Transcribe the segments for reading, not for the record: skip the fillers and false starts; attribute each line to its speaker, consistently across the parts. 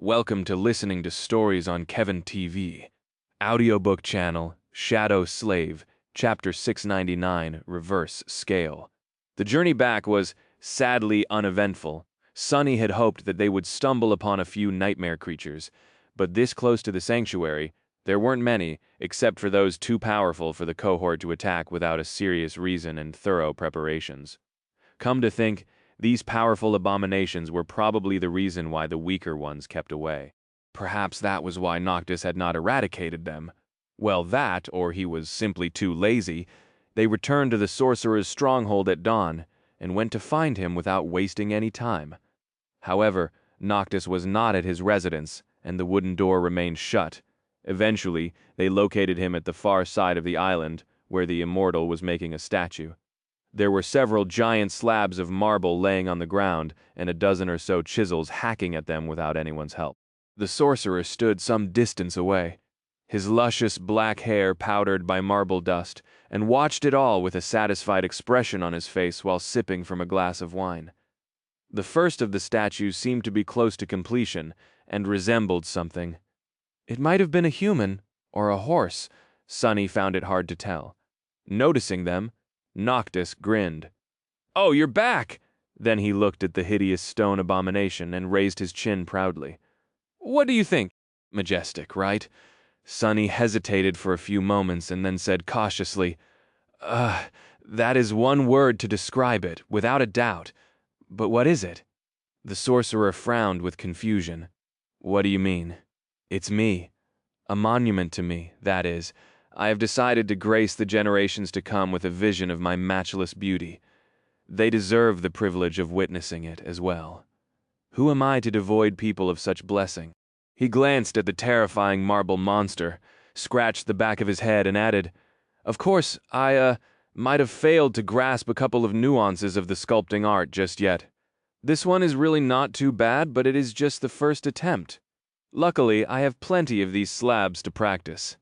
Speaker 1: Welcome to listening to stories on Kevin TV. Audiobook channel, Shadow Slave, Chapter 699, Reverse Scale. The journey back was, sadly, uneventful. Sunny had hoped that they would stumble upon a few nightmare creatures, but this close to the sanctuary, there weren't many, except for those too powerful for the cohort to attack without a serious reason and thorough preparations. Come to think, these powerful abominations were probably the reason why the weaker ones kept away. Perhaps that was why Noctis had not eradicated them. Well, that, or he was simply too lazy. They returned to the sorcerer's stronghold at dawn, and went to find him without wasting any time. However, Noctis was not at his residence, and the wooden door remained shut. Eventually, they located him at the far side of the island, where the immortal was making a statue. There were several giant slabs of marble laying on the ground, and a dozen or so chisels hacking at them without anyone's help. The sorcerer stood some distance away, his luscious black hair powdered by marble dust, and watched it all with a satisfied expression on his face while sipping from a glass of wine. The first of the statues seemed to be close to completion, and resembled something. It might have been a human, or a horse. Sunny found it hard to tell. Noticing them, Noctis grinned. "Oh, you're back!" Then he looked at the hideous stone abomination and raised his chin proudly. "What do you think? Majestic, right?" Sunny hesitated for a few moments and then said cautiously, That is one word to describe it, without a doubt. But what is it?" The sorcerer frowned with confusion. "What do you mean?" "It's me. A monument to me, that is. I have decided to grace the generations to come with a vision of my matchless beauty. They deserve the privilege of witnessing it as well. Who am I to devoid people of such blessing?" He glanced at the terrifying marble monster, scratched the back of his head, and added, "Of course, I might have failed to grasp a couple of nuances of the sculpting art just yet. This one is really not too bad, but it is just the first attempt. Luckily, I have plenty of these slabs to practice."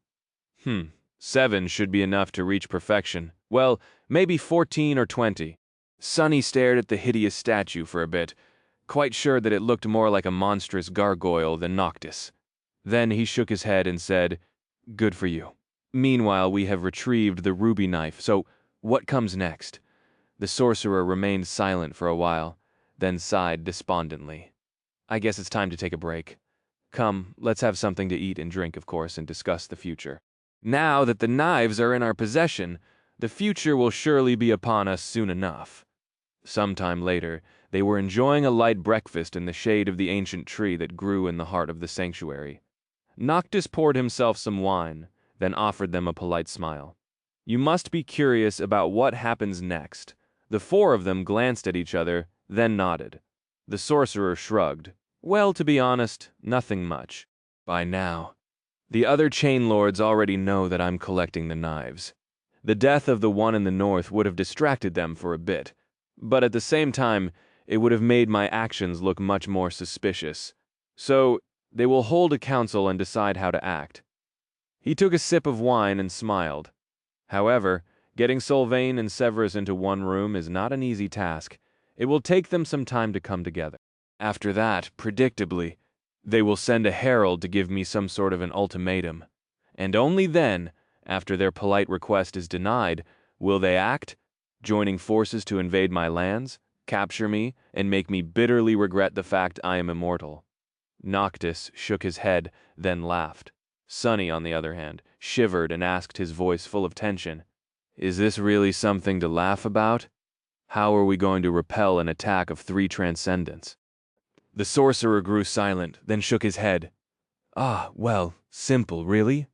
Speaker 1: 7 should be enough to reach perfection. Well, maybe 14 or 20. Sunny stared at the hideous statue for a bit, quite sure that it looked more like a monstrous gargoyle than Noctis. Then he shook his head and said, "Good for you. Meanwhile, we have retrieved the ruby knife, so what comes next?" The sorcerer remained silent for a while, then sighed despondently. "I guess it's time to take a break. Come, let's have something to eat and drink, of course, and discuss the future. Now that the knives are in our possession, the future will surely be upon us soon enough." Sometime later, they were enjoying a light breakfast in the shade of the ancient tree that grew in the heart of the sanctuary. Noctis poured himself some wine, then offered them a polite smile. "You must be curious about what happens next." The 4 of them glanced at each other, then nodded. The sorcerer shrugged. "Well, to be honest, nothing much. By now. The other chain lords already know that I'm collecting the knives. The death of the one in the north would have distracted them for a bit, but at the same time, it would have made my actions look much more suspicious. So, they will hold a council and decide how to act." He took a sip of wine and smiled. However, getting Sylvain and Severus into one room is not an easy task. It will take them some time to come together. After that, predictably, they will send a herald to give me some sort of an ultimatum. And only then, after their polite request is denied, will they act, joining forces to invade my lands, capture me, and make me bitterly regret the fact I am immortal. Noctis shook his head, then laughed. Sunny, on the other hand, shivered and asked, his voice full of tension, "Is this really something to laugh about? How are we going to repel an attack of 3 transcendents?" The sorcerer grew silent, then shook his head. Well, simple, really?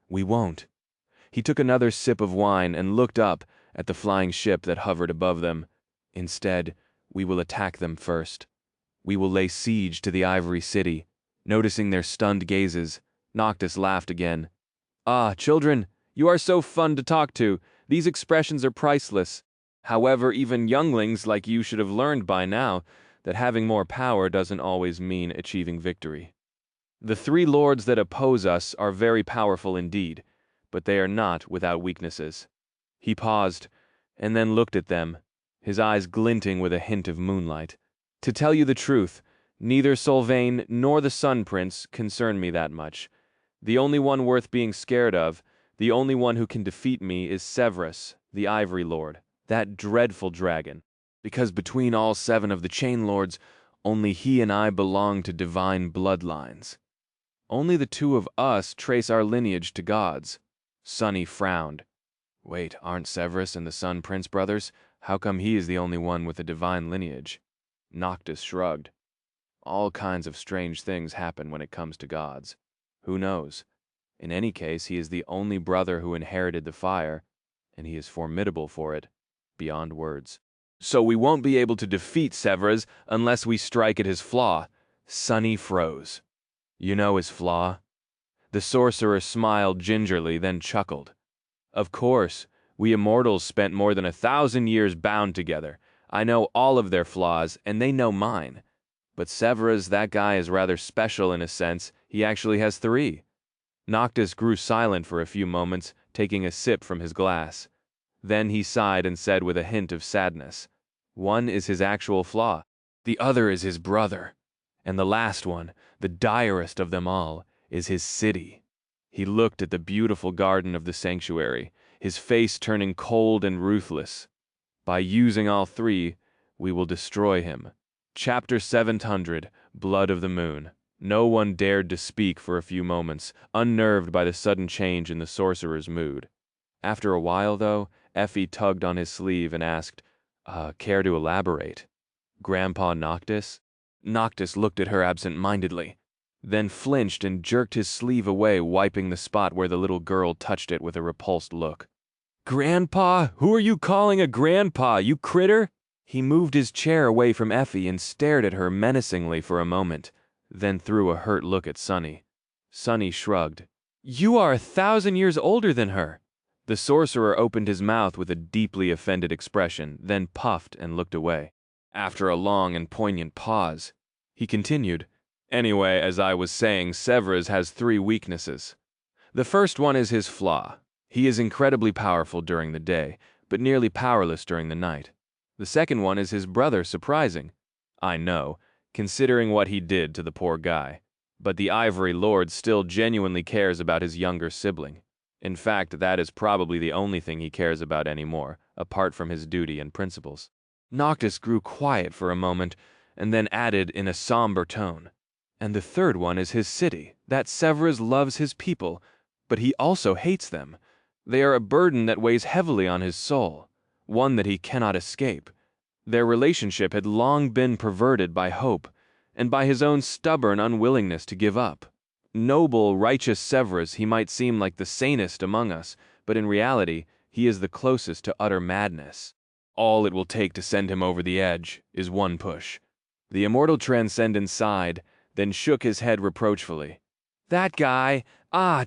Speaker 1: We won't." He took another sip of wine and looked up at the flying ship that hovered above them. "Instead, we will attack them first. We will lay siege to the ivory city." Noticing their stunned gazes, Noctis laughed again. Children, you are so fun to talk to. These expressions are priceless. However, even younglings like you should have learned by now that having more power doesn't always mean achieving victory. The 3 lords that oppose us are very powerful indeed, but they are not without weaknesses." He paused, and then looked at them, his eyes glinting with a hint of moonlight. "To tell you the truth, Neither Sylvain nor the Sun Prince concern me that much. The only one worth being scared of, the only one who can defeat me is Severus, the Ivory Lord, that dreadful dragon. Because between all 7 of the Chain Lords, only he and I belong to divine bloodlines. Only the 2 of us trace our lineage to gods. Sunny frowned. Wait, aren't Severus and the Sun Prince brothers? How come he is the only one with a divine lineage? Noctis shrugged. All kinds of strange things happen when it comes to gods. Who knows? In any case, he is the only brother who inherited the fire, and he is formidable for it, beyond words. So we won't be able to defeat Severus unless we strike at his flaw. Sunny froze. You know his flaw? The sorcerer smiled gingerly, then chuckled. Of course, we immortals spent more than 1,000 years bound together. I know all of their flaws, and they know mine. But Severus, that guy is rather special in a sense. He actually has 3. Noctis grew silent for a few moments, taking a sip from his glass. Then he sighed and said with a hint of sadness, one is his actual flaw, the other is his brother, and the last one, the direst of them all, is his city. He looked at the beautiful garden of the sanctuary, his face turning cold and ruthless. By using all 3, we will destroy him. Chapter 700, Blood of the Moon. No one dared to speak for a few moments, unnerved by the sudden change in the sorcerer's mood. After a while, though, Effie tugged on his sleeve and asked, care to elaborate? Grandpa Noctis? Noctis looked at her absent-mindedly, then flinched and jerked his sleeve away, wiping the spot where the little girl touched it with a repulsed look. Grandpa? Who are you calling a grandpa, you critter? He moved his chair away from Effie and stared at her menacingly for a moment, then threw a hurt look at Sunny. Sunny shrugged. You are 1,000 years older than her. The sorcerer opened his mouth with a deeply offended expression, then puffed and looked away. After a long and poignant pause, he continued, Anyway, as I was saying, Severus has 3 weaknesses. The first one is his flaw. He is incredibly powerful during the day, but nearly powerless during the night. The second one is his brother surprising. I know, considering what he did to the poor guy. But the Ivory Lord still genuinely cares about his younger sibling. In fact, that is probably the only thing he cares about anymore, apart from his duty and principles. Noctis grew quiet for a moment, and then added in a somber tone, And the third one is his city, that Severus loves his people, but he also hates them. They are a burden that weighs heavily on his soul, one that he cannot escape. Their relationship had long been perverted by hope, and by his own stubborn unwillingness to give up. Noble, righteous Severus, he might seem like the sanest among us, but in reality, he is the closest to utter madness. All it will take to send him over the edge is one push. The immortal transcendent sighed, then shook his head reproachfully. That guy,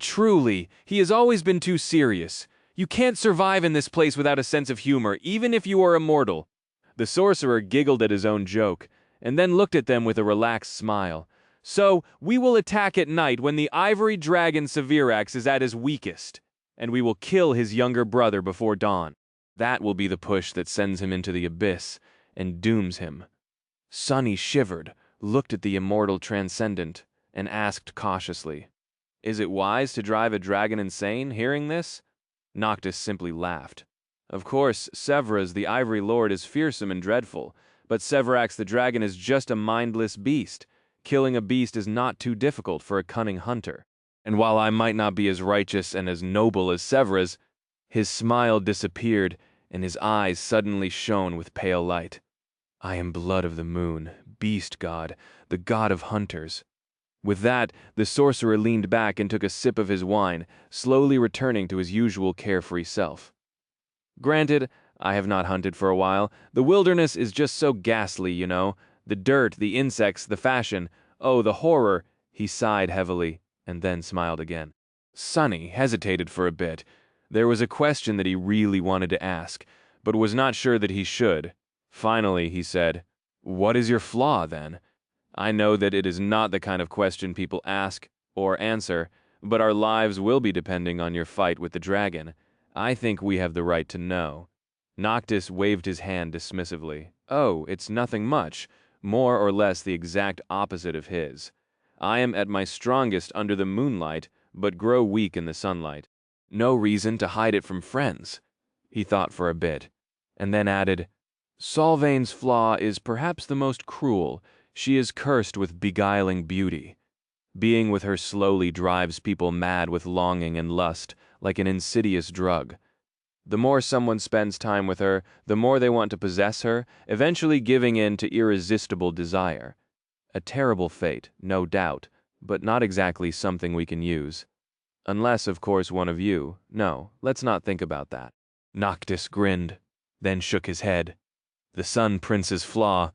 Speaker 1: truly, he has always been too serious. You can't survive in this place without a sense of humor, even if you are immortal. The sorcerer giggled at his own joke, and then looked at them with a relaxed smile. So, we will attack at night when the ivory dragon Severax is at his weakest, and we will kill his younger brother before dawn. That will be the push that sends him into the abyss, and dooms him. Sunny shivered, looked at the immortal transcendent, and asked cautiously, Is it wise to drive a dragon insane, hearing this? Noctis simply laughed. Of course, Severus the Ivory Lord is fearsome and dreadful, but Severax the dragon is just a mindless beast. Killing a beast is not too difficult for a cunning hunter. And while I might not be as righteous and as noble as Severus, his smile disappeared, and his eyes suddenly shone with pale light. I am Blood of the Moon, beast god, the god of hunters. With that, the sorcerer leaned back and took a sip of his wine, slowly returning to his usual carefree self. Granted, I have not hunted for a while. The wilderness is just so ghastly, you know. The dirt, the insects, the fashion. Oh, the horror. He sighed heavily, and then smiled again. Sunny hesitated for a bit. There was a question that he really wanted to ask, but was not sure that he should. Finally, he said, What is your flaw, then? I know that it is not the kind of question people ask or answer, but our lives will be depending on your fight with the dragon. I think we have the right to know. Noctis waved his hand dismissively. Oh, it's nothing much. more or less the exact opposite of his. I am at my strongest under the moonlight, but grow weak in the sunlight. No reason to hide it from friends. He thought for a bit, and then added, Solvain's flaw is perhaps the most cruel. She is cursed with beguiling beauty. Being with her slowly drives people mad with longing and lust, like an insidious drug. The more someone spends time with her, the more they want to possess her, eventually giving in to irresistible desire. A terrible fate, no doubt, but not exactly something we can use. Unless, of course, one of you. No, let's not think about that. Noctis grinned, then shook his head. The Sun Prince's flaw.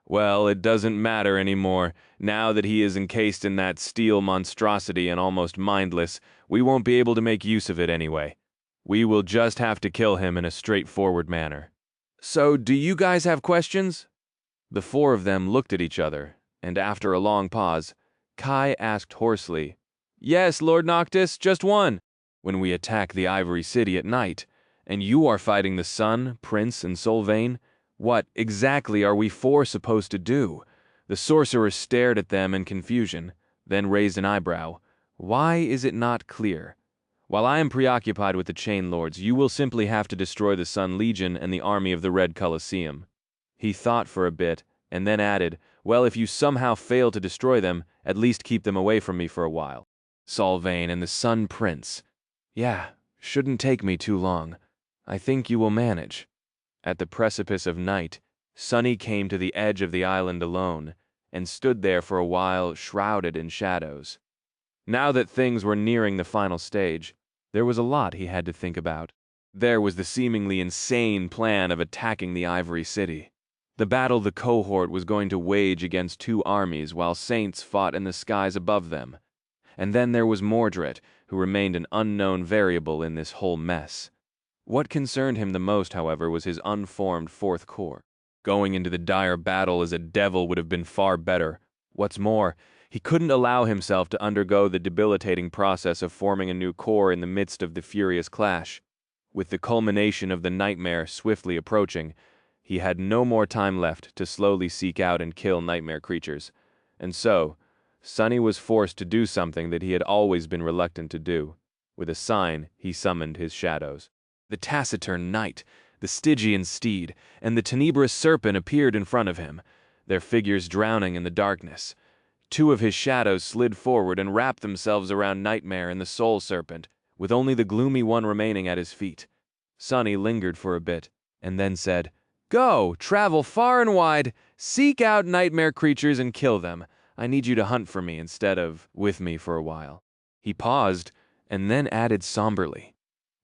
Speaker 1: Well, it doesn't matter anymore. Now that he is encased in that steel monstrosity and almost mindless, we won't be able to make use of it anyway. We will just have to kill him in a straightforward manner. So, do you guys have questions? The four of them looked at each other, and after a long pause, Kai asked hoarsely, Yes, Lord Noctis, just one. When we attack the Ivory City at night, and you are fighting the Sun, Prince, and Solvain, what exactly are we four supposed to do? The sorcerer stared at them in confusion, then raised an eyebrow. Why is it not clear? While I am preoccupied with the Chain Lords, you will simply have to destroy the Sun Legion and the army of the Red Colosseum. He thought for a bit, and then added, Well, if you somehow fail to destroy them, at least keep them away from me for a while. Solvain and the Sun Prince. Yeah, shouldn't take me too long. I think you will manage. At the precipice of night, Sunny came to the edge of the island alone, and stood there for a while shrouded in shadows. Now that things were nearing the final stage, there was a lot he had to think about. There was the seemingly insane plan of attacking the Ivory City. The battle the cohort was going to wage against two armies while saints fought in the skies above them. And then there was Mordred, who remained an unknown variable in this whole mess. What concerned him the most, however, was his unformed Fourth Corps. Going into the dire battle as a devil would have been far better. What's more, he couldn't allow himself to undergo the debilitating process of forming a new corps in the midst of the furious clash. With the culmination of the nightmare swiftly approaching, he had no more time left to slowly seek out and kill nightmare creatures. And so, Sunny was forced to do something that he had always been reluctant to do. With a sign, he summoned his shadows. The taciturn knight, the Stygian steed, and the tenebrous serpent appeared in front of him, their figures drowning in the darkness. Two of his shadows slid forward and wrapped themselves around Nightmare and the Soul Serpent, with only the gloomy one remaining at his feet. Sunny lingered for a bit, and then said, Go, travel far and wide, seek out nightmare creatures and kill them. I need you to hunt for me instead of with me for a while. He paused, and then added somberly,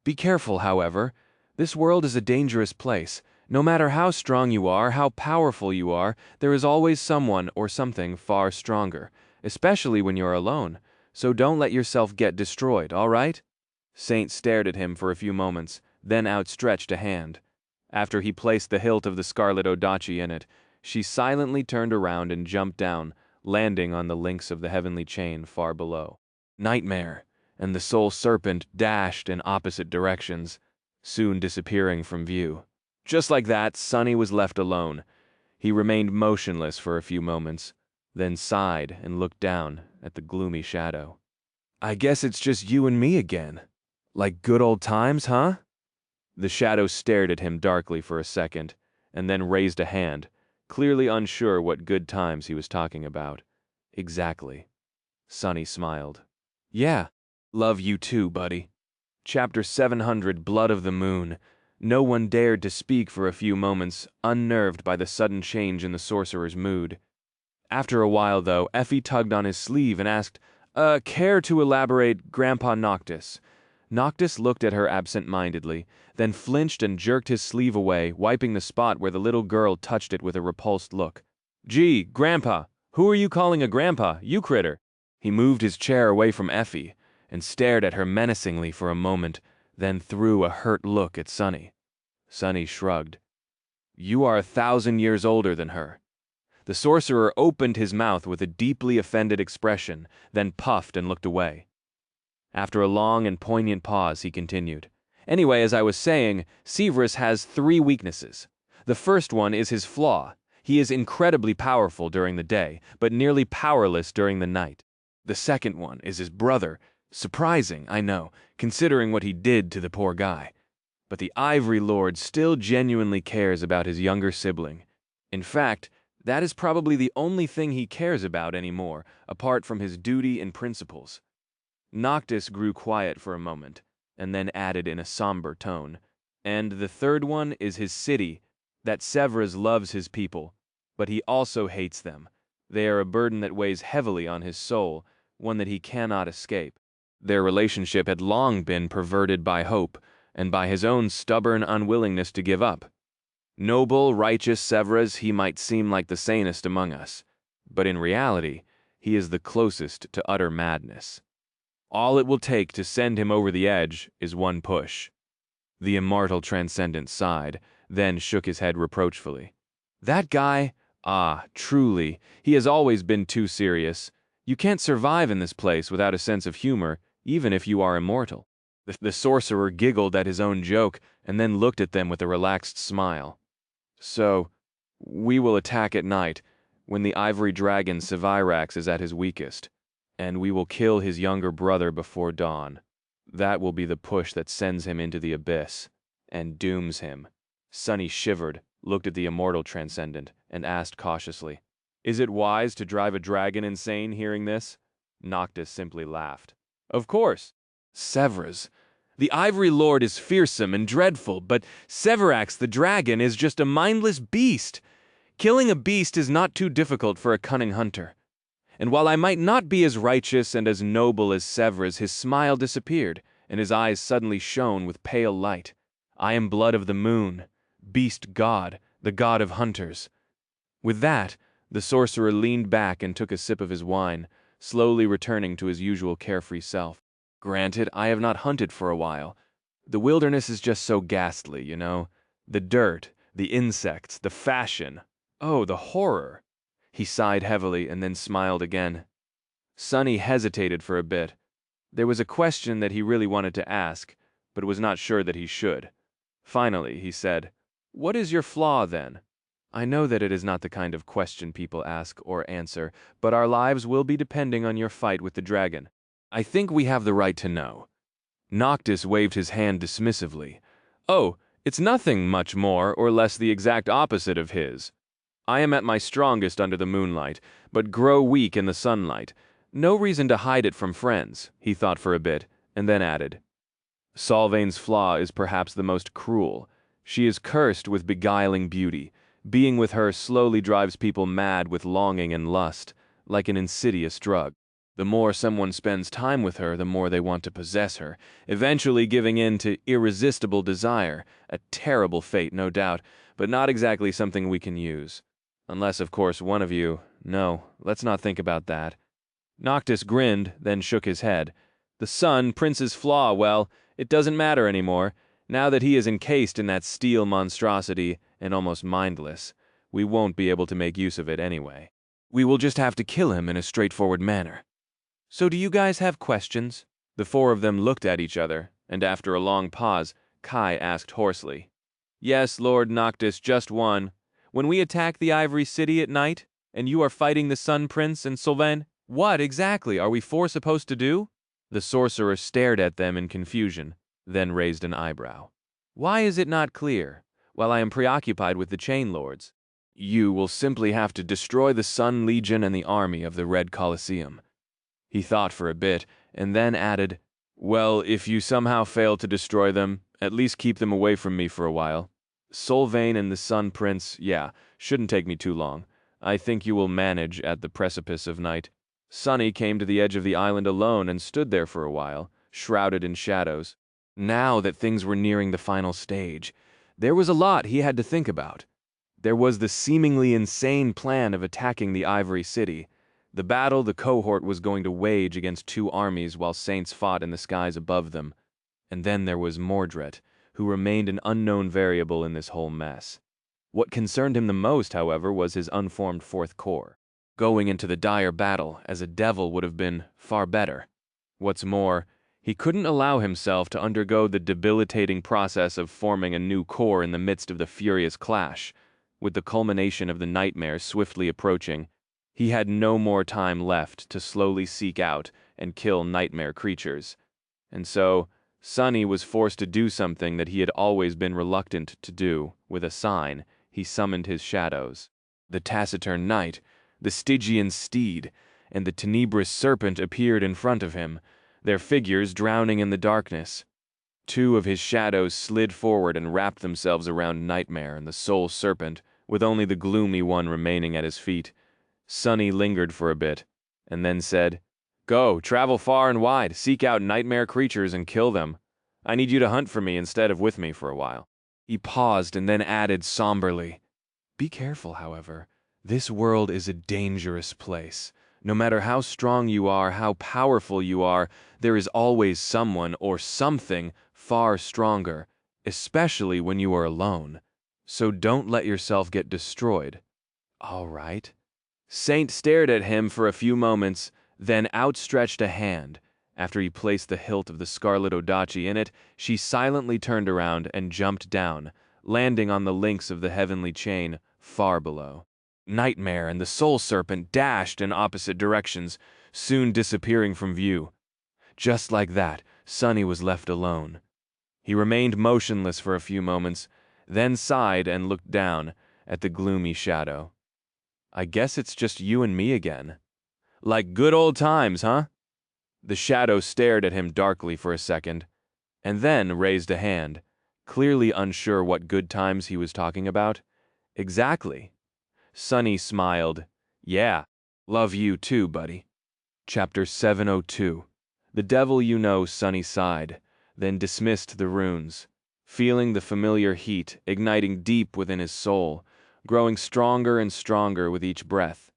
Speaker 1: Be careful, however. This world is a dangerous place. No matter how strong you are, how powerful you are, there is always someone or something far stronger, especially when you're alone. So don't let yourself get destroyed, all right? Saint stared at him for a few moments, then outstretched a hand. After he placed the hilt of the scarlet odachi in it, she silently turned around and jumped down, landing on the links of the heavenly chain far below. Nightmare and the Soul Serpent dashed in opposite directions, soon disappearing from view. Just like that, Sunny was left alone. He remained motionless for a few moments, then sighed and looked down at the gloomy shadow. I guess it's just you and me again. Like good old times, huh? The shadow stared at him darkly for a second, and then raised a hand, clearly unsure what good times he was talking about. Exactly. Sunny smiled. Yeah, love you too, buddy. Chapter 700, Blood of the Moon. No one dared to speak for a few moments, unnerved by the sudden change in the sorcerer's mood. After a while, though, Effie tugged on his sleeve and asked, care to elaborate, Grandpa Noctis? Noctis looked at her absent-mindedly, then flinched and jerked his sleeve away, wiping the spot where the little girl touched it with a repulsed look. Gee, Grandpa, who are you calling a grandpa, you critter? He moved his chair away from Effie and stared at her menacingly for a moment, then threw a hurt look at Sunny. Sunny shrugged. You are 1,000 years older than her. The sorcerer opened his mouth with a deeply offended expression, then puffed and looked away. After a long and poignant pause, he continued. Anyway, as I was saying, Severus has 3 weaknesses. The first one is his flaw. He is incredibly powerful during the day, but nearly powerless during the night. The second one is his brother. Surprising, I know, considering what he did to the poor guy. But the Ivory Lord still genuinely cares about his younger sibling. In fact, that is probably the only thing he cares about anymore, apart from his duty and principles. Noctis grew quiet for a moment, and then added in a somber tone, "And the third one is his city, that Severus loves his people, but he also hates them. They are a burden that weighs heavily on his soul, one that he cannot escape." Their relationship had long been perverted by hope, and by his own stubborn unwillingness to give up. Noble, righteous Severus, he might seem like the sanest among us, but in reality, he is the closest to utter madness. All it will take to send him over the edge is one push. The immortal transcendent sighed, then shook his head reproachfully. That guy? Ah, truly, he has always been too serious. You can't survive in this place without a sense of humor, even if you are immortal. The sorcerer giggled at his own joke, and then looked at them with a relaxed smile. So, we will attack at night, when the ivory dragon Sevirax is at his weakest, and we will kill his younger brother before dawn. That will be the push that sends him into the abyss, and dooms him. Sunny shivered, looked at the immortal transcendent, and asked cautiously, "Is it wise to drive a dragon insane hearing this?" Noctis simply laughed. "Of course. Severus. The Ivory Lord is fearsome and dreadful, but Severax the dragon is just a mindless beast. Killing a beast is not too difficult for a cunning hunter. And while I might not be as righteous and as noble as Severus, his smile disappeared, and his eyes suddenly shone with pale light. I am blood of the moon, beast god, the god of hunters." With that, the sorcerer leaned back and took a sip of his wine, slowly returning to his usual carefree self. "Granted, I have not hunted for a while. The wilderness is just so ghastly, you know. The dirt, the insects, the fashion. Oh, the horror." He sighed heavily and then smiled again. Sunny hesitated for a bit. There was a question that he really wanted to ask, but was not sure that he should. Finally, he said, "What is your flaw, then?" "I know that it is not the kind of question people ask or answer, but our lives will be depending on your fight with the dragon. I think we have the right to know." Noctis waved his hand dismissively. "Oh, it's nothing much more or less the exact opposite of his. I am at my strongest under the moonlight, but grow weak in the sunlight. No reason to hide it from friends," he thought for a bit, and then added, "Solvain's flaw is perhaps the most cruel. She is cursed with beguiling beauty. Being with her slowly drives people mad with longing and lust, like an insidious drug. The more someone spends time with her, the more they want to possess her, eventually giving in to irresistible desire. A terrible fate, no doubt, but not exactly something we can use. Unless, of course, one of you— No, let's not think about that." Noctis grinned, then shook his head. "The sun, Prince's flaw, well, it doesn't matter anymore. Now that he is encased in that steel monstrosity, and almost mindless, we won't be able to make use of it anyway. We will just have to kill him in a straightforward manner. So do you guys have questions?" The four of them looked at each other, and after a long pause, Kai asked hoarsely, "Yes, Lord Noctis, just one. When we attack the Ivory City at night, and you are fighting the Sun Prince and Solvain, what exactly are we four supposed to do?" The sorcerer stared at them in confusion, then raised an eyebrow. "Why is it not clear, while I am preoccupied with the Chain Lords?" "You will simply have to destroy the Sun Legion and the army of the Red Colosseum." He thought for a bit, and then added, "Well, if you somehow fail to destroy them, at least keep them away from me for a while. Solvain and the Sun Prince, yeah, shouldn't take me too long. I think you will manage at the precipice of night." Sunny came to the edge of the island alone and stood there for a while, shrouded in shadows. Now that things were nearing the final stage, there was a lot he had to think about. There was the seemingly insane plan of attacking the Ivory City, the battle the cohort was going to wage against two armies while saints fought in the skies above them. And then there was Mordred, who remained an unknown variable in this whole mess. What concerned him the most, however, was his unformed fourth corps. Going into the dire battle as a devil would have been far better. What's more, he couldn't allow himself to undergo the debilitating process of forming a new corps in the midst of the furious clash. With the culmination of the nightmare swiftly approaching, he had no more time left to slowly seek out and kill nightmare creatures. And so, Sonny was forced to do something that he had always been reluctant to do. With a sign, he summoned his shadows. The taciturn knight, the Stygian steed, and the tenebrous serpent appeared in front of him, their figures drowning in the darkness. Two of his shadows slid forward and wrapped themselves around Nightmare and the Soul Serpent, with only the gloomy one remaining at his feet. Sonny lingered for a bit, and then said, "Go, travel far and wide, seek out nightmare creatures and kill them. I need you to hunt for me instead of with me for a while." He paused and then added somberly, "Be careful, however. This world is a dangerous place. No matter how strong you are, how powerful you are, there is always someone or something far stronger, especially when you are alone. So don't let yourself get destroyed." "All right." Saint stared at him for a few moments, then outstretched a hand. After he placed the hilt of the scarlet odachi in it, she silently turned around and jumped down, landing on the links of the heavenly chain far below. Nightmare and the Soul Serpent dashed in opposite directions, soon disappearing from view. Just like that, Sonny was left alone. He remained motionless for a few moments, then sighed and looked down at the gloomy shadow. "I guess it's just you and me again. Like good old times, huh?" The shadow stared at him darkly for a second, and then raised a hand, clearly unsure what good times he was talking about. "Exactly." Sonny smiled. "Yeah, love you too, buddy." Chapter 702. The devil you know, Sonny sighed, then dismissed the runes, feeling the familiar heat igniting deep within his soul, growing stronger and stronger with each breath.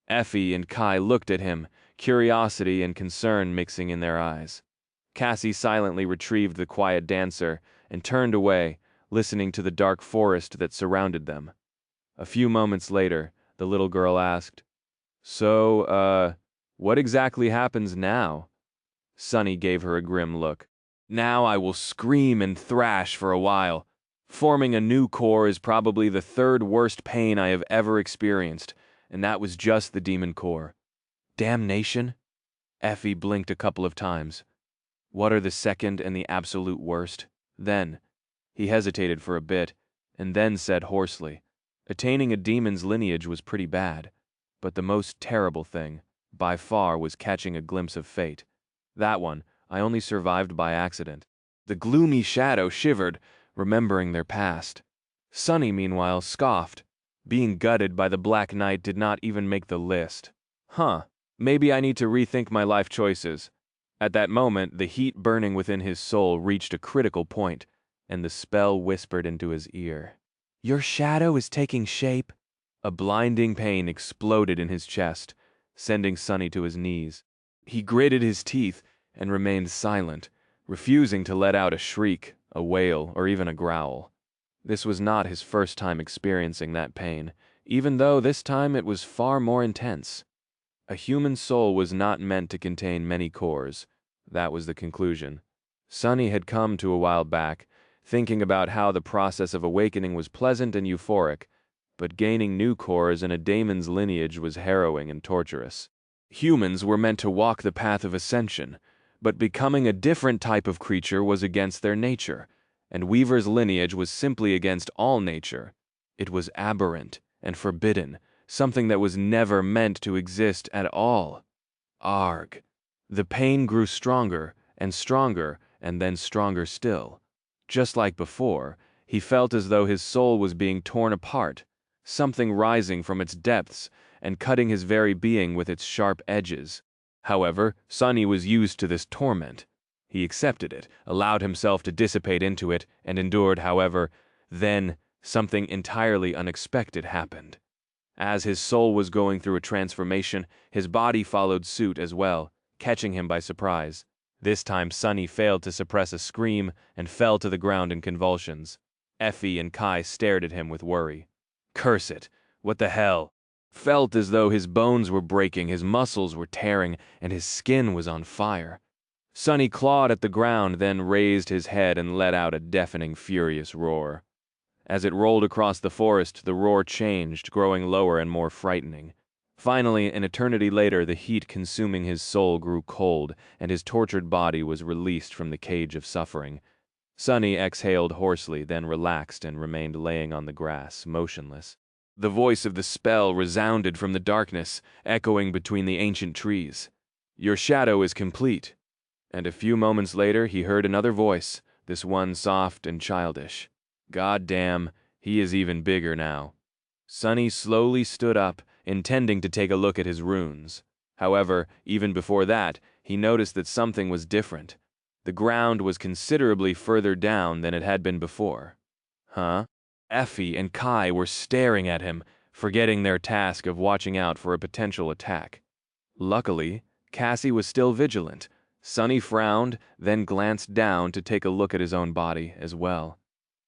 Speaker 1: Effie and Kai looked at him, curiosity and concern mixing in their eyes. Cassie silently retrieved the quiet dancer and turned away, listening to the dark forest that surrounded them. A few moments later, the little girl asked, "So, what exactly happens now?" Sonny gave her a grim look. "Now I will scream and thrash for a while. Forming a new core is probably the third worst pain I have ever experienced, and that was just the demon core." "Damnation?" Effie blinked a couple of times. "What are the second and the absolute worst?" Then, he hesitated for a bit, and then said hoarsely, "Attaining a demon's lineage was pretty bad, but the most terrible thing, by far, was catching a glimpse of fate. That one, I only survived by accident." The gloomy shadow shivered, remembering their past. Sonny, meanwhile, scoffed. Being gutted by the Black Knight did not even make the list. Huh, maybe I need to rethink my life choices. At that moment, the heat burning within his soul reached a critical point, and the spell whispered into his ear. "Your shadow is taking shape." A blinding pain exploded in his chest, sending Sonny to his knees. He gritted his teeth and remained silent, refusing to let out a shriek, a wail, or even a growl. This was not his first time experiencing that pain, even though this time it was far more intense. A human soul was not meant to contain many cores. That was the conclusion. Sonny had come to a while back, thinking about how the process of awakening was pleasant and euphoric, but gaining new cores in a daemon's lineage was harrowing and torturous. Humans were meant to walk the path of ascension, but becoming a different type of creature was against their nature, and Weaver's lineage was simply against all nature. It was aberrant and forbidden, something that was never meant to exist at all. Arg. The pain grew stronger, and then stronger still. Just like before, he felt as though his soul was being torn apart, something rising from its depths and cutting his very being with its sharp edges. However, Sonny was used to this torment. He accepted it, allowed himself to dissipate into it, and endured, however. Then, something entirely unexpected happened. As his soul was going through a transformation, his body followed suit as well, catching him by surprise. This time Sonny failed to suppress a scream and fell to the ground in convulsions. Effie and Kai stared at him with worry. Curse it! What the hell? Felt as though his bones were breaking, his muscles were tearing, and his skin was on fire. Sonny clawed at the ground, then raised his head and let out a deafening, furious roar. As it rolled across the forest, the roar changed, growing lower and more frightening. Finally, an eternity later, the heat consuming his soul grew cold, and his tortured body was released from the cage of suffering. Sunny exhaled hoarsely, then relaxed and remained laying on the grass, motionless. The voice of the spell resounded from the darkness, echoing between the ancient trees. "Your shadow is complete." And a few moments later he heard another voice, this one soft and childish. "God damn, he is even bigger now." Sunny slowly stood up, intending to take a look at his runes. However, even before that, he noticed that something was different. The ground was considerably further down than it had been before. Huh? Effie and Kai were staring at him, forgetting their task of watching out for a potential attack. Luckily, Cassie was still vigilant. Sunny frowned, then glanced down to take a look at his own body as well.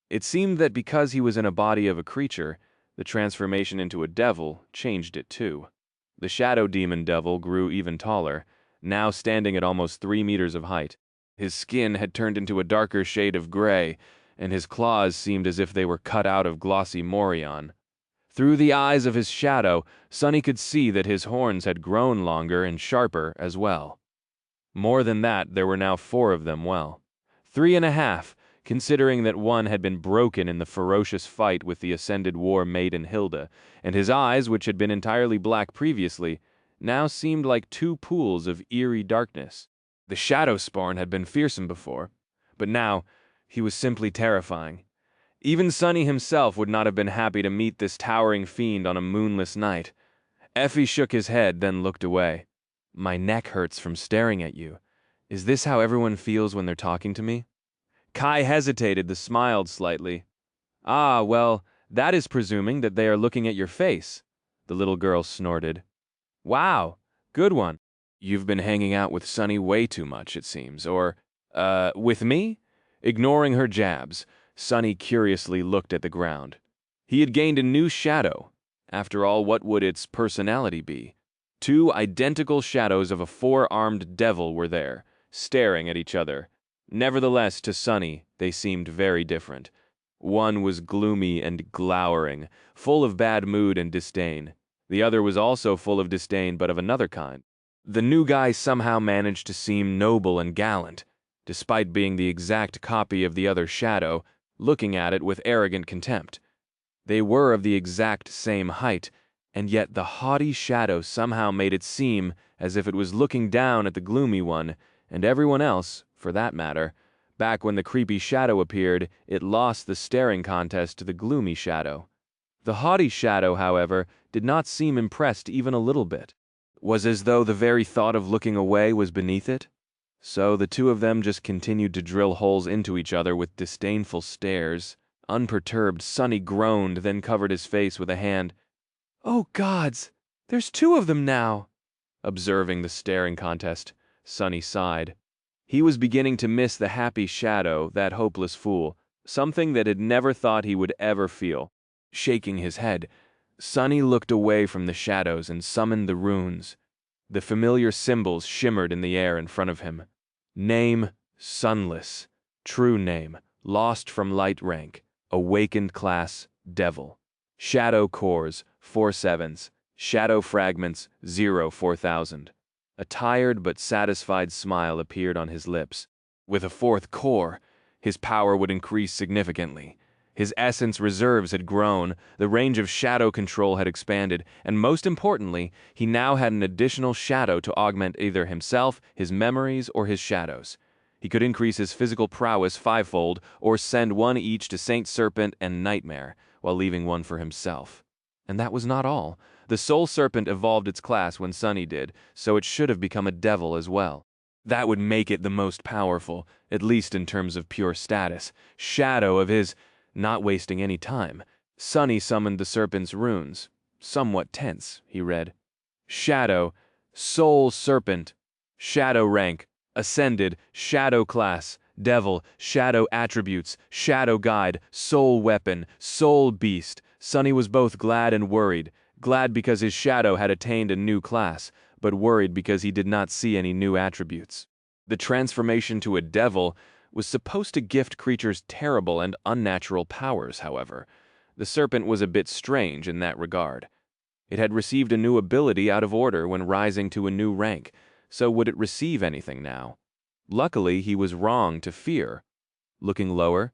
Speaker 1: It seemed that because he was in a body of a creature, the transformation into a devil changed it too. The shadow demon devil grew even taller, now standing at almost 3 meters of height. His skin had turned into a darker shade of gray, and his claws seemed as if they were cut out of glossy morion. Through the eyes of his shadow, Sunny could see that his horns had grown longer and sharper as well. More than that, there were now 4 of them, 3.5, considering that one had been broken in the ferocious fight with the ascended war maiden Hilda, and his eyes, which had been entirely black previously, now seemed like 2 pools of eerie darkness. The shadow spawn had been fearsome before, but now he was simply terrifying. Even Sunny himself would not have been happy to meet this towering fiend on a moonless night. Effie shook his head, then looked away. "My neck hurts from staring at you. Is this how everyone feels when they're talking to me?" Kai hesitated, then smiled slightly. "Ah, well, that is presuming that they are looking at your face." The little girl snorted. "Wow, good one. You've been hanging out with Sunny way too much, it seems. Or, with me?" Ignoring her jabs, Sunny curiously looked at the ground. He had gained a new shadow. After all, what would its personality be? 2 identical shadows of a 4-armed devil were there, staring at each other. Nevertheless, to Sunny, they seemed very different. One was gloomy and glowering, full of bad mood and disdain. The other was also full of disdain, but of another kind. The new guy somehow managed to seem noble and gallant, despite being the exact copy of the other shadow, looking at it with arrogant contempt. They were of the exact same height, and yet the haughty shadow somehow made it seem as if it was looking down at the gloomy one, and everyone else, for that matter. Back when the creepy shadow appeared, it lost the staring contest to the gloomy shadow. The haughty shadow, however, did not seem impressed even a little bit. Was as though the very thought of looking away was beneath it. So the 2 of them just continued to drill holes into each other with disdainful stares. Unperturbed, Sunny groaned, then covered his face with a hand. "Oh, gods, there's 2 of them now." Observing the staring contest, Sunny sighed. He was beginning to miss the happy shadow, that hopeless fool, something that had never thought he would ever feel. Shaking his head, Sunny looked away from the shadows and summoned the runes. The familiar symbols shimmered in the air in front of him. Name, Sunless. True name, lost from light rank. Awakened class, Devil. Shadow cores, 4 sevens. Shadow fragments, 0 4000. A tired but satisfied smile appeared on his lips. With a 4th core, his power would increase significantly. His essence reserves had grown, the range of shadow control had expanded, and most importantly, he now had an additional shadow to augment either himself, his memories, or his shadows. He could increase his physical prowess 5-fold, or send 1 each to Saint Serpent and Nightmare, while leaving 1 for himself. And that was not all. The Soul Serpent evolved its class when Sunny did, so it should have become a devil as well. That would make it the most powerful, at least in terms of pure status, shadow of his. Not wasting any time, Sunny summoned the serpent's runes. Somewhat tense, he read. Shadow, Soul Serpent, Shadow rank, Ascended, Shadow class, Devil, Shadow attributes, Shadow guide, Soul weapon, Soul beast. Sunny was both glad and worried. Glad because his shadow had attained a new class, but worried because he did not see any new attributes. The transformation to a devil was supposed to gift creatures terrible and unnatural powers, however. The serpent was a bit strange in that regard. It had received a new ability out of order when rising to a new rank, so would it receive anything now? Luckily, he was wrong to fear. Looking lower,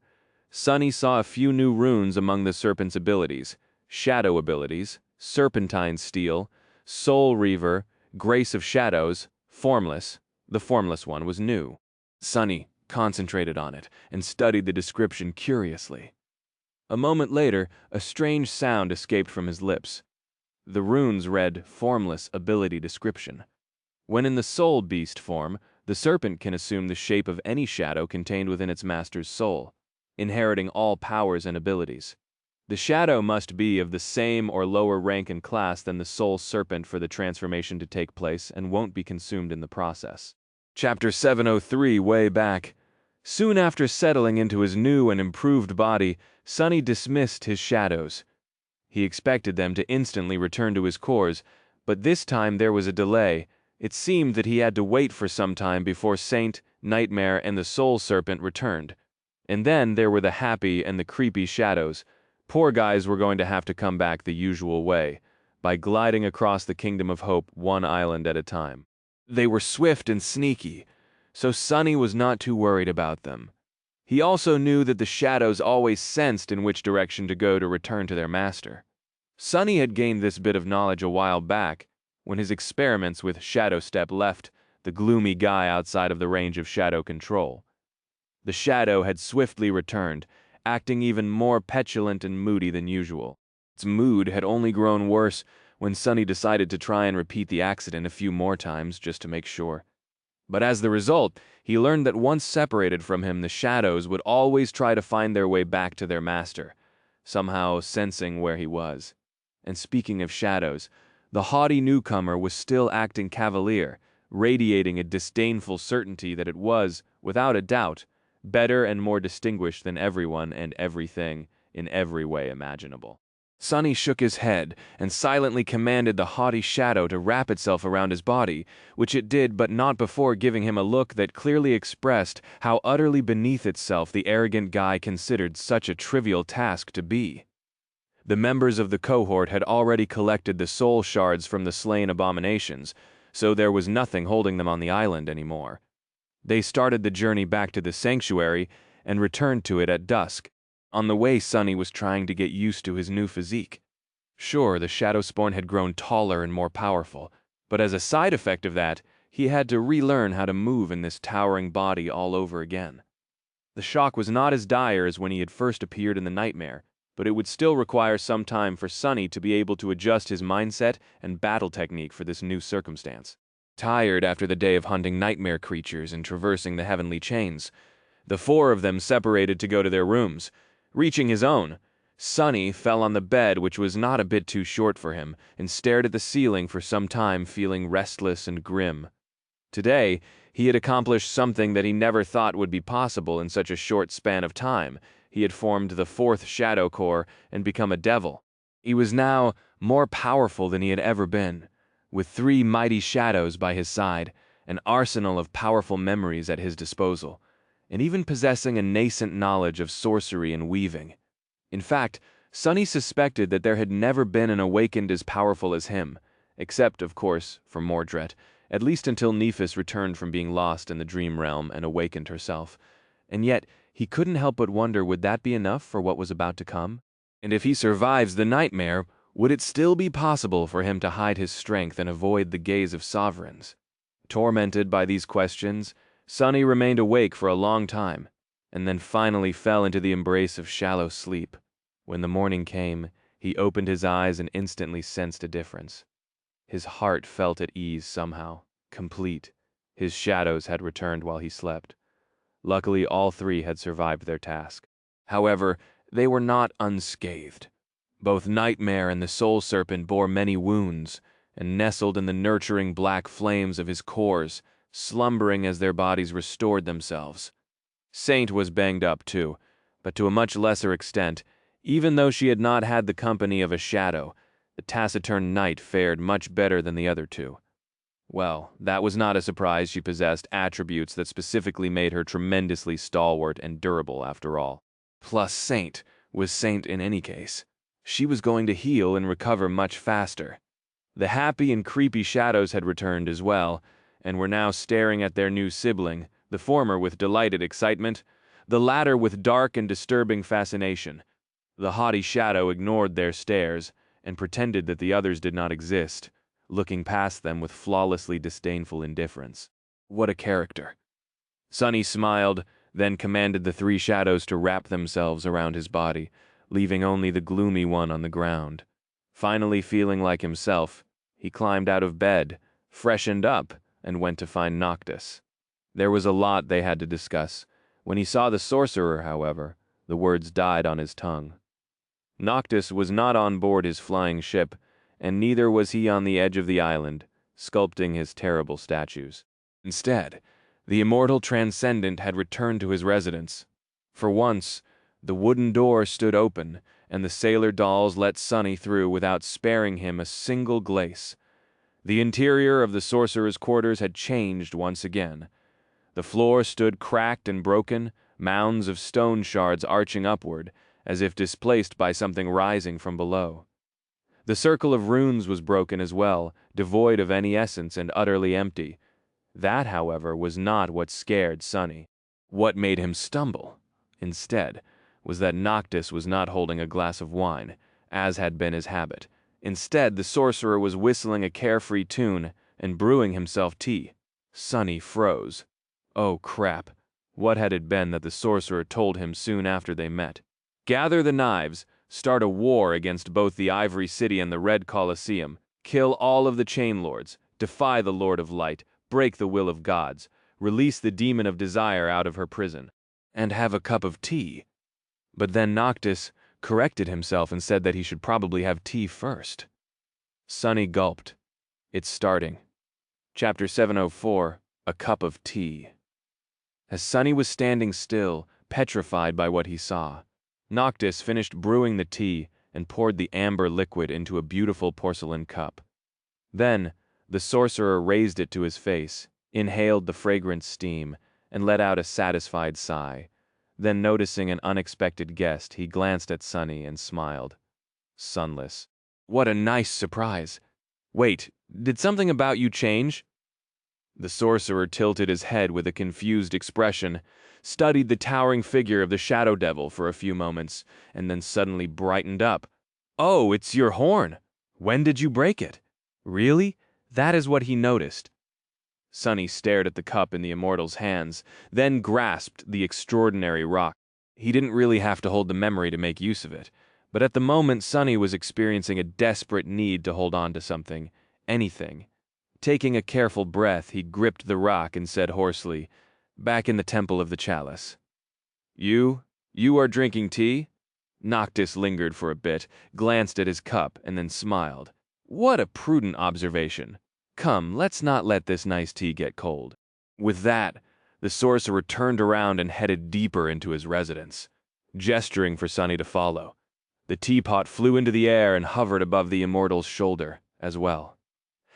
Speaker 1: Sunny saw a few new runes among the serpent's abilities: shadow abilities, serpentine steel, soul reaver, grace of shadows, formless. The formless one was new. Sunny concentrated on it and studied the description curiously. A moment later, a strange sound escaped from his lips. The runes read formless ability description. When in the soul beast form, the serpent can assume the shape of any shadow contained within its master's soul, inheriting all powers and abilities. The shadow must be of the same or lower rank and class than the soul serpent for the transformation to take place and won't be consumed in the process. Chapter 703, way back. Soon after settling into his new and improved body, Sunny dismissed his shadows. He expected them to instantly return to his cores, but this time there was a delay. It seemed that he had to wait for some time before Saint, Nightmare, and the Soul Serpent returned. And then there were the happy and the creepy shadows. Poor guys were going to have to come back the usual way, by gliding across the Kingdom of Hope one island at a time. They were swift and sneaky, so Sunny was not too worried about them. He also knew that the shadows always sensed in which direction to go to return to their master. Sunny had gained this bit of knowledge a while back, when his experiments with Shadow Step left the gloomy guy outside of the range of shadow control. The shadow had swiftly returned, acting even more petulant and moody than usual. Its mood had only grown worse when Sunny decided to try and repeat the accident a few more times just to make sure. But as the result, he learned that once separated from him, the shadows would always try to find their way back to their master, somehow sensing where he was. And speaking of shadows, the haughty newcomer was still acting cavalier, radiating a disdainful certainty that it was, without a doubt, better and more distinguished than everyone and everything in every way imaginable. Sunny shook his head and silently commanded the haughty shadow to wrap itself around his body, which it did, but not before giving him a look that clearly expressed how utterly beneath itself the arrogant guy considered such a trivial task to be. The members of the cohort had already collected the soul shards from the slain abominations, so there was nothing holding them on the island anymore. They started the journey back to the sanctuary and returned to it at dusk. On the way, Sunny was trying to get used to his new physique. Sure, the shadow spawn had grown taller and more powerful, but as a side effect of that, he had to relearn how to move in this towering body all over again. The shock was not as dire as when he had first appeared in the nightmare, but it would still require some time for Sunny to be able to adjust his mindset and battle technique for this new circumstance. Tired after the day of hunting nightmare creatures and traversing the heavenly chains, the four of them separated to go to their rooms. Reaching his own, Sunny fell on the bed, which was not a bit too short for him, and stared at the ceiling for some time, feeling restless and grim. Today, he had accomplished something that he never thought would be possible in such a short span of time. He had formed the fourth shadow core and become a devil. He was now more powerful than he had ever been, with 3 mighty shadows by his side, an arsenal of powerful memories at his disposal, and even possessing a nascent knowledge of sorcery and weaving. In fact, Sunny suspected that there had never been an awakened as powerful as him, except, of course, for Mordret, at least until Noctis returned from being lost in the dream realm and awakened herself. And yet, he couldn't help but wonder, would that be enough for what was about to come? And if he survives the nightmare, would it still be possible for him to hide his strength and avoid the gaze of sovereigns? Tormented by these questions, Sunny remained awake for a long time, and then finally fell into the embrace of shallow sleep. When the morning came, he opened his eyes and instantly sensed a difference. His heart felt at ease somehow, complete. His shadows had returned while he slept. Luckily, all 3 had survived their task. However, they were not unscathed. Both Nightmare and the Soul Serpent bore many wounds, and nestled in the nurturing black flames of his cores, slumbering as their bodies restored themselves. Saint was banged up too, but to a much lesser extent. Even though she had not had the company of a shadow, the taciturn knight fared much better than the other 2. Well, that was not a surprise. She possessed attributes that specifically made her tremendously stalwart and durable after all. Plus Saint was Saint in any case. She was going to heal and recover much faster. The happy and creepy shadows had returned as well, and were now staring at their new sibling, the former with delighted excitement, the latter with dark and disturbing fascination. The haughty shadow ignored their stares, and pretended that the others did not exist, looking past them with flawlessly disdainful indifference. What a character. Sunny smiled, then commanded the three shadows to wrap themselves around his body, leaving only the gloomy one on the ground. Finally feeling like himself, he climbed out of bed, freshened up, and went to find Noctis. There was a lot they had to discuss. When he saw the sorcerer, however, the words died on his tongue. Noctis was not on board his flying ship, and neither was he on the edge of the island, sculpting his terrible statues. Instead, the immortal transcendent had returned to his residence. For once, the wooden door stood open, and the sailor dolls let Sunny through without sparing him a single glace. The interior of the sorcerer's quarters had changed once again. The floor stood cracked and broken, mounds of stone shards arching upward, as if displaced by something rising from below. The circle of runes was broken as well, devoid of any essence and utterly empty. That, however, was not what scared Sunny. What made him stumble, instead, was that Noctis was not holding a glass of wine, as had been his habit. Instead, the sorcerer was whistling a carefree tune and brewing himself tea. Sunny froze. Oh crap, what had it been that the sorcerer told him soon after they met? Gather the knives, start a war against both the Ivory City and the Red Colosseum, kill all of the Chain Lords, defy the Lord of Light, break the will of gods, release the demon of desire out of her prison, and have a cup of tea. But then Noctis corrected himself and said that he should probably have tea first. Sunny gulped. It's starting. Chapter 704, A Cup of Tea. As Sunny was standing still, petrified by what he saw, Noctis finished brewing the tea and poured the amber liquid into a beautiful porcelain cup. Then, the sorcerer raised it to his face, inhaled the fragrant steam, and let out a satisfied sigh. Then, noticing an unexpected guest, he glanced at Sunny and smiled. Sunless. What a nice surprise. Wait, did something about you change? The sorcerer tilted his head with a confused expression, studied the towering figure of the shadow devil for a few moments, and then suddenly brightened up. Oh, it's your horn. When did you break it? Really? That is what he noticed. Sunny stared at the cup in the immortal's hands, then grasped the extraordinary rock. He didn't really have to hold the memory to make use of it, but at the moment Sunny was experiencing a desperate need to hold on to something, anything. Taking a careful breath, he gripped the rock and said hoarsely, "Back in the Temple of the Chalice." You are drinking tea?" Noctis lingered for a bit, glanced at his cup, and then smiled. What a prudent observation. Come, let's not let this nice tea get cold. With that, the sorcerer turned around and headed deeper into his residence, gesturing for Sunny to follow. The teapot flew into the air and hovered above the immortal's shoulder, as well.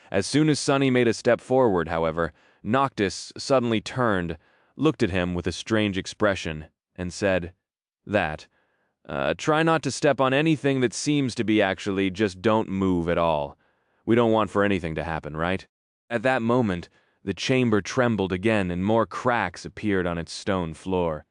Speaker 1: As soon as Sunny made a step forward, however, Noctis suddenly turned, looked at him with a strange expression, and said, Try not to step on anything that seems to be actually, just don't move at all. We don't want for anything to happen, right?" At that moment, the chamber trembled again and more cracks appeared on its stone floor.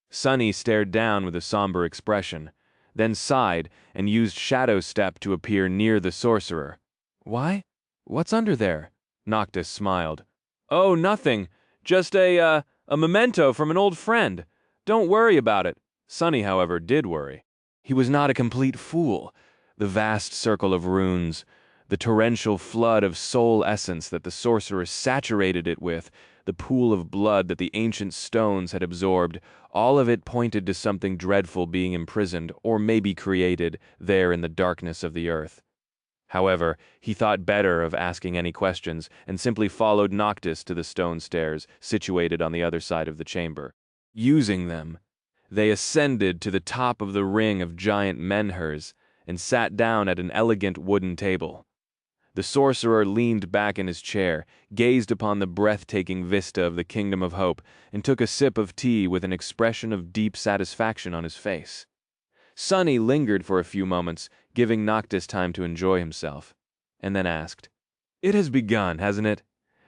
Speaker 1: Sunny stared down with a somber expression, then sighed and used Shadow Step to appear near the sorcerer. Why? What's under there? Noctis smiled. Oh, nothing. Just a memento from an old friend. Don't worry about it. Sunny, however, did worry. He was not a complete fool. The vast circle of runes, the torrential flood of soul essence that the sorcerer saturated it with, the pool of blood that the ancient stones had absorbed, all of it pointed to something dreadful being imprisoned, or maybe created, there in the darkness of the earth. However, he thought better of asking any questions, and simply followed Noctis to the stone stairs, situated on the other side of the chamber. Using them, they ascended to the top of the ring of giant menhirs, and sat down at an elegant wooden table. The sorcerer leaned back in his chair, gazed upon the breathtaking vista of the Kingdom of Hope, and took a sip of tea with an expression of deep satisfaction on his face. Sonny lingered for a few moments, giving Noctis time to enjoy himself, and then asked, "It has begun, hasn't it?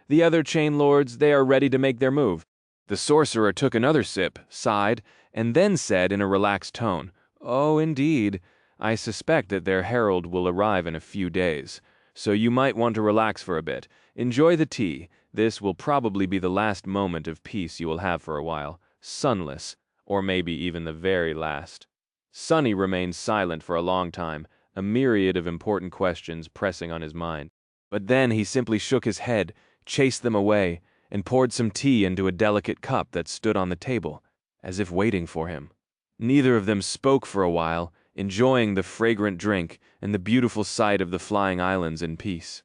Speaker 1: The other chain lords, they are ready to make their move." The sorcerer took another sip, sighed, and then said in a relaxed tone, "Oh, indeed. I suspect that their herald will arrive in a few days, so you might want to relax for a bit. Enjoy the tea. This will probably be the last moment of peace you will have for a while, sunless, or maybe even the very last." Sonny remained silent for a long time, a myriad of important questions pressing on his mind. But then he simply shook his head, chased them away, and poured some tea into a delicate cup that stood on the table, as if waiting for him. Neither of them spoke for a while, enjoying the fragrant drink and the beautiful sight of the flying islands in peace.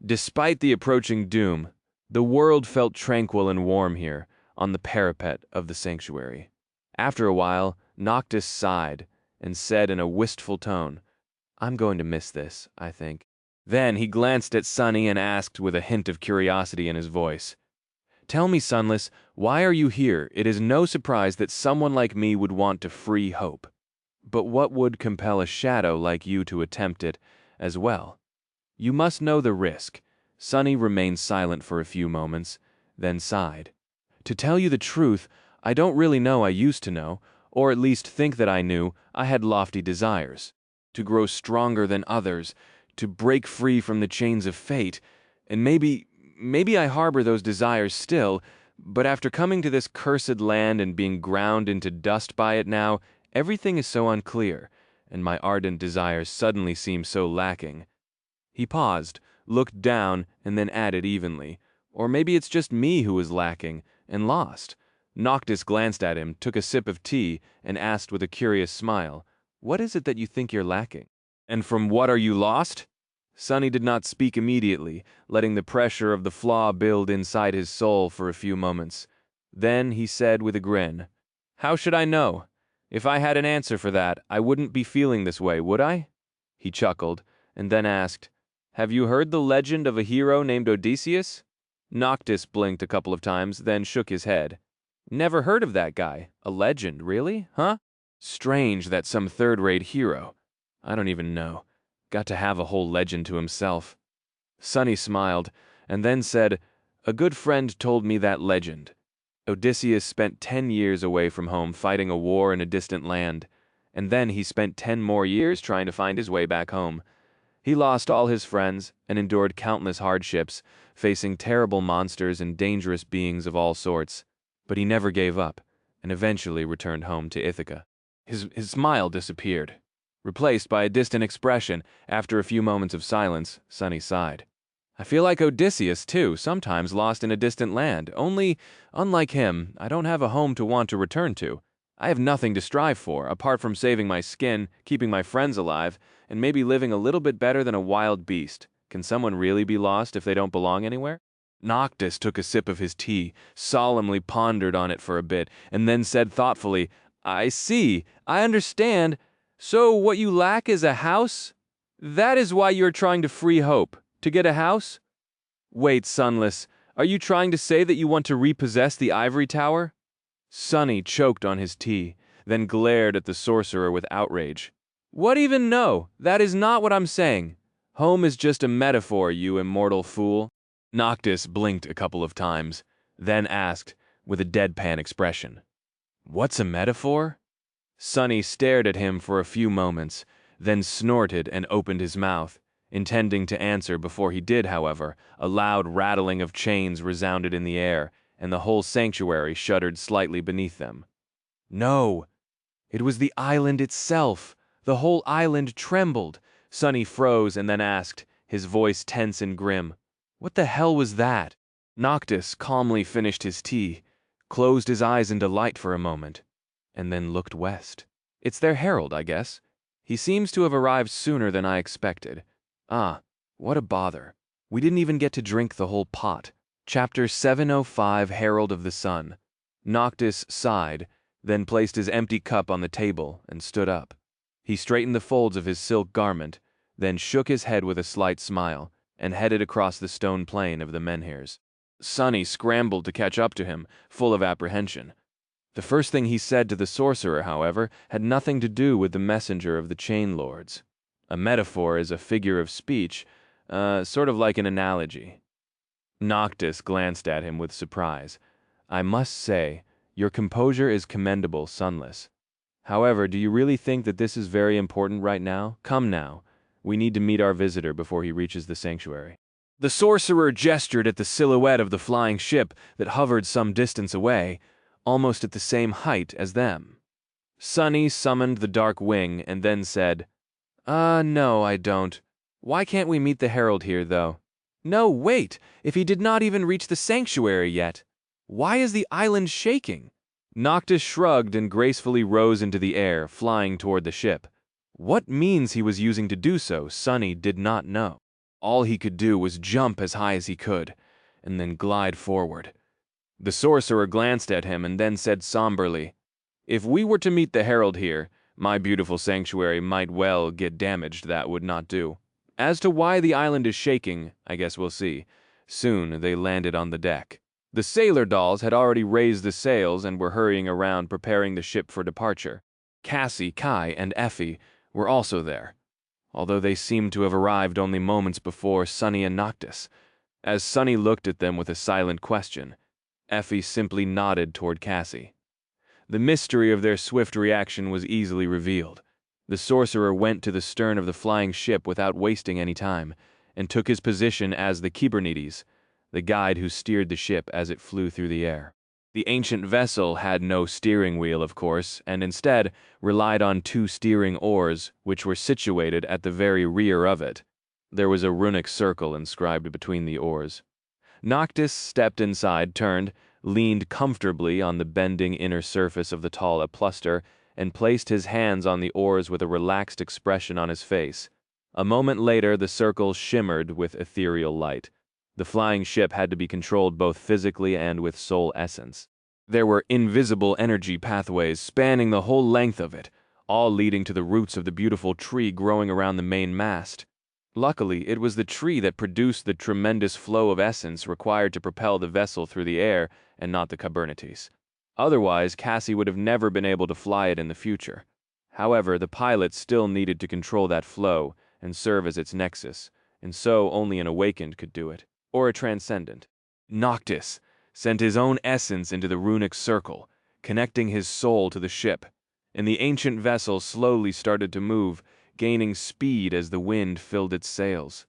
Speaker 1: Despite the approaching doom, the world felt tranquil and warm here, on the parapet of the sanctuary. After a while, Noctis sighed and said in a wistful tone, "I'm going to miss this, I think." Then he glanced at Sonny and asked with a hint of curiosity in his voice, "Tell me, Sunless, why are you here? It is no surprise that someone like me would want to free Hope. But what would compel a shadow like you to attempt it as well? You must know the risk." Sonny remained silent for a few moments, then sighed. "To tell you the truth, I don't really know I used to know, or at least think that I knew I had lofty desires. To grow stronger than others, to break free from the chains of fate, and maybe I harbor those desires still, but after coming to this cursed land and being ground into dust by it now, everything is so unclear, and my ardent desires suddenly seem so lacking." He paused, looked down, and then added evenly, "Or maybe it's just me who is lacking and lost." Noctis glanced at him, took a sip of tea, and asked with a curious smile, "What is it that you think you're lacking? And from what are you lost?" Sonny did not speak immediately, letting the pressure of the flaw build inside his soul for a few moments. Then he said with a grin, "How should I know? If I had an answer for that, I wouldn't be feeling this way, would I?" He chuckled, and then asked, "Have you heard the legend of a hero named Odysseus?" Noctis blinked a couple of times, then shook his head. "Never heard of that guy. A legend, really? Huh? Strange that some third-rate hero. I don't even know. Got to have a whole legend to himself." Sonny smiled, and then said, "A good friend told me that legend. Odysseus spent 10 years away from home fighting a war in a distant land, and then he spent 10 more years trying to find his way back home. He lost all his friends and endured countless hardships, facing terrible monsters and dangerous beings of all sorts. But he never gave up, and eventually returned home to Ithaca." His smile disappeared, replaced by a distant expression. After a few moments of silence, Sonny sighed. "I feel like Odysseus, too, sometimes lost in a distant land. Only, unlike him, I don't have a home to want to return to. I have nothing to strive for, apart from saving my skin, keeping my friends alive, and maybe living a little bit better than a wild beast. Can someone really be lost if they don't belong anywhere?" Noctis took a sip of his tea, solemnly pondered on it for a bit, and then said thoughtfully, "I see. I understand. So what you lack is a house? That is why you're trying to free Hope. To get a house? Wait, Sunless, are you trying to say that you want to repossess the ivory tower?" Sonny choked on his tea, then glared at the sorcerer with outrage. "What even no? That is not what I'm saying. Home is just a metaphor, you immortal fool." Noctis blinked a couple of times, then asked, with a deadpan expression, "What's a metaphor?" Sonny stared at him for a few moments, then snorted and opened his mouth, intending to answer. Before he did, however, a loud rattling of chains resounded in the air, and the whole sanctuary shuddered slightly beneath them. No! It was the island itself! The whole island trembled! Sonny froze and then asked, his voice tense and grim, "What the hell was that?" Noctis calmly finished his tea, closed his eyes in delight for a moment, and then looked west. "It's their herald, I guess. He seems to have arrived sooner than I expected. Ah, what a bother. We didn't even get to drink the whole pot." Chapter 705, Herald of the Sun. Noctis sighed, then placed his empty cup on the table and stood up. He straightened the folds of his silk garment, then shook his head with a slight smile, and headed across the stone plain of the menhirs. Sonny scrambled to catch up to him, full of apprehension. The first thing he said to the sorcerer, however, had nothing to do with the messenger of the chain lords. A metaphor is a figure of speech, sort of like an analogy. Noctis glanced at him with surprise. I must say, your composure is commendable, Sunless. However, do you really think that this is very important right now? Come now. We need to meet our visitor before he reaches the sanctuary. The sorcerer gestured at the silhouette of the flying ship that hovered some distance away, almost at the same height as them. Sonny summoned the dark wing and then said, no, I don't. Why can't we meet the herald here, though? No, wait! If he did not even reach the sanctuary yet! Why is the island shaking? Noctis shrugged and gracefully rose into the air, flying toward the ship. What means he was using to do so, Sonny did not know. All he could do was jump as high as he could, and then glide forward. The sorcerer glanced at him and then said somberly, If we were to meet the herald here, my beautiful sanctuary might well get damaged. That would not do. As to why the island is shaking, I guess we'll see. Soon they landed on the deck. The sailor dolls had already raised the sails and were hurrying around preparing the ship for departure. Cassie, Kai, and Effie were also there, although they seemed to have arrived only moments before Sonny and Noctis. As Sonny looked at them with a silent question, Effie simply nodded toward Cassie. The mystery of their swift reaction was easily revealed. The sorcerer went to the stern of the flying ship without wasting any time, and took his position as the Kybernetes, the guide who steered the ship as it flew through the air. The ancient vessel had no steering wheel, of course, and instead relied on 2 steering oars, which were situated at the very rear of it. There was a runic circle inscribed between the oars. Noctis stepped inside, turned, leaned comfortably on the bending inner surface of the tall apluster, and placed his hands on the oars with a relaxed expression on his face. A moment later, the circle shimmered with ethereal light. The flying ship had to be controlled both physically and with soul essence. There were invisible energy pathways spanning the whole length of it, all leading to the roots of the beautiful tree growing around the main mast. Luckily, it was the tree that produced the tremendous flow of essence required to propel the vessel through the air and not the Kybernetes. Otherwise, Cassie would have never been able to fly it in the future. However, the pilot still needed to control that flow and serve as its nexus, and so only an awakened could do it, or a transcendent. Noctis sent his own essence into the runic circle, connecting his soul to the ship, and the ancient vessel slowly started to move, gaining speed as the wind filled its sails.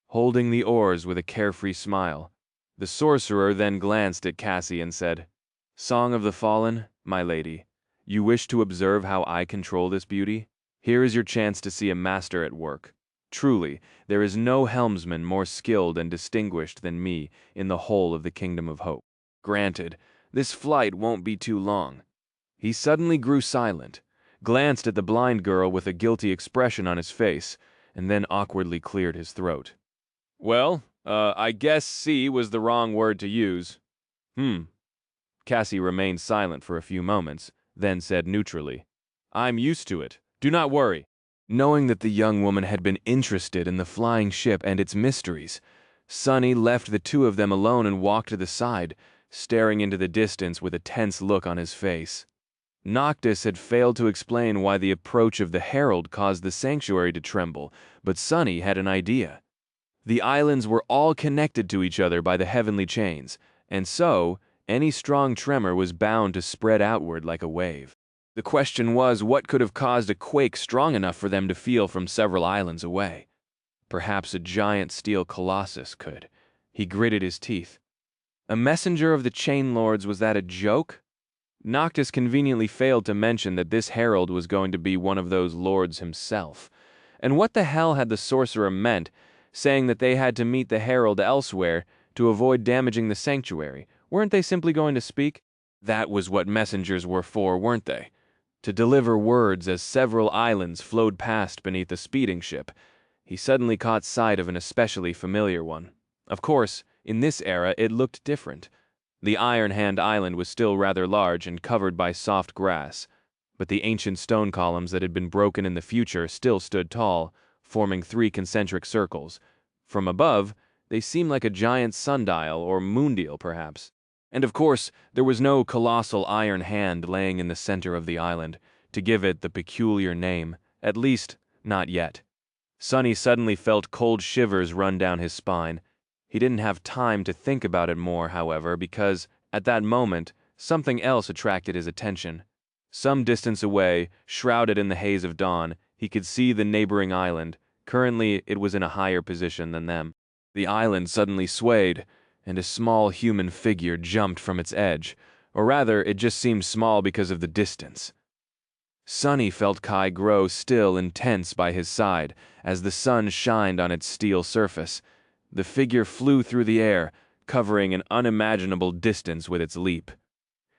Speaker 1: Holding the oars with a carefree smile, the sorcerer then glanced at Cassie and said, Song of the Fallen, my lady, you wish to observe how I control this beauty? Here is your chance to see a master at work. Truly, there is no helmsman more skilled and distinguished than me in the whole of the Kingdom of Hope. Granted, this flight won't be too long. He suddenly grew silent, glanced at the blind girl with a guilty expression on his face, and then awkwardly cleared his throat. Well, I guess "see" was the wrong word to use. Cassie remained silent for a few moments, then said neutrally, I'm used to it. Do not worry. Knowing that the young woman had been interested in the flying ship and its mysteries, Sonny left the 2 of them alone and walked to the side, staring into the distance with a tense look on his face. Noctis had failed to explain why the approach of the herald caused the sanctuary to tremble, but Sonny had an idea. The islands were all connected to each other by the heavenly chains, and so any strong tremor was bound to spread outward like a wave. The question was, what could have caused a quake strong enough for them to feel from several islands away? Perhaps a giant steel colossus could. He gritted his teeth. A messenger of the chain lords, was that a joke? Noctis conveniently failed to mention that this herald was going to be one of those lords himself. And what the hell had the sorcerer meant, saying that they had to meet the herald elsewhere to avoid damaging the sanctuary? Weren't they simply going to speak? That was what messengers were for, weren't they? To deliver words as several islands flowed past beneath the speeding ship. He suddenly caught sight of an especially familiar one. Of course, in this era it looked different. The Iron Hand Island was still rather large and covered by soft grass, but the ancient stone columns that had been broken in the future still stood tall, forming 3 concentric circles, From above, they seemed like a giant sundial or moondial, perhaps. And of course, there was no colossal iron hand laying in the center of the island to give it the peculiar name, at least, not yet. Sonny suddenly felt cold shivers run down his spine. He didn't have time to think about it more, however, because, at that moment, something else attracted his attention. Some distance away, shrouded in the haze of dawn, he could see the neighboring island. Currently, it was in a higher position than them. The island suddenly swayed, and a small human figure jumped from its edge, or rather, it just seemed small because of the distance. Sonny felt Kai grow still and tense by his side as the sun shined on its steel surface. The figure flew through the air, covering an unimaginable distance with its leap.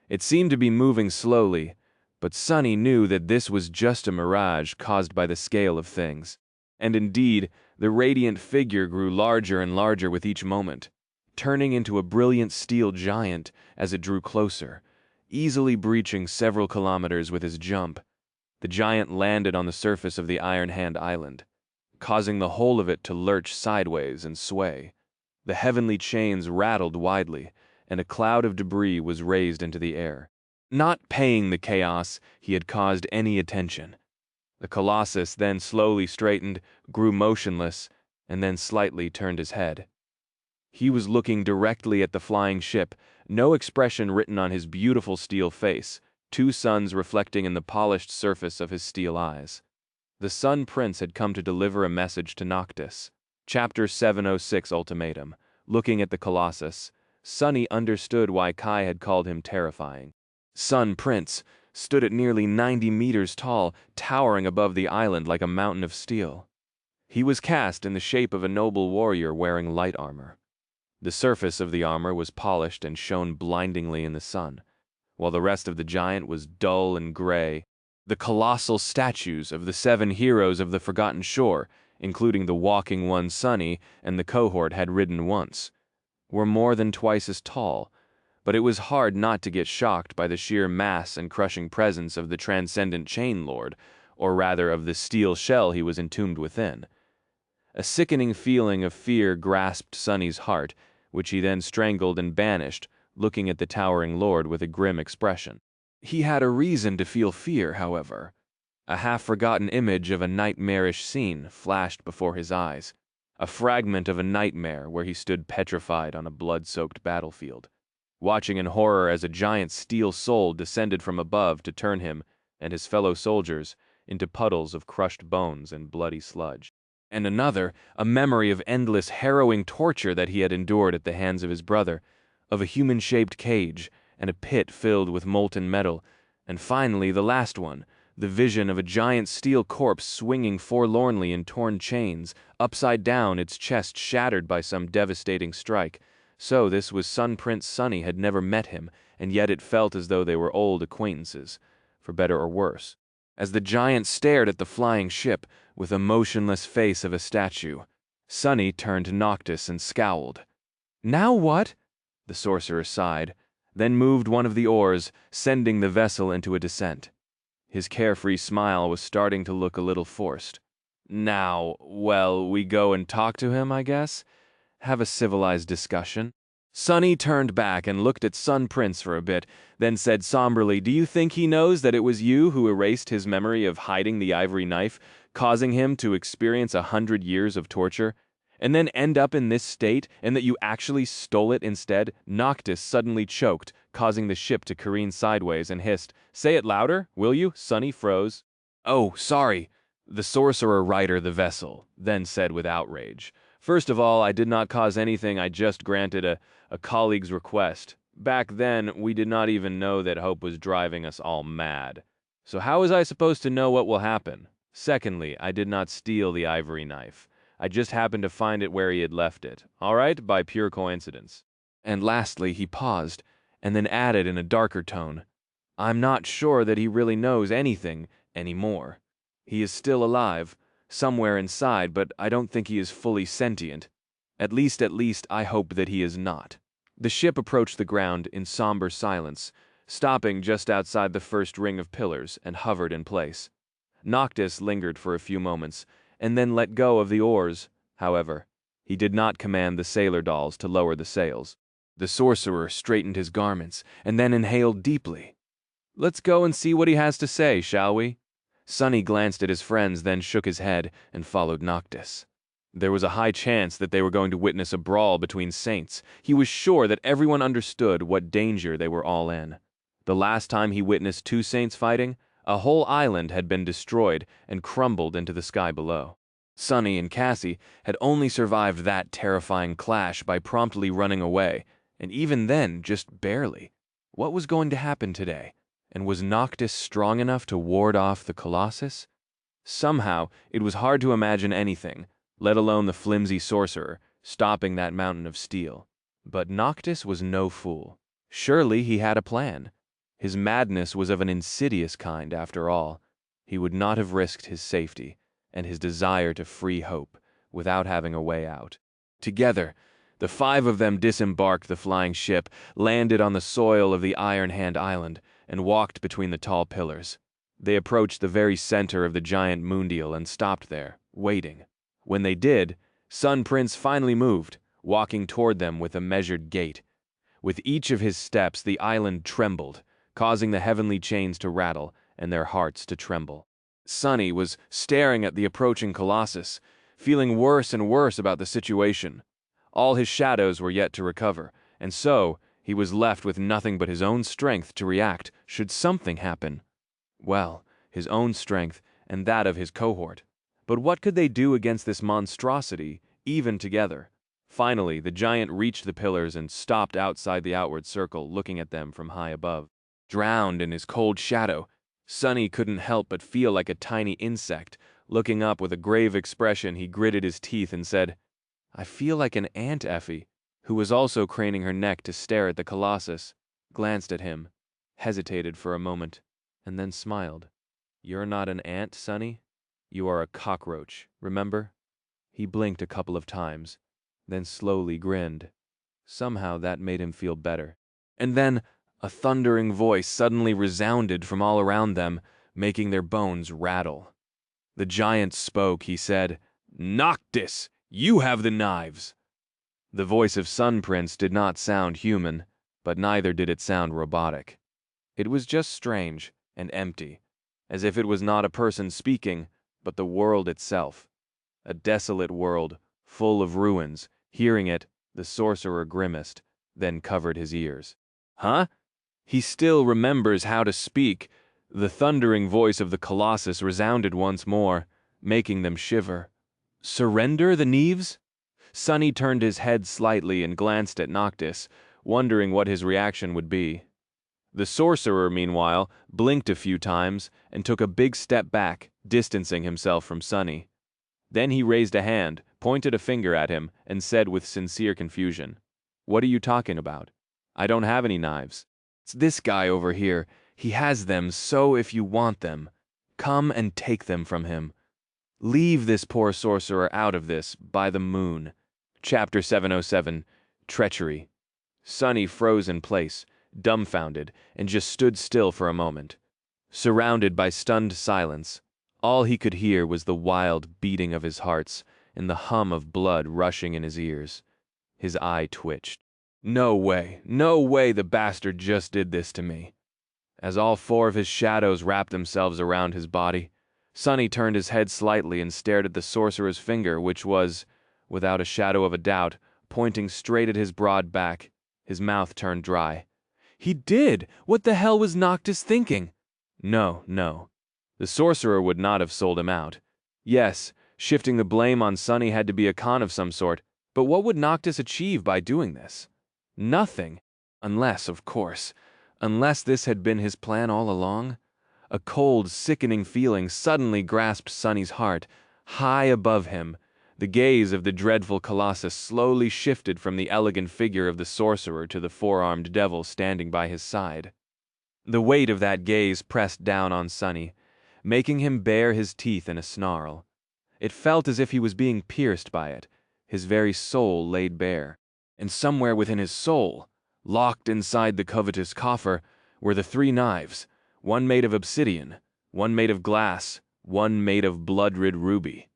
Speaker 1: It seemed to be moving slowly, but Sonny knew that this was just a mirage caused by the scale of things. And indeed, the radiant figure grew larger and larger with each moment, turning into a brilliant steel giant as it drew closer, easily breaching several kilometers with his jump. The giant landed on the surface of the Iron Hand Island, causing the whole of it to lurch sideways and sway. The heavenly chains rattled widely, and a cloud of debris was raised into the air. Not paying the chaos, he had caused any attention. The Colossus then slowly straightened, grew motionless, and then slightly turned his head. He was looking directly at the flying ship, no expression written on his beautiful steel face, two suns reflecting in the polished surface of his steel eyes. The Sun Prince had come to deliver a message to Noctis. Chapter 706 Ultimatum. Looking at the Colossus, Sonny understood why Kai had called him terrifying. Sun Prince stood at nearly 90 meters tall, towering above the island like a mountain of steel. He was cast in the shape of a noble warrior wearing light armor. The surface of the armor was polished and shone blindingly in the sun, while the rest of the giant was dull and gray. The colossal statues of the 7 heroes of the Forgotten Shore, including the walking one Sonny and the cohort had ridden once, were more than twice as tall, but it was hard not to get shocked by the sheer mass and crushing presence of the transcendent Chain Lord, or rather of the steel shell he was entombed within. A sickening feeling of fear grasped Sonny's heart, which he then strangled and banished, looking at the towering lord with a grim expression. He had a reason to feel fear, however. A half-forgotten image of a nightmarish scene flashed before his eyes, a fragment of a nightmare where he stood petrified on a blood-soaked battlefield, watching in horror as a giant steel soul descended from above to turn him and his fellow soldiers into puddles of crushed bones and bloody sludge. And another, a memory of endless harrowing torture that he had endured at the hands of his brother, of a human-shaped cage and a pit filled with molten metal, and finally the last one, the vision of a giant steel corpse swinging forlornly in torn chains, upside down, its chest shattered by some devastating strike. So this was Sun Prince Sonny had never met him, and yet it felt as though they were old acquaintances, for better or worse. As the giant stared at the flying ship with a motionless face of a statue, Sonny turned to Noctis and scowled. "Now what?" The sorcerer sighed, then moved one of the oars, sending the vessel into a descent. His carefree smile was starting to look a little forced. "Now, well, we go and talk to him, I guess? Have a civilized discussion?" Sonny turned back and looked at Sun Prince for a bit, then said somberly, "Do you think he knows that it was you who erased his memory of hiding the ivory knife, causing him to experience 100 years of torture, and then end up in this state, and that you actually stole it instead?" Noctis suddenly choked, causing the ship to careen sideways, and hissed, "Say it louder, will you?" Sonny froze. "Oh, sorry." The sorcerer righted the vessel, then said with outrage, "First of all, I did not cause anything, I just granted a colleague's request. Back then, we did not even know that hope was driving us all mad. So how was I supposed to know what will happen? Secondly, I did not steal the ivory knife. I just happened to find it where he had left it, all right, by pure coincidence." And lastly, he paused, and then added in a darker tone, "I'm not sure that he really knows anything anymore. He is still alive, somewhere inside, but I don't think he is fully sentient. At least, I hope that he is not." The ship approached the ground in somber silence, stopping just outside the first ring of pillars, and hovered in place. Noctis lingered for a few moments, and then let go of the oars, however. He did not command the sailor dolls to lower the sails. The sorcerer straightened his garments and then inhaled deeply. "Let's go and see what he has to say, shall we?" Sonny glanced at his friends, then shook his head and followed Noctis. There was a high chance that they were going to witness a brawl between saints. He was sure that everyone understood what danger they were all in. The last time he witnessed two saints fighting, a whole island had been destroyed and crumbled into the sky below. Sonny and Cassie had only survived that terrifying clash by promptly running away, and even then just barely. What was going to happen today? And was Noctis strong enough to ward off the Colossus? Somehow, it was hard to imagine anything, let alone the flimsy sorcerer, stopping that mountain of steel. But Noctis was no fool. Surely he had a plan. His madness was of an insidious kind, after all. He would not have risked his safety and his desire to free Hope without having a way out. Together, the five of them disembarked the flying ship, landed on the soil of the Iron Hand Island, and walked between the tall pillars. They approached the very center of the giant moondial and stopped there, waiting. When they did, Sun Prince finally moved, walking toward them with a measured gait. With each of his steps, the island trembled, causing the heavenly chains to rattle and their hearts to tremble. Sonny was staring at the approaching Colossus, feeling worse and worse about the situation. All his shadows were yet to recover, and so he was left with nothing but his own strength to react should something happen. Well, his own strength and that of his cohort. But what could they do against this monstrosity, even together? Finally, the giant reached the pillars and stopped outside the outward circle, looking at them from high above. Drowned in his cold shadow, Sonny couldn't help but feel like a tiny insect. Looking up with a grave expression, he gritted his teeth and said, "I feel like an ant." Effie, who was also craning her neck to stare at the Colossus, glanced at him, hesitated for a moment, and then smiled. "You're not an ant, Sonny. You are a cockroach, remember?" He blinked a couple of times, then slowly grinned. Somehow that made him feel better. And then a thundering voice suddenly resounded from all around them, making their bones rattle. The giant spoke. He said, "Noctis, you have the knives." The voice of Sun Prince did not sound human, but neither did it sound robotic. It was just strange and empty, as if it was not a person speaking, but the world itself. A desolate world, full of ruins. Hearing it, the sorcerer grimaced, then covered his ears. Huh? He still remembers how to speak. The thundering voice of the Colossus resounded once more, making them shiver. "Surrender the knives?" Sonny turned his head slightly and glanced at Noctis, wondering what his reaction would be. The sorcerer, meanwhile, blinked a few times and took a big step back, distancing himself from Sonny. Then he raised a hand, pointed a finger at him, and said with sincere confusion, "What are you talking about? I don't have any knives. It's this guy over here. He has them, so if you want them, come and take them from him. Leave this poor sorcerer out of this, by the moon." Chapter 707, Treachery. Sonny froze in place, dumbfounded, and just stood still for a moment. Surrounded by stunned silence, all he could hear was the wild beating of his heart and the hum of blood rushing in his ears. His eye twitched. No way the bastard just did this to me. As all four of his shadows wrapped themselves around his body, Sonny turned his head slightly and stared at the sorcerer's finger, which was, without a shadow of a doubt, pointing straight at his broad back. His mouth turned dry. He did! What the hell was Noctis thinking? No. The sorcerer would not have sold him out. Yes, shifting the blame on Sonny had to be a con of some sort, but what would Noctis achieve by doing this? Nothing. Unless, of course, unless this had been his plan all along. A cold, sickening feeling suddenly grasped Sonny's heart. High above him, the gaze of the dreadful Colossus slowly shifted from the elegant figure of the sorcerer to the four-armed devil standing by his side. The weight of that gaze pressed down on Sonny, making him bare his teeth in a snarl. It felt as if he was being pierced by it, his very soul laid bare. And somewhere within his soul, locked inside the covetous coffer, were the three knives, one made of obsidian, one made of glass, one made of blood-red ruby.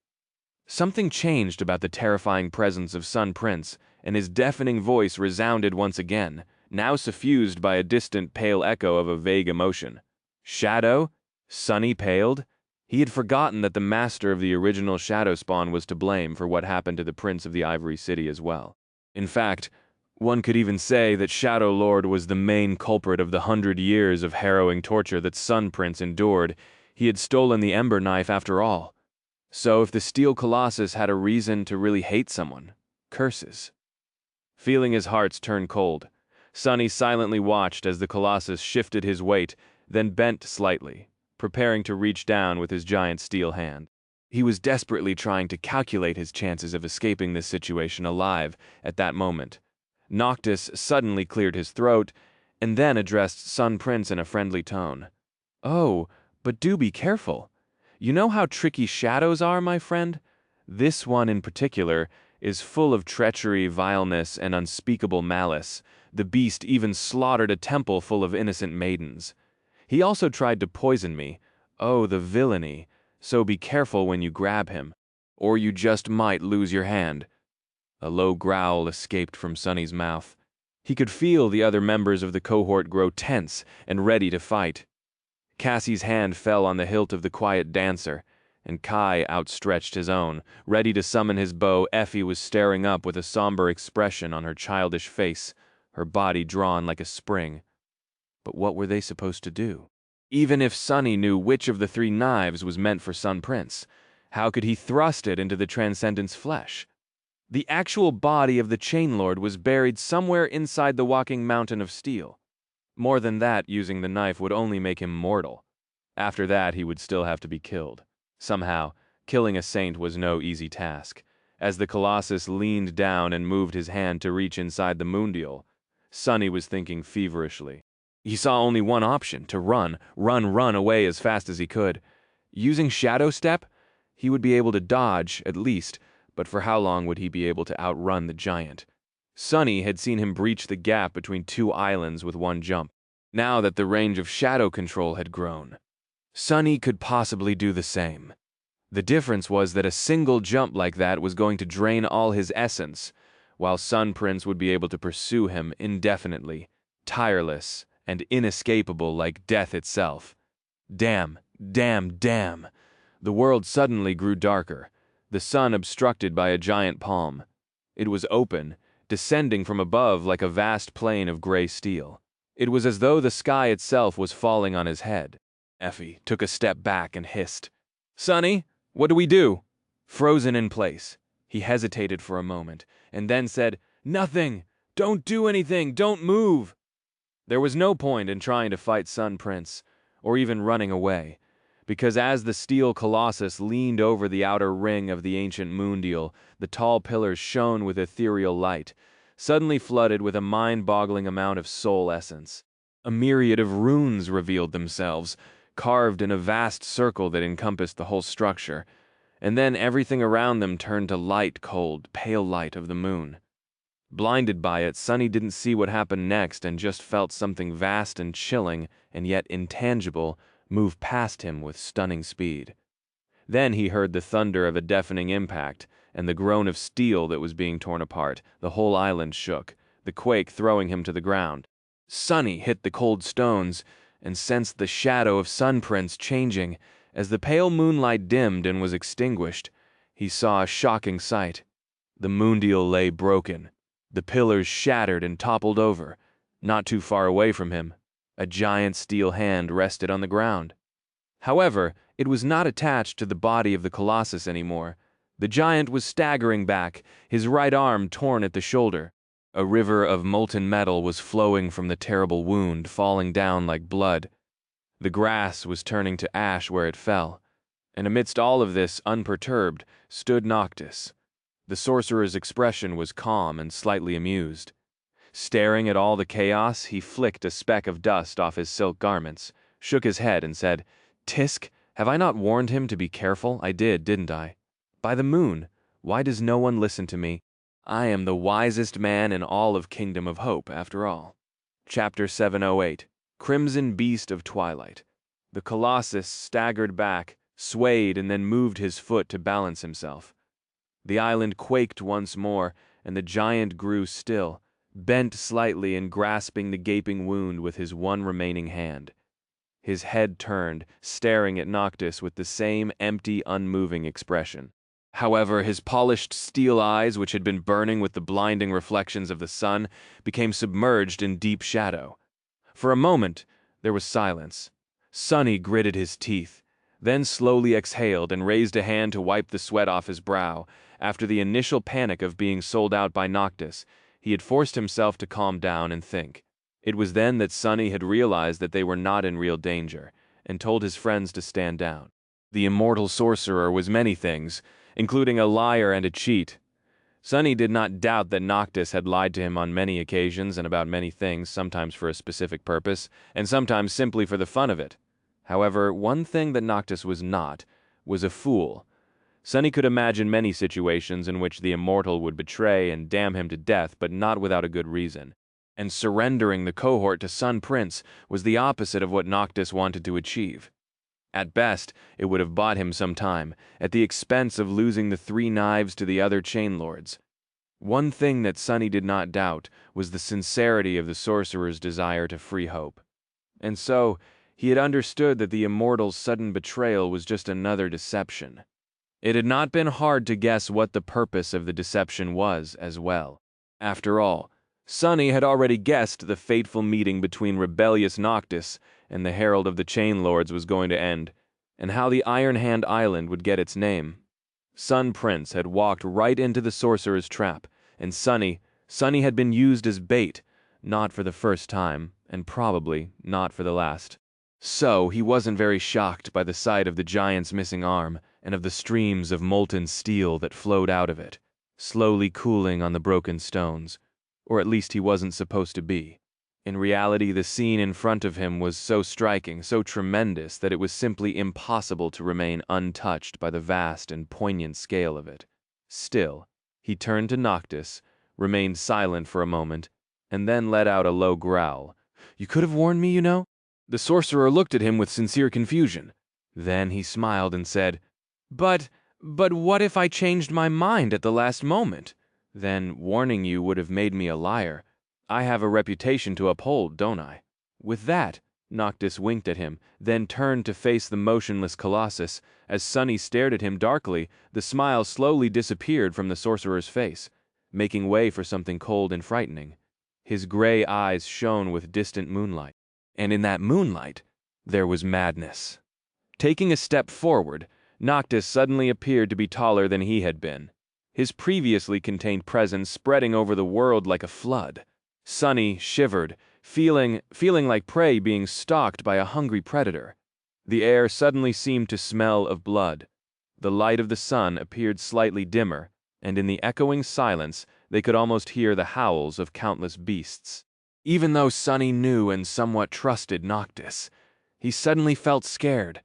Speaker 1: Something changed about the terrifying presence of Sun Prince, and his deafening voice resounded once again, now suffused by a distant pale echo of a vague emotion. Shadow? Sunny paled? He had forgotten that the master of the original Shadow Spawn was to blame for what happened to the Prince of the Ivory City as well. In fact, one could even say that Shadow Lord was the main culprit of the 100 years of harrowing torture that Sun Prince endured. He had stolen the Ember Knife after all. So if the Steel Colossus had a reason to really hate someone, curses. Feeling his hearts turn cold, Sunny silently watched as the Colossus shifted his weight, then bent slightly, preparing to reach down with his giant steel hand. He was desperately trying to calculate his chances of escaping this situation alive at that moment. Noctis suddenly cleared his throat, and then addressed Sun Prince in a friendly tone. "Oh, but do be careful. You know how tricky shadows are, my friend? This one in particular is full of treachery, vileness, and unspeakable malice. The beast even slaughtered a temple full of innocent maidens. He also tried to poison me. Oh, the villainy. So be careful when you grab him, or you just might lose your hand." A low growl escaped from Sunny's mouth. He could feel the other members of the cohort grow tense and ready to fight. Cassie's hand fell on the hilt of the quiet dancer, and Kai outstretched his own. Ready to summon his bow, Effie was staring up with a somber expression on her childish face, her body drawn like a spring. But what were they supposed to do? Even if Sunny knew which of the 3 knives was meant for Sun Prince, how could he thrust it into the Transcendent's flesh? The actual body of the Chain Lord was buried somewhere inside the walking mountain of steel. More than that, using the knife would only make him mortal. After that, he would still have to be killed. Somehow, killing a saint was no easy task. As the Colossus leaned down and moved his hand to reach inside the Moondial, Sunny was thinking feverishly. He saw only one option: to run away as fast as he could. Using Shadow Step, he would be able to dodge, at least, but for how long would he be able to outrun the giant? Sunny had seen him breach the gap between 2 islands with one jump. Now that the range of shadow control had grown, Sunny could possibly do the same. The difference was that a single jump like that was going to drain all his essence, while Sun Prince would be able to pursue him indefinitely, tireless and inescapable like death itself. Damn, damn, damn! The world suddenly grew darker, the sun obstructed by a giant palm. It was open, descending from above like a vast plain of gray steel. It was as though the sky itself was falling on his head. Effie took a step back and hissed, "Sunny, what do we do?" Frozen in place, he hesitated for a moment, and then said, "Nothing! Don't do anything! Don't move!" There was no point in trying to fight Sun Prince, or even running away, because as the steel colossus leaned over the outer ring of the ancient Moondial, the tall pillars shone with ethereal light, suddenly flooded with a mind-boggling amount of soul essence. A myriad of runes revealed themselves, carved in a vast circle that encompassed the whole structure, and then everything around them turned to light, cold, pale light of the moon. Blinded by it, Sunny didn't see what happened next and just felt something vast and chilling, and yet intangible, move past him with stunning speed. Then he heard the thunder of a deafening impact, and the groan of steel that was being torn apart. The whole island shook, the quake throwing him to the ground. Sunny hit the cold stones, and sensed the shadow of Sun Prince changing. As the pale moonlight dimmed and was extinguished, he saw a shocking sight. The Moondial lay broken, the pillars shattered and toppled over. Not too far away from him, a giant steel hand rested on the ground. However, it was not attached to the body of the Colossus anymore. The giant was staggering back, his right arm torn at the shoulder. A river of molten metal was flowing from the terrible wound, falling down like blood. The grass was turning to ash where it fell, and amidst all of this, unperturbed, stood Noctis. The sorcerer's expression was calm and slightly amused. Staring at all the chaos, he flicked a speck of dust off his silk garments, shook his head, and said, "Tisk, have I not warned him to be careful? I did, didn't I? By the moon, why does no one listen to me? I am the wisest man in all of Kingdom of Hope, after all." Chapter 708, Crimson Beast of Twilight. The Colossus staggered back, swayed, and then moved his foot to balance himself. The island quaked once more, and the giant grew still, bent slightly and grasping the gaping wound with his one remaining hand. His head turned, staring at Noctis with the same empty, unmoving expression. However, his polished steel eyes, which had been burning with the blinding reflections of the sun, became submerged in deep shadow. For a moment, there was silence. Sonny gritted his teeth, then slowly exhaled and raised a hand to wipe the sweat off his brow. After the initial panic of being sold out by Noctis, he had forced himself to calm down and think. It was then that Sonny had realized that they were not in real danger, and told his friends to stand down. The immortal sorcerer was many things, including a liar and a cheat. Sonny did not doubt that Noctis had lied to him on many occasions and about many things, sometimes for a specific purpose, and sometimes simply for the fun of it. However, one thing that Noctis was not was a fool. Sonny could imagine many situations in which the immortal would betray and damn him to death, but not without a good reason. And surrendering the cohort to Sun Prince was the opposite of what Noctis wanted to achieve. At best, it would have bought him some time, at the expense of losing the 3 knives to the other chain lords. One thing that Sonny did not doubt was the sincerity of the sorcerer's desire to free Hope. And so, he had understood that the immortal's sudden betrayal was just another deception. It had not been hard to guess what the purpose of the deception was, as well. After all, Sonny had already guessed the fateful meeting between rebellious Noctis and the Herald of the Chain Lords was going to end, and how the Iron Hand Island would get its name. Sun Prince had walked right into the sorcerer's trap, and Sonny had been used as bait, not for the first time, and probably not for the last. So he wasn't very shocked by the sight of the giant's missing arm, and of the streams of molten steel that flowed out of it, slowly cooling on the broken stones. Or at least he wasn't supposed to be. In reality, the scene in front of him was so striking, so tremendous, that it was simply impossible to remain untouched by the vast and poignant scale of it. Still, he turned to Noctis, remained silent for a moment, and then let out a low growl. "You could have warned me, you know?" The sorcerer looked at him with sincere confusion. Then he smiled and said, But what if I changed my mind at the last moment? Then warning you would have made me a liar. I have a reputation to uphold, don't I?" With that, Noctis winked at him, then turned to face the motionless Colossus. As Sonny stared at him darkly, the smile slowly disappeared from the sorcerer's face, making way for something cold and frightening. His gray eyes shone with distant moonlight, and in that moonlight, there was madness. Taking a step forward, Noctis suddenly appeared to be taller than he had been, his previously contained presence spreading over the world like a flood. Sonny shivered, feeling like prey being stalked by a hungry predator. The air suddenly seemed to smell of blood. The light of the sun appeared slightly dimmer, and in the echoing silence they could almost hear the howls of countless beasts. Even though Sonny knew and somewhat trusted Noctis, he suddenly felt scared.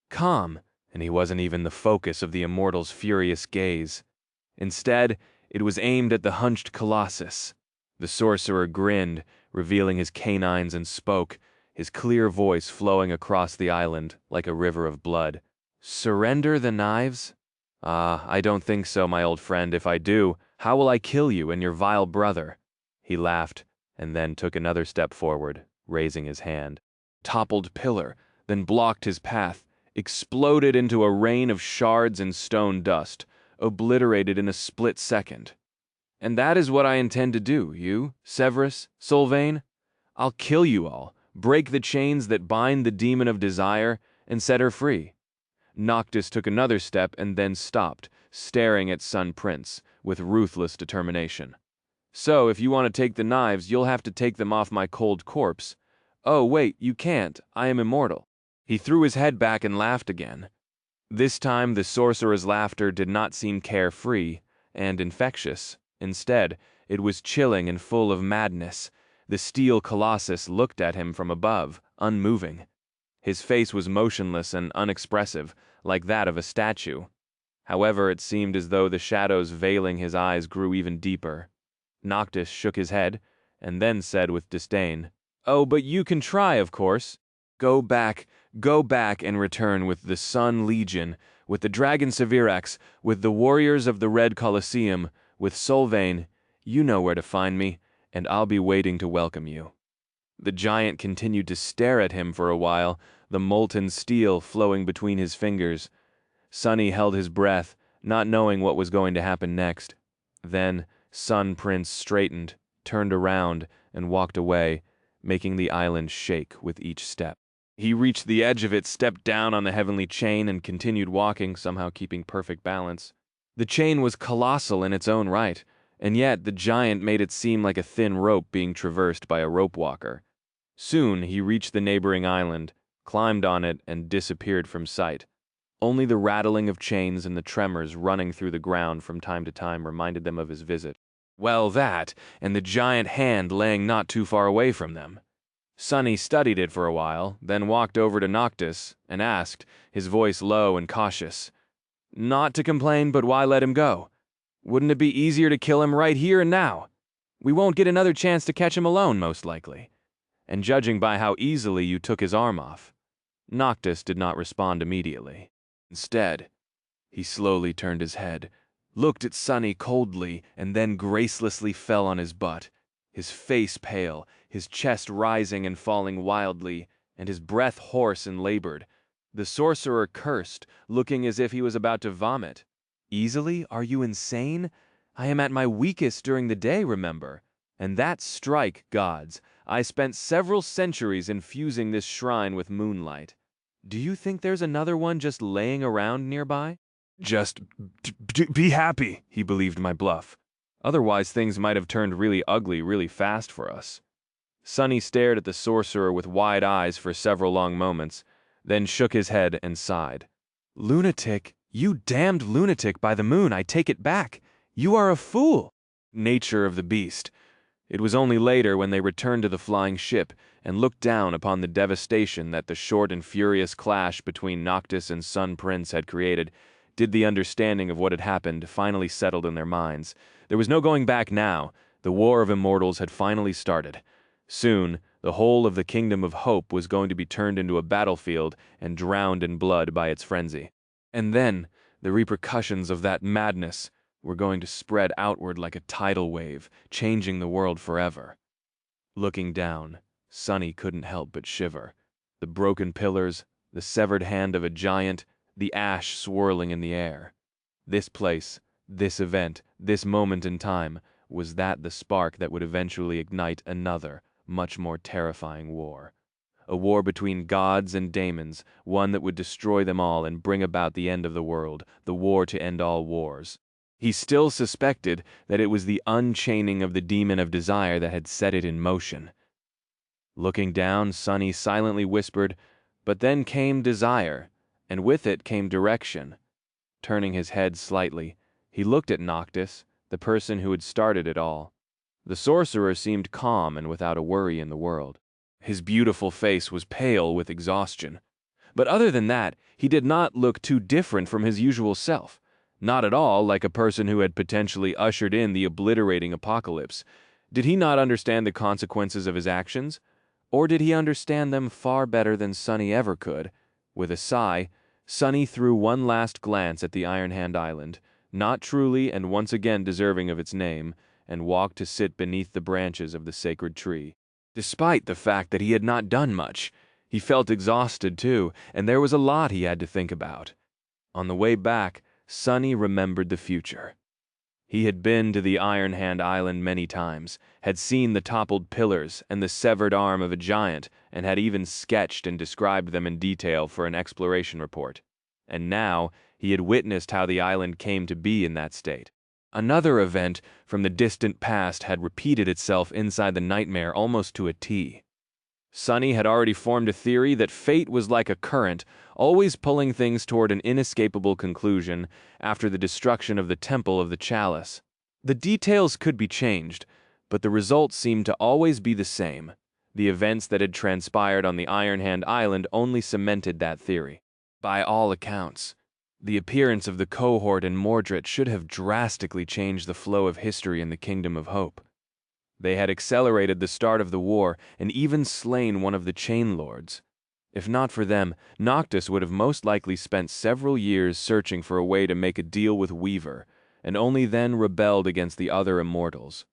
Speaker 1: Calm, and he wasn't even the focus of the immortal's furious gaze. Instead, it was aimed at the hunched Colossus. The sorcerer grinned, revealing his canines, and spoke, his clear voice flowing across the island like a river of blood. "Surrender the knives? Ah, I don't think so, my old friend. If I do, how will I kill you and your vile brother?" He laughed, and then took another step forward, raising his hand. Toppled pillar, then blocked his path, exploded into a rain of shards and stone dust, obliterated in a split second. "And that is what I intend to do, you, Severus, Sylvain? I'll kill you all, break the chains that bind the demon of desire, and set her free." Noctis took another step and then stopped, staring at Sun Prince, with ruthless determination. "So, if you want to take the knives, you'll have to take them off my cold corpse. Oh, wait, you can't. I am immortal." He threw his head back and laughed again. This time, the sorcerer's laughter did not seem carefree and infectious. Instead, it was chilling and full of madness. The steel colossus looked at him from above, unmoving. His face was motionless and unexpressive, like that of a statue. However, it seemed as though the shadows veiling his eyes grew even deeper. Noctis shook his head, and then said with disdain, "Oh, but you can try, of course. Go back and return with the Sun Legion, with the dragon Severax, with the warriors of the Red Colosseum, with Solvane, you know where to find me, and I'll be waiting to welcome you." The giant continued to stare at him for a while, the molten steel flowing between his fingers. Sunny held his breath, not knowing what was going to happen next. Then Sun Prince straightened, turned around, and walked away, making the island shake with each step. He reached the edge of it, stepped down on the heavenly chain, and continued walking, somehow keeping perfect balance. The chain was colossal in its own right, and yet the giant made it seem like a thin rope being traversed by a rope walker. Soon he reached the neighboring island, climbed on it, and disappeared from sight. Only the rattling of chains and the tremors running through the ground from time to time reminded them of his visit. Well, that, and the giant hand laying not too far away from them. Sunny studied it for a while, then walked over to Noctis and asked, his voice low and cautious, "Not to complain, but why let him go? Wouldn't it be easier to kill him right here and now? We won't get another chance to catch him alone, most likely. And judging by how easily you took his arm off." Noctis did not respond immediately. Instead, he slowly turned his head, looked at Sunny coldly, and then gracelessly fell on his butt, his face pale, his chest rising and falling wildly, and his breath hoarse and labored. The sorcerer cursed, looking as if he was about to vomit. "Easily? Are you insane? I am at my weakest during the day, remember. And that strike, gods. I spent several centuries infusing this shrine with moonlight. Do you think there's another one just laying around nearby?" "Just be happy," he believed my bluff. Otherwise things might have turned really ugly really fast for us. Sunny stared at the sorcerer with wide eyes for several long moments, then shook his head and sighed. "Lunatic, you damned lunatic by the moon, I take it back. You are a fool." Nature of the beast. It was only later, when they returned to the flying ship and looked down upon the devastation that the short and furious clash between Noctis and Sun Prince had created, did the understanding of what had happened finally settled in their minds. There was no going back now. The War of Immortals had finally started. Soon, the whole of the Kingdom of Hope was going to be turned into a battlefield and drowned in blood by its frenzy. And then, the repercussions of that madness were going to spread outward like a tidal wave, changing the world forever. Looking down, Sunny couldn't help but shiver. The broken pillars, the severed hand of a giant, the ash swirling in the air. This place, this event, this moment in time, was that the spark that would eventually ignite another, much more terrifying war. A war between gods and daemons, one that would destroy them all and bring about the end of the world, the war to end all wars. He still suspected that it was the unchaining of the demon of desire that had set it in motion. Looking down, Sunny silently whispered, "But then came desire, and with it came direction." Turning his head slightly, he looked at Noctis, the person who had started it all. The sorcerer seemed calm and without a worry in the world. His beautiful face was pale with exhaustion. But other than that, he did not look too different from his usual self. Not at all like a person who had potentially ushered in the obliterating apocalypse. Did he not understand the consequences of his actions? Or did he understand them far better than Sunny ever could? With a sigh, Sunny threw one last glance at the Iron Hand Island, not truly and once again deserving of its name, and walked to sit beneath the branches of the sacred tree. Despite the fact that he had not done much, he felt exhausted too, and there was a lot he had to think about. On the way back, Sunny remembered the future. He had been to the Iron Hand Island many times, had seen the toppled pillars and the severed arm of a giant, and had even sketched and described them in detail for an exploration report. And now he had witnessed how the island came to be in that state. Another event from the distant past had repeated itself inside the nightmare almost to a T. Sunny had already formed a theory that fate was like a current, always pulling things toward an inescapable conclusion after the destruction of the Temple of the Chalice. The details could be changed, but the result seemed to always be the same. The events that had transpired on the Iron Hand Island only cemented that theory. By all accounts, the appearance of the cohort in Mordred should have drastically changed the flow of history in the Kingdom of Hope. They had accelerated the start of the war and even slain one of the Chain Lords. If not for them, Noctis would have most likely spent several years searching for a way to make a deal with Weaver, and only then rebelled against the other immortals.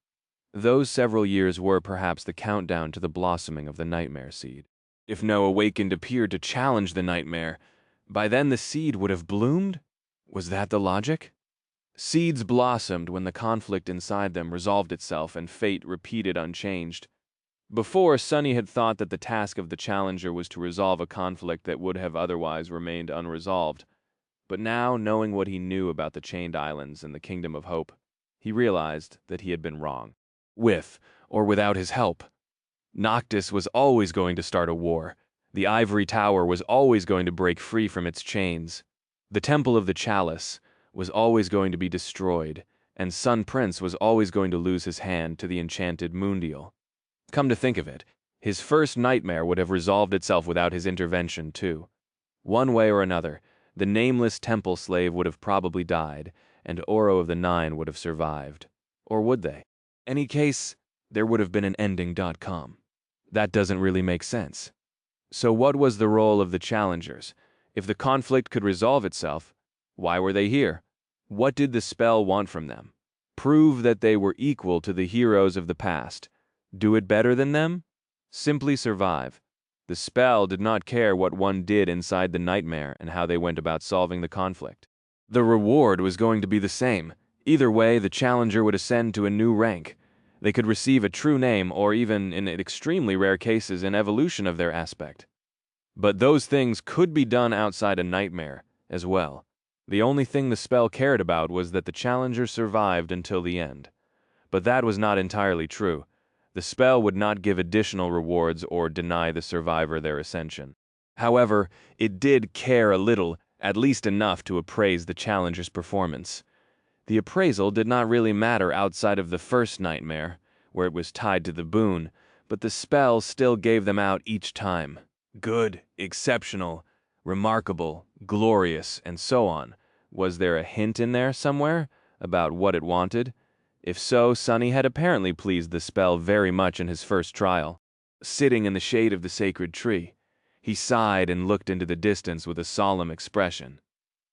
Speaker 1: Those several years were perhaps the countdown to the blossoming of the nightmare seed. If no awakened appeared to challenge the nightmare, by then the seed would have bloomed? Was that the logic? Seeds blossomed when the conflict inside them resolved itself and fate repeated unchanged. Before, Sunny had thought that the task of the challenger was to resolve a conflict that would have otherwise remained unresolved. But now, knowing what he knew about the Chained Islands and the Kingdom of Hope, he realized that he had been wrong. With or without his help, Noctis was always going to start a war. The Ivory Tower was always going to break free from its chains. The Temple of the Chalice was always going to be destroyed, and Sun Prince was always going to lose his hand to the enchanted Moondial. Come to think of it, his first nightmare would have resolved itself without his intervention, too. One way or another, the nameless temple slave would have probably died, and Oro of the Nine would have survived. Or would they? Any case, there would have been an ending.com. That doesn't really make sense. So what was the role of the challengers? If the conflict could resolve itself, why were they here? What did the spell want from them? Prove that they were equal to the heroes of the past. Do it better than them? Simply survive. The spell did not care what one did inside the nightmare and how they went about solving the conflict. The reward was going to be the same. Either way, the challenger would ascend to a new rank. They could receive a true name or even, in extremely rare cases, an evolution of their aspect. But those things could be done outside a nightmare as well. The only thing the spell cared about was that the challenger survived until the end. But that was not entirely true. The spell would not give additional rewards or deny the survivor their ascension. However, it did care a little, at least enough to appraise the challenger's performance. The appraisal did not really matter outside of the first nightmare, where it was tied to the boon, but the spell still gave them out each time. Good, exceptional, remarkable, glorious, and so on. Was there a hint in there somewhere about what it wanted? If so, Sunny had apparently pleased the spell very much in his first trial. Sitting in the shade of the sacred tree, he sighed and looked into the distance with a solemn expression.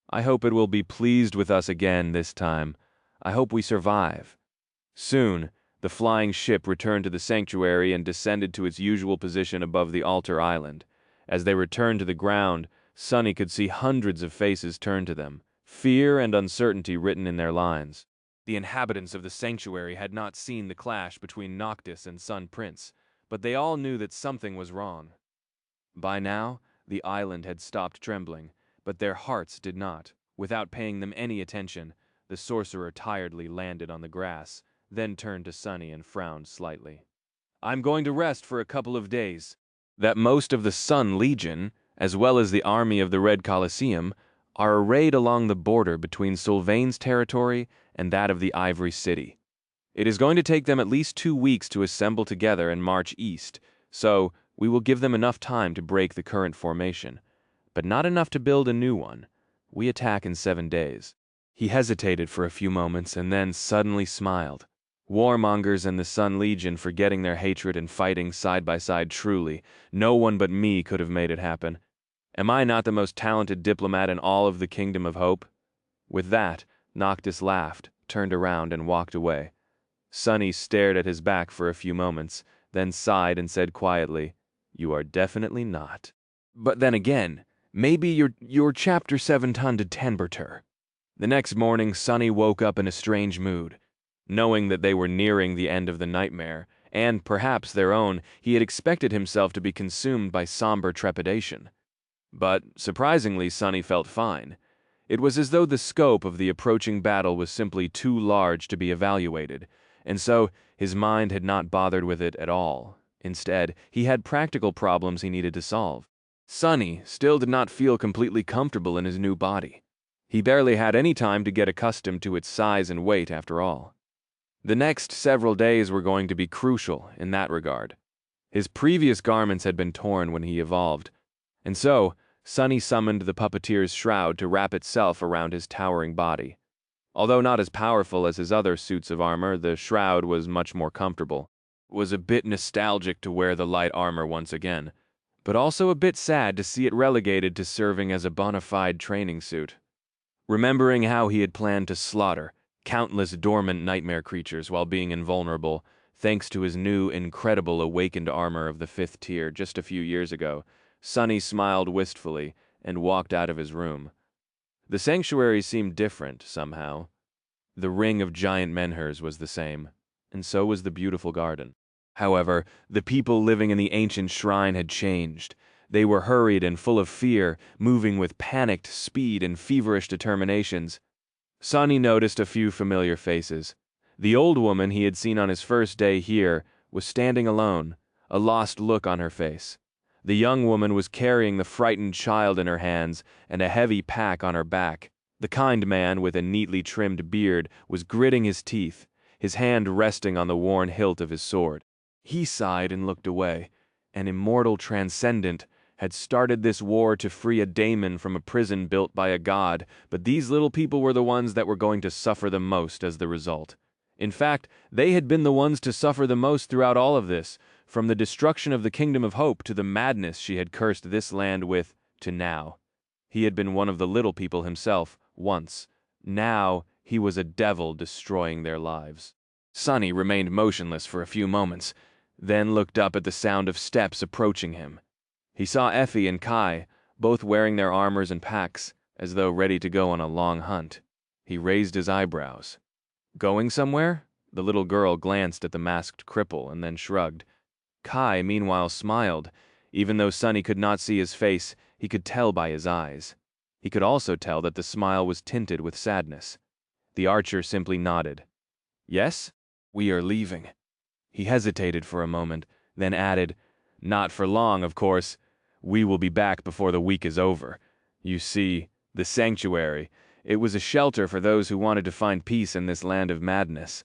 Speaker 1: I hope it will be pleased with us again this time. I hope we survive. Soon, the flying ship returned to the sanctuary and descended to its usual position above the altar island. As they returned to the ground, Sunny could see hundreds of faces turn to them, fear and uncertainty written in their lines. The inhabitants of the sanctuary had not seen the clash between Noctis and Sun Prince, but they all knew that something was wrong. By now, the island had stopped trembling, but their hearts did not. Without paying them any attention, the sorcerer tiredly landed on the grass, then turned to Sunny and frowned slightly. I'm going to rest for a couple of days. That most of the Sun Legion, as well as the army of the Red Colosseum, are arrayed along the border between Sylvain's territory and that of the Ivory City. It is going to take them at least 2 weeks to assemble together and march east, so we will give them enough time to break the current formation, but not enough to build a new one. We attack in 7 days. He hesitated for a few moments and then suddenly smiled. Warmongers and the Sun Legion forgetting their hatred and fighting side by side truly. No one but me could have made it happen. Am I not the most talented diplomat in all of the Kingdom of Hope? With that, Noctis laughed, turned around, and walked away. Sunny stared at his back for a few moments, then sighed and said quietly, You are definitely not. But then again, maybe you're Chapter 7 Tunded Tenberter. The next morning, Sunny woke up in a strange mood. Knowing that they were nearing the end of the nightmare, and perhaps their own, he had expected himself to be consumed by somber trepidation. But, surprisingly, Sunny felt fine. It was as though the scope of the approaching battle was simply too large to be evaluated, and so his mind had not bothered with it at all. Instead, he had practical problems he needed to solve. Sunny still did not feel completely comfortable in his new body. He barely had any time to get accustomed to its size and weight after all. The next several days were going to be crucial in that regard. His previous garments had been torn when he evolved, and so Sunny summoned the puppeteer's shroud to wrap itself around his towering body. Although not as powerful as his other suits of armor, the shroud was much more comfortable. It was a bit nostalgic to wear the light armor once again, but also a bit sad to see it relegated to serving as a bona fide training suit. Remembering how he had planned to slaughter countless dormant nightmare creatures while being invulnerable, thanks to his new, incredible awakened armor of the 5th tier just a few years ago, Sonny smiled wistfully and walked out of his room. The sanctuary seemed different, somehow. The ring of giant menhirs was the same, and so was the beautiful garden. However, the people living in the ancient shrine had changed. They were hurried and full of fear, moving with panicked speed and feverish determinations. Sonny noticed a few familiar faces. The old woman he had seen on his first day here was standing alone, a lost look on her face. The young woman was carrying the frightened child in her hands and a heavy pack on her back. The kind man, with a neatly trimmed beard, was gritting his teeth, his hand resting on the worn hilt of his sword. He sighed and looked away. An immortal transcendent had started this war to free a daemon from a prison built by a god, but these little people were the ones that were going to suffer the most as the result. In fact, they had been the ones to suffer the most throughout all of this, from the destruction of the Kingdom of Hope to the madness she had cursed this land with, to now. He had been one of the little people himself, once. Now he was a devil destroying their lives. Sonny remained motionless for a few moments, then looked up at the sound of steps approaching him. He saw Effie and Kai, both wearing their armors and packs, as though ready to go on a long hunt. He raised his eyebrows. Going somewhere? The little girl glanced at the masked cripple and then shrugged. Kai, meanwhile, smiled. Even though Sonny could not see his face, he could tell by his eyes. He could also tell that the smile was tinted with sadness. The archer simply nodded. Yes? We are leaving. He hesitated for a moment, then added, Not for long, of course. We will be back before the week is over. You see, the sanctuary, it was a shelter for those who wanted to find peace in this land of madness.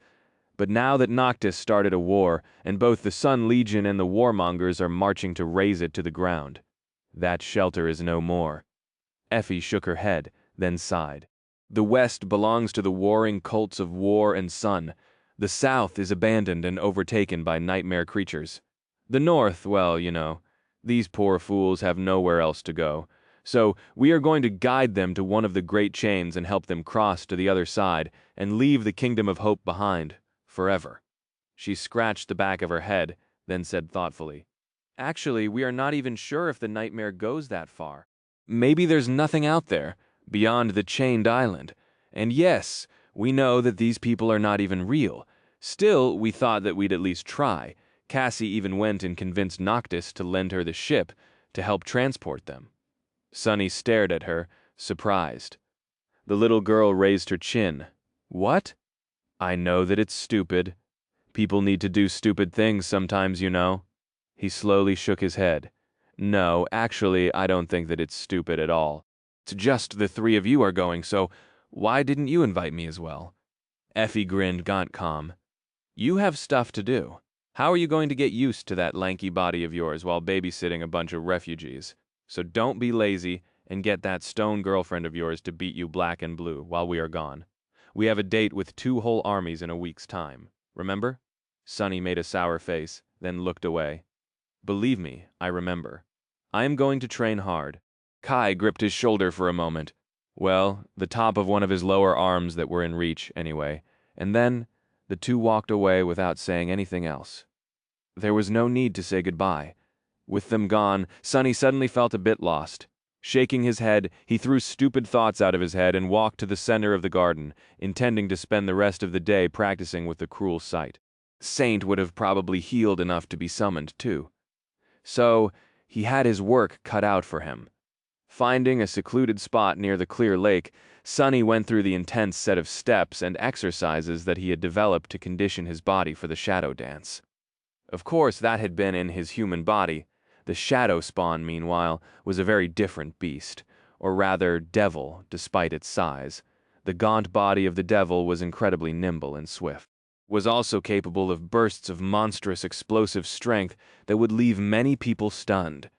Speaker 1: But now that Noctis started a war, and both the Sun Legion and the warmongers are marching to raze it to the ground, that shelter is no more. Effie shook her head, then sighed. The West belongs to the warring cults of War and Sun. The South is abandoned and overtaken by nightmare creatures. The North, well, you know, these poor fools have nowhere else to go. So we are going to guide them to one of the great chains and help them cross to the other side and leave the Kingdom of Hope behind, forever. She scratched the back of her head, then said thoughtfully, Actually, we are not even sure if the nightmare goes that far. Maybe there's nothing out there, beyond the chained island. And yes, we know that these people are not even real. Still, we thought that we'd at least try. Cassie even went and convinced Noctis to lend her the ship to help transport them. Sonny stared at her, surprised. The little girl raised her chin. What? I know that it's stupid. People need to do stupid things sometimes, you know. He slowly shook his head. No, actually, I don't think that it's stupid at all. It's just the three of you are going, so why didn't you invite me as well? Effie grinned gaunt calm. You have stuff to do. How are you going to get used to that lanky body of yours while babysitting a bunch of refugees? So don't be lazy and get that stone girlfriend of yours to beat you black and blue while we are gone. We have a date with 2 whole armies in a week's time. Remember? Sonny made a sour face, then looked away. Believe me, I remember. I am going to train hard. Kai gripped his shoulder for a moment. Well, the top of one of his lower arms that were in reach, anyway. And then the two walked away without saying anything else. There was no need to say goodbye. With them gone, Sonny suddenly felt a bit lost. Shaking his head, he threw stupid thoughts out of his head and walked to the center of the garden, intending to spend the rest of the day practicing with the cruel sight. Saint would have probably healed enough to be summoned, too. So, he had his work cut out for him. Finding a secluded spot near the clear lake, Sonny went through the intense set of steps and exercises that he had developed to condition his body for the shadow dance. Of course, that had been in his human body. The shadow spawn, meanwhile, was a very different beast, or rather devil, despite its size. The gaunt body of the devil was incredibly nimble and swift. Was also capable of bursts of monstrous explosive strength that would leave many people stunned.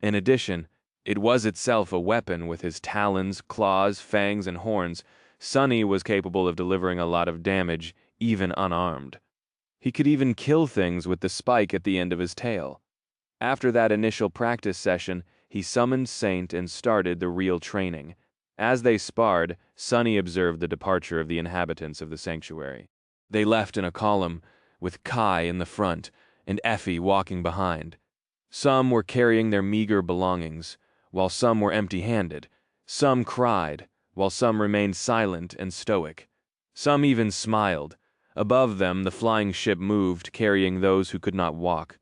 Speaker 1: In addition, it was itself a weapon with his talons, claws, fangs, and horns. Sonny was capable of delivering a lot of damage, even unarmed. He could even kill things with the spike at the end of his tail. After that initial practice session, he summoned Saint and started the real training. As they sparred, Sunny observed the departure of the inhabitants of the sanctuary. They left in a column, with Kai in the front and Effie walking behind. Some were carrying their meager belongings, while some were empty-handed. Some cried, while some remained silent and stoic. Some even smiled. Above them, the flying ship moved, carrying those who could not walk.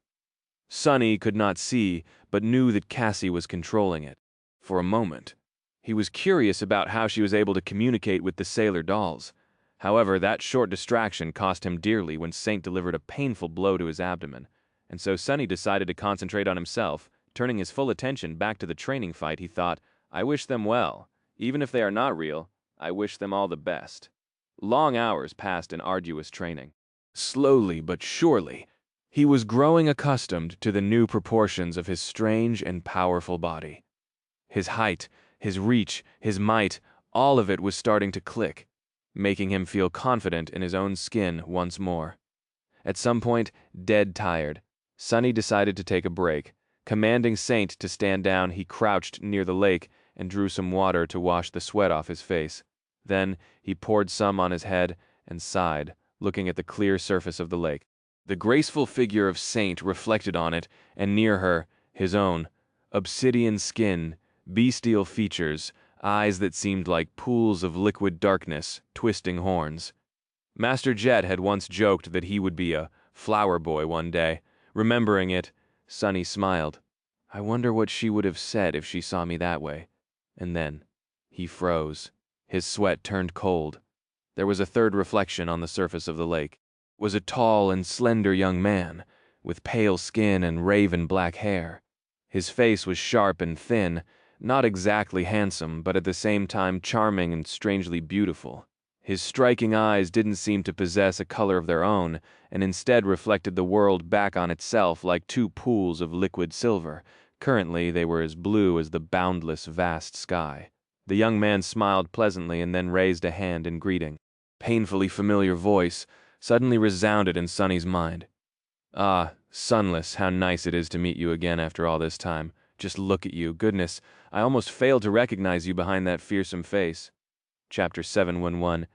Speaker 1: Sunny could not see, but knew that Cassie was controlling it. For a moment, he was curious about how she was able to communicate with the sailor dolls. However, that short distraction cost him dearly when Saint delivered a painful blow to his abdomen, and so Sunny decided to concentrate on himself. Turning his full attention back to the training fight, he thought, I wish them well. Even if they are not real, I wish them all the best. Long hours passed in arduous training. Slowly but surely, he was growing accustomed to the new proportions of his strange and powerful body. His height, his reach, his might, all of it was starting to click, making him feel confident in his own skin once more. At some point, dead tired, Sunny decided to take a break. Commanding Saint to stand down, he crouched near the lake and drew some water to wash the sweat off his face. Then he poured some on his head and sighed, looking at the clear surface of the lake. The graceful figure of Saint reflected on it, and near her, his own. Obsidian skin, bestial features, eyes that seemed like pools of liquid darkness, twisting horns. Master Jet had once joked that he would be a flower boy one day. Remembering it, Sunny smiled. I wonder what she would have said if she saw me that way. And then he froze. His sweat turned cold. There was a third reflection on the surface of the lake. It was a tall and slender young man, with pale skin and raven black hair. His face was sharp and thin, not exactly handsome, but at the same time charming and strangely beautiful. His striking eyes didn't seem to possess a color of their own, and instead reflected the world back on itself like two pools of liquid silver. Currently, they were as blue as the boundless, vast sky. The young man smiled pleasantly and then raised a hand in greeting. Painfully familiar voice suddenly resounded in Sunny's mind. Ah, Sunless, how nice it is to meet you again after all this time. Just look at you. Goodness, I almost failed to recognize you behind that fearsome face. Chapter 711.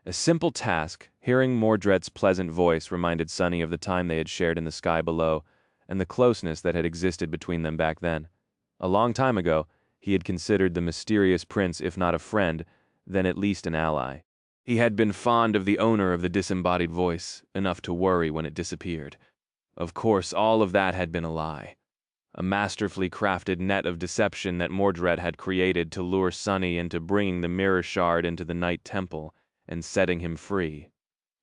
Speaker 1: A simple task. Hearing Mordred's pleasant voice reminded Sunny of the time they had shared in the sky below, and the closeness that had existed between them back then. A long time ago, he had considered the mysterious prince, if not a friend, then at least an ally. He had been fond of the owner of the disembodied voice, enough to worry when it disappeared. Of course, all of that had been a lie. A masterfully crafted net of deception that Mordred had created to lure Sunny into bringing the mirror shard into the Night Temple and setting him free.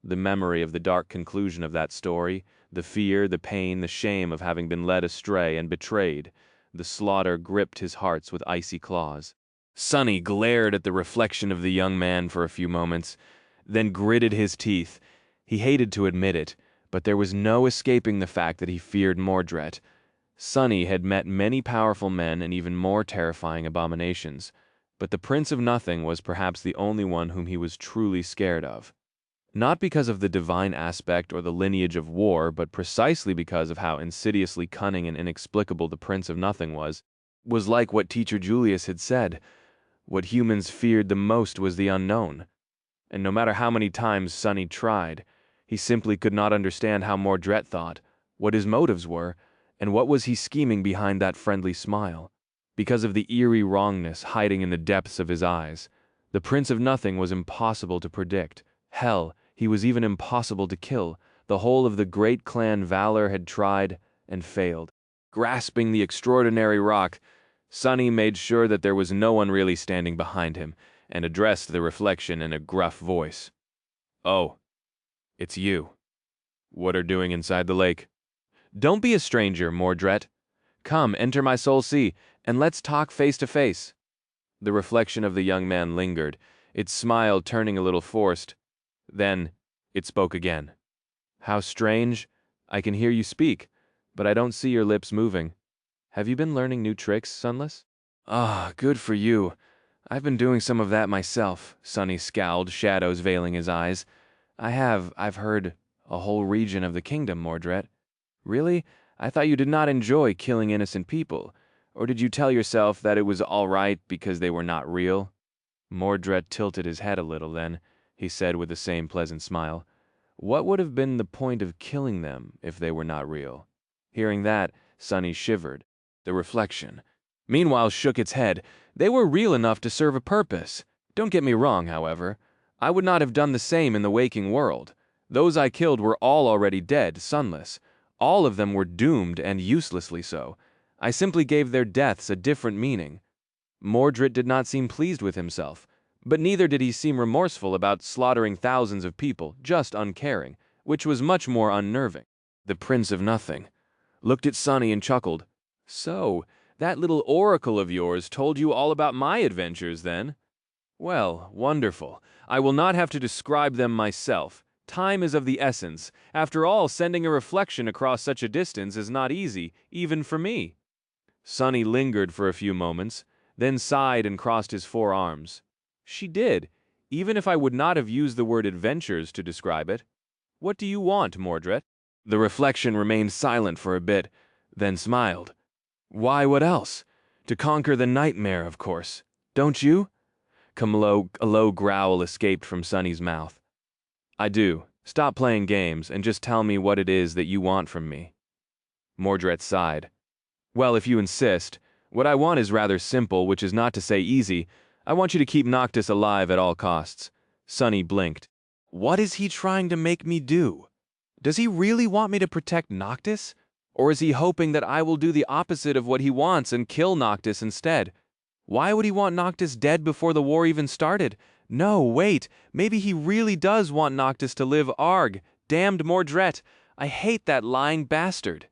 Speaker 1: The memory of the dark conclusion of that story, the fear, the pain, the shame of having been led astray and betrayed, the slaughter gripped his heart with icy claws. Sunny glared at the reflection of the young man for a few moments, then gritted his teeth. He hated to admit it, but there was no escaping the fact that he feared Mordred. Sunny had met many powerful men and even more terrifying abominations, but the Prince of Nothing was perhaps the only one whom he was truly scared of. Not because of the divine aspect or the lineage of war, but precisely because of how insidiously cunning and inexplicable the Prince of Nothing was like what Teacher Julius had said. What humans feared the most was the unknown. And no matter how many times Sunny tried, he simply could not understand how Mordred thought, what his motives were, and what was he scheming behind that friendly smile. Because of the eerie wrongness hiding in the depths of his eyes, the Prince of Nothing was impossible to predict. Hell, he was even impossible to kill. The whole of the great clan Valor had tried and failed. Grasping the extraordinary rock, Sunny made sure that there was no one really standing behind him, and addressed the reflection in a gruff voice. Oh, it's you. What are doing inside the lake? Don't be a stranger, Mordred. Come, enter my soul sea, and let's talk face to face. The reflection of the young man lingered, its smile turning a little forced. Then it spoke again. How strange. I can hear you speak, but I don't see your lips moving. Have you been learning new tricks, Sunless? Ah, good for you. I've been doing some of that myself, Sunny scowled, shadows veiling his eyes. I've heard, a whole region of the kingdom, Mordred. Really? I thought you did not enjoy killing innocent people, or did you tell yourself that it was all right because they were not real?" Mordred tilted his head a little, then he said with the same pleasant smile, "What would have been the point of killing them if they were not real?" Hearing that, Sonny shivered. The reflection, meanwhile, shook its head. They were real enough to serve a purpose. Don't get me wrong, however. I would not have done the same in the waking world. Those I killed were all already dead, sunless. All of them were doomed, and uselessly so. I simply gave their deaths a different meaning. Mordred did not seem pleased with himself, but neither did he seem remorseful about slaughtering thousands of people, just uncaring, which was much more unnerving. The Prince of Nothing looked at Sonny and chuckled. "So, that little oracle of yours told you all about my adventures, then? Well, wonderful. I will not have to describe them myself. Time is of the essence. After all, sending a reflection across such a distance is not easy, even for me." Sonny lingered for a few moments, then sighed and crossed his forearms. "She did, even if I would not have used the word adventures to describe it. What do you want, Mordred?" The reflection remained silent for a bit, then smiled. "Why, what else? To conquer the nightmare, of course. Don't you?" A low growl escaped from Sonny's mouth. "I do. Stop playing games and just tell me what it is that you want from me." Mordred sighed. "Well, if you insist, what I want is rather simple, which is not to say easy. I want you to keep Noctis alive at all costs." Sonny blinked. "What is he trying to make me do? Does he really want me to protect Noctis? Or is he hoping that I will do the opposite of what he wants and kill Noctis instead? Why would he want Noctis dead before the war even started? No, wait, maybe he really does want Noctis to live. Arg, damned Mordred, I hate that lying bastard."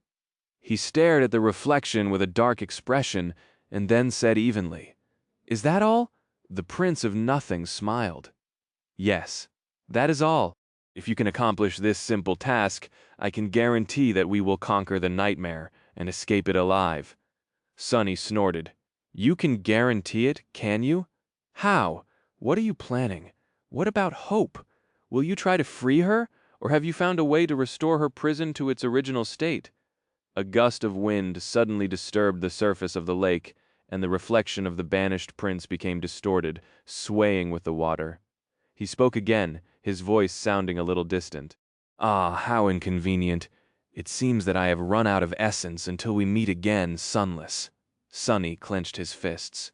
Speaker 1: He stared at the reflection with a dark expression, and then said evenly, "Is that all?" The Prince of Nothing smiled. "Yes, that is all. If you can accomplish this simple task, I can guarantee that we will conquer the nightmare and escape it alive." Sonny snorted. "You can guarantee it, can you? How? What are you planning? What about Hope? Will you try to free her, or have you found a way to restore her prison to its original state?" A gust of wind suddenly disturbed the surface of the lake, and the reflection of the banished prince became distorted, swaying with the water. He spoke again, his voice sounding a little distant. "Ah, how inconvenient. It seems that I have run out of essence until we meet again, sunless." Sonny clenched his fists.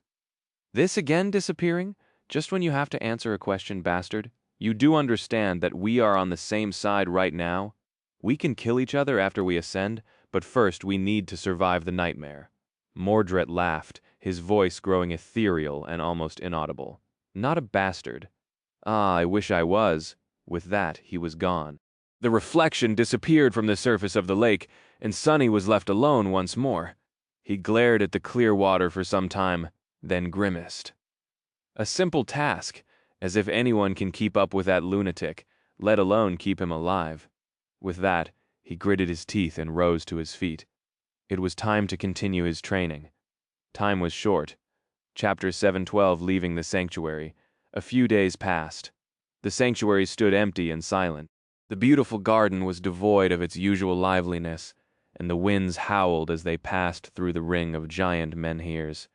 Speaker 1: "This again disappearing? Just when you have to answer a question, bastard? You do understand that we are on the same side right now? We can kill each other after we ascend, but first we need to survive the nightmare." Mordred laughed, his voice growing ethereal and almost inaudible. "Not a bastard. Ah, I wish I was." With that, he was gone. The reflection disappeared from the surface of the lake, and Sonny was left alone once more. He glared at the clear water for some time, then grimaced. A simple task, as if anyone can keep up with that lunatic, let alone keep him alive. With that, he gritted his teeth and rose to his feet. It was time to continue his training. Time was short. Chapter 712 leaving the sanctuary. A few days passed. The sanctuary stood empty and silent. The beautiful garden was devoid of its usual liveliness, and the winds howled as they passed through the ring of giant menhirs.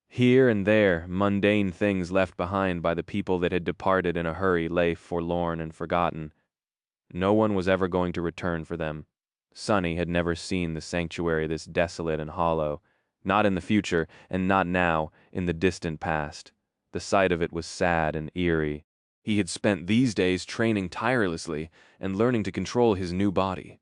Speaker 1: Here and there, mundane things left behind by the people that had departed in a hurry lay forlorn and forgotten. No one was ever going to return for them. Sonny had never seen the sanctuary this desolate and hollow, not in the future, and not now, in the distant past. The sight of it was sad and eerie. He had spent these days training tirelessly and learning to control his new body.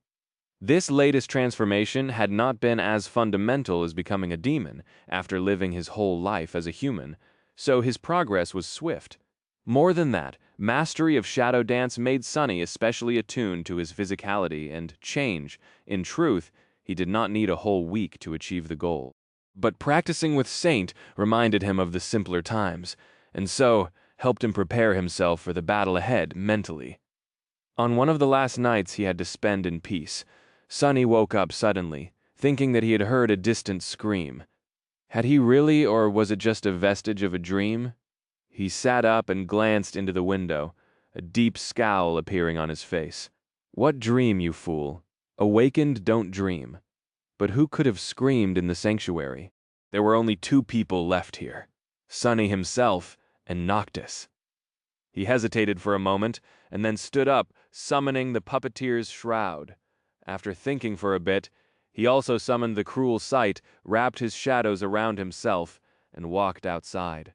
Speaker 1: This latest transformation had not been as fundamental as becoming a demon after living his whole life as a human, so his progress was swift. More than that, mastery of shadow dance made Sonny especially attuned to his physicality and change. In truth, he did not need a whole week to achieve the goal. But practicing with Saint reminded him of the simpler times, and so helped him prepare himself for the battle ahead mentally. On one of the last nights he had to spend in peace, Sonny woke up suddenly, thinking that he had heard a distant scream. Had he really, or was it just a vestige of a dream? He sat up and glanced into the window, a deep scowl appearing on his face. "What dream, you fool? Awakened don't dream." But who could have screamed in the sanctuary? There were only two people left here, Sonny himself and Noctis. He hesitated for a moment, and then stood up, summoning the puppeteer's shroud. After thinking for a bit, he also summoned the cruel sight, wrapped his shadows around himself, and walked outside.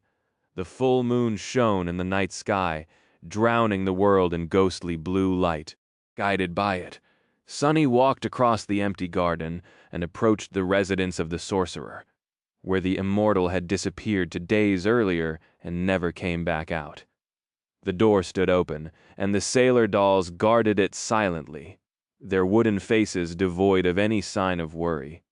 Speaker 1: The full moon shone in the night sky, drowning the world in ghostly blue light. Guided by it, Sonny walked across the empty garden and approached the residence of the sorcerer, where the immortal had disappeared 2 days earlier and never came back out. The door stood open, and the sailor dolls guarded it silently, their wooden faces devoid of any sign of worry.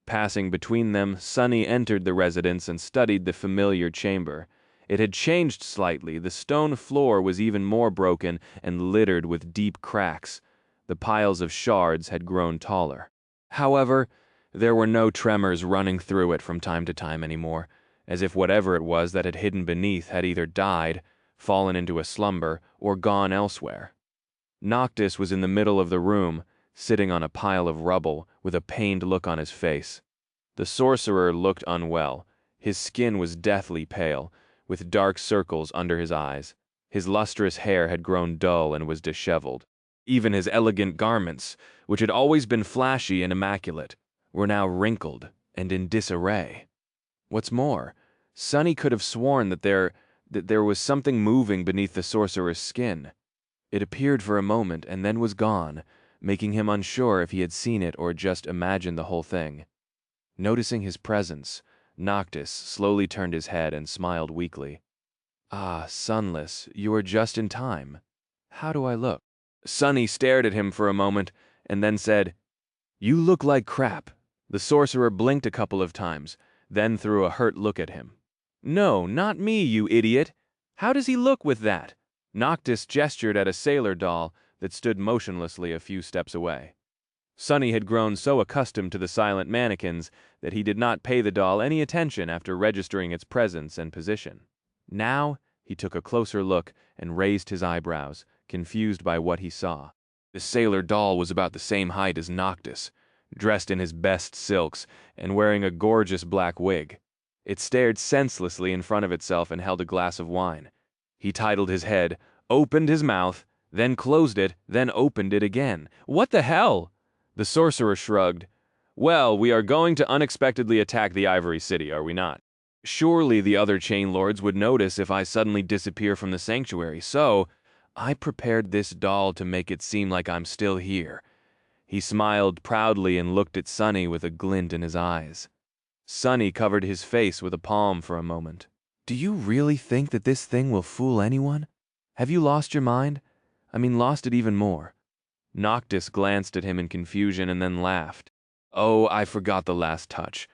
Speaker 1: Passing between them, Sonny entered the residence and studied the familiar chamber. It had changed slightly. The stone floor was even more broken and littered with deep cracks. The piles of shards had grown taller. However, there were no tremors running through it from time to time anymore, as if whatever it was that had hidden beneath had either died, fallen into a slumber, or gone elsewhere. Noctis was in the middle of the room, sitting on a pile of rubble, with a pained look on his face. The sorcerer looked unwell. His skin was deathly pale, with dark circles under his eyes. His lustrous hair had grown dull and was disheveled. Even his elegant garments, which had always been flashy and immaculate, were now wrinkled and in disarray. What's more, Sonny could have sworn that there was something moving beneath the sorcerer's skin. It appeared for a moment and then was gone, making him unsure if he had seen it or just imagined the whole thing. Noticing his presence, Noctis slowly turned his head and smiled weakly. "Ah, Sunless, you are just in time. How do I look?" Sonny stared at him for a moment and then said, "You look like crap." The sorcerer blinked a couple of times, then threw a hurt look at him. "No, not me, you idiot. How does he look with that?" Noctis gestured at a sailor doll that stood motionlessly a few steps away. Sonny had grown so accustomed to the silent mannequins that he did not pay the doll any attention after registering its presence and position. Now, he took a closer look and raised his eyebrows, confused by what he saw. The sailor doll was about the same height as Noctis, dressed in his best silks and wearing a gorgeous black wig. It stared senselessly in front of itself and held a glass of wine. He titled his head, opened his mouth, then closed it, then opened it again. "What the hell?" The sorcerer shrugged. "Well, we are going to unexpectedly attack the Ivory City, are we not? Surely the other chain lords would notice if I suddenly disappear from the sanctuary, so I prepared this doll to make it seem like I'm still here." He smiled proudly and looked at Sonny with a glint in his eyes. Sonny covered his face with a palm for a moment. "Do you really think that this thing will fool anyone? Have you lost your mind? I mean, lost it even more?" Noctis glanced at him in confusion and then laughed. "Oh, I forgot the last touch."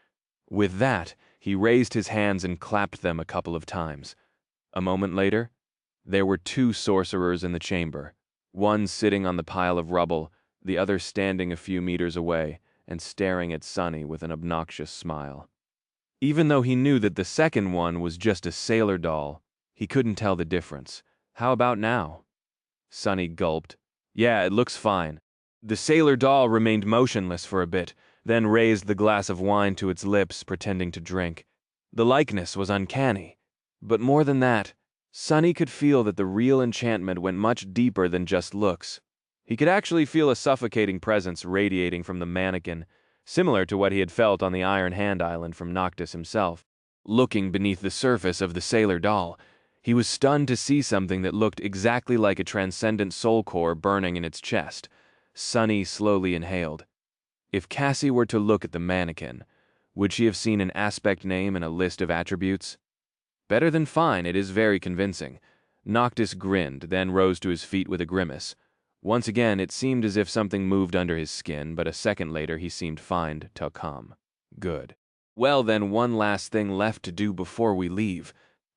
Speaker 1: With that, he raised his hands and clapped them a couple of times. A moment later, there were 2 sorcerers in the chamber, one sitting on the pile of rubble, the other standing a few meters away and staring at Sonny with an obnoxious smile. Even though he knew that the second one was just a sailor doll, he couldn't tell the difference. "How about now?" Sonny gulped. "Yeah, it looks fine." The sailor doll remained motionless for a bit, then raised the glass of wine to its lips, pretending to drink. The likeness was uncanny. But more than that, Sonny could feel that the real enchantment went much deeper than just looks. He could actually feel a suffocating presence radiating from the mannequin, similar to what he had felt on the Iron Hand Island from Noctis himself. Looking beneath the surface of the sailor doll, he was stunned to see something that looked exactly like a transcendent soul core burning in its chest. Sonny slowly inhaled. If Cassie were to look at the mannequin, would she have seen an aspect name and a list of attributes? Better than fine, it is very convincing. Noctis grinned, then rose to his feet with a grimace. Once again, it seemed as if something moved under his skin, but a second later he seemed fine till calm. Good. Well then, one last thing left to do before we leave.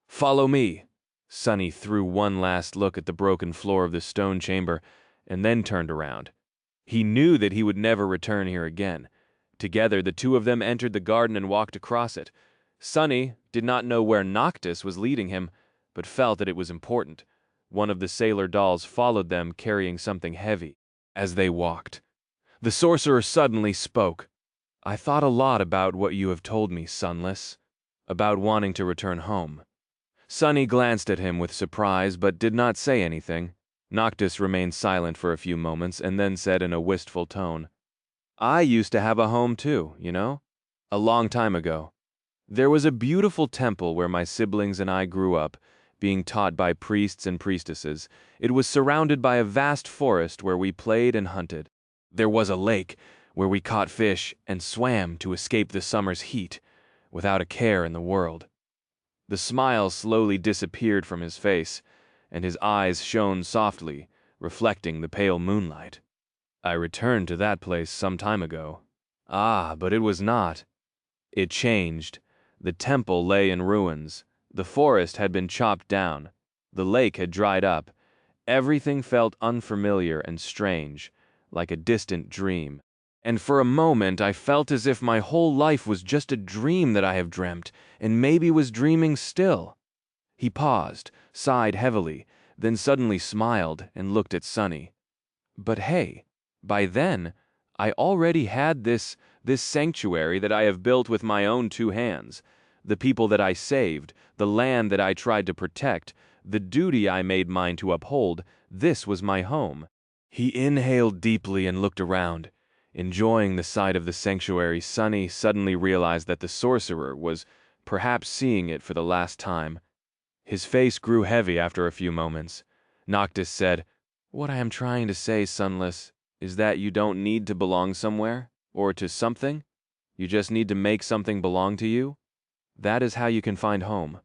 Speaker 1: Follow me. Sonny threw one last look at the broken floor of the stone chamber, and then turned around. He knew that he would never return here again. Together, the 2 of them entered the garden and walked across it. Sonny did not know where Noctis was leading him, but felt that it was important. One of the sailor dolls followed them, carrying something heavy. As they walked, the sorcerer suddenly spoke. I thought a lot about what you have told me, Sunless, about wanting to return home. Sunny glanced at him with surprise but did not say anything. Noctis remained silent for a few moments and then said in a wistful tone, I used to have a home too, you know? A long time ago. There was a beautiful temple where my siblings and I grew up, being taught by priests and priestesses. It was surrounded by a vast forest where we played and hunted. There was a lake where we caught fish and swam to escape the summer's heat, without a care in the world. The smile slowly disappeared from his face, and his eyes shone softly, reflecting the pale moonlight. I returned to that place some time ago. Ah, but it was not. It changed. The temple lay in ruins. The forest had been chopped down. The lake had dried up. Everything felt unfamiliar and strange, like a distant dream. And for a moment I felt as if my whole life was just a dream that I have dreamt, and maybe was dreaming still. He paused, sighed heavily, then suddenly smiled and looked at Sunny. But hey, by then, I already had this sanctuary that I have built with my own 2 hands. The people that I saved, the land that I tried to protect, the duty I made mine to uphold, this was my home. He inhaled deeply and looked around. Enjoying the sight of the sanctuary, Sunny suddenly realized that the sorcerer was perhaps seeing it for the last time. His face grew heavy after a few moments. Noctis said, What I am trying to say, Sunless, is that you don't need to belong somewhere, or to something. You just need to make something belong to you. That is how you can find home.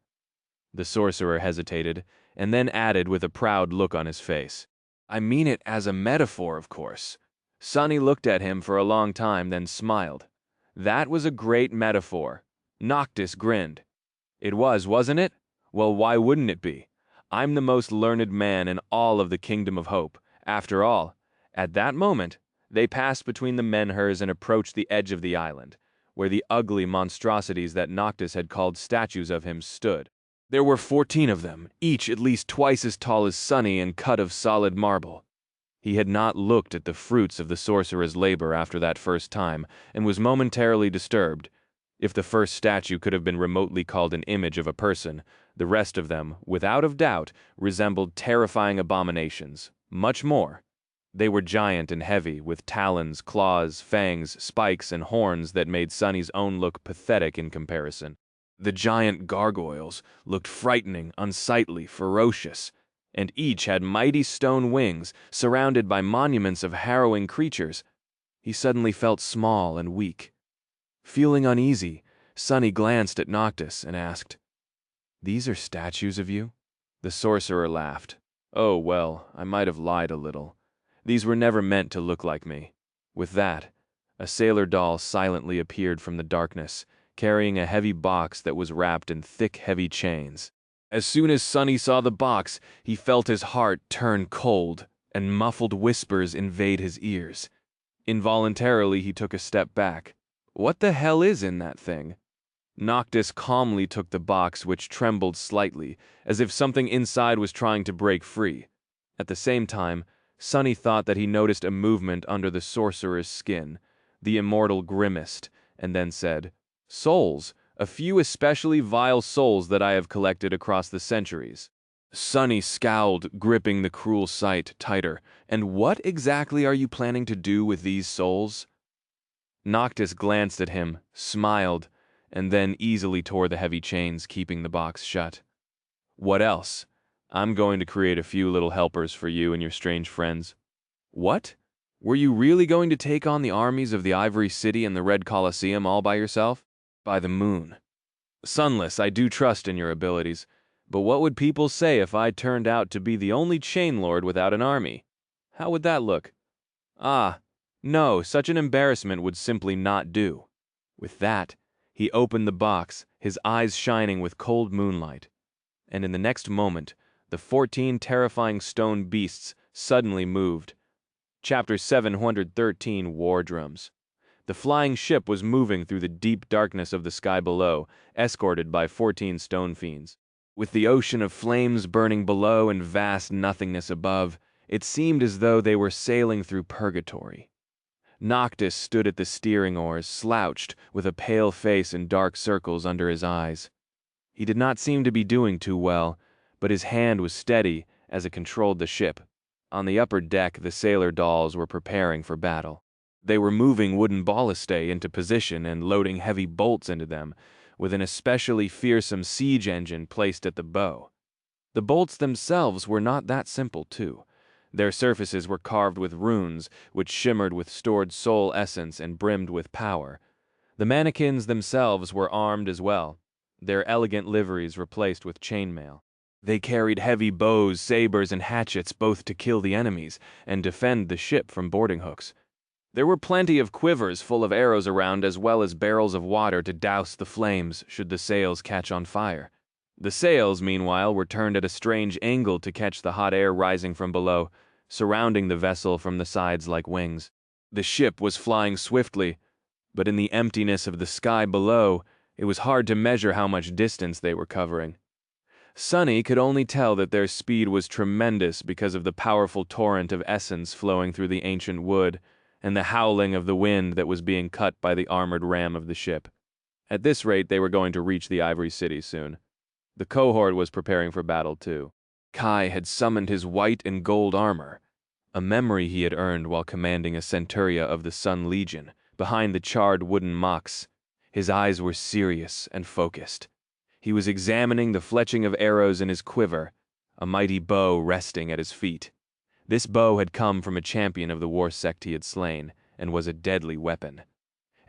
Speaker 1: The sorcerer hesitated, and then added with a proud look on his face, I mean it as a metaphor, of course. Sunny looked at him for a long time, then smiled. That was a great metaphor. Noctis grinned. It was, wasn't it? Well, why wouldn't it be? I'm the most learned man in all of the Kingdom of Hope. After all, at that moment, they passed between the menhirs and approached the edge of the island, where the ugly monstrosities that Noctis had called statues of him stood. There were 14 of them, each at least twice as tall as Sunny and cut of solid marble. He had not looked at the fruits of the sorcerer's labor after that first time, and was momentarily disturbed. If the first statue could have been remotely called an image of a person, the rest of them, without a doubt, resembled terrifying abominations. Much more. They were giant and heavy, with talons, claws, fangs, spikes, and horns that made Sunny's own look pathetic in comparison. The giant gargoyles looked frightening, unsightly, ferocious, and each had mighty stone wings, surrounded by monuments of harrowing creatures. He suddenly felt small and weak. Feeling uneasy, Sunny glanced at Noctis and asked, These are statues of you? The sorcerer laughed. Oh, well, I might have lied a little. These were never meant to look like me. With that, a sailor doll silently appeared from the darkness, carrying a heavy box that was wrapped in thick, heavy chains. As soon as Sunny saw the box, he felt his heart turn cold, and muffled whispers invade his ears. Involuntarily, he took a step back. What the hell is in that thing? Noctis calmly took the box, which trembled slightly, as if something inside was trying to break free. At the same time, Sunny thought that he noticed a movement under the sorcerer's skin. The immortal grimaced, and then said, Souls, a few especially vile souls that I have collected across the centuries. Sunny scowled, gripping the cruel sight tighter. And what exactly are you planning to do with these souls? Noctis glanced at him, smiled, and then easily tore the heavy chains, keeping the box shut. What else? I'm going to create a few little helpers for you and your strange friends. What? Were you really going to take on the armies of the Ivory City and the Red Colosseum all by yourself? By the moon. Sunless, I do trust in your abilities, but what would people say if I turned out to be the only chain lord without an army? How would that look? Ah, no, such an embarrassment would simply not do. With that, he opened the box, his eyes shining with cold moonlight. And in the next moment, the 14 terrifying stone beasts suddenly moved. Chapter 713, War Drums. The flying ship was moving through the deep darkness of the sky below, escorted by 14 stone fiends. With the ocean of flames burning below and vast nothingness above, it seemed as though they were sailing through purgatory. Noctis stood at the steering oars, slouched, with a pale face and dark circles under his eyes. He did not seem to be doing too well, but his hand was steady as it controlled the ship. On the upper deck, the sailor dolls were preparing for battle. They were moving wooden ballistae into position and loading heavy bolts into them, with an especially fearsome siege engine placed at the bow. The bolts themselves were not that simple, too. Their surfaces were carved with runes, which shimmered with stored soul essence and brimmed with power. The mannequins themselves were armed as well, their elegant liveries replaced with chainmail. They carried heavy bows, sabers, and hatchets both to kill the enemies and defend the ship from boarding hooks. There were plenty of quivers full of arrows around, as well as barrels of water to douse the flames should the sails catch on fire. The sails, meanwhile, were turned at a strange angle to catch the hot air rising from below, surrounding the vessel from the sides like wings. The ship was flying swiftly, but in the emptiness of the sky below, it was hard to measure how much distance they were covering. Sonny could only tell that their speed was tremendous because of the powerful torrent of essence flowing through the ancient wood and the howling of the wind that was being cut by the armored ram of the ship. At this rate, they were going to reach the Ivory City soon. The cohort was preparing for battle, too. Kai had summoned his white and gold armor, a memory he had earned while commanding a centuria of the Sun Legion, behind the charred wooden mocks. His eyes were serious and focused. He was examining the fletching of arrows in his quiver, a mighty bow resting at his feet. This bow had come from a champion of the war sect he had slain, and was a deadly weapon.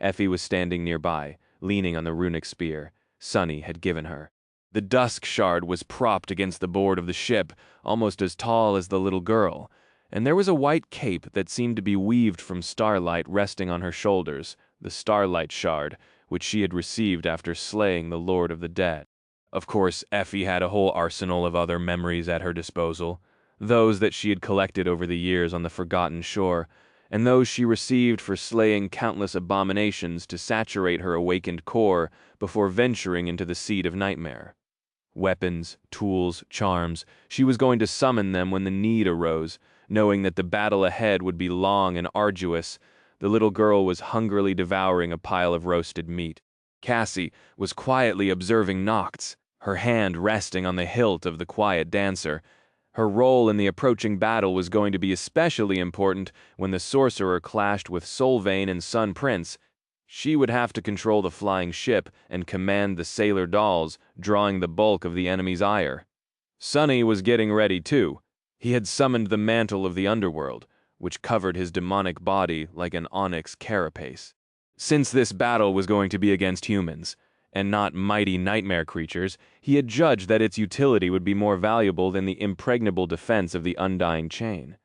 Speaker 1: Effie was standing nearby, leaning on the runic spear Sonny had given her. The dusk shard was propped against the board of the ship, almost as tall as the little girl, and there was a white cape that seemed to be weaved from starlight resting on her shoulders, the starlight shard, which she had received after slaying the Lord of the Dead. Of course, Effie had a whole arsenal of other memories at her disposal, those that she had collected over the years on the forgotten shore, and those she received for slaying countless abominations to saturate her awakened core before venturing into the seed of nightmare. Weapons, tools, charms, she was going to summon them when the need arose, knowing that the battle ahead would be long and arduous. The little girl was hungrily devouring a pile of roasted meat. Cassie was quietly observing Noctis, her hand resting on the hilt of the quiet dancer. Her role in the approaching battle was going to be especially important when the sorcerer clashed with Solvane and Sun Prince. She would have to control the flying ship and command the sailor dolls, drawing the bulk of the enemy's ire. Sonny was getting ready too. He had summoned the mantle of the underworld, which covered his demonic body like an onyx carapace. Since this battle was going to be against humans, and not mighty nightmare creatures, he had judged that its utility would be more valuable than the impregnable defense of the undying chain.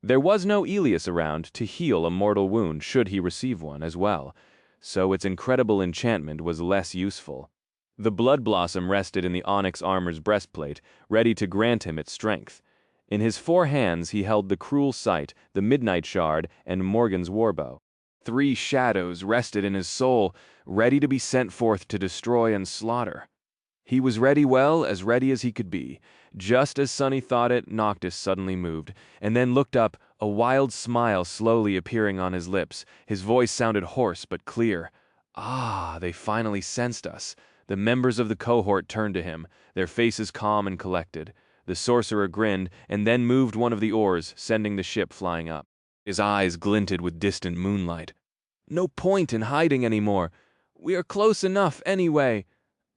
Speaker 1: There was no Elias around to heal a mortal wound should he receive one as well, so its incredible enchantment was less useful. The blood blossom rested in the onyx armor's breastplate, ready to grant him its strength. In his 4 hands he held the cruel sight, the midnight shard, and Morgan's warbow. 3 shadows rested in his soul, ready to be sent forth to destroy and slaughter. He was ready, well, as ready as he could be. Just as Sonny thought it, Noctis suddenly moved, and then looked up, a wild smile slowly appearing on his lips. His voice sounded hoarse but clear. Ah, they finally sensed us. The members of the cohort turned to him, their faces calm and collected. The sorcerer grinned, and then moved one of the oars, sending the ship flying up. His eyes glinted with distant moonlight. "No point in hiding anymore. We are close enough, anyway.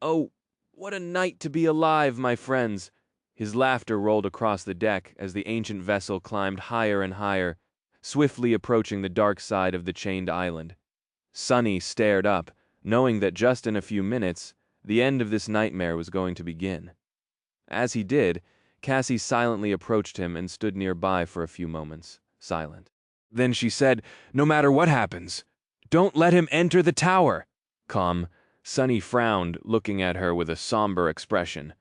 Speaker 1: Oh, what a night to be alive, my friends." His laughter rolled across the deck as the ancient vessel climbed higher and higher, swiftly approaching the dark side of the chained island. Sonny stared up, knowing that just in a few minutes, the end of this nightmare was going to begin. As he did, Cassie silently approached him and stood nearby for a few moments, silent. Then she said, "No matter what happens, don't let him enter the tower." Calm, Sonny frowned, looking at her with a somber expression.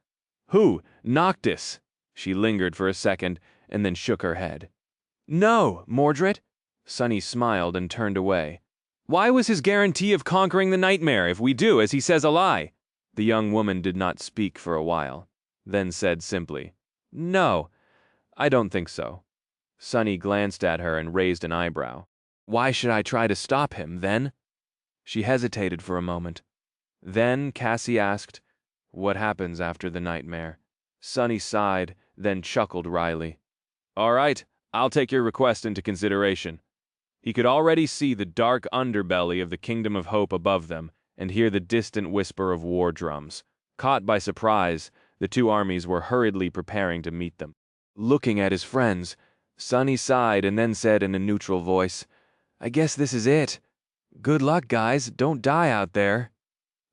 Speaker 1: "Who? Noctis?" She lingered for a second, and then shook her head. "No, Mordred." Sonny smiled and turned away. "Why was his guarantee of conquering the nightmare if we do as he says a lie?" The young woman did not speak for a while, then said simply, "No, I don't think so." Sonny glanced at her and raised an eyebrow. Why should I try to stop him, then? She hesitated for a moment. Then Cassie asked, "What happens after the nightmare?" Sunny sighed, then chuckled wryly. "All right, I'll take your request into consideration." He could already see the dark underbelly of the Kingdom of Hope above them and hear the distant whisper of war drums. Caught by surprise, the two armies were hurriedly preparing to meet them. Looking at his friends, Sunny sighed and then said in a neutral voice, "I guess this is it. Good luck, guys. Don't die out there."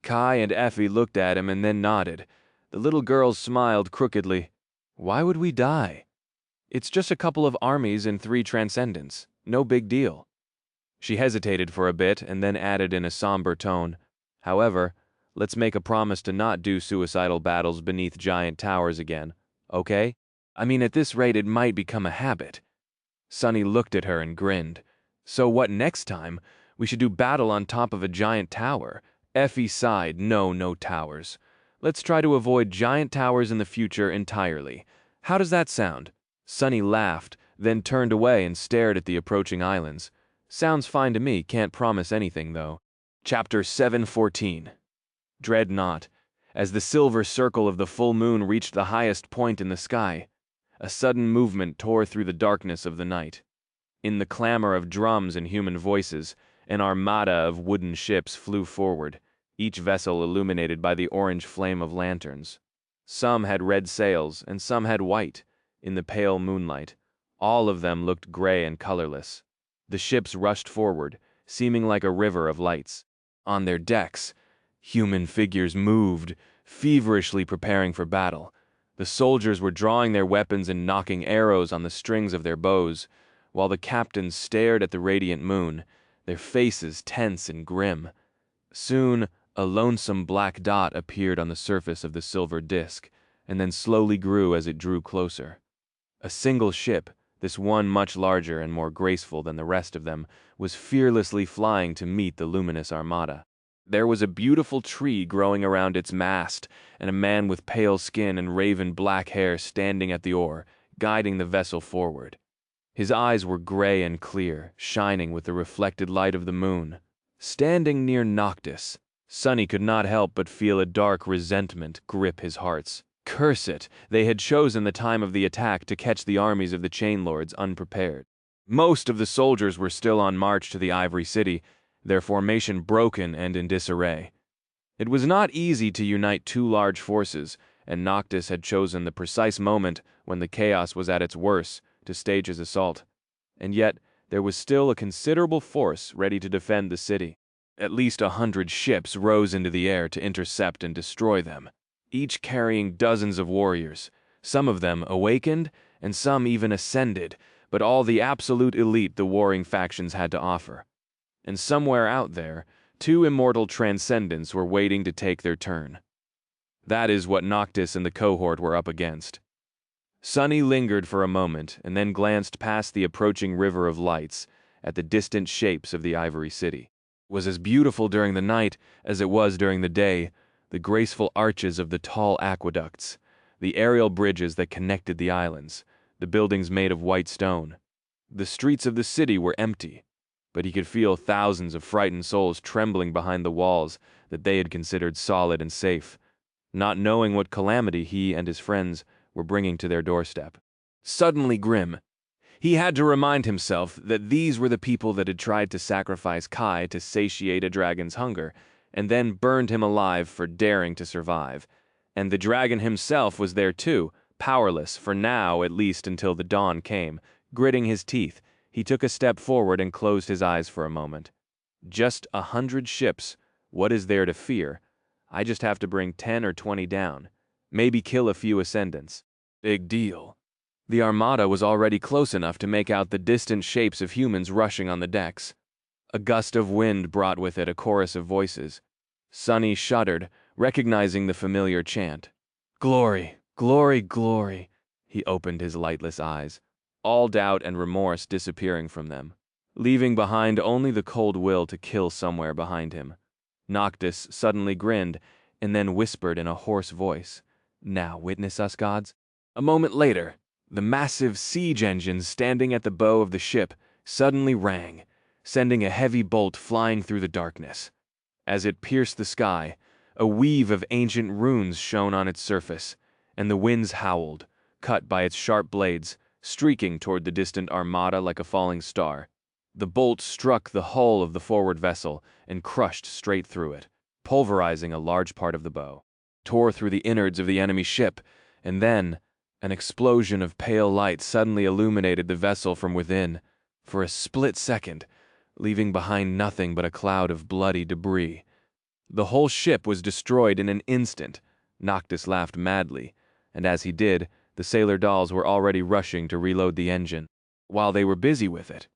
Speaker 1: Kai and Effie looked at him and then nodded. The little girls smiled crookedly. "Why would we die? It's just a couple of armies and 3 transcendents. No big deal." She hesitated for a bit and then added in a somber tone, "However, let's make a promise to not do suicidal battles beneath giant towers again, okay? I mean, at this rate it might become a habit." Sunny looked at her and grinned. "So what next time? We should do battle on top of a giant tower." Effie sighed, no towers. "Let's try to avoid giant towers in the future entirely. How does that sound?" Sunny laughed, then turned away and stared at the approaching islands. "Sounds fine to me, can't promise anything, though." Chapter 714. Dreadnought. As the silver circle of the full moon reached the highest point in the sky, a sudden movement tore through the darkness of the night. In the clamor of drums and human voices, an armada of wooden ships flew forward, each vessel illuminated by the orange flame of lanterns. Some had red sails, and some had white. In the pale moonlight, all of them looked gray and colorless. The ships rushed forward, seeming like a river of lights. On their decks, human figures moved, feverishly preparing for battle. The soldiers were drawing their weapons and knocking arrows on the strings of their bows, while the captains stared at the radiant moon, their faces tense and grim. Soon, a lonesome black dot appeared on the surface of the silver disk, and then slowly grew as it drew closer. A single ship, this one much larger and more graceful than the rest of them, was fearlessly flying to meet the luminous armada. There was a beautiful tree growing around its mast, and a man with pale skin and raven black hair standing at the oar, guiding the vessel forward. His eyes were gray and clear, shining with the reflected light of the moon. Standing near Noctis, Sunny could not help but feel a dark resentment grip his hearts. Curse it, they had chosen the time of the attack to catch the armies of the Chain Lords unprepared. Most of the soldiers were still on march to the Ivory City, their formation broken and in disarray. It was not easy to unite 2 large forces, and Noctis had chosen the precise moment when the chaos was at its worst to stage his assault. And yet, there was still a considerable force ready to defend the city. At least 100 ships rose into the air to intercept and destroy them, each carrying dozens of warriors, some of them awakened and some even ascended, but all the absolute elite the warring factions had to offer. And somewhere out there, 2 immortal transcendents were waiting to take their turn. That is what Noctis and the cohort were up against. Sunny lingered for a moment and then glanced past the approaching river of lights at the distant shapes of the Ivory City. It was as beautiful during the night as it was during the day, the graceful arches of the tall aqueducts, the aerial bridges that connected the islands, the buildings made of white stone. The streets of the city were empty, but he could feel thousands of frightened souls trembling behind the walls that they had considered solid and safe, not knowing what calamity he and his friends were bringing to their doorstep. Suddenly grim, he had to remind himself that these were the people that had tried to sacrifice Kai to satiate a dragon's hunger, and then burned him alive for daring to survive. And the dragon himself was there too, powerless, for now at least until the dawn came. Gritting his teeth, he took a step forward and closed his eyes for a moment. Just 100 ships, what is there to fear? I just have to bring 10 or 20 down. Maybe kill a few ascendants. Big deal. The armada was already close enough to make out the distant shapes of humans rushing on the decks. A gust of wind brought with it a chorus of voices. Sunny shuddered, recognizing the familiar chant. Glory, glory, glory. He opened his lightless eyes, all doubt and remorse disappearing from them, leaving behind only the cold will to kill somewhere behind him. Noctis suddenly grinned, and then whispered in a hoarse voice, "Now witness us, gods." A moment later, the massive siege engines standing at the bow of the ship suddenly rang. sending a heavy bolt flying through the darkness. As it pierced the sky, a weave of ancient runes shone on its surface, and the winds howled, cut by its sharp blades, streaking toward the distant armada like a falling star. The bolt struck the hull of the forward vessel and crushed straight through it, pulverizing a large part of the bow. Tore through the innards of the enemy ship, and then an explosion of pale light suddenly illuminated the vessel from within, for a split second, leaving behind nothing but a cloud of bloody debris. The whole ship was destroyed in an instant. Noctis laughed madly, and as he did, the sailor dolls were already rushing to reload the engine. While they were busy with it,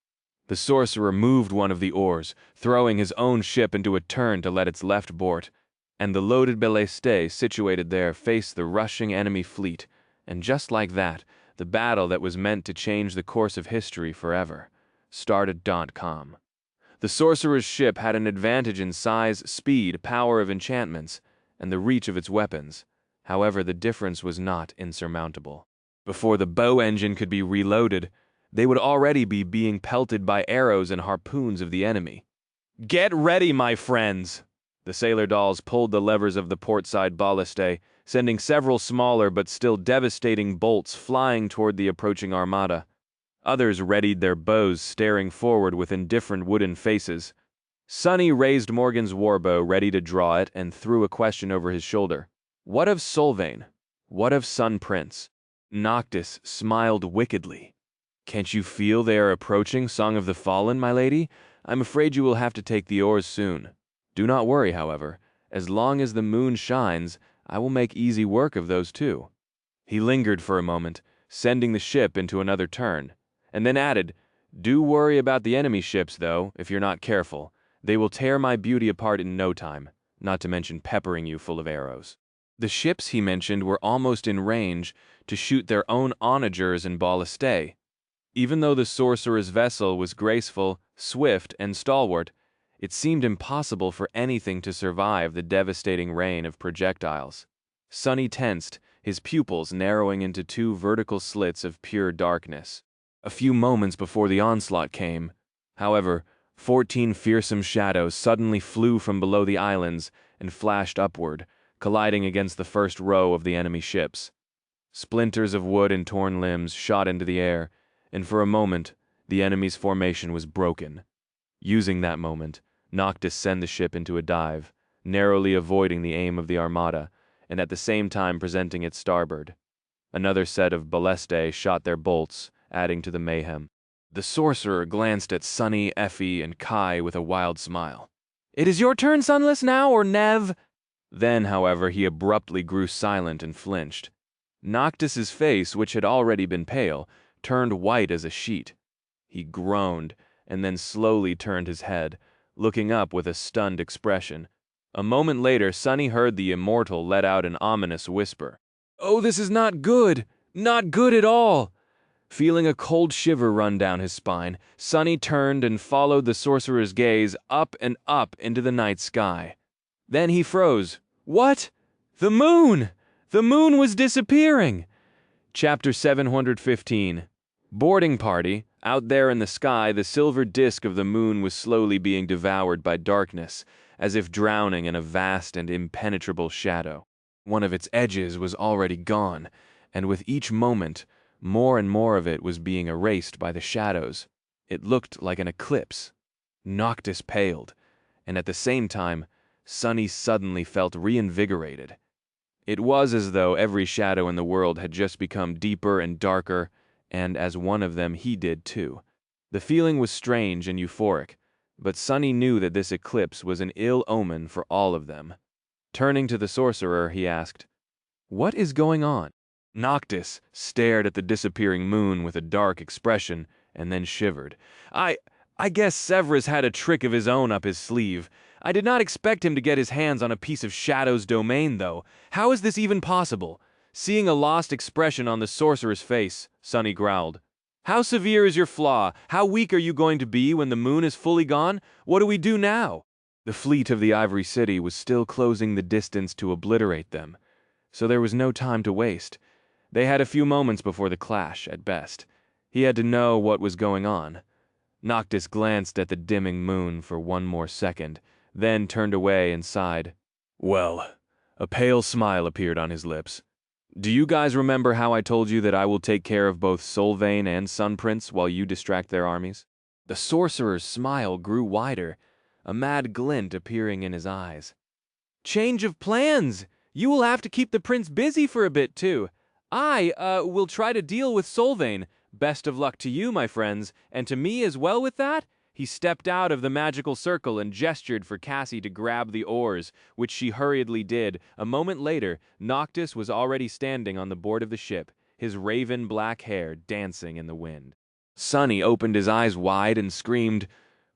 Speaker 1: the sorcerer moved one of the oars, throwing his own ship into a turn to let its left board, and the loaded balliste situated there faced the rushing enemy fleet, and just like that, the battle that was meant to change the course of history forever started. .com. The sorcerer's ship had an advantage in size, speed, power of enchantments, and the reach of its weapons. However, the difference was not insurmountable. Before the bow engine could be reloaded, they would already be being pelted by arrows and harpoons of the enemy. "Get ready, my friends!" The sailor dolls pulled the levers of the portside balliste, sending several smaller but still devastating bolts flying toward the approaching armada. Others readied their bows, staring forward with indifferent wooden faces. Sonny raised Morgan's warbow, ready to draw it, and threw a question over his shoulder. "What of Solvane? What of Sun Prince?" Noctis smiled wickedly. "Can't you feel they are approaching, Song of the Fallen, my lady? I'm afraid you will have to take the oars soon. Do not worry, however. As long as the moon shines, I will make easy work of those two." He lingered for a moment, sending the ship into another turn, and then added, "Do worry about the enemy ships, though, if you're not careful. They will tear my beauty apart in no time, not to mention peppering you full of arrows." The ships he mentioned were almost in range to shoot their own onagers and ballistae. Even though the sorcerer's vessel was graceful, swift, and stalwart, it seemed impossible for anything to survive the devastating rain of projectiles. Sonny tensed, his pupils narrowing into two vertical slits of pure darkness. A few moments before the onslaught came, however, 14 fearsome shadows suddenly flew from below the islands and flashed upward, colliding against the first row of the enemy ships. Splinters of wood and torn limbs shot into the air, and for a moment, the enemy's formation was broken. Using that moment, Noctis sent the ship into a dive, narrowly avoiding the aim of the armada, and at the same time presenting its starboard. Another set of ballistae shot their bolts, adding to the mayhem. The sorcerer glanced at Sunny, Effie, and Kai with a wild smile. "It is your turn, Sunless, now, or Nev?" Then, however, he abruptly grew silent and flinched. Noctis's face, which had already been pale, turned white as a sheet. He groaned, and then slowly turned his head, looking up with a stunned expression. A moment later, Sunny heard the immortal let out an ominous whisper. "Oh, this is not good! Not good at all!" Feeling a cold shiver run down his spine, Sunny turned and followed the sorcerer's gaze up and up into the night sky. Then he froze. "What? The moon! The moon was disappearing!" Chapter 715. Boarding party. Out there in the sky, the silver disk of the moon was slowly being devoured by darkness, as if drowning in a vast and impenetrable shadow. One of its edges was already gone, and with each moment, more and more of it was being erased by the shadows. It looked like an eclipse. Noctis paled, and at the same time, Sunny suddenly felt reinvigorated. It was as though every shadow in the world had just become deeper and darker, and as one of them he did too. The feeling was strange and euphoric, but Sunny knew that this eclipse was an ill omen for all of them. Turning to the sorcerer, he asked, "What is going on?" Noctis stared at the disappearing moon with a dark expression, and then shivered. I guess Severus had a trick of his own up his sleeve. I did not expect him to get his hands on a piece of Shadow's domain, though. How is this even possible?" Seeing a lost expression on the sorcerer's face, Sunny growled. "How severe is your flaw? How weak are you going to be when the moon is fully gone? What do we do now?" The fleet of the Ivory City was still closing the distance to obliterate them, so there was no time to waste. They had a few moments before the clash, at best. He had to know what was going on. Noctis glanced at the dimming moon for one more second, then turned away and sighed. Well, a pale smile appeared on his lips. Do you guys remember how I told you that I will take care of both Solvane and Sunprince while you distract their armies? The sorcerer's smile grew wider, a mad glint appearing in his eyes. Change of plans! You will have to keep the prince busy for a bit, too. I will try to deal with Solvane. Best of luck to you, my friends, and to me as well with that? He stepped out of the magical circle and gestured for Cassie to grab the oars, which she hurriedly did. A moment later, Noctis was already standing on the board of the ship, his raven black hair dancing in the wind. Sonny opened his eyes wide and screamed,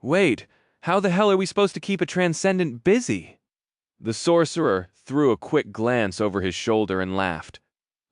Speaker 1: Wait, how the hell are we supposed to keep a transcendent busy? The sorcerer threw a quick glance over his shoulder and laughed.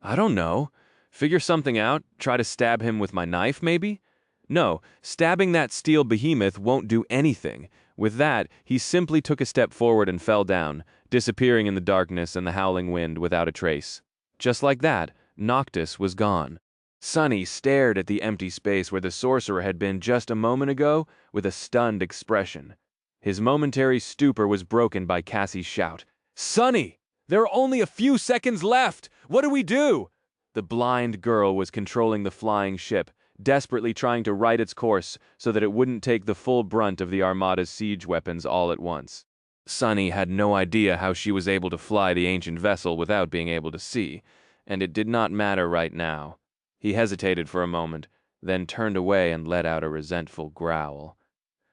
Speaker 1: I don't know. Figure something out, try to stab him with my knife, maybe? No, stabbing that steel behemoth won't do anything. With that, he simply took a step forward and fell down, disappearing in the darkness and the howling wind without a trace. Just like that, Noctis was gone. Sonny stared at the empty space where the sorcerer had been just a moment ago with a stunned expression. His momentary stupor was broken by Cassie's shout. Sonny! There are only a few seconds left! What do we do? The blind girl was controlling the flying ship, desperately trying to right its course so that it wouldn't take the full brunt of the Armada's siege weapons all at once. Sonny had no idea how she was able to fly the ancient vessel without being able to see, and it did not matter right now. He hesitated for a moment, then turned away and let out a resentful growl.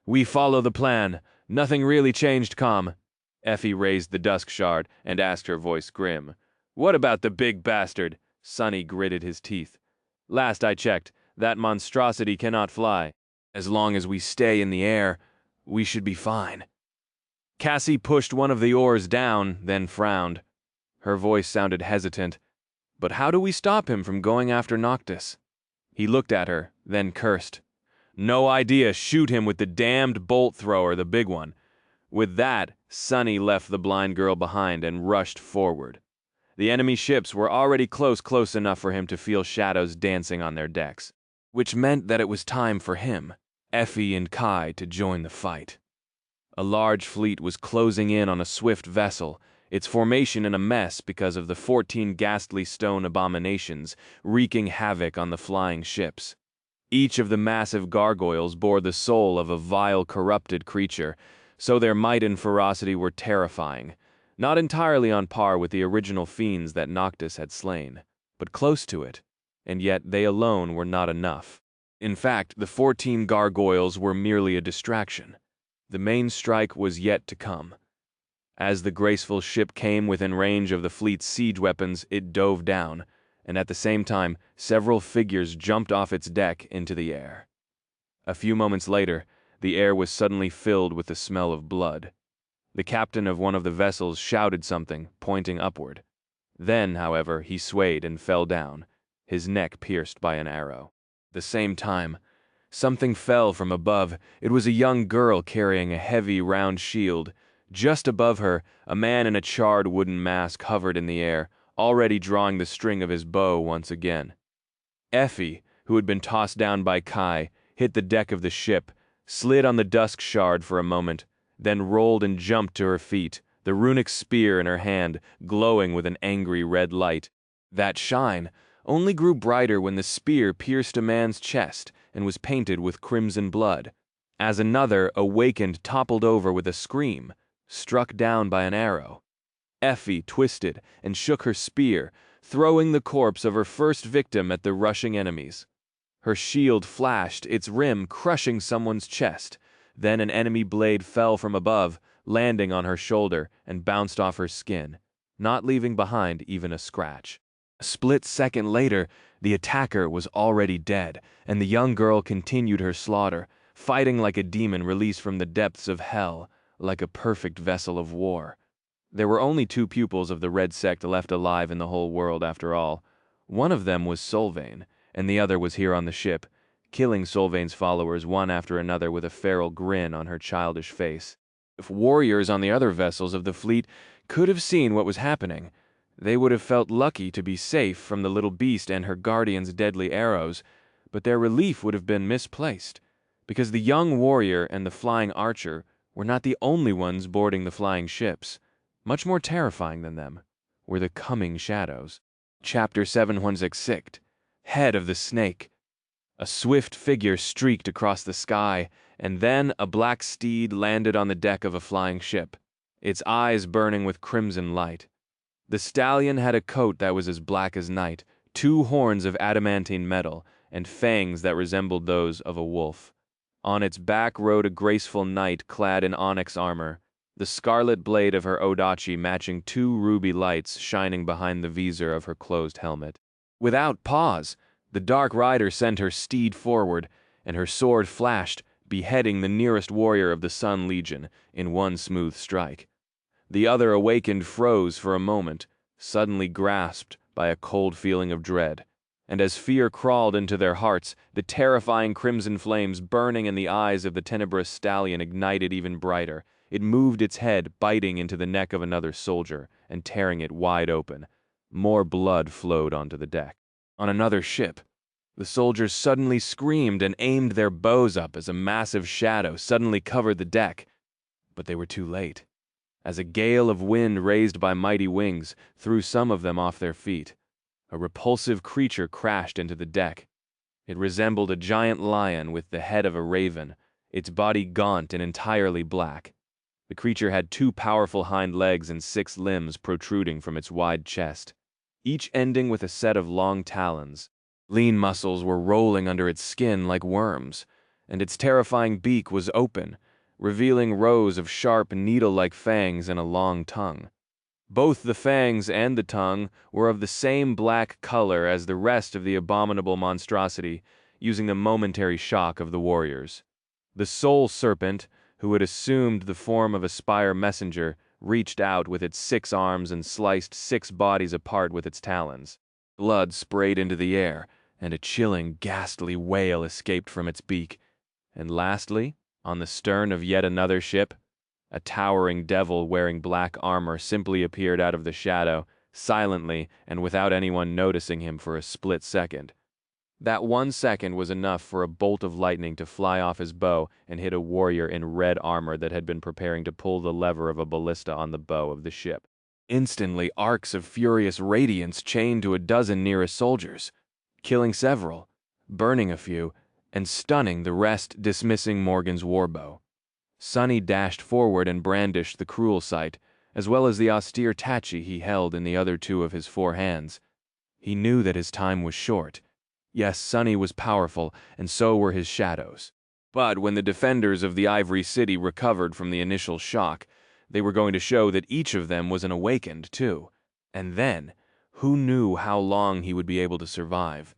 Speaker 1: We follow the plan. Nothing really changed, Com. Effie raised the dusk shard and asked, her voice grim. What about the big bastard? Sonny gritted his teeth. Last I checked, that monstrosity cannot fly. As long as we stay in the air, we should be fine. Cassie pushed one of the oars down, then frowned. Her voice sounded hesitant. But how do we stop him from going after Noctis? He looked at her, then cursed. No idea, shoot him with the damned bolt thrower, the big one. With that, Sonny left the blind girl behind and rushed forward. The enemy ships were already close enough for him to feel shadows dancing on their decks, which meant that it was time for him, Effie and Kai, to join the fight. A large fleet was closing in on a swift vessel, its formation in a mess because of the 14 ghastly stone abominations wreaking havoc on the flying ships. Each of the massive gargoyles bore the soul of a vile, corrupted creature, so their might and ferocity were terrifying, not entirely on par with the original fiends that Noctis had slain, but close to it, and yet they alone were not enough. In fact, the 14 gargoyles were merely a distraction. The main strike was yet to come. As the graceful ship came within range of the fleet's siege weapons, it dove down, and at the same time, several figures jumped off its deck into the air. A few moments later, the air was suddenly filled with the smell of blood. The captain of one of the vessels shouted something, pointing upward. Then, however, he swayed and fell down, his neck pierced by an arrow. At the same time, something fell from above. It was a young girl carrying a heavy, round shield. Just above her, a man in a charred wooden mask hovered in the air, already drawing the string of his bow once again. Effie, who had been tossed down by Kai, hit the deck of the ship, slid on the dusk shard for a moment, then rolled and jumped to her feet, the runic spear in her hand, glowing with an angry red light. That shine only grew brighter when the spear pierced a man's chest and was painted with crimson blood, as another, awakened, toppled over with a scream, struck down by an arrow. Effie twisted and shook her spear, throwing the corpse of her first victim at the rushing enemies. Her shield flashed, its rim crushing someone's chest. Then an enemy blade fell from above, landing on her shoulder, and bounced off her skin, not leaving behind even a scratch. A split second later, the attacker was already dead, and the young girl continued her slaughter, fighting like a demon released from the depths of hell, like a perfect vessel of war. There were only 2 pupils of the Red Sect left alive in the whole world after all. One of them was Solvane, and the other was here on the ship, killing Solvane's followers one after another with a feral grin on her childish face. If warriors on the other vessels of the fleet could have seen what was happening, they would have felt lucky to be safe from the little beast and her guardian's deadly arrows, but their relief would have been misplaced. because the young warrior and the flying archer were not the only ones boarding the flying ships. Much more terrifying than them were the coming shadows. Chapter 716, Head of the Snake. A swift figure streaked across the sky, and then a black steed landed on the deck of a flying ship, its eyes burning with crimson light. The stallion had a coat that was as black as night, 2 horns of adamantine metal, and fangs that resembled those of a wolf. On its back rode a graceful knight clad in onyx armor, the scarlet blade of her odachi matching 2 ruby lights shining behind the visor of her closed helmet. Without pause, the dark rider sent her steed forward, and her sword flashed, beheading the nearest warrior of the Sun Legion in one smooth strike. The other awakened froze for a moment, suddenly grasped by a cold feeling of dread. And as fear crawled into their hearts, the terrifying crimson flames burning in the eyes of the tenebrous stallion ignited even brighter. It moved its head, biting into the neck of another soldier and tearing it wide open. More blood flowed onto the deck. On another ship, the soldiers suddenly screamed and aimed their bows up as a massive shadow suddenly covered the deck. But they were too late, as a gale of wind raised by mighty wings threw some of them off their feet. A repulsive creature crashed into the deck. It resembled a giant lion with the head of a raven, its body gaunt and entirely black. The creature had 2 powerful hind legs and 6 limbs protruding from its wide chest, each ending with a set of long talons. Lean muscles were rolling under its skin like worms, and its terrifying beak was open, revealing rows of sharp, needle-like fangs and a long tongue. Both the fangs and the tongue were of the same black color as the rest of the abominable monstrosity, using the momentary shock of the warriors. The soul serpent, who had assumed the form of a spire messenger, reached out with its 6 arms and sliced 6 bodies apart with its talons. Blood sprayed into the air, and a chilling, ghastly wail escaped from its beak. And lastly, on the stern of yet another ship, a towering devil wearing black armor simply appeared out of the shadow, silently and without anyone noticing him for a split second. That 1 second was enough for a bolt of lightning to fly off his bow and hit a warrior in red armor that had been preparing to pull the lever of a ballista on the bow of the ship. Instantly, arcs of furious radiance chained to a dozen nearest soldiers, killing several, burning a few, and stunning the rest, dismissing Morgan's warbow. Sonny dashed forward and brandished the cruel sight, as well as the austere tachi he held in the other 2 of his 4 hands. He knew that his time was short. Yes, Sonny was powerful, and so were his shadows. But when the defenders of the Ivory City recovered from the initial shock, they were going to show that each of them was an awakened, too. And then, who knew how long he would be able to survive?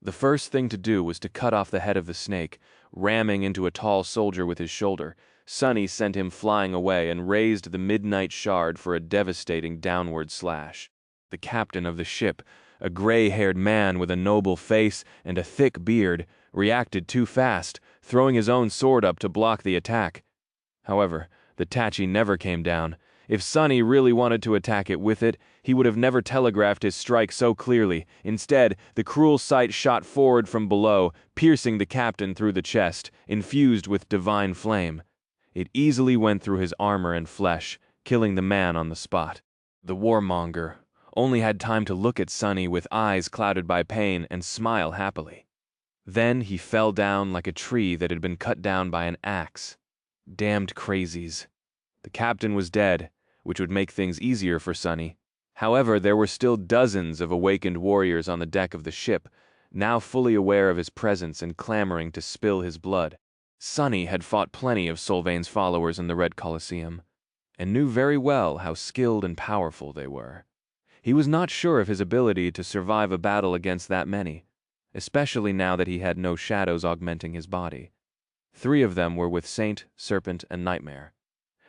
Speaker 1: The first thing to do was to cut off the head of the snake, ramming into a tall soldier with his shoulder. Sonny sent him flying away and raised the midnight shard for a devastating downward slash. The captain of the ship, a gray-haired man with a noble face and a thick beard, reacted too fast, throwing his own sword up to block the attack. However, the tachi never came down. If Sonny really wanted to attack it with it, he would have never telegraphed his strike so clearly. Instead, the cruel sight shot forward from below, piercing the captain through the chest, infused with divine flame. It easily went through his armor and flesh, killing the man on the spot. The warmonger only had time to look at Sonny with eyes clouded by pain and smile happily. Then he fell down like a tree that had been cut down by an axe. Damned crazies. The captain was dead, which would make things easier for Sonny. However, there were still dozens of awakened warriors on the deck of the ship, now fully aware of his presence and clamoring to spill his blood. Sonny had fought plenty of Solvain's followers in the Red Colosseum, and knew very well how skilled and powerful they were. He was not sure of his ability to survive a battle against that many, especially now that he had no shadows augmenting his body. 3 of them were with Saint, Serpent, and Nightmare,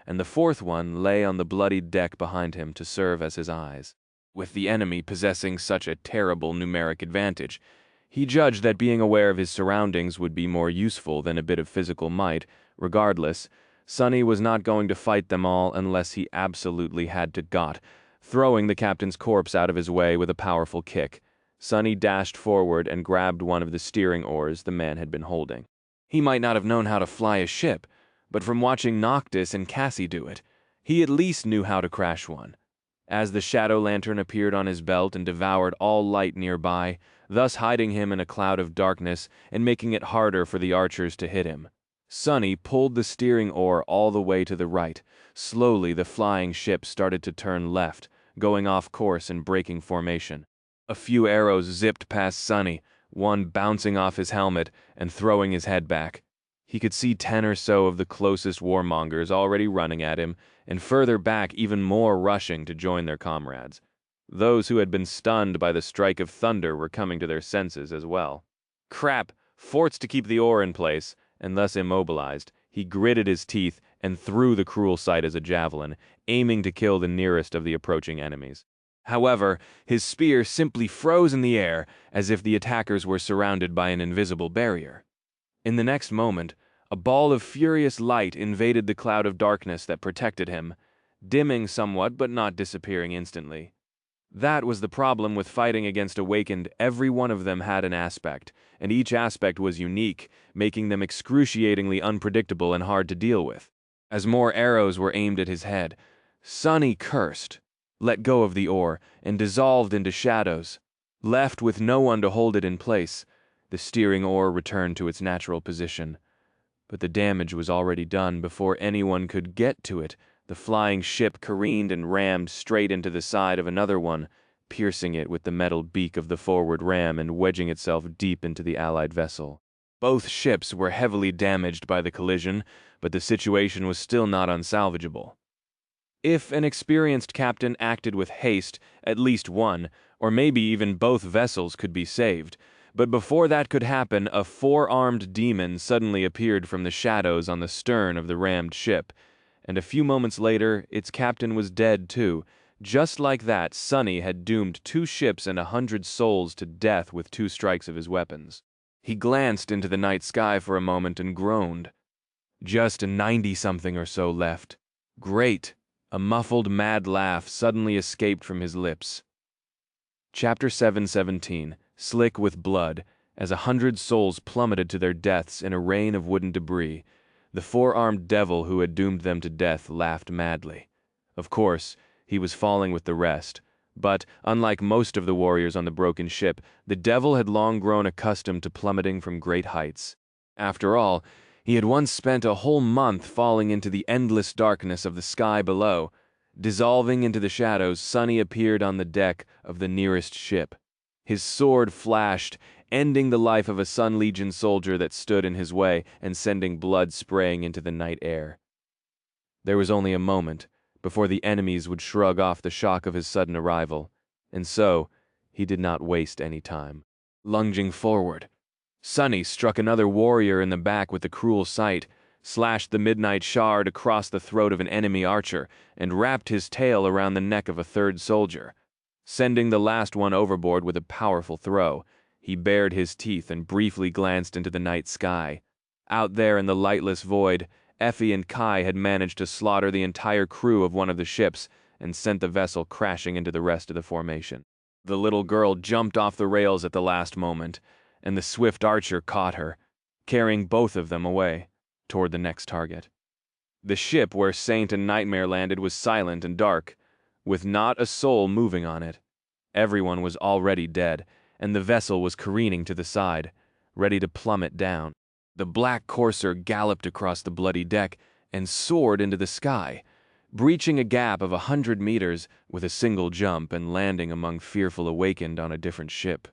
Speaker 1: and the 4th one lay on the bloodied deck behind him to serve as his eyes. With the enemy possessing such a terrible numeric advantage, he judged that being aware of his surroundings would be more useful than a bit of physical might. Regardless, Sonny was not going to fight them all unless he absolutely had to got. Throwing the captain's corpse out of his way with a powerful kick, Sonny dashed forward and grabbed one of the steering oars the man had been holding. He might not have known how to fly a ship, but from watching Noctis and Cassie do it, he at least knew how to crash one. As the shadow lantern appeared on his belt and devoured all light nearby, thus hiding him in a cloud of darkness and making it harder for the archers to hit him, Sonny pulled the steering oar all the way to the right. Slowly, the flying ship started to turn left, going off course and breaking formation. A few arrows zipped past Sonny, one bouncing off his helmet and throwing his head back. He could see 10 or so of the closest warmongers already running at him, and further back even more rushing to join their comrades. Those who had been stunned by the strike of thunder were coming to their senses as well. Crap! Forced to keep the oar in place, and thus immobilized, he gritted his teeth and threw the cruel sight as a javelin, aiming to kill the nearest of the approaching enemies. However, his spear simply froze in the air, as if the attackers were surrounded by an invisible barrier. In the next moment, a ball of furious light invaded the cloud of darkness that protected him, dimming somewhat but not disappearing instantly. That was the problem with fighting against Awakened. Every one of them had an aspect, and each aspect was unique, making them excruciatingly unpredictable and hard to deal with. As more arrows were aimed at his head, Sonny cursed, let go of the oar, and dissolved into shadows. Left with no one to hold it in place, the steering oar returned to its natural position. But the damage was already done before anyone could get to it. The flying ship careened and rammed straight into the side of another one, piercing it with the metal beak of the forward ram and wedging itself deep into the Allied vessel. Both ships were heavily damaged by the collision, but the situation was still not unsalvageable. If an experienced captain acted with haste, at least one, or maybe even both vessels could be saved. But before that could happen, a 4-armed demon suddenly appeared from the shadows on the stern of the rammed ship, and a few moments later, its captain was dead too. Just like that, Sonny had doomed 2 ships and 100 souls to death with 2 strikes of his weapons. He glanced into the night sky for a moment and groaned. Just 90-something or so left. Great! A muffled, mad laugh suddenly escaped from his lips. Chapter 717, Slick with Blood. As 100 souls plummeted to their deaths in a rain of wooden debris, the 4-armed devil who had doomed them to death laughed madly. Of course, he was falling with the rest, but, unlike most of the warriors on the broken ship, the devil had long grown accustomed to plummeting from great heights. After all, he had once spent a whole month falling into the endless darkness of the sky below. Dissolving into the shadows, Sonny appeared on the deck of the nearest ship. His sword flashed, ending the life of a Sun Legion soldier that stood in his way and sending blood spraying into the night air. There was only a moment before the enemies would shrug off the shock of his sudden arrival, and so he did not waste any time. Lunging forward, Sonny struck another warrior in the back with the cruel sight, slashed the midnight shard across the throat of an enemy archer, and wrapped his tail around the neck of a 3rd soldier. Sending the last one overboard with a powerful throw, he bared his teeth and briefly glanced into the night sky. Out there in the lightless void, Effie and Kai had managed to slaughter the entire crew of one of the ships and sent the vessel crashing into the rest of the formation. The little girl jumped off the rails at the last moment, and the swift archer caught her, carrying both of them away toward the next target. The ship where Saint and Nightmare landed was silent and dark, with not a soul moving on it. Everyone was already dead, and the vessel was careening to the side, ready to plummet down. The black courser galloped across the bloody deck and soared into the sky, breaching a gap of 100 meters with a single jump and landing among fearful Awakened on a different ship.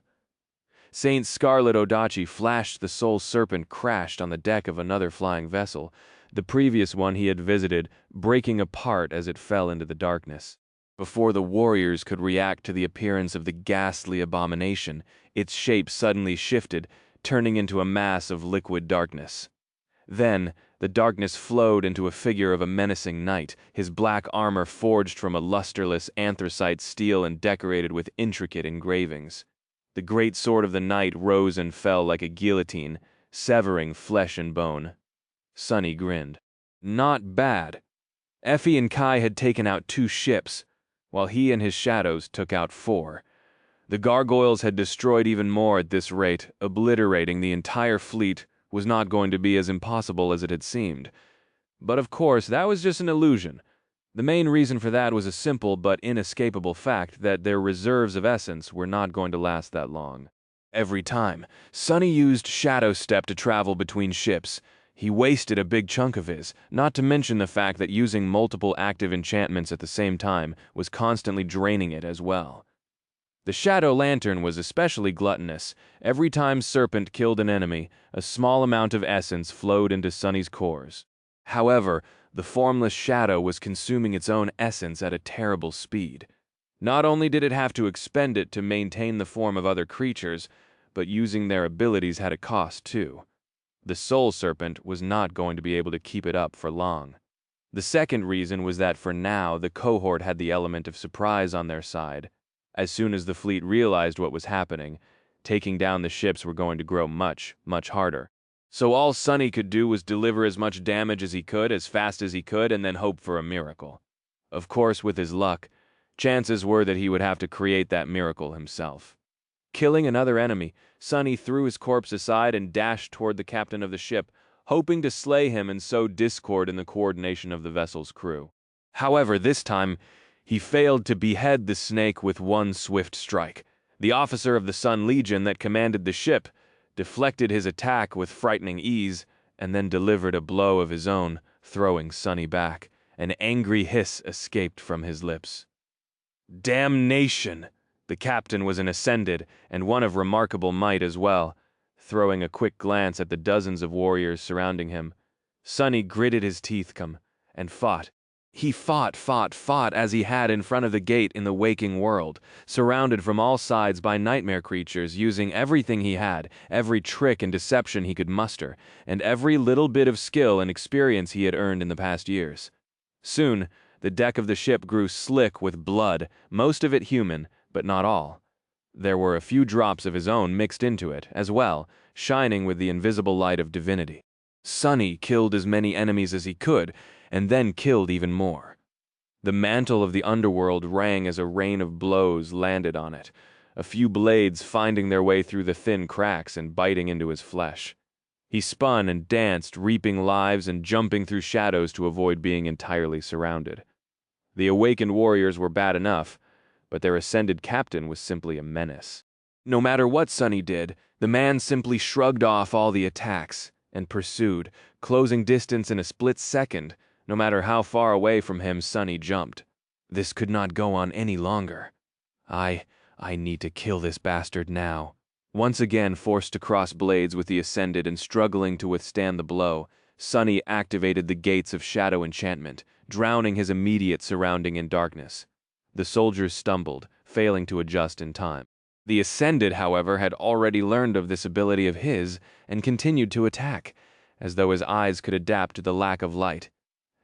Speaker 1: Saint's Scarlet Odachi flashed. The Soul Serpent crashed on the deck of another flying vessel, the previous one he had visited, breaking apart as it fell into the darkness. Before the warriors could react to the appearance of the ghastly abomination, its shape suddenly shifted, turning into a mass of liquid darkness. Then, the darkness flowed into a figure of a menacing knight, his black armor forged from a lusterless anthracite steel and decorated with intricate engravings. The great sword of the knight rose and fell like a guillotine, severing flesh and bone. Sonny grinned. Not bad. Effie and Kai had taken out 2 ships, while he and his shadows took out 4. The gargoyles had destroyed even more at this rate, obliterating the entire fleet was not going to be as impossible as it had seemed. But of course, that was just an illusion. The main reason for that was a simple but inescapable fact that their reserves of essence were not going to last that long. Every time Sonny used Shadow Step to travel between ships, he wasted a big chunk of his, not to mention the fact that using multiple active enchantments at the same time was constantly draining it as well. The Shadow Lantern was especially gluttonous. Every time Serpent killed an enemy, a small amount of essence flowed into Sonny's cores. However, the formless shadow was consuming its own essence at a terrible speed. Not only did it have to expend it to maintain the form of other creatures, but using their abilities had a cost too. The Soul Serpent was not going to be able to keep it up for long. The second reason was that for now, the cohort had the element of surprise on their side. As soon as the fleet realized what was happening, taking down the ships were going to grow much, much harder. So all Sonny could do was deliver as much damage as he could, as fast as he could, and then hope for a miracle. Of course, with his luck, chances were that he would have to create that miracle himself. Killing another enemy, Sonny threw his corpse aside and dashed toward the captain of the ship, hoping to slay him and sow discord in the coordination of the vessel's crew. However, this time, he failed to behead the snake with one swift strike. The officer of the Sun Legion that commanded the ship deflected his attack with frightening ease, and then delivered a blow of his own, throwing Sonny back. An angry hiss escaped from his lips. Damnation! The captain was an Ascended, and one of remarkable might as well. Throwing a quick glance at the dozens of warriors surrounding him, Sonny gritted his teeth and fought. He fought as he had in front of the gate in the waking world, surrounded from all sides by nightmare creatures, using everything he had, every trick and deception he could muster, and every little bit of skill and experience he had earned in the past years. Soon, the deck of the ship grew slick with blood, most of it human, but not all. There were a few drops of his own mixed into it, as well, shining with the invisible light of divinity. Sonny killed as many enemies as he could, and then killed even more. The mantle of the underworld rang as a rain of blows landed on it, a few blades finding their way through the thin cracks and biting into his flesh. He spun and danced, reaping lives and jumping through shadows to avoid being entirely surrounded. The awakened warriors were bad enough, but their ascended captain was simply a menace. No matter what Sonny did, the man simply shrugged off all the attacks and pursued, closing distance in a split second. No matter how far away from him Sonny jumped. This could not go on any longer. I need to kill this bastard now. Once again forced to cross blades with the Ascended and struggling to withstand the blow, Sonny activated the gates of shadow enchantment, drowning his immediate surrounding in darkness. The soldiers stumbled, failing to adjust in time. The Ascended, however, had already learned of this ability of his and continued to attack, as though his eyes could adapt to the lack of light.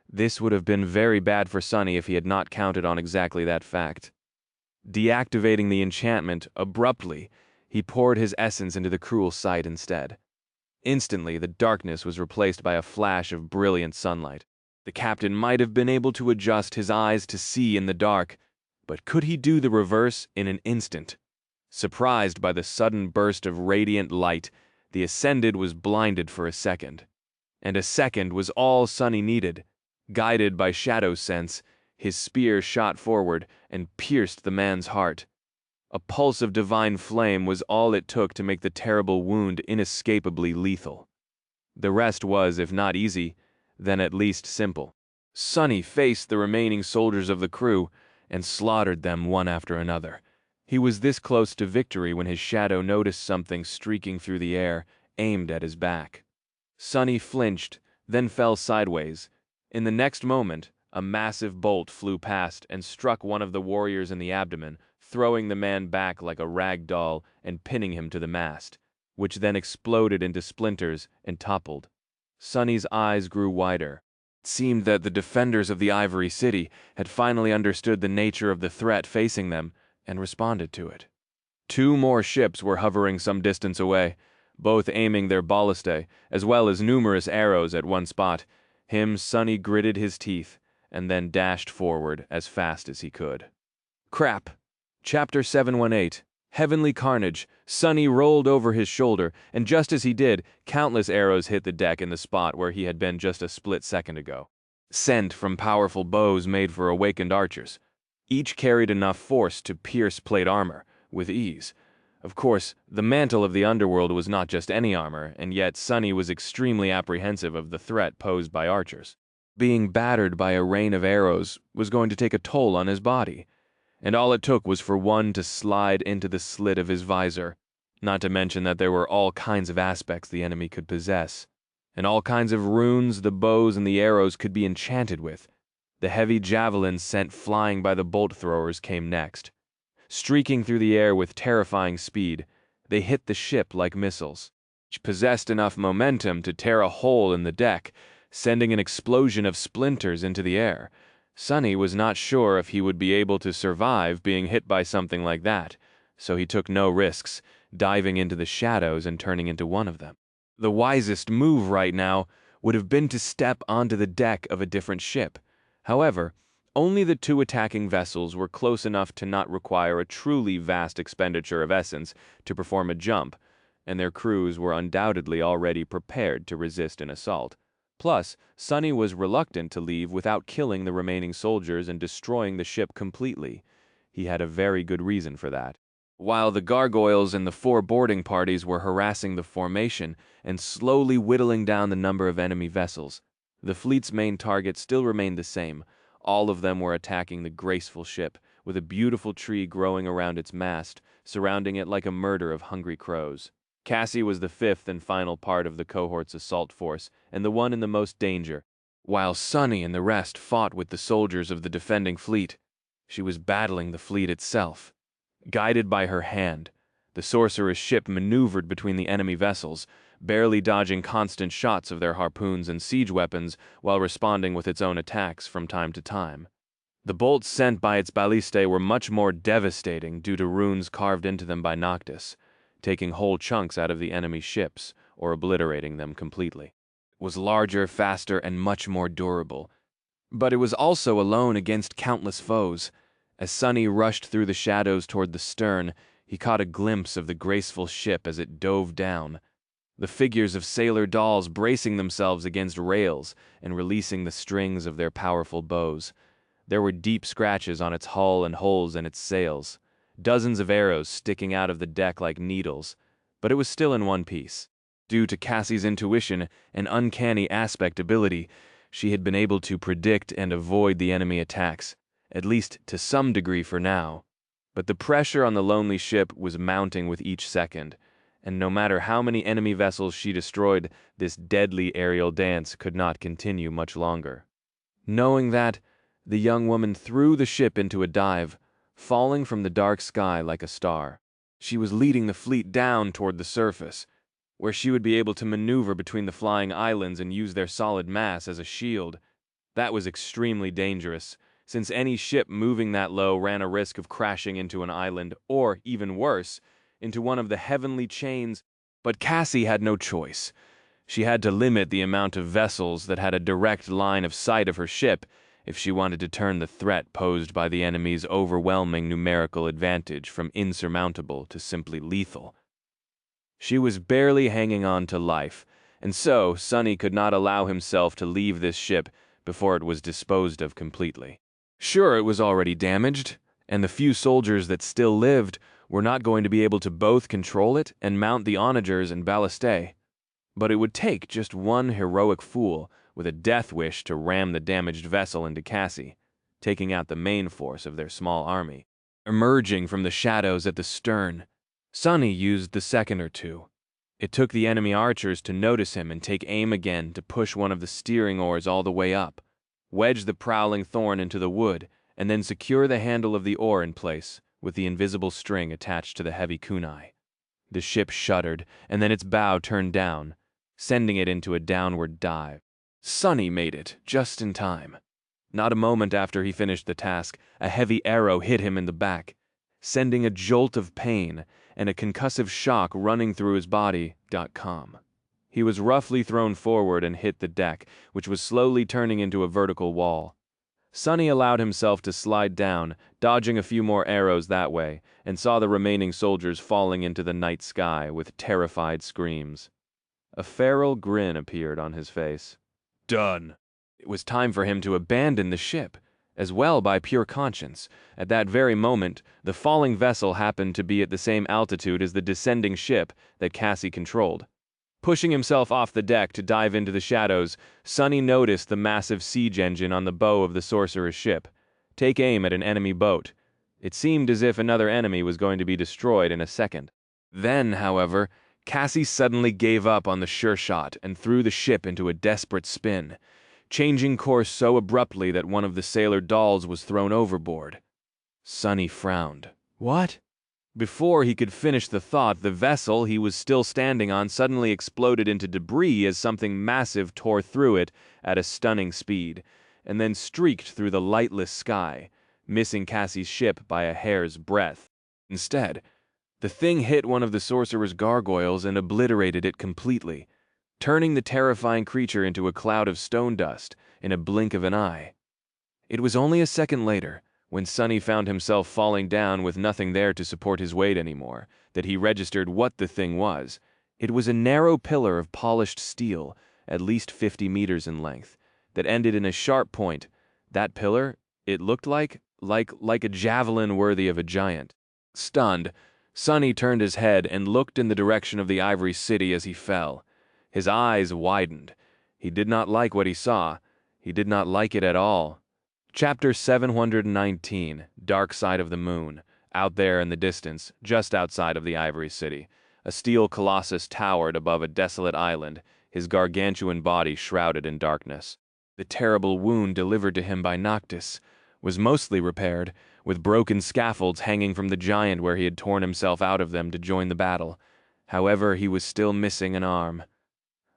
Speaker 1: This would have been very bad for Sonny if he had not counted on exactly that fact. Deactivating the enchantment abruptly, he poured his essence into the cruel sight instead. Instantly, the darkness was replaced by a flash of brilliant sunlight. The captain might have been able to adjust his eyes to see in the dark, but could he do the reverse in an instant? Surprised by the sudden burst of radiant light, the Ascended was blinded for a second. And a second was all Sonny needed. Guided by shadow sense, his spear shot forward and pierced the man's heart. A pulse of divine flame was all it took to make the terrible wound inescapably lethal. The rest was, if not easy, then at least simple. Sonny faced the remaining soldiers of the crew and slaughtered them one after another. He was this close to victory when his shadow noticed something streaking through the air, aimed at his back. Sonny flinched, then fell sideways. In the next moment, a massive bolt flew past and struck one of the warriors in the abdomen, throwing the man back like a rag doll and pinning him to the mast, which then exploded into splinters and toppled. Sonny's eyes grew wider. It seemed that the defenders of the Ivory City had finally understood the nature of the threat facing them and responded to it. 2 more ships were hovering some distance away, both aiming their ballistae, as well as numerous arrows at one spot. Sonny gritted his teeth, and then dashed forward as fast as he could. Crap! Chapter 718, Heavenly carnage. Sonny rolled over his shoulder, and just as he did, countless arrows hit the deck in the spot where he had been just a split second ago. Sent from powerful bows made for awakened archers. Each carried enough force to pierce plate armor, with ease. Of course, the mantle of the underworld was not just any armor, and yet Sonny was extremely apprehensive of the threat posed by archers. Being battered by a rain of arrows was going to take a toll on his body, and all it took was for one to slide into the slit of his visor, not to mention that there were all kinds of aspects the enemy could possess, and all kinds of runes the bows and the arrows could be enchanted with. The heavy javelins sent flying by the bolt throwers came next. Streaking through the air with terrifying speed, they hit the ship like missiles, which possessed enough momentum to tear a hole in the deck, sending an explosion of splinters into the air. Sonny was not sure if he would be able to survive being hit by something like that, so he took no risks, diving into the shadows and turning into one of them. The wisest move right now would have been to step onto the deck of a different ship. However, only the two attacking vessels were close enough to not require a truly vast expenditure of essence to perform a jump, and their crews were undoubtedly already prepared to resist an assault. Plus, Sonny was reluctant to leave without killing the remaining soldiers and destroying the ship completely. He had a very good reason for that. While the gargoyles and the 4 boarding parties were harassing the formation and slowly whittling down the number of enemy vessels, the fleet's main target still remained the same. All of them were attacking the graceful ship, with a beautiful tree growing around its mast, surrounding it like a murder of hungry crows. Cassie was the 5th and final part of the cohort's assault force, and the one in the most danger, while Sonny and the rest fought with the soldiers of the defending fleet. She was battling the fleet itself. Guided by her hand, the sorcerer's ship maneuvered between the enemy vessels, barely dodging constant shots of their harpoons and siege weapons while responding with its own attacks from time to time. The bolts sent by its ballistae were much more devastating due to runes carved into them by Noctis, taking whole chunks out of the enemy ships or obliterating them completely. It was larger, faster, and much more durable. But it was also alone against countless foes. As Sonny rushed through the shadows toward the stern, he caught a glimpse of the graceful ship as it dove down, the figures of sailor dolls bracing themselves against rails and releasing the strings of their powerful bows. There were deep scratches on its hull and holes in its sails, dozens of arrows sticking out of the deck like needles, but it was still in one piece. Due to Cassie's intuition and uncanny aspect ability, she had been able to predict and avoid the enemy attacks, at least to some degree for now. But the pressure on the lonely ship was mounting with each second, and no matter how many enemy vessels she destroyed, this deadly aerial dance could not continue much longer. Knowing that, the young woman threw the ship into a dive, falling from the dark sky like a star. She was leading the fleet down toward the surface, where she would be able to maneuver between the flying islands and use their solid mass as a shield. That was extremely dangerous, since any ship moving that low ran a risk of crashing into an island, or, even worse, into one of the heavenly chains. But Cassie had no choice. She had to limit the amount of vessels that had a direct line of sight of her ship if she wanted to turn the threat posed by the enemy's overwhelming numerical advantage from insurmountable to simply lethal. She was barely hanging on to life, and so Sonny could not allow himself to leave this ship before it was disposed of completely. Sure, it was already damaged, and the few soldiers that still lived were not going to be able to both control it and mount the onagers and ballistae. But it would take just one heroic fool with a death wish to ram the damaged vessel into Cassie, taking out the main force of their small army. Emerging from the shadows at the stern, Sonny used the second or two. It took the enemy archers to notice him and take aim again to push one of the steering oars all the way up, wedge the prowling thorn into the wood, and then secure the handle of the oar in place with the invisible string attached to the heavy kunai. The ship shuddered, and then its bow turned down, sending it into a downward dive. Sonny made it, just in time. Not a moment after he finished the task, a heavy arrow hit him in the back, sending a jolt of pain and a concussive shock running through his body. He was roughly thrown forward and hit the deck, which was slowly turning into a vertical wall. Sunny allowed himself to slide down, dodging a few more arrows that way, and saw the remaining soldiers falling into the night sky with terrified screams. A feral grin appeared on his face. Done. It was time for him to abandon the ship, as well by pure conscience. At that very moment, the falling vessel happened to be at the same altitude as the descending ship that Cassie controlled. Pushing himself off the deck to dive into the shadows, Sunny noticed the massive siege engine on the bow of the sorcerer's ship. Take aim at an enemy boat. It seemed as if another enemy was going to be destroyed in a second. Then, however, Cassie suddenly gave up on the sure shot and threw the ship into a desperate spin, changing course so abruptly that one of the sailor dolls was thrown overboard. Sunny frowned. What? Before he could finish the thought, the vessel he was still standing on suddenly exploded into debris as something massive tore through it at a stunning speed, and then streaked through the lightless sky, missing Cassie's ship by a hair's breadth. Instead, the thing hit one of the sorcerer's gargoyles and obliterated it completely, turning the terrifying creature into a cloud of stone dust in a blink of an eye. It was only a second later, when Sunny found himself falling down with nothing there to support his weight anymore, that he registered what the thing was. It was a narrow pillar of polished steel, at least 50 meters in length, that ended in a sharp point. That pillar, it looked like a javelin worthy of a giant. Stunned, Sunny turned his head and looked in the direction of the Ivory City as he fell. His eyes widened. He did not like what he saw. He did not like it at all. Chapter 719, Dark Side of the Moon. Out there in the distance, just outside of the Ivory City, a steel colossus towered above a desolate island, his gargantuan body shrouded in darkness. The terrible wound delivered to him by Noctis was mostly repaired, with broken scaffolds hanging from the giant where he had torn himself out of them to join the battle. However, he was still missing an arm.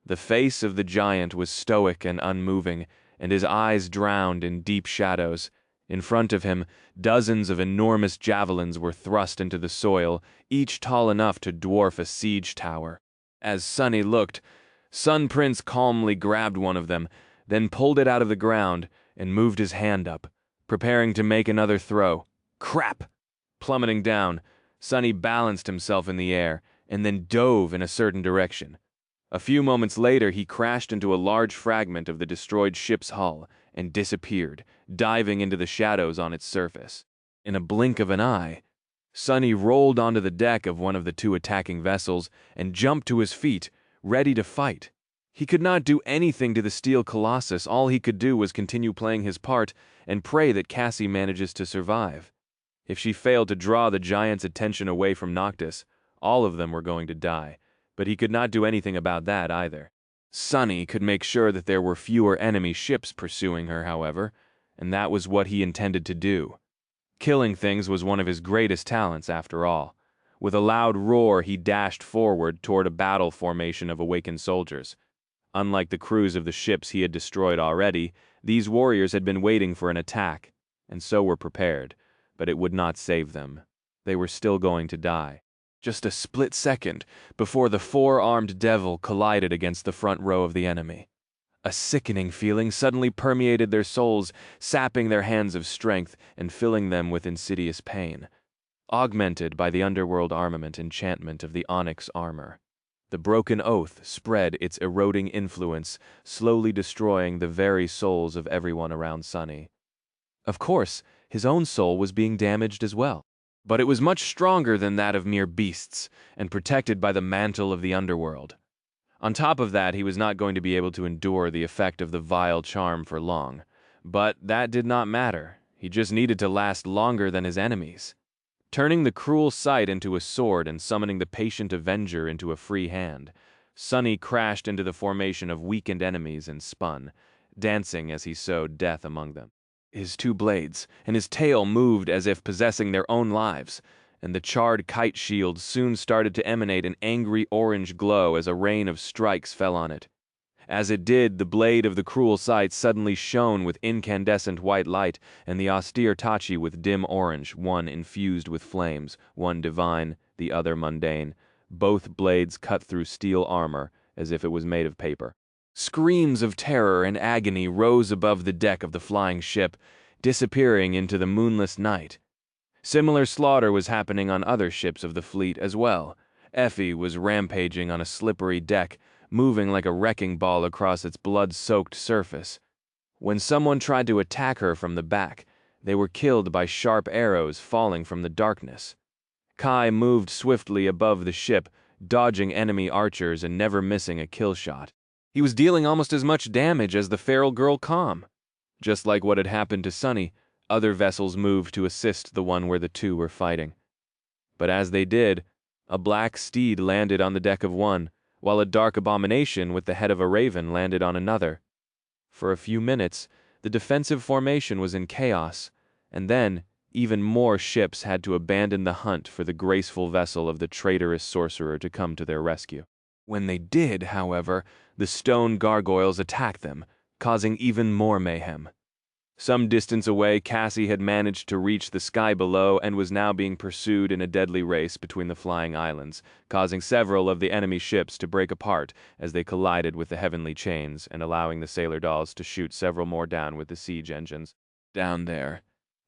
Speaker 1: The face of the giant was stoic and unmoving, and his eyes drowned in deep shadows. In front of him, dozens of enormous javelins were thrust into the soil, each tall enough to dwarf a siege tower. As Sunny looked, Sun Prince calmly grabbed one of them, then pulled it out of the ground and moved his hand up, preparing to make another throw. Crap! Plummeting down, Sunny balanced himself in the air and then dove in a certain direction. A few moments later, he crashed into a large fragment of the destroyed ship's hull and disappeared, diving into the shadows on its surface. In a blink of an eye, Sunny rolled onto the deck of one of the two attacking vessels and jumped to his feet, ready to fight. He could not do anything to the steel colossus. All he could do was continue playing his part and pray that Cassie manages to survive. If she failed to draw the giant's attention away from Noctis, all of them were going to die. But he could not do anything about that either. Sunny could make sure that there were fewer enemy ships pursuing her, however, and that was what he intended to do. Killing things was one of his greatest talents, after all. With a loud roar, he dashed forward toward a battle formation of awakened soldiers. Unlike the crews of the ships he had destroyed already, these warriors had been waiting for an attack, and so were prepared, but it would not save them. They were still going to die. Just a split second before the four-armed devil collided against the front row of the enemy. A sickening feeling suddenly permeated their souls, sapping their hands of strength and filling them with insidious pain, augmented by the underworld armament enchantment of the onyx armor. The broken oath spread its eroding influence, slowly destroying the very souls of everyone around Sunny. Of course, his own soul was being damaged as well. But it was much stronger than that of mere beasts, and protected by the mantle of the underworld. On top of that, he was not going to be able to endure the effect of the vile charm for long. But that did not matter. He just needed to last longer than his enemies. Turning the cruel sight into a sword and summoning the patient avenger into a free hand, Sunny crashed into the formation of weakened enemies and spun, dancing as he sowed death among them. His two blades and his tail moved as if possessing their own lives, and the charred kite shield soon started to emanate an angry orange glow as a rain of strikes fell on it. As it did, the blade of the cruel sight suddenly shone with incandescent white light, and the austere tachi with dim orange, one infused with flames, one divine, the other mundane. Both blades cut through steel armor as if it was made of paper. Screams of terror and agony rose above the deck of the flying ship. disappearing into the moonless night. Similar slaughter was happening on other ships of the fleet as well. Effie was rampaging on a slippery deck, moving like a wrecking ball across its blood-soaked surface. When someone tried to attack her from the back, they were killed by sharp arrows falling from the darkness. Kai moved swiftly above the ship, dodging enemy archers and never missing a kill shot. He was dealing almost as much damage as the feral girl Calm. Just like what had happened to Sunny, other vessels moved to assist the one where the two were fighting. But as they did, a black steed landed on the deck of one, while a dark abomination with the head of a raven landed on another. For a few minutes, the defensive formation was in chaos, and then even more ships had to abandon the hunt for the graceful vessel of the traitorous sorcerer to come to their rescue. When they did, however, the stone gargoyles attacked them, causing even more mayhem. Some distance away, Cassie had managed to reach the sky below and was now being pursued in a deadly race between the flying islands, causing several of the enemy ships to break apart as they collided with the heavenly chains and allowing the sailor dolls to shoot several more down with the siege engines. Down there,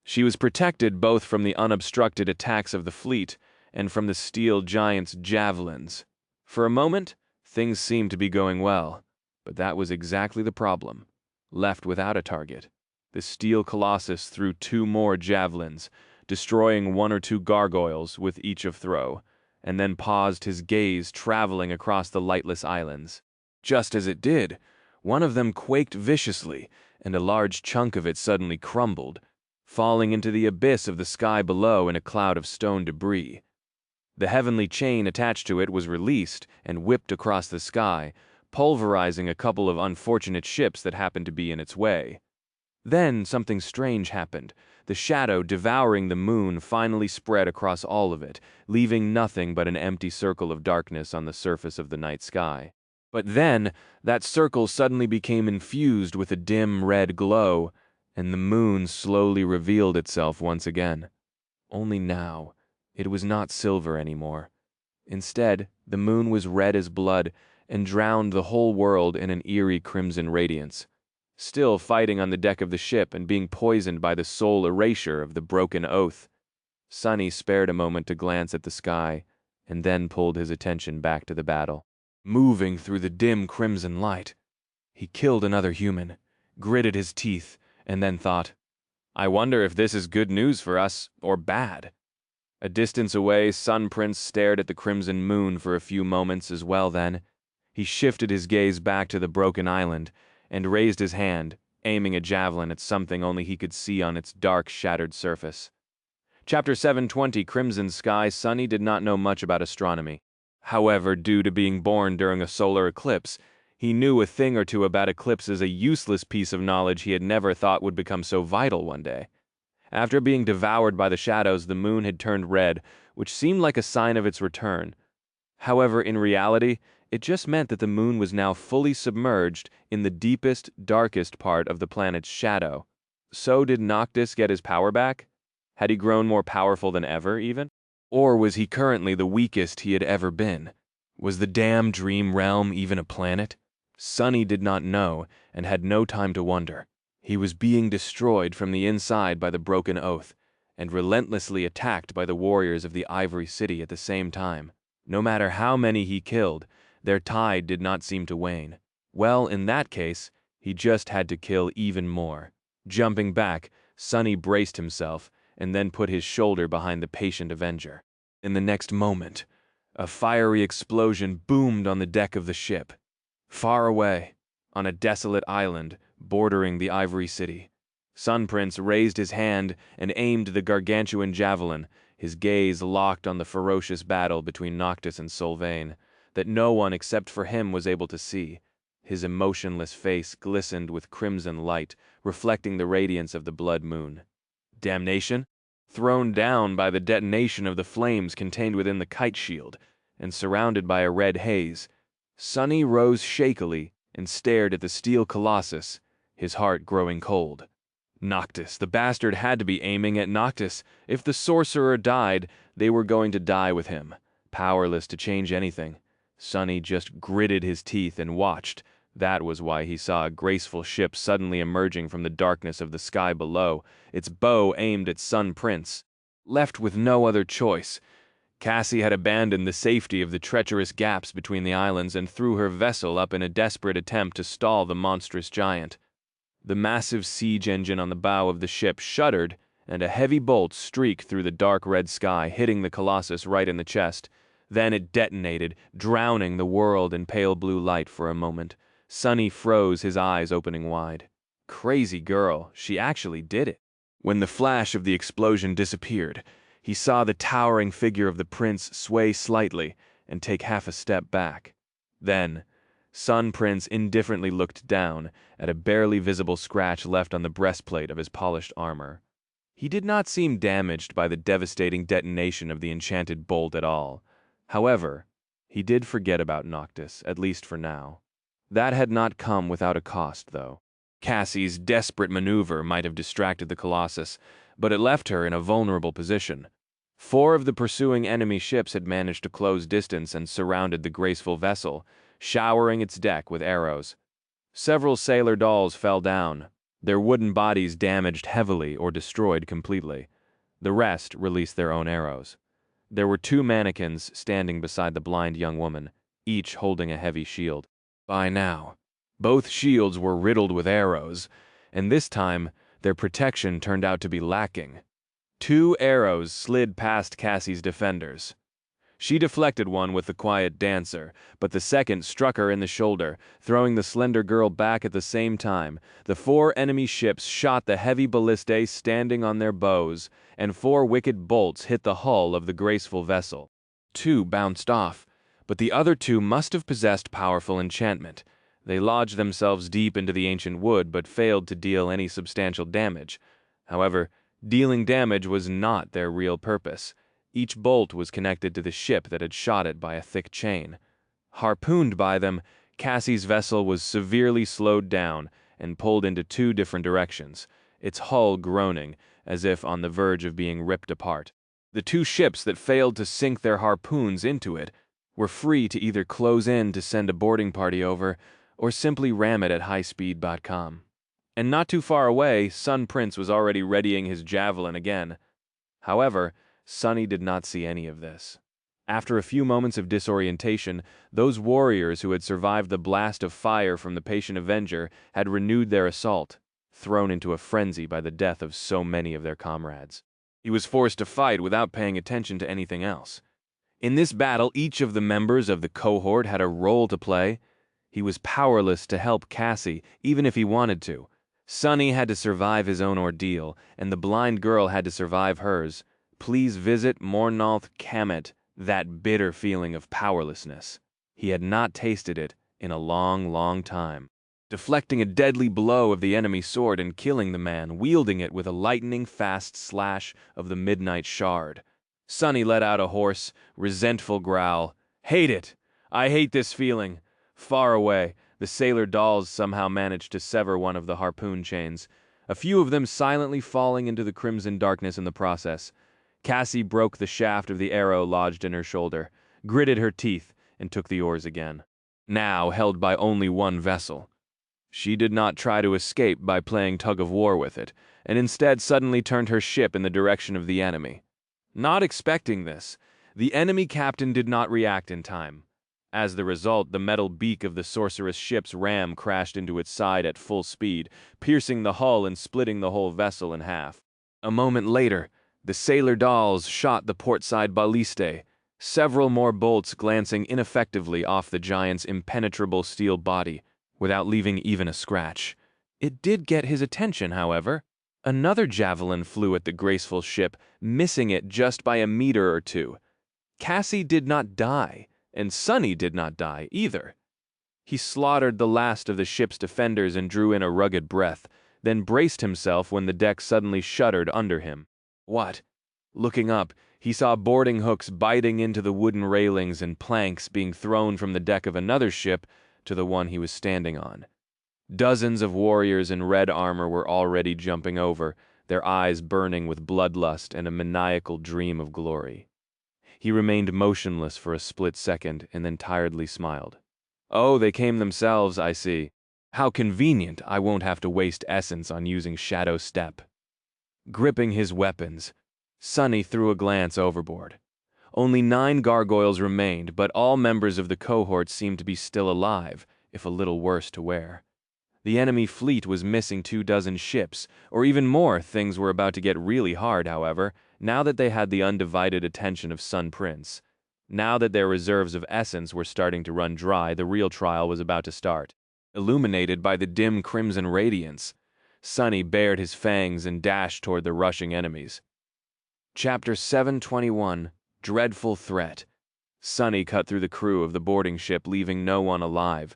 Speaker 1: she was protected both from the unobstructed attacks of the fleet and from the steel giant's javelins. For a moment, things seemed to be going well, but that was exactly the problem. Left without a target, the steel colossus threw 2 more javelins, destroying 1 or 2 gargoyles with each of throw, and then paused, his gaze traveling across the lightless islands. Just as it did, one of them quaked viciously, and a large chunk of it suddenly crumbled, falling into the abyss of the sky below in a cloud of stone debris. The heavenly chain attached to it was released and whipped across the sky, pulverizing a couple of unfortunate ships that happened to be in its way. Then something strange happened. The shadow devouring the moon finally spread across all of it, leaving nothing but an empty circle of darkness on the surface of the night sky. But then, that circle suddenly became infused with a dim red glow, and the moon slowly revealed itself once again. Only now, it was not silver anymore. Instead, the moon was red as blood and drowned the whole world in an eerie crimson radiance. Still fighting on the deck of the ship and being poisoned by the soul erasure of the broken oath. Sunny spared a moment to glance at the sky, and then pulled his attention back to the battle. Moving through the dim crimson light, he killed another human, gritted his teeth, and then thought, I wonder if this is good news for us, or bad. A distance away, Sun Prince stared at the crimson moon for a few moments as well then. He shifted his gaze back to the broken island, and raised his hand, aiming a javelin at something only he could see on its dark, shattered surface. Chapter 720, Crimson Sky. Sunny did not know much about astronomy. However, due to being born during a solar eclipse, he knew a thing or two about eclipses, a useless piece of knowledge he had never thought would become so vital one day. After being devoured by the shadows, the moon had turned red, which seemed like a sign of its return. However, in reality, it just meant that the moon was now fully submerged in the deepest, darkest part of the planet's shadow. So did Noctis get his power back? Had he grown more powerful than ever, even? Or was he currently the weakest he had ever been? Was the damned dream realm even a planet? Sunny did not know, and had no time to wonder. He was being destroyed from the inside by the broken oath, and relentlessly attacked by the warriors of the Ivory City at the same time. No matter how many he killed, their tide did not seem to wane. Well, in that case, he just had to kill even more. Jumping back, Sunny braced himself, and then put his shoulder behind the patient avenger. In the next moment, a fiery explosion boomed on the deck of the ship. Far away, on a desolate island bordering the Ivory City, Sun Prince raised his hand and aimed the gargantuan javelin, his gaze locked on the ferocious battle between Noctis and Sylvain, that no one except for him was able to see. His emotionless face glistened with crimson light, reflecting the radiance of the blood moon. Damnation? Thrown down by the detonation of the flames contained within the kite shield, and surrounded by a red haze, Sunny rose shakily and stared at the steel colossus, his heart growing cold. Noctis, the bastard had to be aiming at Noctis. If the sorcerer died, they were going to die with him, powerless to change anything. Sunny just gritted his teeth and watched, That was why he saw a graceful ship suddenly emerging from the darkness of the sky below, its bow aimed at Sun Prince. Left with no other choice, Cassie had abandoned the safety of the treacherous gaps between the islands and threw her vessel up in a desperate attempt to stall the monstrous giant. The massive siege engine on the bow of the ship shuddered, and a heavy bolt streaked through the dark red sky, hitting the Colossus right in the chest. Then it detonated, drowning the world in pale blue light for a moment. Sonny froze, his eyes opening wide. Crazy girl, she actually did it. When the flash of the explosion disappeared, he saw the towering figure of the prince sway slightly and take half a step back. Then, Sun Prince indifferently looked down at a barely visible scratch left on the breastplate of his polished armor. He did not seem damaged by the devastating detonation of the enchanted bolt at all. However, he did forget about Noctis, at least for now. That had not come without a cost, though. Cassie's desperate maneuver might have distracted the Colossus, but it left her in a vulnerable position. 4 of the pursuing enemy ships had managed to close distance and surrounded the graceful vessel, showering its deck with arrows. Several sailor dolls fell down, their wooden bodies damaged heavily or destroyed completely. The rest released their own arrows. There were 2 mannequins standing beside the blind young woman, each holding a heavy shield. By now, both shields were riddled with arrows, and this time their protection turned out to be lacking. 2 arrows slid past Cassie's defenders. She deflected one with the quiet dancer, but the second struck her in the shoulder, throwing the slender girl back at the same time. The 4 enemy ships shot the heavy ballistae standing on their bows, and 4 wicked bolts hit the hull of the graceful vessel. 2 bounced off, but the other 2 must have possessed powerful enchantment. They lodged themselves deep into the ancient wood, but failed to deal any substantial damage. However, dealing damage was not their real purpose. Each bolt was connected to the ship that had shot it by a thick chain. Harpooned by them, Cassie's vessel was severely slowed down and pulled into 2 different directions, its hull groaning as if on the verge of being ripped apart. The 2 ships that failed to sink their harpoons into it were free to either close in to send a boarding party over or simply ram it at highspeed.com. And not too far away, Sun Prince was already readying his javelin again. However, Sonny did not see any of this. After a few moments of disorientation, those warriors who had survived the blast of fire from the patient Avenger had renewed their assault, thrown into a frenzy by the death of so many of their comrades. He was forced to fight without paying attention to anything else. In this battle, each of the members of the cohort had a role to play. He was powerless to help Cassie, even if he wanted to. Sonny had to survive his own ordeal, and the blind girl had to survive hers. Please visit Mornalth Kamet, that bitter feeling of powerlessness. He had not tasted it in a long, long time. Deflecting a deadly blow of the enemy sword and killing the man, wielding it with a lightning-fast slash of the midnight shard. Sonny let out a hoarse, resentful growl. Hate it! I hate this feeling. Far away, the sailor dolls somehow managed to sever one of the harpoon chains, a few of them silently falling into the crimson darkness in the process. Cassie broke the shaft of the arrow lodged in her shoulder, gritted her teeth, and took the oars again. Now held by only one vessel. She did not try to escape by playing tug-of-war with it, and instead suddenly turned her ship in the direction of the enemy. Not expecting this, the enemy captain did not react in time. As the result, the metal beak of the sorceress ship's ram crashed into its side at full speed, piercing the hull and splitting the whole vessel in half. A moment later, the sailor dolls shot the portside ballistae, several more bolts glancing ineffectively off the giant's impenetrable steel body, without leaving even a scratch. It did get his attention, however. Another javelin flew at the graceful ship, missing it just by a meter or 2. Cassie did not die, and Sonny did not die either. He slaughtered the last of the ship's defenders and drew in a rugged breath, then braced himself when the deck suddenly shuddered under him. What? Looking up, he saw boarding hooks biting into the wooden railings and planks being thrown from the deck of another ship to the one he was standing on. Dozens of warriors in red armor were already jumping over, their eyes burning with bloodlust and a maniacal dream of glory. He remained motionless for a split second and then tiredly smiled. Oh, they came themselves, I see. How convenient, I won't have to waste essence on using Shadow Step. Gripping his weapons, Sunny threw a glance overboard. Only 9 gargoyles remained, but all members of the cohort seemed to be still alive, if a little worse to wear. The enemy fleet was missing 24 ships, or even more. Things were about to get really hard, however, now that they had the undivided attention of Sun Prince. Now that their reserves of essence were starting to run dry, the real trial was about to start. Illuminated by the dim crimson radiance, Sunny bared his fangs and dashed toward the rushing enemies. Chapter 721, Dreadful Threat. Sunny cut through the crew of the boarding ship, leaving no one alive.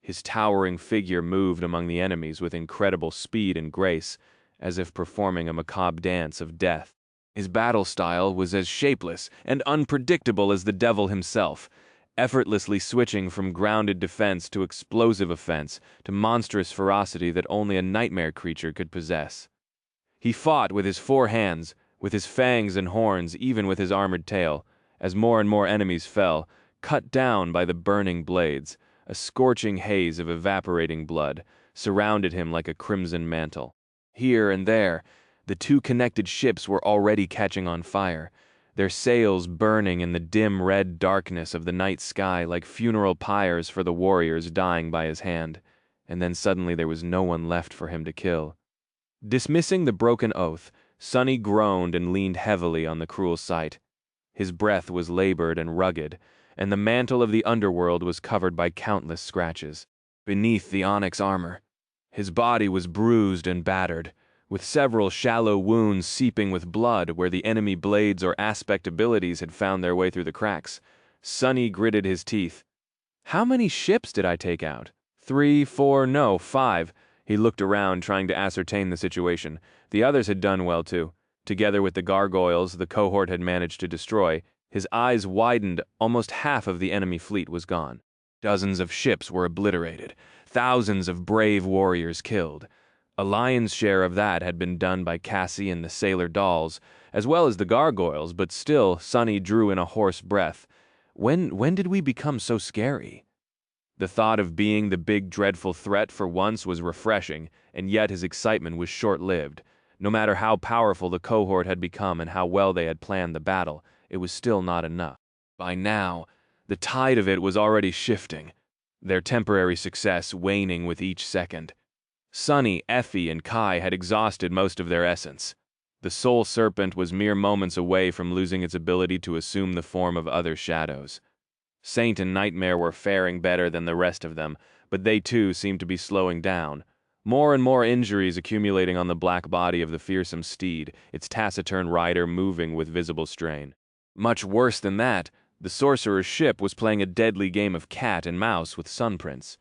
Speaker 1: His towering figure moved among the enemies with incredible speed and grace, as if performing a macabre dance of death. His battle style was as shapeless and unpredictable as the devil himself, effortlessly switching from grounded defense to explosive offense to monstrous ferocity that only a nightmare creature could possess. He fought with his 4 hands, with his fangs and horns, even with his armored tail, as more and more enemies fell, cut down by the burning blades. A scorching haze of evaporating blood surrounded him like a crimson mantle. Here and there, the 2 connected ships were already catching on fire, their sails burning in the dim red darkness of the night sky like funeral pyres for the warriors dying by his hand. And then suddenly there was no one left for him to kill. Dismissing the broken oath, Sunny groaned and leaned heavily on the cruel sight. His breath was labored and rugged, and the mantle of the underworld was covered by countless scratches. Beneath the onyx armor, his body was bruised and battered, with several shallow wounds seeping with blood where the enemy blades or aspect abilities had found their way through the cracks. Sunny gritted his teeth. How many ships did I take out? 3, 4, no, 5. He looked around, trying to ascertain the situation. The others had done well, too. Together with the gargoyles the cohort had managed to destroy, his eyes widened. Almost half of the enemy fleet was gone. Dozens of ships were obliterated, thousands of brave warriors killed. A lion's share of that had been done by Cassie and the sailor dolls, as well as the gargoyles, but still Sunny drew in a hoarse breath. When did we become so scary? The thought of being the big dreadful threat for once was refreshing, and yet his excitement was short-lived. No matter how powerful the cohort had become and how well they had planned the battle, it was still not enough. By now, the tide of it was already shifting, their temporary success waning with each second. Sunny, Effie, and Kai had exhausted most of their essence. The soul serpent was mere moments away from losing its ability to assume the form of other shadows. Saint and Nightmare were faring better than the rest of them, but they too seemed to be slowing down. More and more injuries accumulating on the black body of the fearsome steed, its taciturn rider moving with visible strain. Much worse than that, the sorcerer's ship was playing a deadly game of cat and mouse with Sun Prince.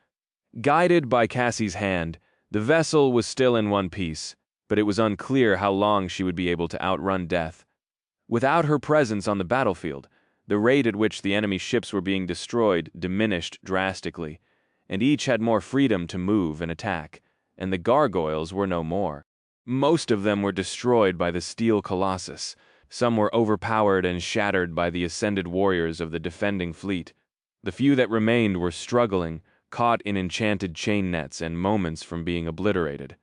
Speaker 1: Guided by Cassie's hand, the vessel was still in one piece, but it was unclear how long she would be able to outrun death. Without her presence on the battlefield, the rate at which the enemy ships were being destroyed diminished drastically, and each had more freedom to move and attack, and the gargoyles were no more. Most of them were destroyed by the steel colossus. Some were overpowered and shattered by the ascended warriors of the defending fleet. The few that remained were struggling, caught in enchanted chain nets and moments from being obliterated.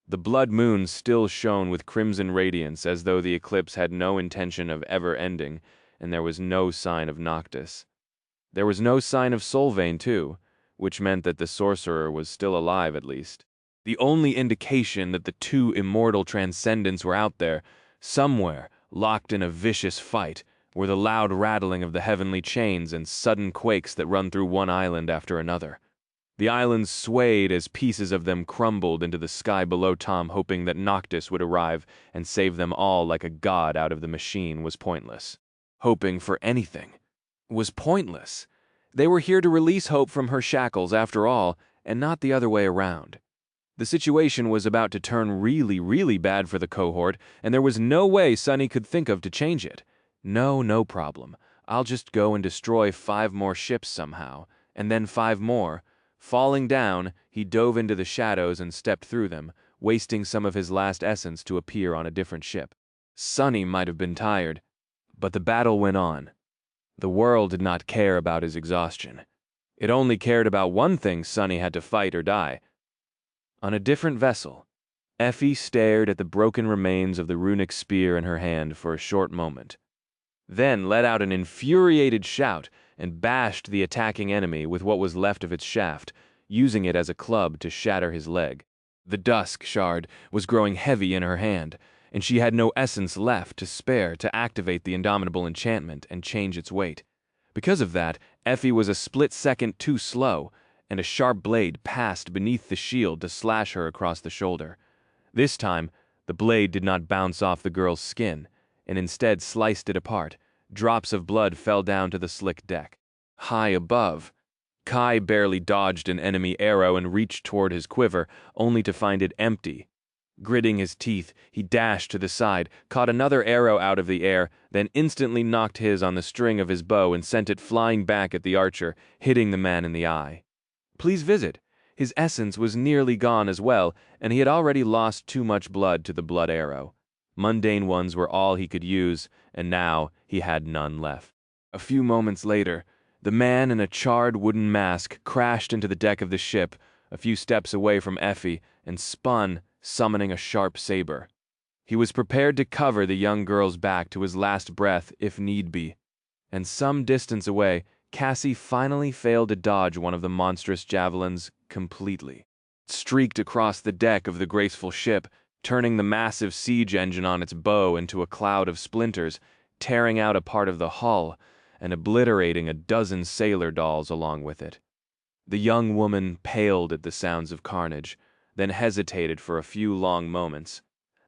Speaker 1: The blood moon still shone with crimson radiance as though the eclipse had no intention of ever ending, and there was no sign of Noctis. There was no sign of Solvane, too, which meant that the sorcerer was still alive at least. The only indication that the 2 immortal transcendents were out there, somewhere, locked in a vicious fight, were the loud rattling of the heavenly chains and sudden quakes that run through one island after another. The islands swayed as pieces of them crumbled into the sky below. Tom, hoping that Noctis would arrive and save them all like a god out of the machine, was pointless. Hoping for anything was pointless. They were here to release Hope from her shackles after all, and not the other way around. The situation was about to turn really, really bad for the cohort, and there was no way Sunny could think of to change it. No problem. I'll just go and destroy 5 more ships somehow, and then 5 more. Falling down, he dove into the shadows and stepped through them, wasting some of his last essence to appear on a different ship. Sunny might have been tired, but the battle went on. The world did not care about his exhaustion. It only cared about one thing Sunny had to fight or die. On a different vessel, Effie stared at the broken remains of the runic spear in her hand for a short moment, then let out an infuriated shout and bashed the attacking enemy with what was left of its shaft, using it as a club to shatter his leg. The dusk shard was growing heavy in her hand, and she had no essence left to spare to activate the indomitable enchantment and change its weight. Because of that, Effie was a split second too slow, and a sharp blade passed beneath the shield to slash her across the shoulder. This time, the blade did not bounce off the girl's skin, and instead sliced it apart. Drops of blood fell down to the slick deck. High above, Kai barely dodged an enemy arrow and reached toward his quiver, only to find it empty. Gritting his teeth, he dashed to the side, caught another arrow out of the air, then instantly knocked his on the string of his bow and sent it flying back at the archer, hitting the man in the eye. Please visit. His essence was nearly gone as well, and he had already lost too much blood to the blood arrow. Mundane ones were all he could use, and now he had none left. A few moments later, the man in a charred wooden mask crashed into the deck of the ship, a few steps away from Effie, and spun, summoning a sharp saber. He was prepared to cover the young girl's back to his last breath if need be. And some distance away, Cassie finally failed to dodge one of the monstrous javelins completely. It streaked across the deck of the graceful ship, turning the massive siege engine on its bow into a cloud of splinters, tearing out a part of the hull, and obliterating a dozen sailor dolls along with it. The young woman paled at the sounds of carnage, then hesitated for a few long moments.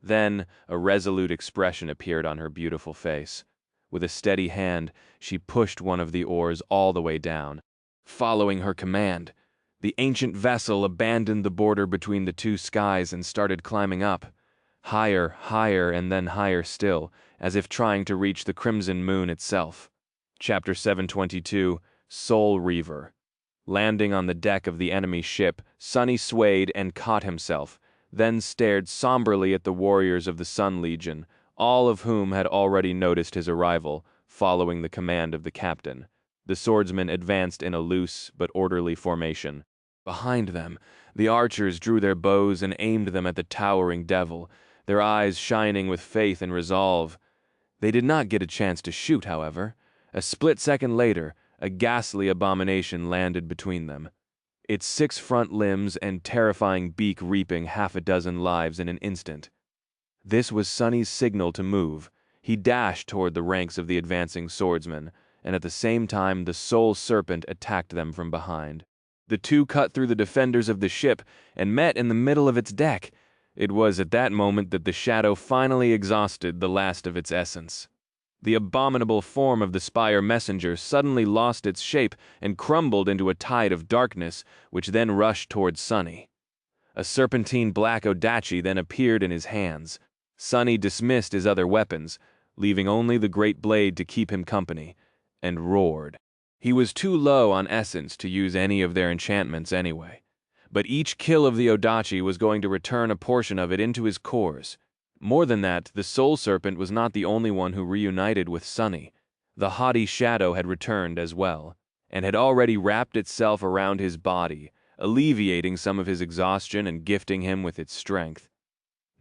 Speaker 1: Then a resolute expression appeared on her beautiful face. With a steady hand, she pushed one of the oars all the way down. Following her command, the ancient vessel abandoned the border between the two skies and started climbing up. Higher, higher, and then higher still, as if trying to reach the crimson moon itself. Chapter 722, Soul Reaver. Landing on the deck of the enemy ship, Sunny swayed and caught himself, then stared somberly at the warriors of the Sun Legion, all of whom had already noticed his arrival, following the command of the captain. The swordsmen advanced in a loose but orderly formation. Behind them, the archers drew their bows and aimed them at the towering devil, their eyes shining with faith and resolve. They did not get a chance to shoot, however. A split second later, a ghastly abomination landed between them, its 6 front limbs and terrifying beak reaping half a dozen lives in an instant. This was Sunny's signal to move. He dashed toward the ranks of the advancing swordsmen, and at the same time the soul serpent attacked them from behind. The two cut through the defenders of the ship and met in the middle of its deck. It was at that moment that the shadow finally exhausted the last of its essence. The abominable form of the spire messenger suddenly lost its shape and crumbled into a tide of darkness, which then rushed towards Sunny. A serpentine black odachi then appeared in his hands. Sunny dismissed his other weapons, leaving only the great blade to keep him company, and roared. He was too low on essence to use any of their enchantments anyway, but each kill of the odachi was going to return a portion of it into his cores. More than that, the soul serpent was not the only one who reunited with Sunny. The haughty shadow had returned as well, and had already wrapped itself around his body, alleviating some of his exhaustion and gifting him with its strength.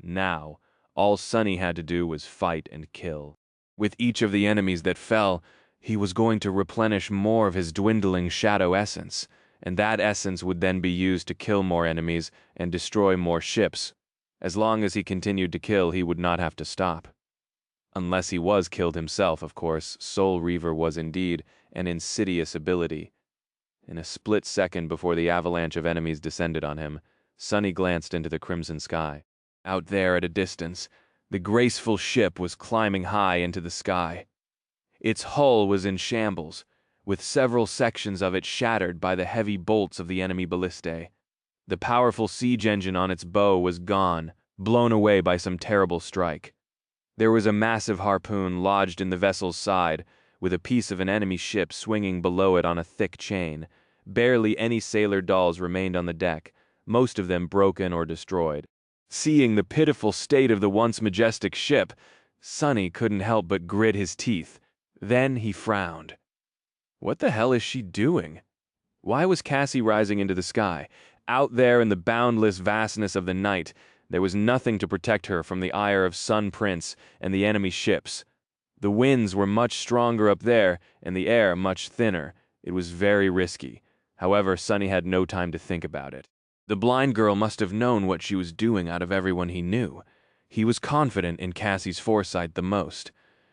Speaker 1: Now, all Sunny had to do was fight and kill. With each of the enemies that fell, he was going to replenish more of his dwindling shadow essence, and that essence would then be used to kill more enemies and destroy more ships. As long as he continued to kill, he would not have to stop. Unless he was killed himself, of course. Soul Reaver was indeed an insidious ability. In a split second before the avalanche of enemies descended on him, Sunny glanced into the crimson sky. Out there at a distance, the graceful ship was climbing high into the sky. Its hull was in shambles, with several sections of it shattered by the heavy bolts of the enemy ballistae. The powerful siege engine on its bow was gone, blown away by some terrible strike. There was a massive harpoon lodged in the vessel's side, with a piece of an enemy ship swinging below it on a thick chain. Barely any sailor dolls remained on the deck, most of them broken or destroyed. Seeing the pitiful state of the once majestic ship, Sunny couldn't help but grit his teeth. Then he frowned. What the hell is she doing? Why was Cassie rising into the sky? Out there in the boundless vastness of the night, there was nothing to protect her from the ire of Sun Prince and the enemy ships. The winds were much stronger up there, and the air much thinner. It was very risky. However, Sunny had no time to think about it. The blind girl must have known what she was doing out of everyone he knew. He was confident in Cassie's foresight the most.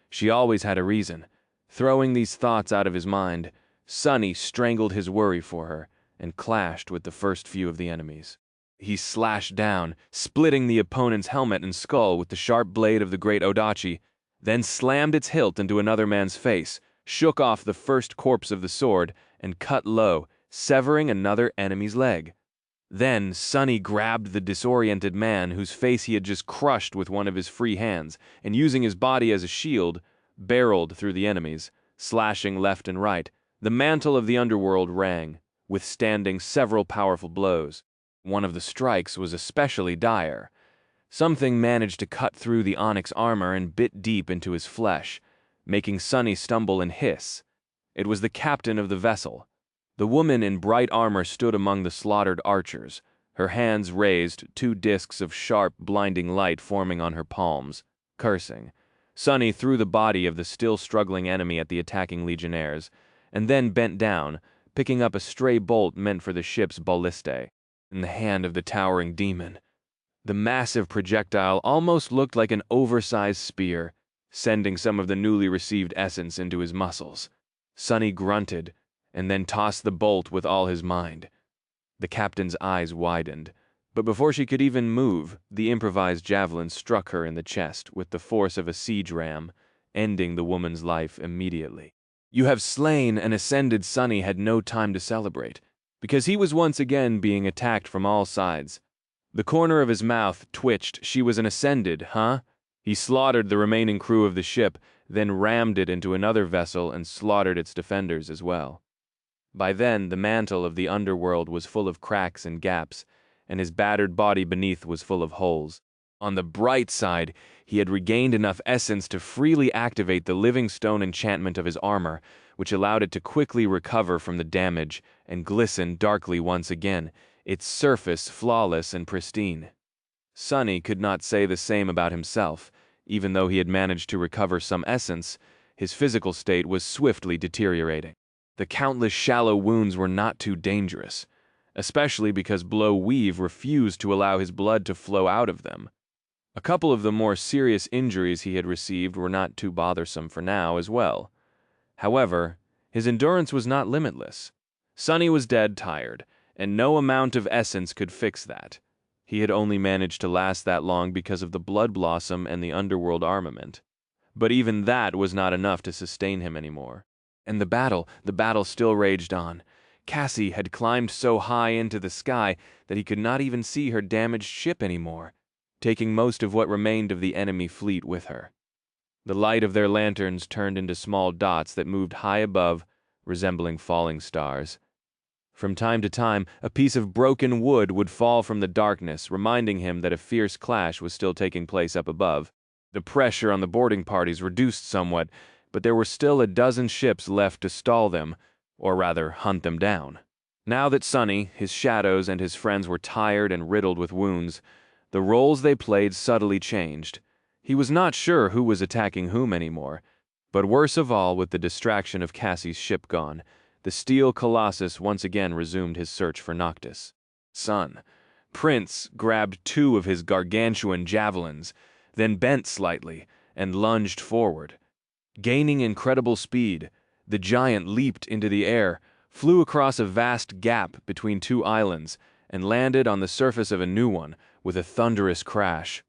Speaker 1: She always had a reason. Throwing these thoughts out of his mind, Sunny strangled his worry for her and clashed with the first few of the enemies. He slashed down, splitting the opponent's helmet and skull with the sharp blade of the great Odachi, then slammed its hilt into another man's face, shook off the first corpse of the sword, and cut low, severing another enemy's leg. Then Sunny grabbed the disoriented man whose face he had just crushed with one of his free hands, and using his body as a shield, barreled through the enemies, slashing left and right. The mantle of the underworld rang, withstanding several powerful blows. One of the strikes was especially dire. Something managed to cut through the onyx armor and bit deep into his flesh, making Sunny stumble and hiss. It was the captain of the vessel. The woman in bright armor stood among the slaughtered archers, her hands raised, two discs of sharp, blinding light forming on her palms, cursing. Sunny threw the body of the still struggling enemy at the attacking legionnaires, and then bent down, picking up a stray bolt meant for the ship's ballistae, in the hand of the towering demon. The massive projectile almost looked like an oversized spear, sending some of the newly received essence into his muscles. Sunny grunted, and then tossed the bolt with all his mind. The captain's eyes widened, but before she could even move, the improvised javelin struck her in the chest with the force of a siege ram, ending the woman's life immediately. "You have slain and ascended." Sunny had no time to celebrate, because he was once again being attacked from all sides. The corner of his mouth twitched. She was an ascended, huh? He slaughtered the remaining crew of the ship, then rammed it into another vessel and slaughtered its defenders as well. By then, the mantle of the underworld was full of cracks and gaps, and his battered body beneath was full of holes. On the bright side, he had regained enough essence to freely activate the living stone enchantment of his armor, which allowed it to quickly recover from the damage and glisten darkly once again, its surface flawless and pristine. Sunny could not say the same about himself. Even though he had managed to recover some essence, his physical state was swiftly deteriorating. The countless shallow wounds were not too dangerous, especially because Blow Weave refused to allow his blood to flow out of them. A couple of the more serious injuries he had received were not too bothersome for now as well. However, his endurance was not limitless. Sunny was dead tired, and no amount of essence could fix that. He had only managed to last that long because of the Blood Blossom and the underworld armament. But even that was not enough to sustain him anymore. And the battle still raged on. Cassie had climbed so high into the sky that he could not even see her damaged ship anymore, taking most of what remained of the enemy fleet with her. The light of their lanterns turned into small dots that moved high above, resembling falling stars. From time to time, a piece of broken wood would fall from the darkness, reminding him that a fierce clash was still taking place up above. The pressure on the boarding parties reduced somewhat, but there were still a dozen ships left to stall them, or rather hunt them down. Now that Sunny, his shadows, and his friends were tired and riddled with wounds, the roles they played subtly changed. He was not sure who was attacking whom anymore, but worse of all, with the distraction of Cassie's ship gone, the steel colossus once again resumed his search for Noctis. Sun Prince grabbed two of his gargantuan javelins, then bent slightly and lunged forward. Gaining incredible speed, the giant leaped into the air, flew across a vast gap between two islands, and landed on the surface of a new one with a thunderous crash.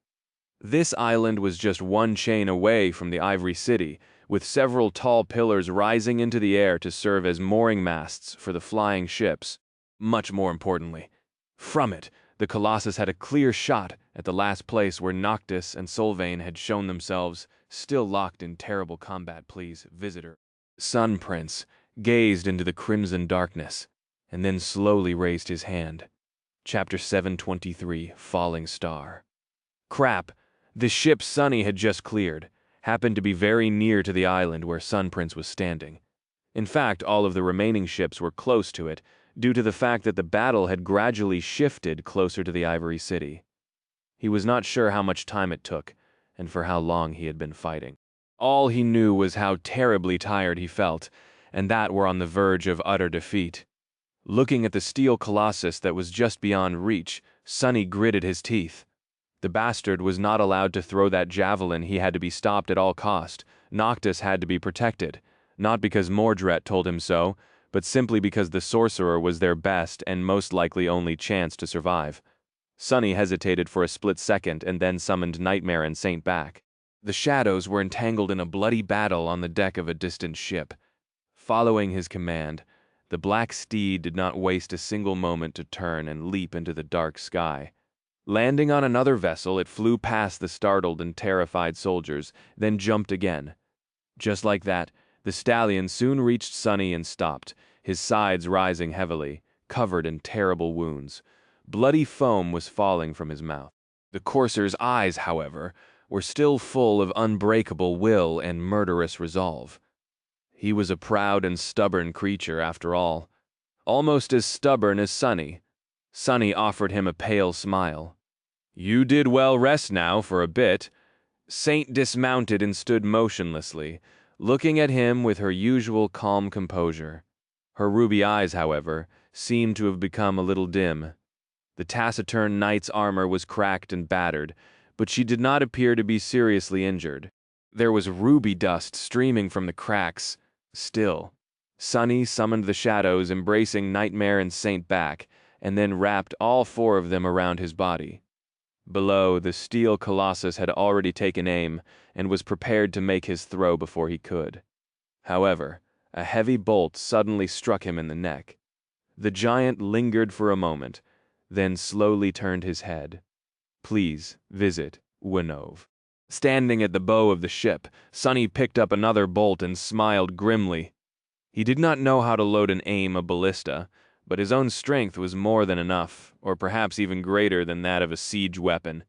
Speaker 1: This island was just one chain away from the Ivory City, with several tall pillars rising into the air to serve as mooring masts for the flying ships. Much more importantly, from it, the Colossus had a clear shot at the last place where Noctis and Solvane had shown themselves, still locked in terrible combat. Please, visitor. Sun Prince gazed into the crimson darkness, and then slowly raised his hand. Chapter 723, Falling Star. Crap, the ship Sunny had just cleared happened to be very near to the island where Sun Prince was standing. In fact, all of the remaining ships were close to it, due to the fact that the battle had gradually shifted closer to the Ivory City. He was not sure how much time it took, and for how long he had been fighting. All he knew was how terribly tired he felt, and that we're on the verge of utter defeat. Looking at the steel colossus that was just beyond reach, Sonny gritted his teeth. The bastard was not allowed to throw that javelin. He had to be stopped at all cost. Noctis had to be protected, not because Mordret told him so, but simply because the sorcerer was their best and most likely only chance to survive. Sonny hesitated for a split second and then summoned Nightmare and Saint back. The shadows were entangled in a bloody battle on the deck of a distant ship. Following his command, the black steed did not waste a single moment to turn and leap into the dark sky. Landing on another vessel, it flew past the startled and terrified soldiers, then jumped again. Just like that, the stallion soon reached Sonny and stopped, his sides rising heavily, covered in terrible wounds. Bloody foam was falling from his mouth. The courser's eyes, however, were still full of unbreakable will and murderous resolve. He was a proud and stubborn creature, after all. Almost as stubborn as Sonny. Sonny offered him a pale smile. "You did well rest now for a bit." Saint dismounted and stood motionlessly, looking at him with her usual calm composure. Her ruby eyes, however, seemed to have become a little dim. The taciturn knight's armor was cracked and battered, but she did not appear to be seriously injured. There was ruby dust streaming from the cracks. Still, Sonny summoned the shadows, embracing Nightmare and Saint back, and then wrapped all four of them around his body. Below, the steel colossus had already taken aim and was prepared to make his throw before he could. However, a heavy bolt suddenly struck him in the neck. The giant lingered for a moment, then slowly turned his head. "Please visit Winove." Standing at the bow of the ship, Sonny picked up another bolt and smiled grimly. He did not know how to load and aim a ballista, but his own strength was more than enough, or perhaps even greater than that of a siege weapon.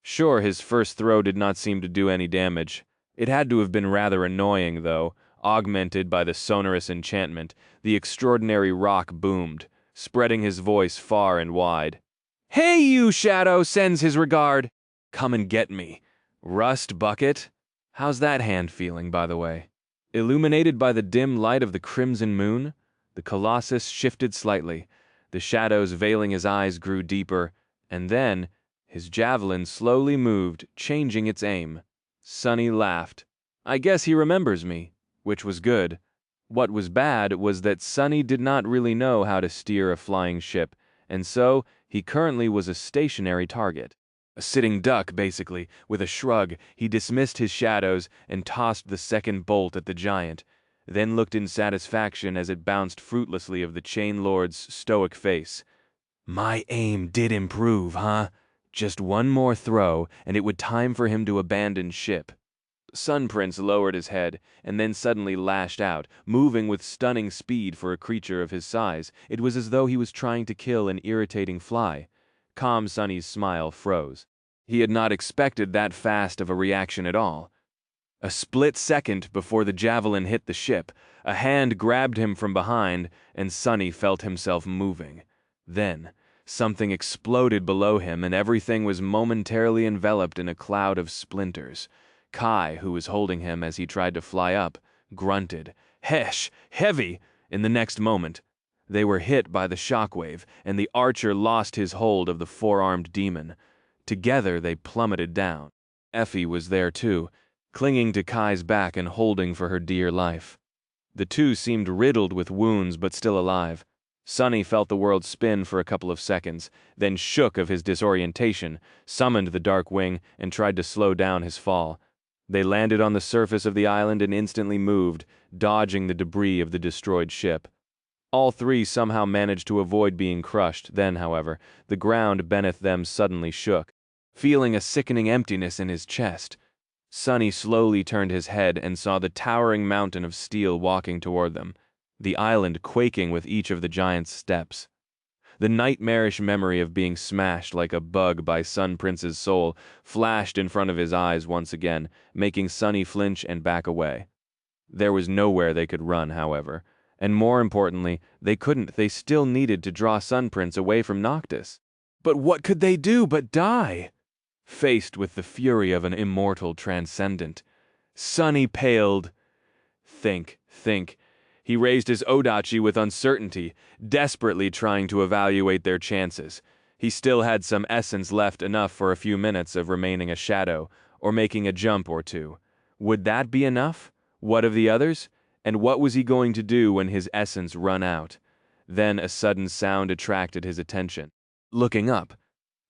Speaker 1: Sure, his first throw did not seem to do any damage. It had to have been rather annoying, though. Augmented by the sonorous enchantment, the extraordinary rock boomed, spreading his voice far and wide. "Hey, you, Shadow, sends his regard. Come and get me. Rust bucket? How's that hand feeling, by the way?" Illuminated by the dim light of the crimson moon, the colossus shifted slightly. The shadows veiling his eyes grew deeper, and then his javelin slowly moved, changing its aim. Sonny laughed. "I guess he remembers me," which was good. What was bad was that Sonny did not really know how to steer a flying ship, and so he currently was a stationary target. A sitting duck, basically. With a shrug, he dismissed his shadows and tossed the second bolt at the giant, then looked in satisfaction as it bounced fruitlessly of the Chain Lord's stoic face. "My aim did improve, huh? Just one more throw, and it would time for him to abandon ship." Sun Prince lowered his head, and then suddenly lashed out, moving with stunning speed for a creature of his size. It was as though he was trying to kill an irritating fly. Calm Sonny's smile froze. He had not expected that fast of a reaction at all. A split second before the javelin hit the ship, a hand grabbed him from behind, and Sonny felt himself moving. Then, something exploded below him, and everything was momentarily enveloped in a cloud of splinters. Kai, who was holding him as he tried to fly up, grunted, "Hesh! Heavy!" in the next moment. They were hit by the shockwave, and the archer lost his hold of the four-armed demon. Together they plummeted down. Effie was there too, clinging to Kai's back and holding for her dear life. The two seemed riddled with wounds but still alive. Sonny felt the world spin for a couple of seconds, then shook of his disorientation, summoned the Dark Wing, and tried to slow down his fall. They landed on the surface of the island and instantly moved, dodging the debris of the destroyed ship. All three somehow managed to avoid being crushed. Then, however, the ground beneath them suddenly shook. Feeling a sickening emptiness in his chest, Sonny slowly turned his head and saw the towering mountain of steel walking toward them, the island quaking with each of the giant's steps. The nightmarish memory of being smashed like a bug by Sun Prince's soul flashed in front of his eyes once again, making Sonny flinch and back away. There was nowhere they could run, however. And more importantly, they still needed to draw Sunprince away from Noctis. But what could they do but die? Faced with the fury of an immortal transcendent, Sunny paled. Think. He raised his odachi with uncertainty, desperately trying to evaluate their chances. He still had some essence left, enough for a few minutes of remaining a shadow, or making a jump or two. Would that be enough? What of the others? And what was he going to do when his essence run out? Then a sudden sound attracted his attention. Looking up,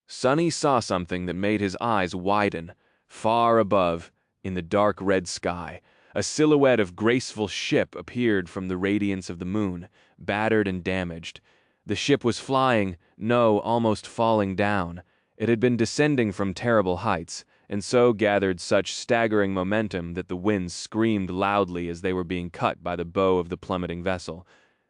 Speaker 1: Sunny saw something that made his eyes widen. Far above, in the dark red sky, a silhouette of graceful ship appeared from the radiance of the moon, battered and damaged. The ship was flying, no, almost falling down. It had been descending from terrible heights, and so gathered such staggering momentum that the winds screamed loudly as they were being cut by the bow of the plummeting vessel.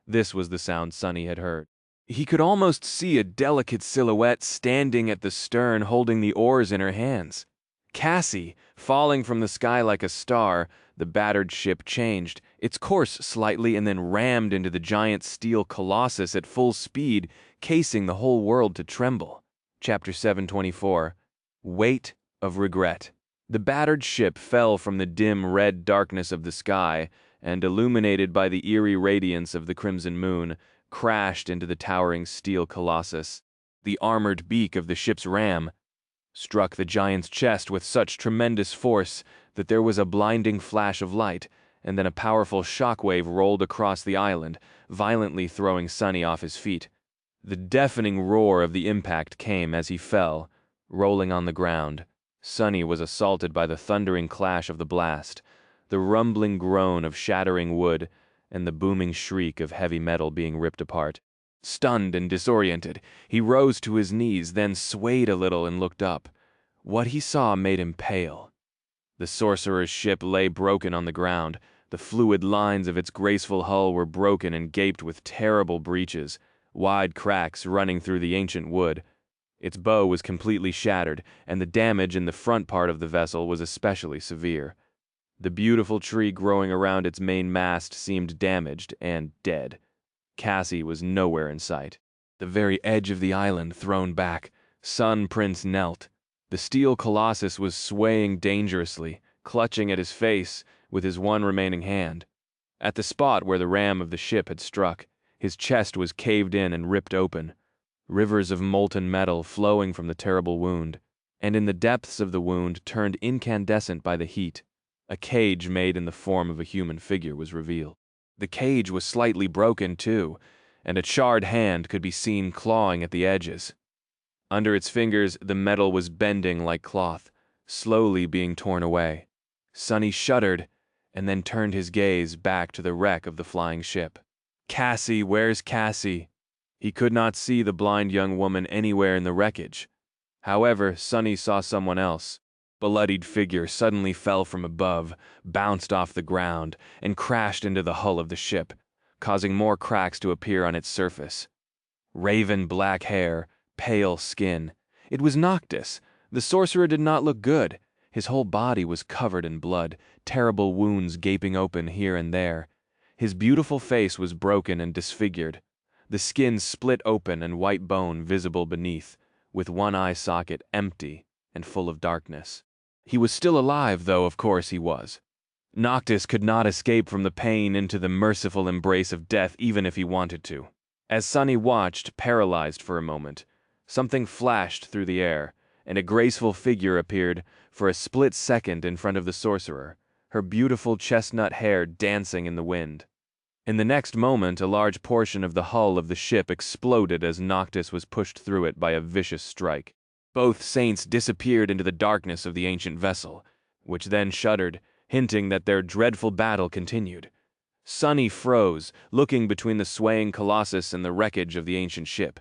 Speaker 1: This was the sound Sunny had heard. He could almost see a delicate silhouette standing at the stern holding the oars in her hands. Cassie, falling from the sky like a star. The battered ship changed its course slightly and then rammed into the giant steel colossus at full speed, casing the whole world to tremble. Chapter 724. Weight of Regret. The battered ship fell from the dim red darkness of the sky, and, illuminated by the eerie radiance of the crimson moon, crashed into the towering steel colossus. The armored beak of the ship's ram struck the giant's chest with such tremendous force that there was a blinding flash of light, and then a powerful shockwave rolled across the island, violently throwing Sunny off his feet. The deafening roar of the impact came as he fell, rolling on the ground. Sunny was assaulted by the thundering clash of the blast, the rumbling groan of shattering wood, and the booming shriek of heavy metal being ripped apart. Stunned and disoriented, he rose to his knees, then swayed a little and looked up. What he saw made him pale. The sorcerer's ship lay broken on the ground. The fluid lines of its graceful hull were broken and gaped with terrible breaches, wide cracks running through the ancient wood. Its bow was completely shattered, and the damage in the front part of the vessel was especially severe. The beautiful tree growing around its main mast seemed damaged and dead. Cassie was nowhere in sight. The very edge of the island thrown back, Sunprince knelt. The steel colossus was swaying dangerously, clutching at his face with his one remaining hand. At the spot where the ram of the ship had struck, his chest was caved in and ripped open, rivers of molten metal flowing from the terrible wound, and in the depths of the wound, turned incandescent by the heat, a cage made in the form of a human figure was revealed. The cage was slightly broken, too, and a charred hand could be seen clawing at the edges. Under its fingers, the metal was bending like cloth, slowly being torn away. Sunny shuddered, and then turned his gaze back to the wreck of the flying ship. Cassie, where's Cassie? He could not see the blind young woman anywhere in the wreckage. However, Sunny saw someone else. Bloodied figure suddenly fell from above, bounced off the ground, and crashed into the hull of the ship, causing more cracks to appear on its surface. Raven black hair, pale skin. It was Noctis. The sorcerer did not look good. His whole body was covered in blood, terrible wounds gaping open here and there. His beautiful face was broken and disfigured, the skin split open and white bone visible beneath, with one eye socket empty and full of darkness. He was still alive, though, of course he was. Noctis could not escape from the pain into the merciful embrace of death even if he wanted to. As Sunny watched, paralyzed for a moment, something flashed through the air, and a graceful figure appeared for a split second in front of the sorcerer, her beautiful chestnut hair dancing in the wind. In the next moment, a large portion of the hull of the ship exploded as Noctis was pushed through it by a vicious strike. Both saints disappeared into the darkness of the ancient vessel, which then shuddered, hinting that their dreadful battle continued. Sunny froze, looking between the swaying colossus and the wreckage of the ancient ship.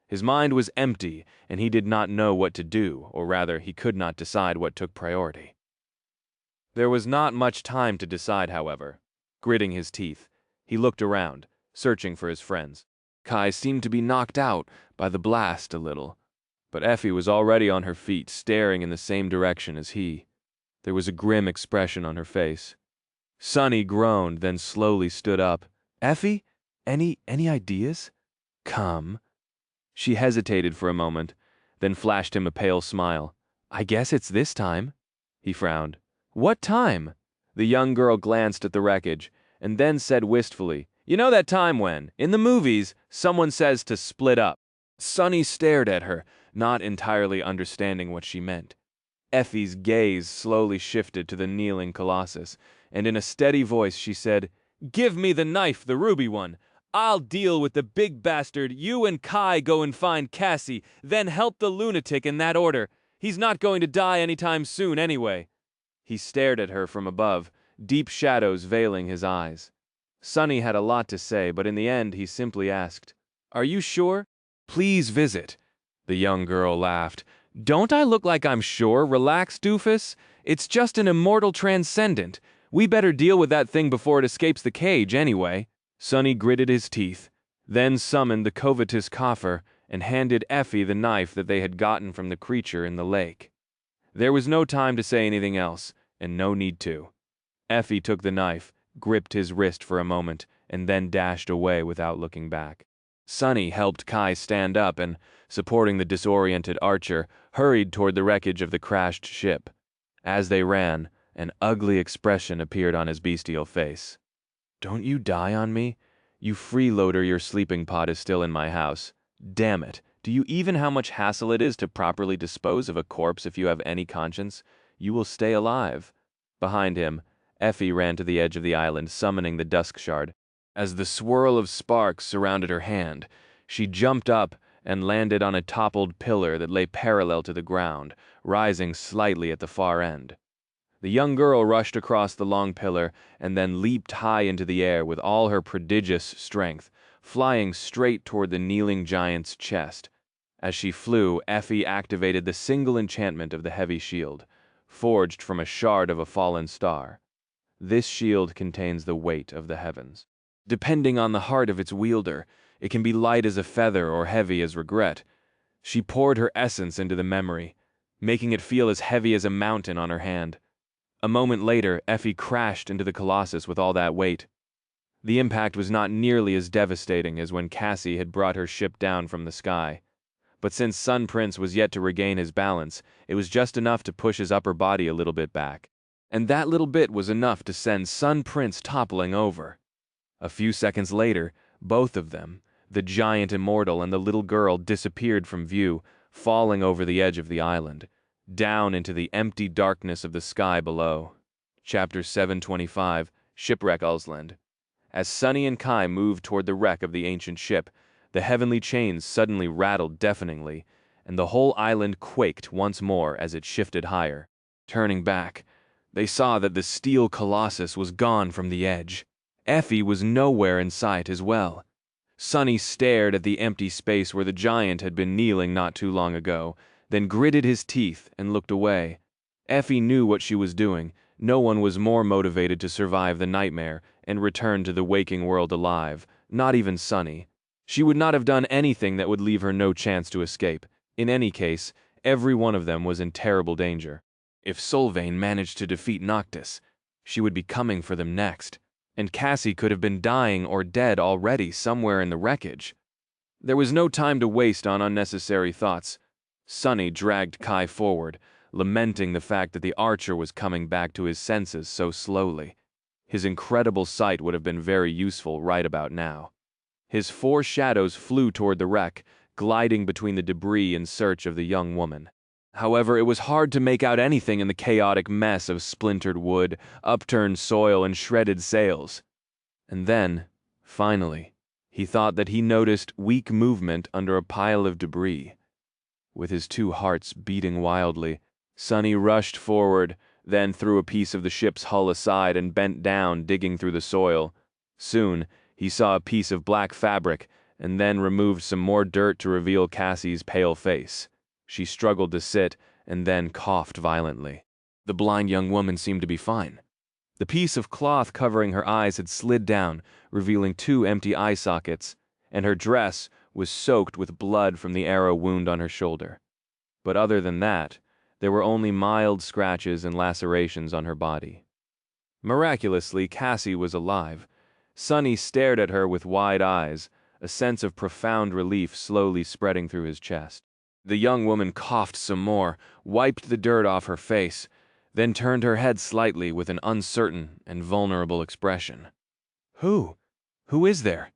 Speaker 1: His mind was empty, and he did not know what to do, or rather, he could not decide what took priority. There was not much time to decide, however. Gritting his teeth, he looked around, searching for his friends. Kai seemed to be knocked out by the blast a little, but Effie was already on her feet, staring in the same direction as he. There was a grim expression on her face. Sunny groaned, then slowly stood up. Effie, any ideas? Come. She hesitated for a moment, then flashed him a pale smile. I guess it's this time. He frowned. What time? The young girl glanced at the wreckage, and then said wistfully, You know that time when, in the movies, someone says to split up? Sonny stared at her, not entirely understanding what she meant. Effie's gaze slowly shifted to the kneeling Colossus, and in a steady voice she said, Give me the knife, the ruby one. I'll deal with the big bastard. You and Kai go and find Cassie, then help the lunatic in that order. He's not going to die anytime soon anyway. He stared at her from above, deep shadows veiling his eyes. Sonny had a lot to say, but in the end he simply asked, Are you sure? Please visit. The young girl laughed. Don't I look like I'm sure? Relax, doofus. It's just an immortal transcendent. We better deal with that thing before it escapes the cage anyway. Sonny gritted his teeth, then summoned the covetous coffer and handed Effie the knife that they had gotten from the creature in the lake. There was no time to say anything else, and no need to. Effie took the knife, gripped his wrist for a moment, and then dashed away without looking back. Sonny helped Kai stand up and, supporting the disoriented archer, hurried toward the wreckage of the crashed ship. As they ran, an ugly expression appeared on his bestial face. Don't you die on me? You freeloader, your sleeping pod is still in my house. Damn it. Do you even how much hassle it is to properly dispose of a corpse if you have any conscience? You will stay alive. Behind him, Effie ran to the edge of the island, summoning the dusk shard. As the swirl of sparks surrounded her hand, she jumped up and landed on a toppled pillar that lay parallel to the ground, rising slightly at the far end. The young girl rushed across the long pillar and then leaped high into the air with all her prodigious strength, flying straight toward the kneeling giant's chest. As she flew, Effie activated the single enchantment of the heavy shield, forged from a shard of a fallen star. This shield contains the weight of the heavens. Depending on the heart of its wielder, it can be light as a feather or heavy as regret. She poured her essence into the memory, making it feel as heavy as a mountain on her hand. A moment later, Effie crashed into the Colossus with all that weight. The impact was not nearly as devastating as when Cassie had brought her ship down from the sky. But since Sun Prince was yet to regain his balance, it was just enough to push his upper body a little bit back. And that little bit was enough to send Sun Prince toppling over. A few seconds later, both of them, the giant immortal and the little girl, disappeared from view, falling over the edge of the island, down into the empty darkness of the sky below. Chapter 725, Shipwreck Usland. As Sonny and Kai moved toward the wreck of the ancient ship, the heavenly chains suddenly rattled deafeningly, and the whole island quaked once more as it shifted higher. Turning back, they saw that the steel colossus was gone from the edge. Effie was nowhere in sight as well. Sonny stared at the empty space where the giant had been kneeling not too long ago, then gritted his teeth and looked away. Effie knew what she was doing. No one was more motivated to survive the nightmare and return to the waking world alive, not even Sonny. She would not have done anything that would leave her no chance to escape. In any case, every one of them was in terrible danger. If Solvane managed to defeat Noctis, she would be coming for them next, and Cassie could have been dying or dead already somewhere in the wreckage. There was no time to waste on unnecessary thoughts. Sonny dragged Kai forward, lamenting the fact that the archer was coming back to his senses so slowly. His incredible sight would have been very useful right about now. His four shadows flew toward the wreck, gliding between the debris in search of the young woman. However, it was hard to make out anything in the chaotic mess of splintered wood, upturned soil, and shredded sails. And then, finally, he thought that he noticed weak movement under a pile of debris. With his two hearts beating wildly, Sonny rushed forward, then threw a piece of the ship's hull aside and bent down, digging through the soil. Soon, he saw a piece of black fabric, and then removed some more dirt to reveal Cassie's pale face. She struggled to sit, and then coughed violently. The blind young woman seemed to be fine. The piece of cloth covering her eyes had slid down, revealing two empty eye sockets, and her dress was soaked with blood from the arrow wound on her shoulder. But other than that, there were only mild scratches and lacerations on her body. Miraculously, Cassie was alive, Sonny stared at her with wide eyes, a sense of profound relief slowly spreading through his chest. The young woman coughed some more, wiped the dirt off her face, then turned her head slightly with an uncertain and vulnerable expression. Who? Who is there?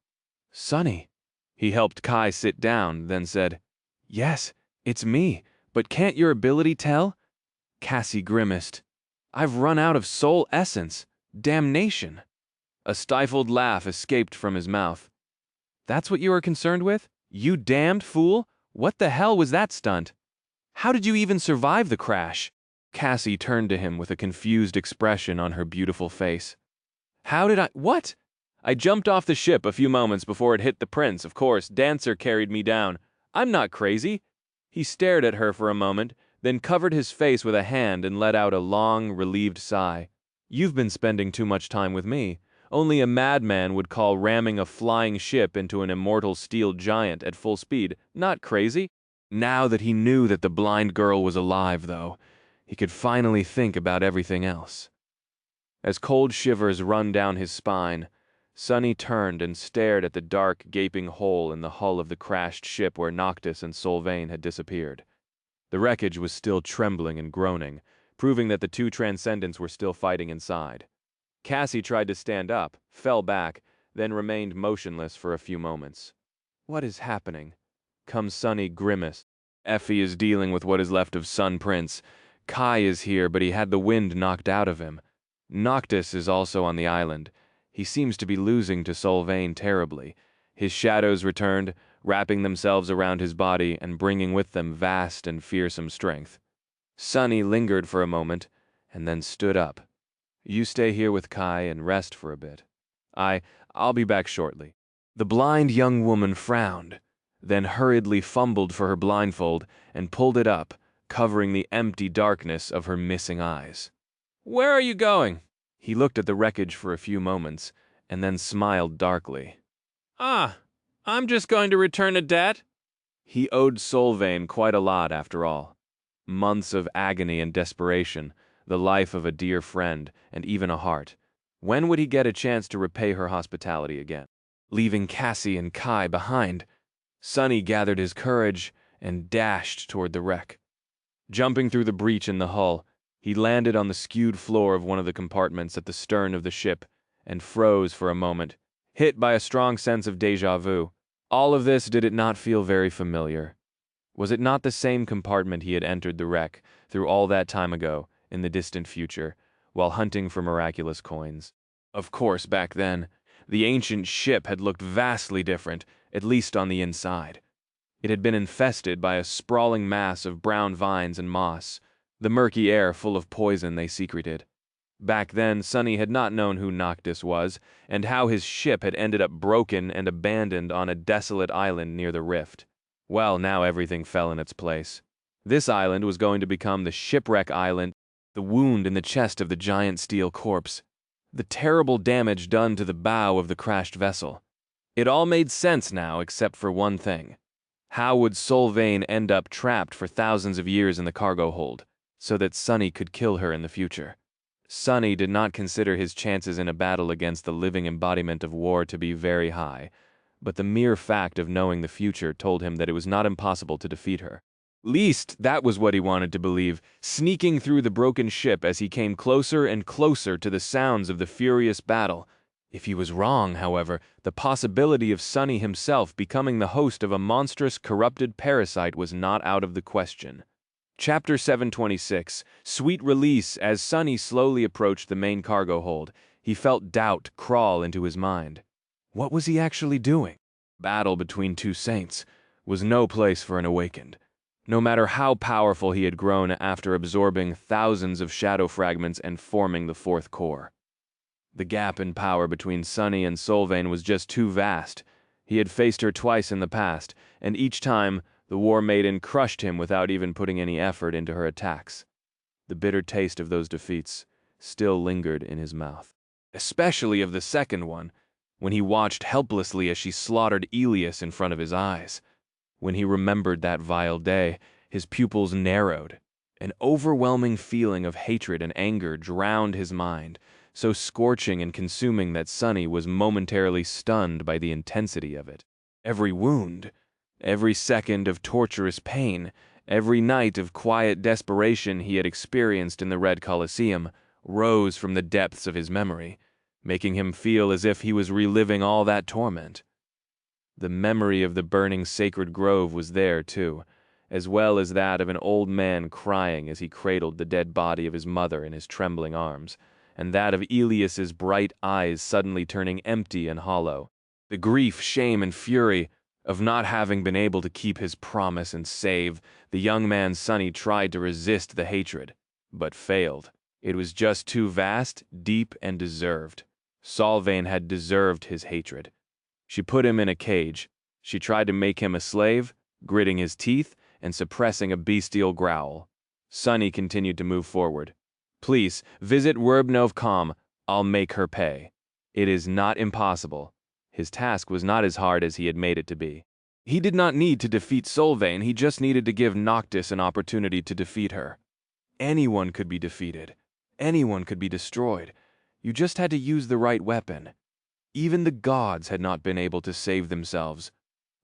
Speaker 1: Sonny. He helped Kai sit down, then said, Yes, it's me, but can't your ability tell? Cassie grimaced. I've run out of soul essence. Damnation. A stifled laugh escaped from his mouth. That's what you are concerned with? You damned fool? What the hell was that stunt? How did you even survive the crash? Cassie turned to him with a confused expression on her beautiful face. How did I— What? I jumped off the ship a few moments before it hit the prince. Of course, Dancer carried me down. I'm not crazy. He stared at her for a moment, then covered his face with a hand and let out a long, relieved sigh. You've been spending too much time with me. Only a madman would call ramming a flying ship into an immortal steel giant at full speed not crazy. Now that he knew that the blind girl was alive, though, he could finally think about everything else. As cold shivers run down his spine, Sonny turned and stared at the dark, gaping hole in the hull of the crashed ship where Noctis and Sylvain had disappeared. The wreckage was still trembling and groaning, proving that the two Transcendents were still fighting inside. Cassie tried to stand up, fell back, then remained motionless for a few moments. What is happening? Sonny grimaced. Effie is dealing with what is left of Sun Prince. Kai is here, but he had the wind knocked out of him. Noctis is also on the island. He seems to be losing to Sylvain terribly. His shadows returned, wrapping themselves around his body and bringing with them vast and fearsome strength. Sonny lingered for a moment, and then stood up. You stay here with Kai and rest for a bit. I'll be back shortly. The blind young woman frowned, then hurriedly fumbled for her blindfold and pulled it up, covering the empty darkness of her missing eyes. Where are you going? He looked at the wreckage for a few moments, and then smiled darkly. I'm just going to return a debt. He owed Sylvain quite a lot, after all. Months of agony and desperation, the life of a dear friend, and even a heart. When would he get a chance to repay her hospitality again? Leaving Cassie and Kai behind, Sonny gathered his courage and dashed toward the wreck. Jumping through the breach in the hull, he landed on the skewed floor of one of the compartments at the stern of the ship and froze for a moment, hit by a strong sense of déjà vu. All of this did it not feel very familiar. Was it not the same compartment he had entered the wreck through all that time ago, in the distant future, while hunting for miraculous coins? Of course, back then, the ancient ship had looked vastly different, at least on the inside. It had been infested by a sprawling mass of brown vines and moss, the murky air full of poison they secreted. Back then, Sonny had not known who Noctis was, and how his ship had ended up broken and abandoned on a desolate island near the rift. Well, now everything fell in its place. This island was going to become the shipwreck island, the wound in the chest of the giant steel corpse, the terrible damage done to the bow of the crashed vessel. It all made sense now, except for one thing. How would Sylvain end up trapped for thousands of years in the cargo hold, so that Sonny could kill her in the future? Sonny did not consider his chances in a battle against the living embodiment of war to be very high, but the mere fact of knowing the future told him that it was not impossible to defeat her. Least that was what he wanted to believe, sneaking through the broken ship as he came closer and closer to the sounds of the furious battle. If he was wrong, however, the possibility of Sonny himself becoming the host of a monstrous, corrupted parasite was not out of the question. Chapter 726, Sweet Release. As Sonny slowly approached the main cargo hold, he felt doubt crawl into his mind. What was he actually doing? Battle between two saints was no place for an awakened. No matter how powerful he had grown after absorbing thousands of shadow fragments and forming the fourth core. The gap in power between Sonny and Sylvain was just too vast. He had faced her twice in the past, and each time the War Maiden crushed him without even putting any effort into her attacks. The bitter taste of those defeats still lingered in his mouth. Especially of the second one, when he watched helplessly as she slaughtered Elias in front of his eyes. When he remembered that vile day, his pupils narrowed. An overwhelming feeling of hatred and anger drowned his mind, so scorching and consuming that Sunny was momentarily stunned by the intensity of it. Every wound, every second of torturous pain, every night of quiet desperation he had experienced in the Red Colosseum rose from the depths of his memory, making him feel as if he was reliving all that torment. The memory of the burning sacred grove was there, too, as well as that of an old man crying as he cradled the dead body of his mother in his trembling arms, and that of Elias's bright eyes suddenly turning empty and hollow. The grief, shame, and fury of not having been able to keep his promise and save the young man Sunny tried to resist the hatred, but failed. It was just too vast, deep, and deserved. Solvain had deserved his hatred. She put him in a cage. She tried to make him a slave, gritting his teeth and suppressing a bestial growl. Sunny continued to move forward. Please, visit Werbnov.com. I'll make her pay. It is not impossible. His task was not as hard as he had made it to be. He did not need to defeat Solvain, he just needed to give Noctis an opportunity to defeat her. Anyone could be defeated. Anyone could be destroyed. You just had to use the right weapon. Even the gods had not been able to save themselves.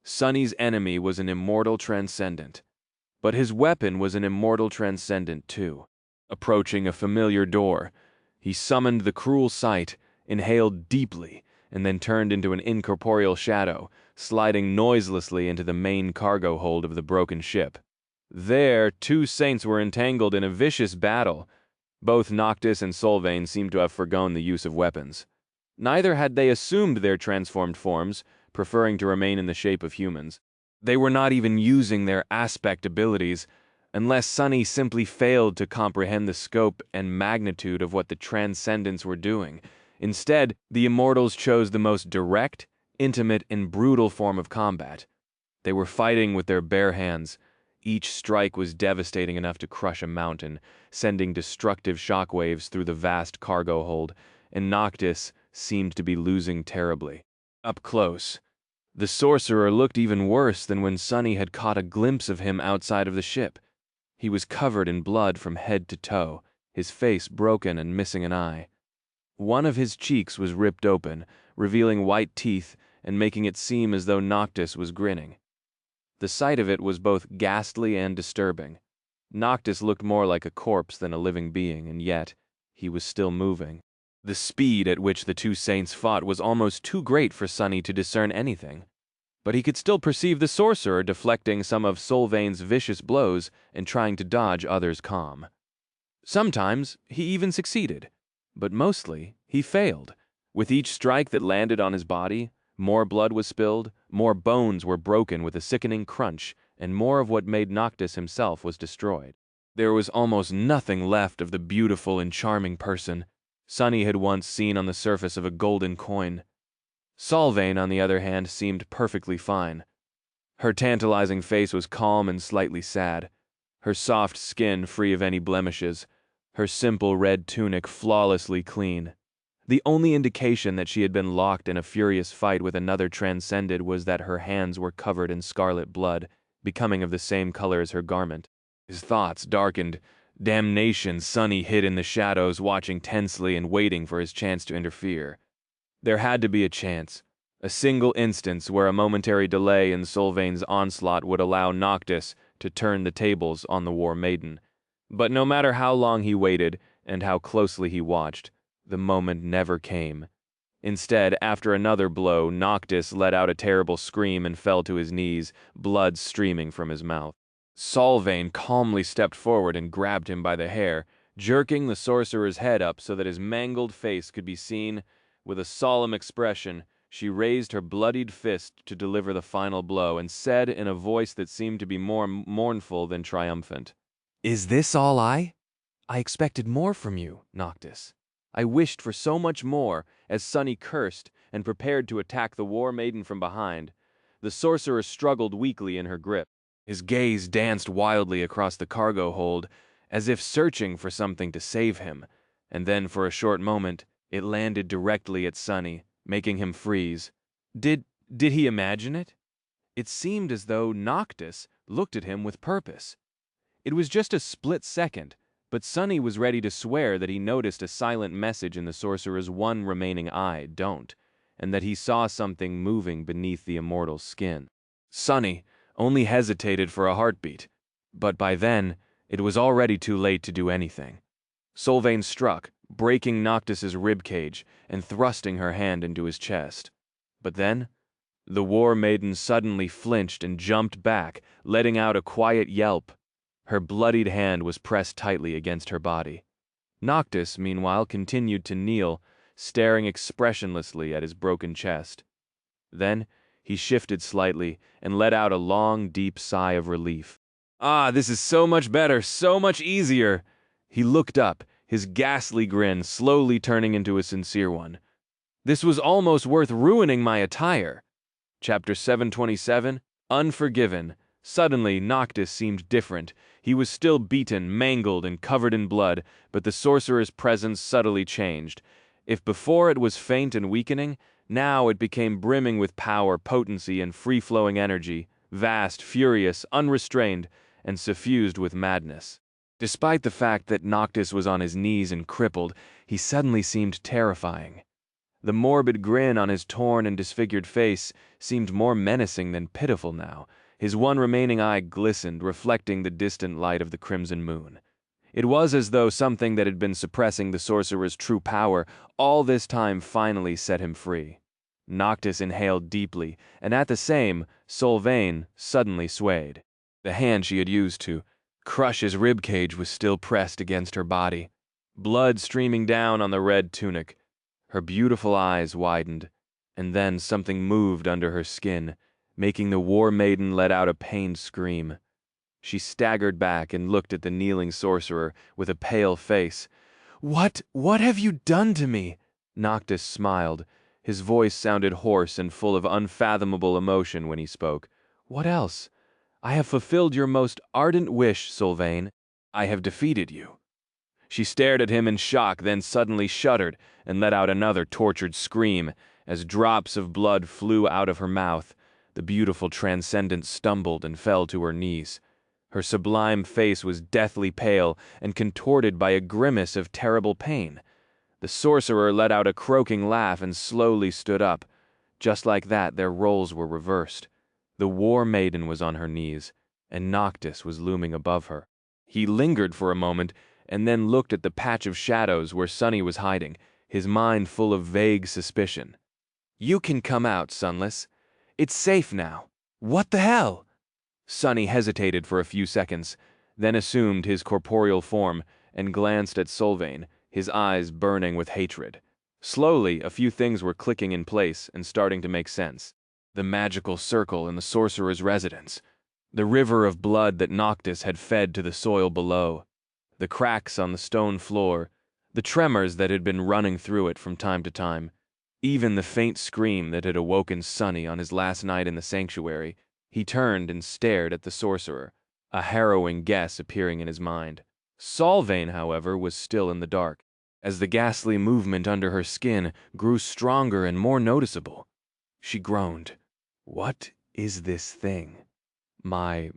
Speaker 1: Sunny's enemy was an immortal transcendent. But his weapon was an immortal transcendent too. Approaching a familiar door, he summoned the cruel sight, inhaled deeply, and then turned into an incorporeal shadow, sliding noiselessly into the main cargo hold of the broken ship. There, two saints were entangled in a vicious battle. Both Noctis and Solvain seemed to have forgone the use of weapons. Neither had they assumed their transformed forms, preferring to remain in the shape of humans. They were not even using their aspect abilities, unless Sunny simply failed to comprehend the scope and magnitude of what the Transcendents were doing. Instead, the Immortals chose the most direct, intimate, and brutal form of combat. They were fighting with their bare hands. Each strike was devastating enough to crush a mountain, sending destructive shockwaves through the vast cargo hold, and Noctis seemed to be losing terribly. Up close, the sorcerer looked even worse than when Sunny had caught a glimpse of him outside of the ship. He was covered in blood from head to toe, his face broken and missing an eye. One of his cheeks was ripped open, revealing white teeth and making it seem as though Noctis was grinning. The sight of it was both ghastly and disturbing. Noctis looked more like a corpse than a living being, and yet he was still moving. The speed at which the two saints fought was almost too great for Sunny to discern anything. But he could still perceive the sorcerer deflecting some of Solvain's vicious blows and trying to dodge others calm. Sometimes he even succeeded, but mostly he failed. With each strike that landed on his body, more blood was spilled, more bones were broken with a sickening crunch, and more of what made Noctis himself was destroyed. There was almost nothing left of the beautiful and charming person Sunny had once seen on the surface of a golden coin. Solvain, on the other hand, seemed perfectly fine. Her tantalizing face was calm and slightly sad, her soft skin free of any blemishes, her simple red tunic flawlessly clean. The only indication that she had been locked in a furious fight with another transcended was that her hands were covered in scarlet blood, becoming of the same color as her garment. His thoughts darkened. Damnation, Sunny hid in the shadows, watching tensely and waiting for his chance to interfere. There had to be a chance, a single instance where a momentary delay in Solvain's onslaught would allow Noctis to turn the tables on the War Maiden. But no matter how long he waited and how closely he watched, the moment never came. Instead, after another blow, Noctis let out a terrible scream and fell to his knees, blood streaming from his mouth. Solvain calmly stepped forward and grabbed him by the hair, jerking the sorcerer's head up so that his mangled face could be seen. With a solemn expression, she raised her bloodied fist to deliver the final blow and said in a voice that seemed to be more mournful than triumphant, "Is this all I expected more from you, Noctis. I wished for so much more," as Sunny cursed and prepared to attack the War Maiden from behind. The sorcerer struggled weakly in her grip. His gaze danced wildly across the cargo hold, as if searching for something to save him, and then for a short moment, it landed directly at Sunny, making him freeze. Did he imagine it? It seemed as though Noctis looked at him with purpose. It was just a split second, But Sunny was ready to swear that he noticed a silent message in the sorcerer's one remaining eye, don't, and that he saw something moving beneath the immortal's skin. Sunny only hesitated for a heartbeat, but by then, it was already too late to do anything. Solvain struck, breaking Noctis's ribcage and thrusting her hand into his chest. But then, the war maiden suddenly flinched and jumped back, letting out a quiet yelp. Her bloodied hand was pressed tightly against her body. Noctis, meanwhile, continued to kneel, staring expressionlessly at his broken chest. Then, he shifted slightly and let out a long, deep sigh of relief. "Ah, this is so much better, so much easier!" He looked up, his ghastly grin slowly turning into a sincere one. "This was almost worth ruining my attire." Chapter 727, Unforgiven. Suddenly, Noctis seemed different. He was still beaten, mangled, and covered in blood, but the sorcerer's presence subtly changed. If before it was faint and weakening, now it became brimming with power, potency, and free-flowing energy, vast, furious, unrestrained, and suffused with madness. Despite the fact that Noctis was on his knees and crippled, he suddenly seemed terrifying. The morbid grin on his torn and disfigured face seemed more menacing than pitiful now. His one remaining eye glistened, reflecting the distant light of the crimson moon. It was as though something that had been suppressing the sorcerer's true power all this time finally set him free. Noctis inhaled deeply, and at the same, Solvain suddenly swayed. The hand she had used to crush his ribcage was still pressed against her body, blood streaming down on the red tunic. Her beautiful eyes widened, and then something moved under her skin, making the war maiden let out a pained scream. She staggered back and looked at the kneeling sorcerer with a pale face. What have you done to me?" Noctis smiled. His voice sounded hoarse and full of unfathomable emotion when he spoke. "What else? I have fulfilled your most ardent wish, Solvain. I have defeated you." She stared at him in shock, then suddenly shuddered and let out another tortured scream as drops of blood flew out of her mouth. The beautiful transcendent stumbled and fell to her knees. Her sublime face was deathly pale and contorted by a grimace of terrible pain. The sorcerer let out a croaking laugh and slowly stood up. Just like that, their roles were reversed. The war maiden was on her knees, and Noctis was looming above her. He lingered for a moment, and then looked at the patch of shadows where Sunny was hiding, his mind full of vague suspicion. "You can come out, Sunless. It's safe now." "What the hell?" Sunny hesitated for a few seconds, then assumed his corporeal form and glanced at Solvain, his eyes burning with hatred. Slowly, a few things were clicking in place and starting to make sense. The magical circle in the sorcerer's residence, the river of blood that Noctis had fed to the soil below, the cracks on the stone floor, the tremors that had been running through it from time to time, even the faint scream that had awoken Sunny on his last night in the sanctuary. He turned and stared at the sorcerer, a harrowing guess appearing in his mind. Solvain, however, was still in the dark, as the ghastly movement under her skin grew stronger and more noticeable. She groaned. "What is this thing? My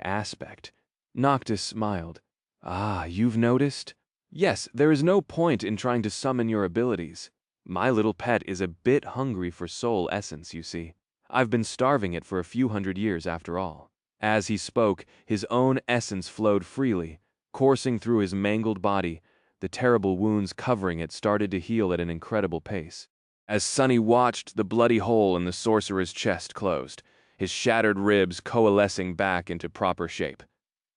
Speaker 1: aspect?" Noctis smiled. "Ah, you've noticed? Yes, there is no point in trying to summon your abilities. My little pet is a bit hungry for soul essence, you see. I've been starving it for a few hundred years after all." As he spoke, his own essence flowed freely, coursing through his mangled body. The terrible wounds covering it started to heal at an incredible pace. As Sunny watched, the bloody hole in the sorcerer's chest closed, his shattered ribs coalescing back into proper shape.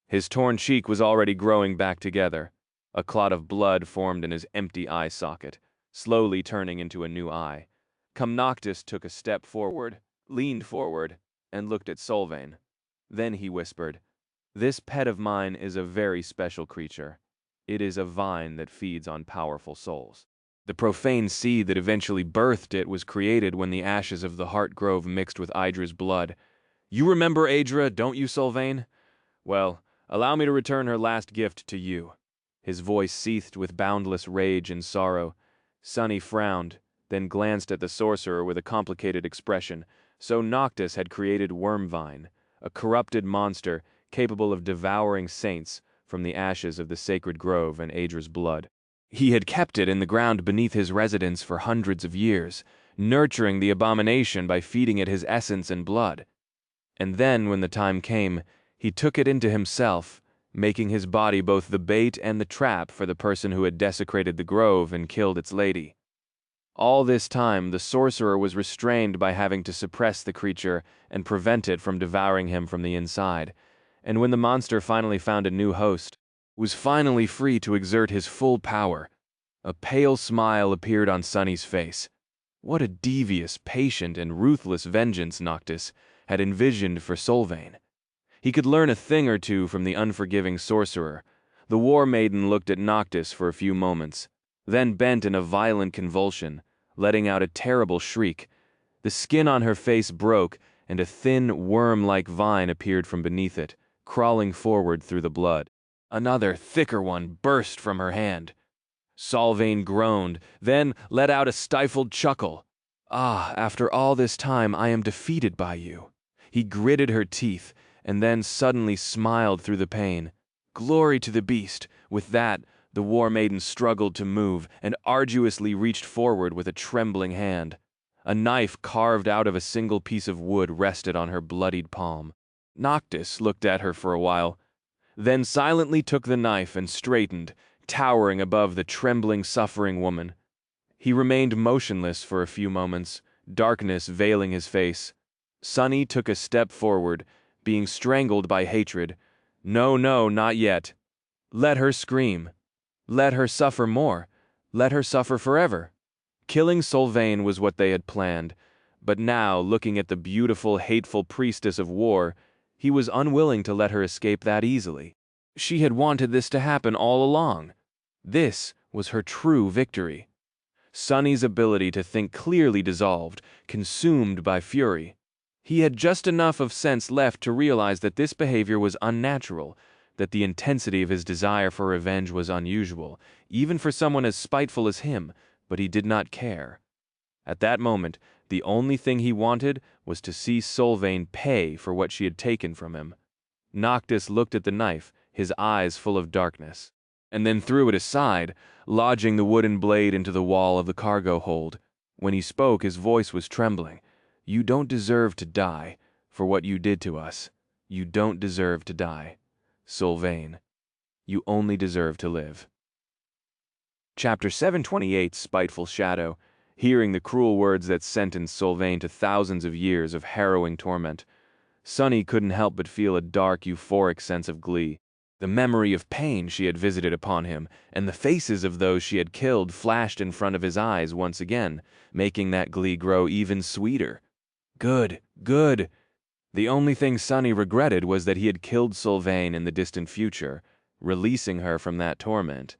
Speaker 1: His torn cheek was already growing back together. A clot of blood formed in his empty eye socket, slowly turning into a new eye. Noctis took a step forward, leaned forward, and looked at Solvain. Then he whispered, "This pet of mine is a very special creature. It is a vine that feeds on powerful souls. The profane seed that eventually birthed it was created when the ashes of the Heart Grove mixed with Idra's blood. You remember Idra, don't you, Solvain? Well, allow me to return her last gift to you." His voice seethed with boundless rage and sorrow. Sunny frowned, then glanced at the sorcerer with a complicated expression. So Noctis had created Wormvine, a corrupted monster capable of devouring saints, from the ashes of the sacred grove and Adra's blood. He had kept it in the ground beneath his residence for hundreds of years, nurturing the abomination by feeding it his essence and blood. And then, when the time came, he took it into himself, making his body both the bait and the trap for the person who had desecrated the grove and killed its lady. All this time, the sorcerer was restrained by having to suppress the creature and prevent it from devouring him from the inside, and when the monster finally found a new host, was finally free to exert his full power. A pale smile appeared on Sunny's face. What a devious, patient, and ruthless vengeance Noctis had envisioned for Solvane. He could learn a thing or two from the unforgiving sorcerer. The war maiden looked at Noctis for a few moments, then bent in a violent convulsion, letting out a terrible shriek. The skin on her face broke, and a thin, worm-like vine appeared from beneath it, crawling forward through the blood. Another, thicker one burst from her hand. Solvane groaned, then let out a stifled chuckle. "Ah, after all this time I am defeated by you." He gritted her teeth, and then suddenly smiled through the pain. Glory to the beast! With that, the war maiden struggled to move and arduously reached forward with a trembling hand. A knife carved out of a single piece of wood rested on her bloodied palm. Noctis looked at her for a while, then silently took the knife and straightened, towering above the trembling, suffering woman. He remained motionless for a few moments, darkness veiling his face. Sunny took a step forward, being strangled by hatred. No, no, not yet. Let her scream. Let her suffer more. Let her suffer forever. Killing Solvane was what they had planned, but now, looking at the beautiful, hateful priestess of war, he was unwilling to let her escape that easily. She had wanted this to happen all along. This was her true victory. Sunny's ability to think clearly dissolved, consumed by fury. He had just enough of sense left to realize that this behavior was unnatural, that the intensity of his desire for revenge was unusual, even for someone as spiteful as him, but he did not care. At that moment, the only thing he wanted was to see Solvane pay for what she had taken from him. Noctis looked at the knife, his eyes full of darkness, and then threw it aside, lodging the wooden blade into the wall of the cargo hold. When he spoke, his voice was trembling. "You don't deserve to die for what you did to us. You don't deserve to die, Solvane. You only deserve to live." Chapter 728, Spiteful Shadow. Hearing the cruel words that sentenced Solvane to thousands of years of harrowing torment, Sunny couldn't help but feel a dark, euphoric sense of glee. The memory of pain she had visited upon him, and the faces of those she had killed flashed in front of his eyes once again, making that glee grow even sweeter. Good, good. The only thing Sunny regretted was that he had killed Solvane in the distant future, releasing her from that torment.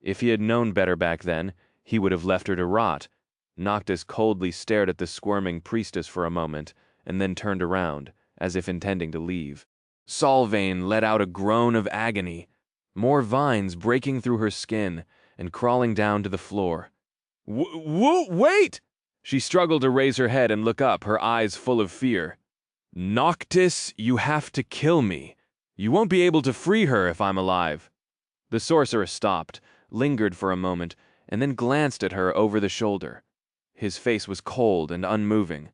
Speaker 1: If he had known better back then, he would have left her to rot. Noctis coldly stared at the squirming priestess for a moment, and then turned around, as if intending to leave. Solvane let out a groan of agony, more vines breaking through her skin and crawling down to the floor. Wait! She struggled to raise her head and look up, her eyes full of fear. "Noctis, you have to kill me. You won't be able to free her if I'm alive." The sorcerer stopped, lingered for a moment, and then glanced at her over the shoulder. His face was cold and unmoving.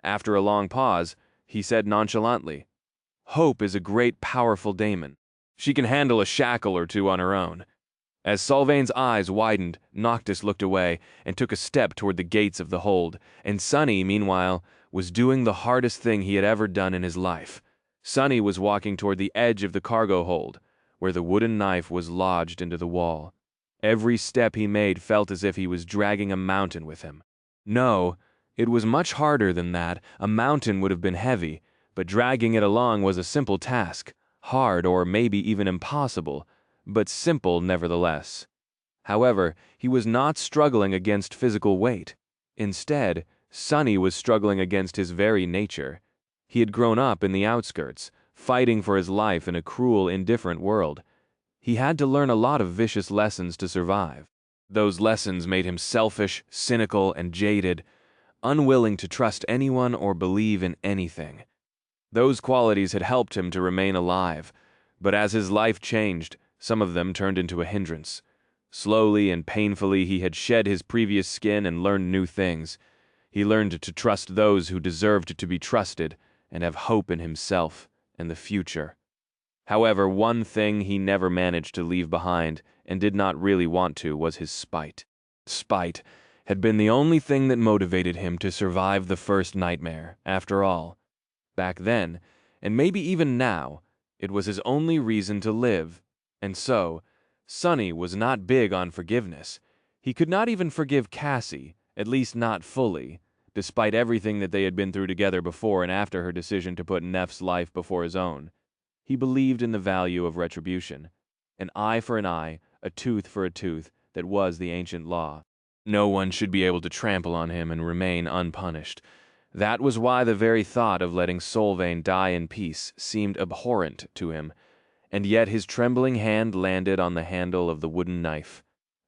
Speaker 1: After a long pause, he said nonchalantly, "Hope is a great, powerful daemon. She can handle a shackle or two on her own." As Solvane's eyes widened, Noctis looked away and took a step toward the gates of the hold, and Sunny, meanwhile, was doing the hardest thing he had ever done in his life. Sunny was walking toward the edge of the cargo hold, where the wooden knife was lodged into the wall. Every step he made felt as if he was dragging a mountain with him. No, it was much harder than that. A mountain would have been heavy, but dragging it along was a simple task, hard or maybe even impossible, but simple nevertheless. However, he was not struggling against physical weight. Instead, Sunny was struggling against his very nature. He had grown up in the outskirts, fighting for his life in a cruel, indifferent world. He had to learn a lot of vicious lessons to survive. Those lessons made him selfish, cynical, and jaded, unwilling to trust anyone or believe in anything. Those qualities had helped him to remain alive, But as his life changed, some of them turned into a hindrance. Slowly and painfully he had shed his previous skin and learned new things. He learned to trust those who deserved to be trusted and have hope in himself and the future. However, one thing he never managed to leave behind, and did not really want to, was his spite. Spite had been the only thing that motivated him to survive the first nightmare, after all. Back then, and maybe even now, it was his only reason to live. And so, Sonny was not big on forgiveness. He could not even forgive Cassie, at least not fully, despite everything that they had been through together before and after her decision to put Neff's life before his own. He believed in the value of retribution. An eye for an eye, a tooth for a tooth, that was the ancient law. No one should be able to trample on him and remain unpunished. That was why the very thought of letting Solvain die in peace seemed abhorrent to him, and yet his trembling hand landed on the handle of the wooden knife.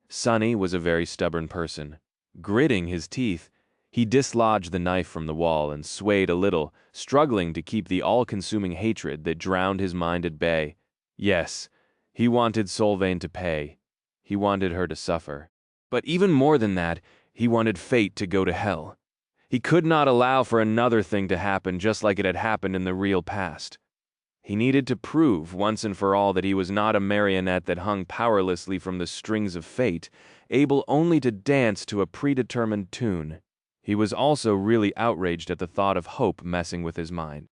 Speaker 1: Sonny was a very stubborn person. Gritting his teeth, he dislodged the knife from the wall and swayed a little, struggling to keep the all-consuming hatred that drowned his mind at bay. Yes, he wanted Solvain to pay. He wanted her to suffer. But even more than that, he wanted fate to go to hell. He could not allow for another thing to happen just like it had happened in the real past. He needed to prove once and for all that he was not a marionette that hung powerlessly from the strings of fate, able only to dance to a predetermined tune. He was also really outraged at the thought of hope messing with his mind.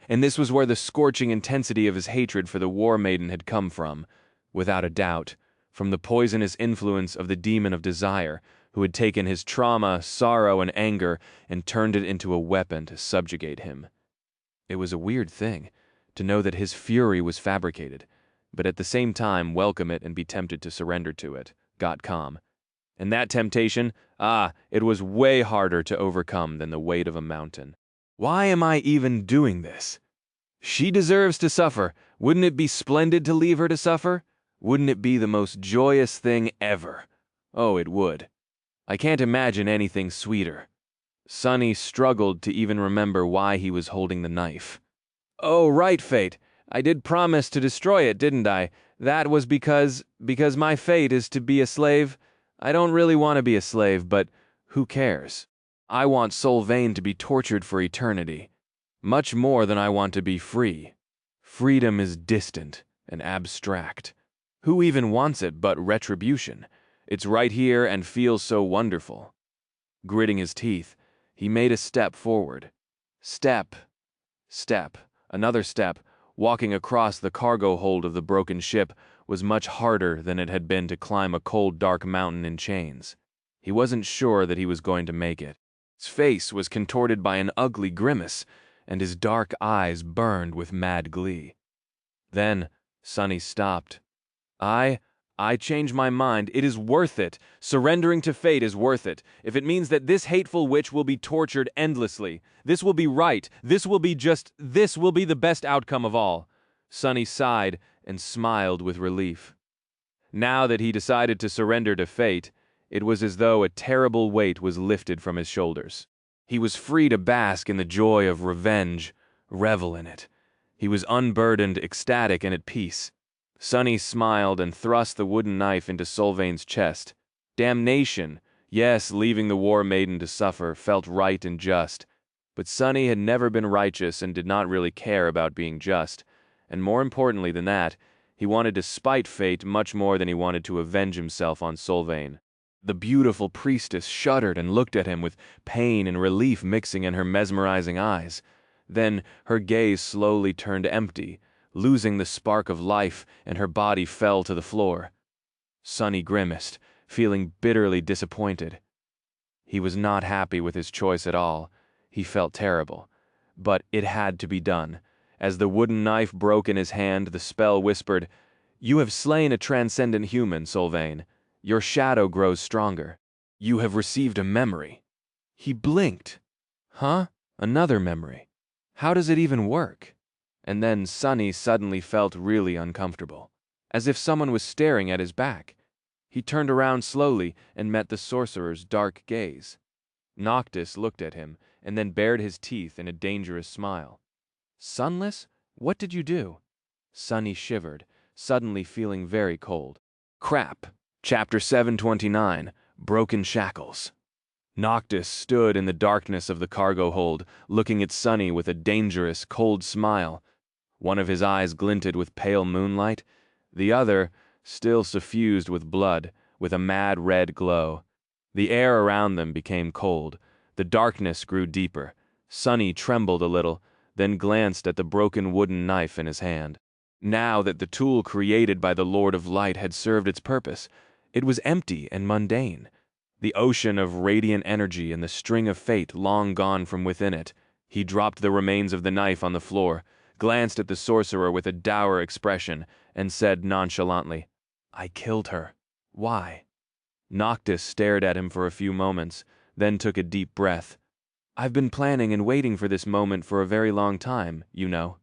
Speaker 1: And this was where the scorching intensity of his hatred for the War Maiden had come from, without a doubt, from the poisonous influence of the demon of desire, who had taken his trauma, sorrow, and anger and turned it into a weapon to subjugate him. It was a weird thing to know that his fury was fabricated, but at the same time welcome it and be tempted to surrender to it, got calm. And that temptation, it was way harder to overcome than the weight of a mountain. Why am I even doing this? She deserves to suffer. Wouldn't it be splendid to leave her to suffer? Wouldn't it be the most joyous thing ever? Oh, it would. I can't imagine anything sweeter. Sonny struggled to even remember why he was holding the knife. Oh, right, fate. I did promise to destroy it, didn't I? That was because my fate is to be a slave. I don't really want to be a slave, but who cares? I want Solvain to be tortured for eternity. Much more than I want to be free. Freedom is distant and abstract. Who even wants it but retribution? It's right here and feels so wonderful. Gritting his teeth, he made a step forward. Step. Step. Another step. Walking across the cargo hold of the broken ship was much harder than it had been to climb a cold, dark mountain in chains. He wasn't sure that he was going to make it. His face was contorted by an ugly grimace, and his dark eyes burned with mad glee. Then Sonny stopped. I change my mind. It is worth it. Surrendering to fate is worth it. If it means that this hateful witch will be tortured endlessly, this will be right. This will be the best outcome of all. Sonny sighed and smiled with relief. Now that he decided to surrender to fate, it was as though a terrible weight was lifted from his shoulders. He was free to bask in the joy of revenge, revel in it. He was unburdened, ecstatic, and at peace. Sonny smiled and thrust the wooden knife into Solvain's chest. Damnation! Yes, leaving the War Maiden to suffer felt right and just. But Sonny had never been righteous and did not really care about being just. And more importantly than that, he wanted to spite fate much more than he wanted to avenge himself on Solvain. The beautiful priestess shuddered and looked at him with pain and relief mixing in her mesmerizing eyes. Then her gaze slowly turned empty, losing the spark of life, and her body fell to the floor. Sonny grimaced, feeling bitterly disappointed. He was not happy with his choice at all. He felt terrible. But it had to be done. As the wooden knife broke in his hand, the spell whispered, "You have slain a transcendent human, Solvain. Your shadow grows stronger. You have received a memory." He blinked. Huh? Another memory. How does it even work? And then Sonny suddenly felt really uncomfortable, as if someone was staring at his back. He turned around slowly and met the sorcerer's dark gaze. Noctis looked at him and then bared his teeth in a dangerous smile. "Sunless, what did you do?" Sunny shivered, suddenly feeling very cold. Crap. Chapter 729, Broken Shackles. Noctis stood in the darkness of the cargo hold, looking at Sunny with a dangerous, cold smile. One of his eyes glinted with pale moonlight, the other, still suffused with blood, with a mad red glow. The air around them became cold. The darkness grew deeper. Sunny trembled a little, then glanced at the broken wooden knife in his hand. Now that the tool created by the Lord of Light had served its purpose, it was empty and mundane. The ocean of radiant energy and the string of fate long gone from within it. He dropped the remains of the knife on the floor, glanced at the sorcerer with a dour expression, and said nonchalantly, "I killed her. Why?" Noctis stared at him for a few moments, then took a deep breath. "I've been planning and waiting for this moment for a very long time, you know.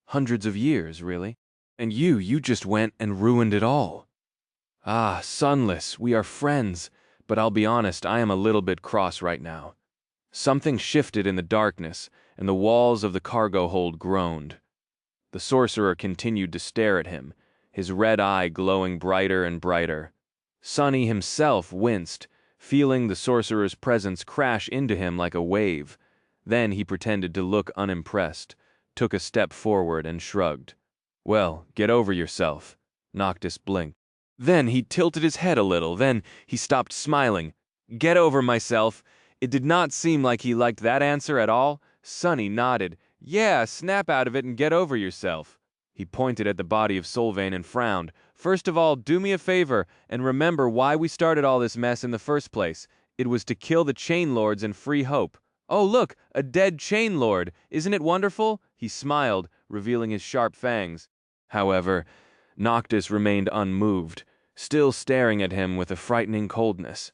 Speaker 1: Hundreds of years, really. And you just went and ruined it all." "Ah, Sunless, we are friends, but I'll be honest, I am a little bit cross right now." Something shifted in the darkness, and the walls of the cargo hold groaned. The sorcerer continued to stare at him, his red eye glowing brighter and brighter. Sunny himself winced, feeling the sorcerer's presence crash into him like a wave. Then he pretended to look unimpressed, took a step forward and shrugged. "Well, get over yourself." Noctis blinked. Then he tilted his head a little, then he stopped smiling. "Get over myself." It did not seem like he liked that answer at all. Sunny nodded. "Yeah, snap out of it and get over yourself." He pointed at the body of Solvane and frowned. "First of all, do me a favor and remember why we started all this mess in the first place. It was to kill the Chain Lords and free Hope. Oh, look, a dead Chain Lord. Isn't it wonderful?" He smiled, revealing his sharp fangs. However, Noctis remained unmoved, still staring at him with a frightening coldness.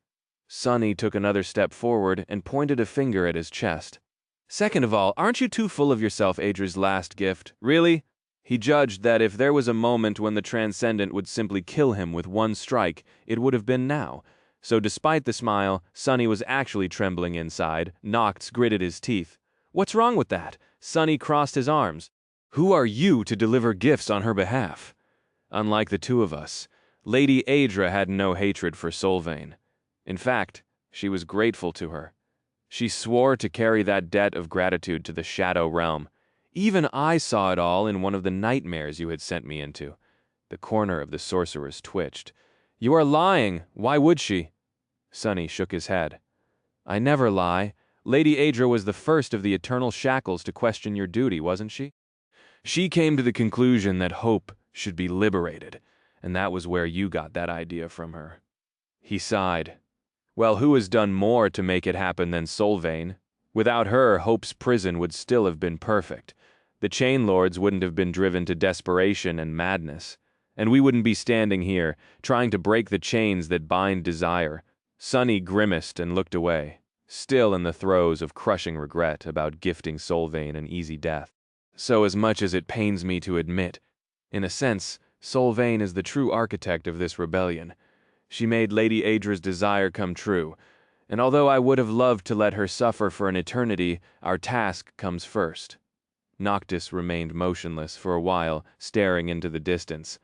Speaker 1: Sunny took another step forward and pointed a finger at his chest. "Second of all, aren't you too full of yourself, Adra's last gift? Really?" He judged that if there was a moment when the Transcendent would simply kill him with one strike, it would have been now. So despite the smile, Sunny was actually trembling inside. Noctis gritted his teeth. "What's wrong with that?" Sunny crossed his arms. "Who are you to deliver gifts on her behalf?" Unlike the two of us, Lady Adra had no hatred for Solvane. In fact, she was grateful to her. She swore to carry that debt of gratitude to the Shadow Realm. "Even I saw it all in one of the nightmares you had sent me into." The corner of the sorceress twitched. "You are lying. Why would she?" Sunny shook his head. "I never lie. Lady Adra was the first of the eternal shackles to question your duty, wasn't she? She came to the conclusion that Hope should be liberated, and that was where you got that idea from her." He sighed. "Well, who has done more to make it happen than Solvane? Without her, Hope's prison would still have been perfect. The Chain Lords wouldn't have been driven to desperation and madness. And we wouldn't be standing here, trying to break the chains that bind desire." Sunny grimaced and looked away, still in the throes of crushing regret about gifting Solvane an easy death. "So as much as it pains me to admit, in a sense, Solvane is the true architect of this rebellion. She made Lady Adra's desire come true, and although I would have loved to let her suffer for an eternity, our task comes first." Noctis remained motionless for a while, staring into the distance.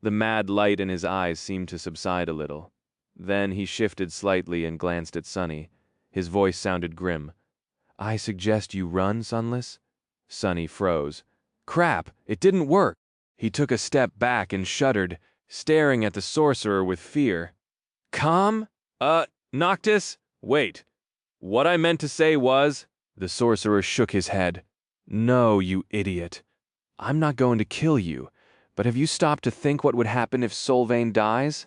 Speaker 1: The mad light in his eyes seemed to subside a little. Then he shifted slightly and glanced at Sunny. His voice sounded grim. "I suggest you run, Sunless?" Sunny froze. "Crap, it didn't work." He took a step back and shuddered, staring at the sorcerer with fear. "Calm? Noctis? Wait. What I meant to say was—" The sorcerer shook his head. "No, you idiot. I'm not going to kill you, but have you stopped to think what would happen if Solvane dies?"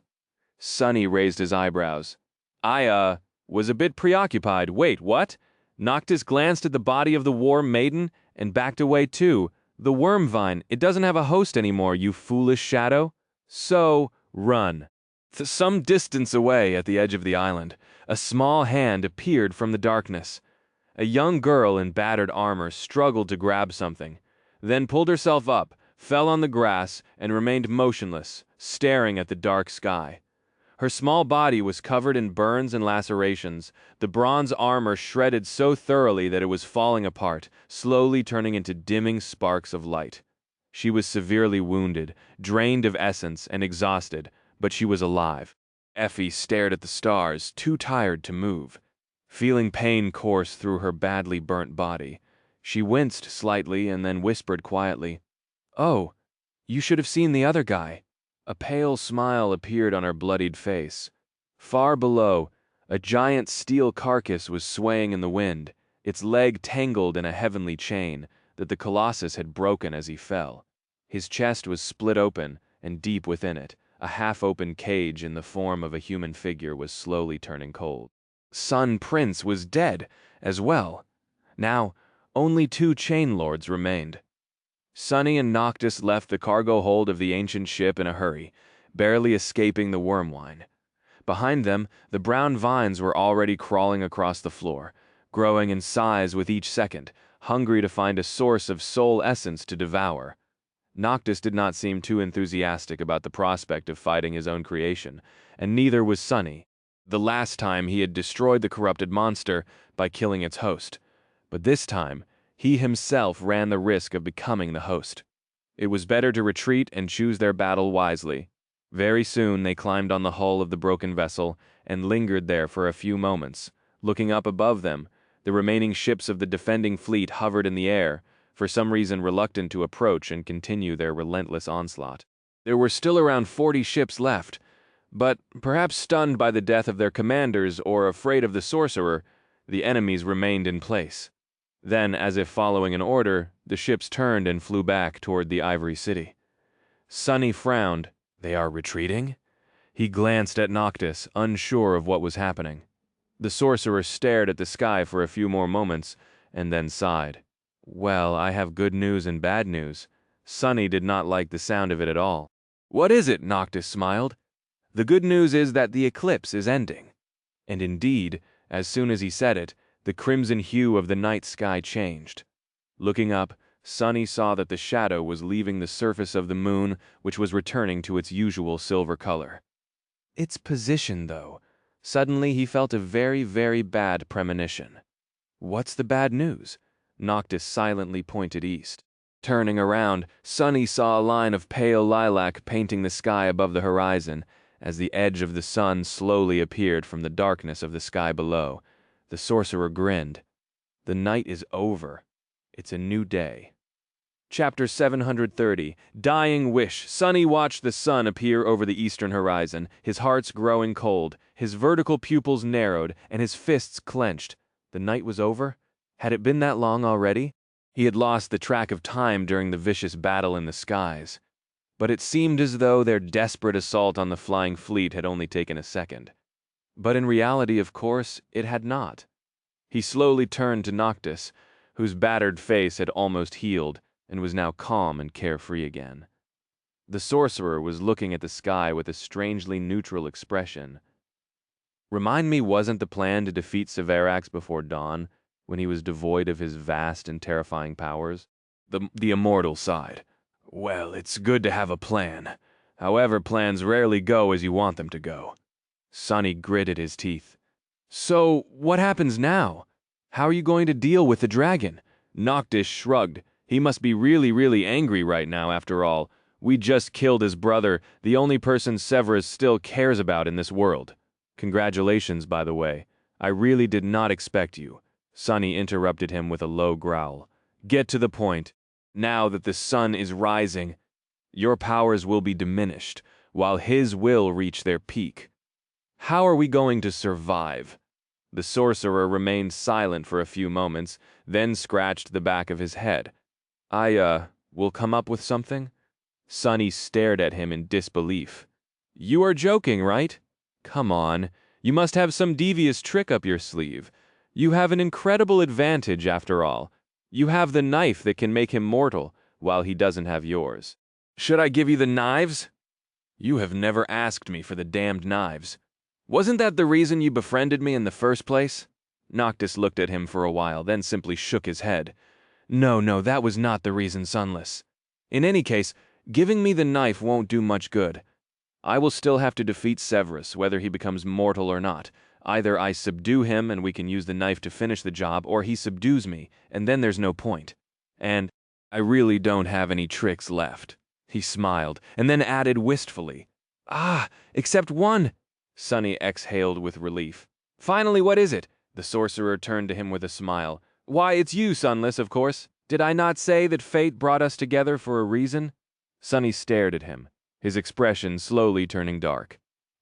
Speaker 1: Sunny raised his eyebrows. "I was a bit preoccupied. Wait, what?" Noctis glanced at the body of the War Maiden and backed away too. "The worm vine, it doesn't have a host anymore, you foolish shadow. So, run." Some distance away at the edge of the island, a small hand appeared from the darkness. A young girl in battered armor struggled to grab something, then pulled herself up, fell on the grass, and remained motionless, staring at the dark sky. Her small body was covered in burns and lacerations, the bronze armor shredded so thoroughly that it was falling apart, slowly turning into dimming sparks of light. She was severely wounded, drained of essence, and exhausted, but she was alive. Effie stared at the stars, too tired to move. Feeling pain course through her badly burnt body, she winced slightly and then whispered quietly, "Oh, you should have seen the other guy." A pale smile appeared on her bloodied face. Far below, a giant steel carcass was swaying in the wind, its leg tangled in a heavenly chain that the Colossus had broken as he fell. His chest was split open, and deep within it, a half-open cage in the form of a human figure was slowly turning cold. Sun Prince was dead, as well. Now, only 2 chain lords remained. Sunny and Noctis left the cargo hold of the ancient ship in a hurry, barely escaping the wormwine. Behind them, the brown vines were already crawling across the floor, growing in size with each second, hungry to find a source of soul essence to devour. Noctis did not seem too enthusiastic about the prospect of fighting his own creation, and neither was Sunny. The last time he had destroyed the corrupted monster by killing its host, but this time he himself ran the risk of becoming the host. It was better to retreat and choose their battle wisely. Very soon they climbed on the hull of the broken vessel and lingered there for a few moments. Looking up above them, the remaining ships of the defending fleet hovered in the air, for some reason reluctant to approach and continue their relentless onslaught. There were still around 40 ships left, but perhaps stunned by the death of their commanders or afraid of the sorcerer, the enemies remained in place. Then, as if following an order, the ships turned and flew back toward the Ivory City. Sunny frowned. They are retreating? He glanced at Noctis, unsure of what was happening. The sorcerer stared at the sky for a few more moments, and then sighed. Well, I have good news and bad news. Sunny did not like the sound of it at all. What is it? Noctis smiled. The good news is that the eclipse is ending. And indeed, as soon as he said it, the crimson hue of the night sky changed. Looking up, Sunny saw that the shadow was leaving the surface of the moon, which was returning to its usual silver color. Its position, though. Suddenly he felt a very, very bad premonition. What's the bad news? Noctis silently pointed east. Turning around, Sunny saw a line of pale lilac painting the sky above the horizon, as the edge of the sun slowly appeared from the darkness of the sky below. The sorcerer grinned. The night is over. It's a new day. Chapter 730, Dying Wish. Sunny watched the sun appear over the eastern horizon, his heart growing cold, his vertical pupils narrowed, and his fists clenched. The night was over? Had it been that long already? He had lost the track of time during the vicious battle in the skies. But it seemed as though their desperate assault on the flying fleet had only taken a second. But in reality, of course, it had not. He slowly turned to Noctis, whose battered face had almost healed and was now calm and carefree again. The sorcerer was looking at the sky with a strangely neutral expression. Remind me, wasn't the plan to defeat Severax before dawn, when he was devoid of his vast and terrifying powers? The immortal sighed. Well, it's good to have a plan. However, plans rarely go as you want them to go. Sunny gritted his teeth. So, what happens now? How are you going to deal with the dragon? Noctis shrugged. He must be really, really angry right now, after all. We just killed his brother, the only person Severus still cares about in this world. Congratulations, by the way. I really did not expect you. Sunny interrupted him with a low growl. Get to the point. Now that the sun is rising, your powers will be diminished, while his will reach their peak. How are we going to survive? The sorcerer remained silent for a few moments, then scratched the back of his head. Will come up with something? Sunny stared at him in disbelief. You are joking, right? Come on, you must have some devious trick up your sleeve. You have an incredible advantage, after all. You have the knife that can make him mortal, while he doesn't have yours. Should I give you the knives? You have never asked me for the damned knives. Wasn't that the reason you befriended me in the first place? Noctis looked at him for a while, then simply shook his head. No, that was not the reason, Sunless. In any case, giving me the knife won't do much good. I will still have to defeat Severus, whether he becomes mortal or not. Either I subdue him and we can use the knife to finish the job, or he subdues me, and then there's no point. And I really don't have any tricks left. He smiled, and then added wistfully, "Ah, except one." Sunny exhaled with relief. "Finally, what is it?" The sorcerer turned to him with a smile. "Why, it's you, Sunless, of course. Did I not say that fate brought us together for a reason?" Sunny stared at him, his expression slowly turning dark.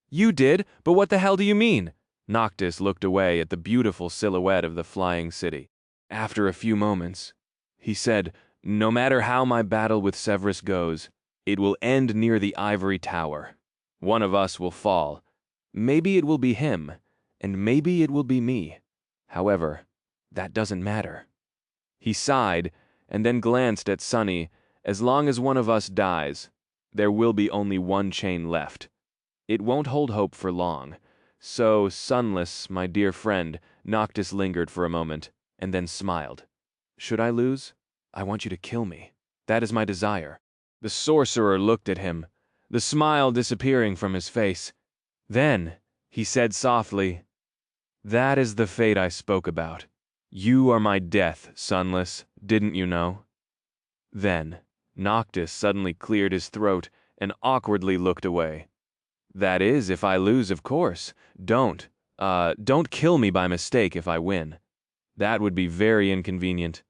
Speaker 1: "You did, but what the hell do you mean?" Noctis looked away at the beautiful silhouette of the flying city. After a few moments, he said, "No matter how my battle with Severus goes, it will end near the ivory tower. One of us will fall. Maybe it will be him, and maybe it will be me. However, that doesn't matter." He sighed, and then glanced at Sunny. "As long as one of us dies, there will be only one chain left. It won't hold hope for long. So, Sunless, my dear friend," Noctis lingered for a moment, and then smiled. "Should I lose? I want you to kill me. That is my desire." The sorcerer looked at him, the smile disappearing from his face. Then, he said softly, "That is the fate I spoke about. You are my death, Sunless, didn't you know?" Then, Noctis suddenly cleared his throat and awkwardly looked away. "That is, if I lose, of course. Don't kill me by mistake if I win. That would be very inconvenient."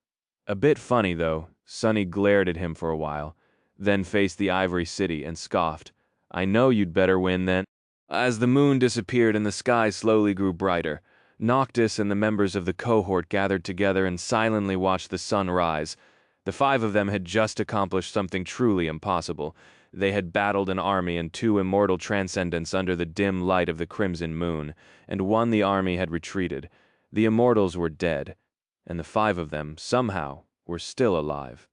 Speaker 1: A bit funny, though. Sunny glared at him for a while, then faced the ivory city and scoffed. "I know you'd better win then." As the moon disappeared and the sky slowly grew brighter, Noctis and the members of the cohort gathered together and silently watched the sun rise. The five of them had just accomplished something truly impossible. They had battled an army and two immortal transcendents under the dim light of the crimson moon, and one the army had retreated. The immortals were dead, and the five of them, somehow, were still alive.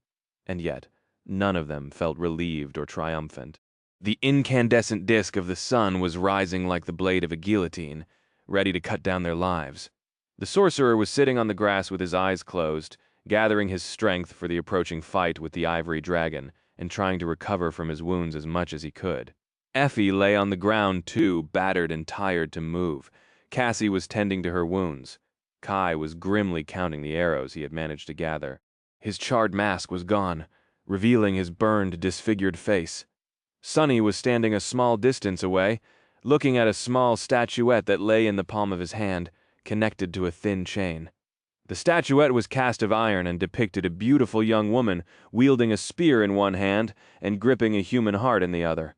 Speaker 1: And yet, none of them felt relieved or triumphant. The incandescent disk of the sun was rising like the blade of a guillotine, ready to cut down their lives. The sorcerer was sitting on the grass with his eyes closed, gathering his strength for the approaching fight with the ivory dragon, and trying to recover from his wounds as much as he could. Effie lay on the ground too, battered and tired to move. Cassie was tending to her wounds. Kai was grimly counting the arrows he had managed to gather. His charred mask was gone, revealing his burned, disfigured face. Sunny was standing a small distance away, looking at a small statuette that lay in the palm of his hand, connected to a thin chain. The statuette was cast of iron and depicted a beautiful young woman wielding a spear in one hand and gripping a human heart in the other.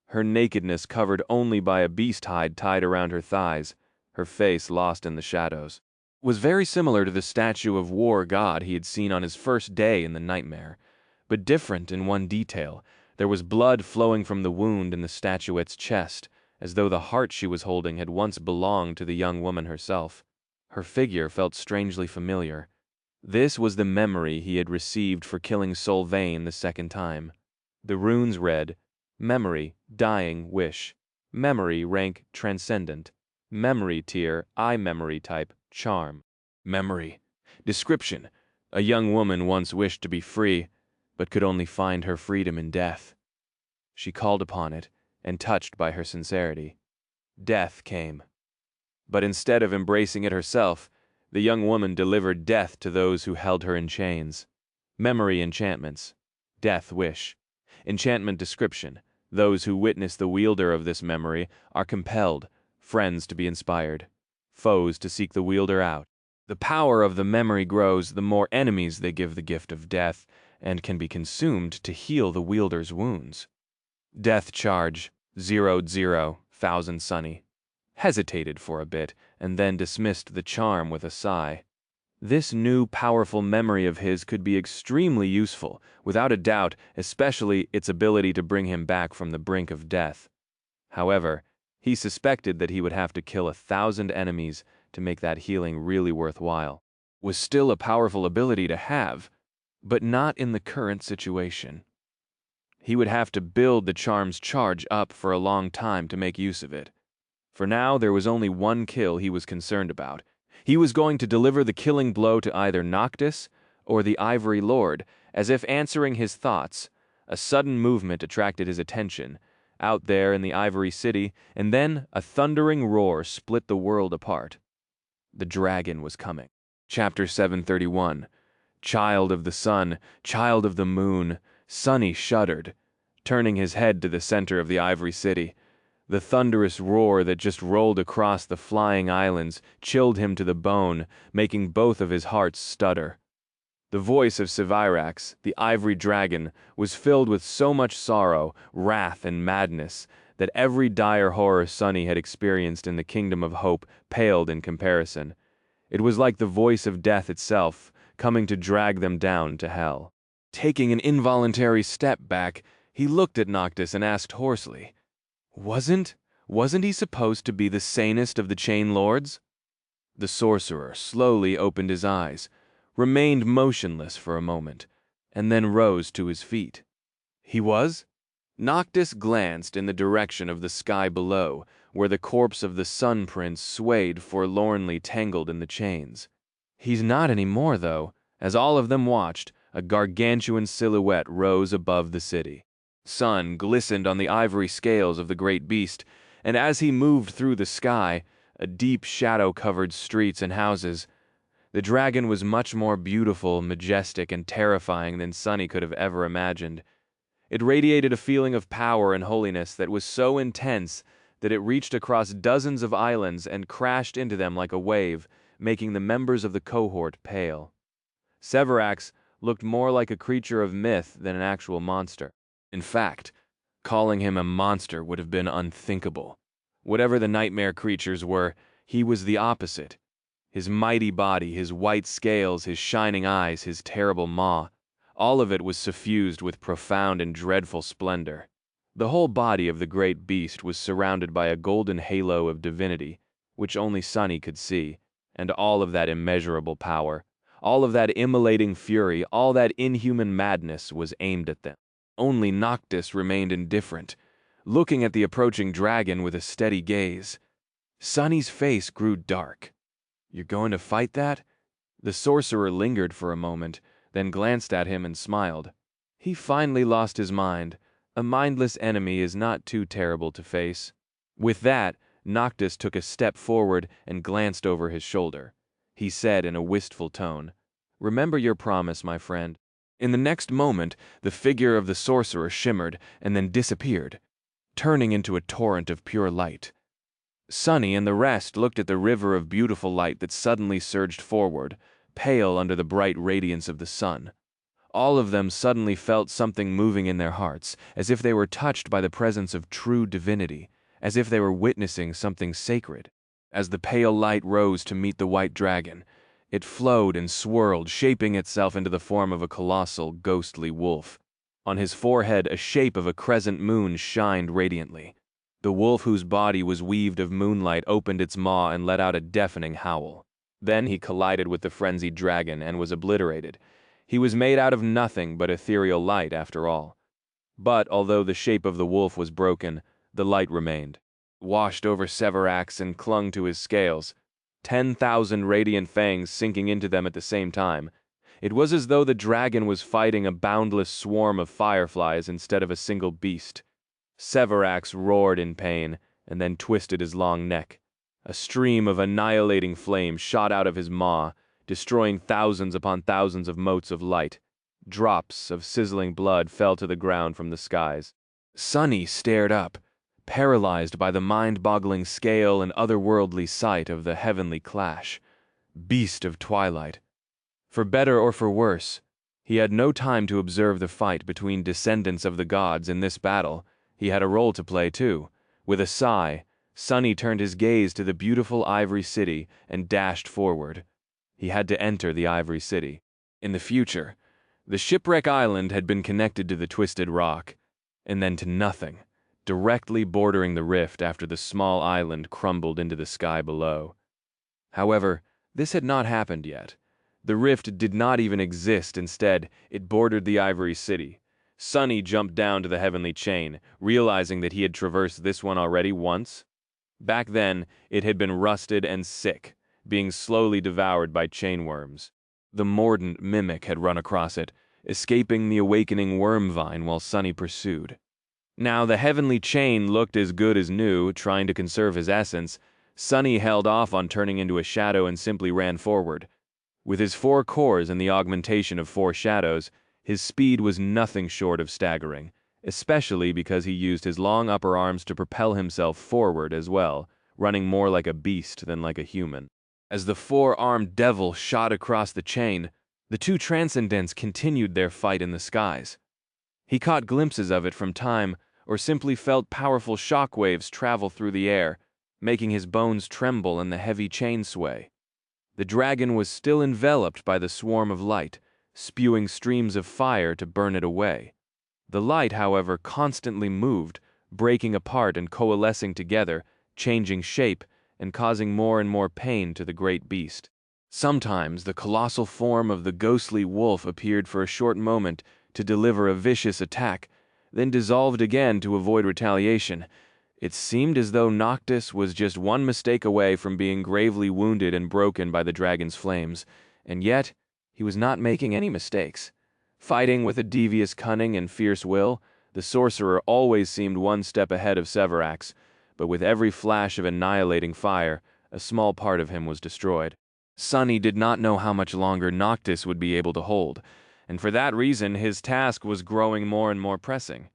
Speaker 1: Her nakedness covered only by a beast hide tied around her thighs, her face lost in the shadows. Was very similar to the statue of war god he had seen on his first day in the nightmare, but different in one detail. There was blood flowing from the wound in the statuette's chest, as though the heart she was holding had once belonged to the young woman herself. Her figure felt strangely familiar. This was the memory he had received for killing Solvain the second time. The runes read, Memory, Dying, Wish. Memory rank Transcendent. Memory tier, I-memory type, Charm. Memory. Description. A young woman once wished to be free, but could only find her freedom in death. She called upon it, and touched by her sincerity, death came. But instead of embracing it herself, the young woman delivered death to those who held her in chains. Memory enchantments. Death wish. Enchantment description. Those who witness the wielder of this memory are compelled, friends to be inspired, foes to seek the wielder out. The power of the memory grows the more enemies they give the gift of death, and can be consumed to heal the wielder's wounds. Death charge, 0-0, Sunny. Hesitated for a bit, and then dismissed the charm with a sigh. This new powerful memory of his could be extremely useful, without a doubt, especially its ability to bring him back from the brink of death. However, he suspected that he would have to kill 1,000 enemies to make that healing really worthwhile. Was still a powerful ability to have, but not in the current situation. He would have to build the charm's charge up for a long time to make use of it. For now, there was only one kill he was concerned about. He was going to deliver the killing blow to either Noctis or the Ivory Lord. As if answering his thoughts, a sudden movement attracted his attention, out there in the Ivory City, and then a thundering roar split the world apart. The dragon was coming. Chapter 731. Child of the sun, child of the moon, Sunny shuddered, turning his head to the center of the Ivory City. The thunderous roar that just rolled across the flying islands chilled him to the bone, making both of his hearts stutter. The voice of Sevirax, the ivory dragon, was filled with so much sorrow, wrath, and madness that every dire horror Sunny had experienced in the Kingdom of Hope paled in comparison. It was like the voice of death itself, coming to drag them down to hell. Taking an involuntary step back, he looked at Noctis and asked hoarsely, Wasn't he supposed to be the sanest of the Chain Lords? The sorcerer slowly opened his eyes, remained motionless for a moment, and then rose to his feet. He was? Noctis glanced in the direction of the sky below, where the corpse of the Sun Prince swayed forlornly tangled in the chains. He's not anymore, though. As all of them watched, a gargantuan silhouette rose above the city. Sun glistened on the ivory scales of the great beast, and as he moved through the sky, a deep shadow covered streets and houses. The dragon was much more beautiful, majestic, and terrifying than Sunny could have ever imagined. It radiated a feeling of power and holiness that was so intense that it reached across dozens of islands and crashed into them like a wave, making the members of the cohort pale. Sevirax looked more like a creature of myth than an actual monster. In fact, calling him a monster would have been unthinkable. Whatever the nightmare creatures were, he was the opposite. His mighty body, his white scales, his shining eyes, his terrible maw, all of it was suffused with profound and dreadful splendor. The whole body of the great beast was surrounded by a golden halo of divinity, which only Sunny could see, and all of that immeasurable power, all of that immolating fury, all that inhuman madness was aimed at them. Only Noctis remained indifferent, looking at the approaching dragon with a steady gaze. Sunny's face grew dark. "You're going to fight that?" The sorcerer lingered for a moment, then glanced at him and smiled. He finally lost his mind. A mindless enemy is not too terrible to face. With that, Noctis took a step forward and glanced over his shoulder. He said in a wistful tone, "Remember your promise, my friend." In the next moment, the figure of the sorcerer shimmered and then disappeared, turning into a torrent of pure light. Sunny and the rest looked at the river of beautiful light that suddenly surged forward, pale under the bright radiance of the sun. All of them suddenly felt something moving in their hearts, as if they were touched by the presence of true divinity, as if they were witnessing something sacred. As the pale light rose to meet the white dragon, it flowed and swirled, shaping itself into the form of a colossal, ghostly wolf. On his forehead, a shape of a crescent moon shined radiantly. The wolf, whose body was weaved of moonlight, opened its maw and let out a deafening howl. Then he collided with the frenzied dragon and was obliterated. He was made out of nothing but ethereal light, after all. But although the shape of the wolf was broken, the light remained, washed over Sevirax and clung to his scales, 10,000 radiant fangs sinking into them at the same time. It was as though the dragon was fighting a boundless swarm of fireflies instead of a single beast. Sevirax roared in pain, and then twisted his long neck. A stream of annihilating flame shot out of his maw, destroying thousands upon thousands of motes of light. Drops of sizzling blood fell to the ground from the skies. Sunny stared up, paralyzed by the mind-boggling scale and otherworldly sight of the heavenly clash. Beast of twilight. For better or for worse, he had no time to observe the fight between descendants of the gods in this battle. He had a role to play, too. With a sigh, Sunny turned his gaze to the beautiful Ivory City and dashed forward. He had to enter the Ivory City. In the future, the shipwreck island had been connected to the twisted rock, and then to nothing, directly bordering the rift after the small island crumbled into the sky below. However, this had not happened yet. The rift did not even exist. Instead, it bordered the Ivory City. Sunny jumped down to the heavenly chain, realizing that he had traversed this one already once. Back then, it had been rusted and sick, being slowly devoured by chainworms. The mordant mimic had run across it, escaping the awakening worm vine while Sunny pursued. Now the heavenly chain looked as good as new, trying to conserve his essence. Sunny held off on turning into a shadow and simply ran forward. With his 4 cores and the augmentation of 4 shadows, his speed was nothing short of staggering, especially because he used his long upper arms to propel himself forward as well, running more like a beast than like a human. As the 4-armed devil shot across the chain, the 2 transcendents continued their fight in the skies. He caught glimpses of it from time, or simply felt powerful shock waves travel through the air, making his bones tremble in the heavy chain sway. The dragon was still enveloped by the swarm of light, spewing streams of fire to burn it away. The light, however, constantly moved, breaking apart and coalescing together, changing shape, and causing more and more pain to the great beast. Sometimes the colossal form of the ghostly wolf appeared for a short moment to deliver a vicious attack, then dissolved again to avoid retaliation. It seemed as though Noctis was just one mistake away from being gravely wounded and broken by the dragon's flames, and yet he was not making any mistakes. Fighting with a devious cunning and fierce will, the sorcerer always seemed one step ahead of Severax, but with every flash of annihilating fire, a small part of him was destroyed. Sunny did not know how much longer Noctis would be able to hold, and for that reason his task was growing more and more pressing.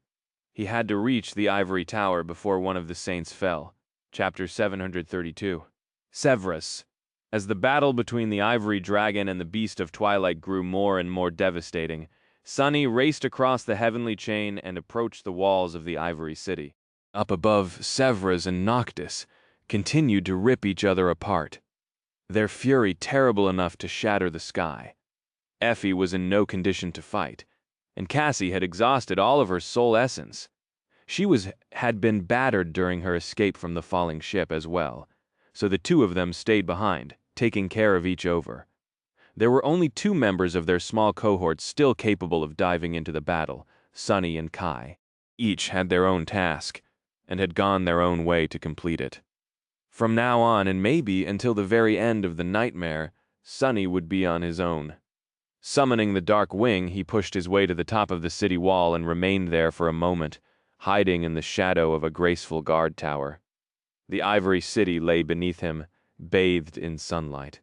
Speaker 1: He had to reach the ivory tower before one of the saints fell. Chapter 732. Severus. As the battle between the ivory dragon and the beast of twilight grew more and more devastating, Sunny raced across the heavenly chain and approached the walls of the ivory city. Up above, Severus and Noctis continued to rip each other apart, their fury terrible enough to shatter the sky. Effie was in no condition to fight, and Cassie had exhausted all of her soul essence. She had been battered during her escape from the falling ship as well, so the 2 of them stayed behind, taking care of each other. There were only 2 members of their small cohort still capable of diving into the battle, Sunny and Kai. Each had their own task, and had gone their own way to complete it. From now on, and maybe until the very end of the nightmare, Sunny would be on his own. Summoning the dark wing, he pushed his way to the top of the city wall and remained there for a moment, hiding in the shadow of a graceful guard tower. The ivory city lay beneath him, bathed in sunlight.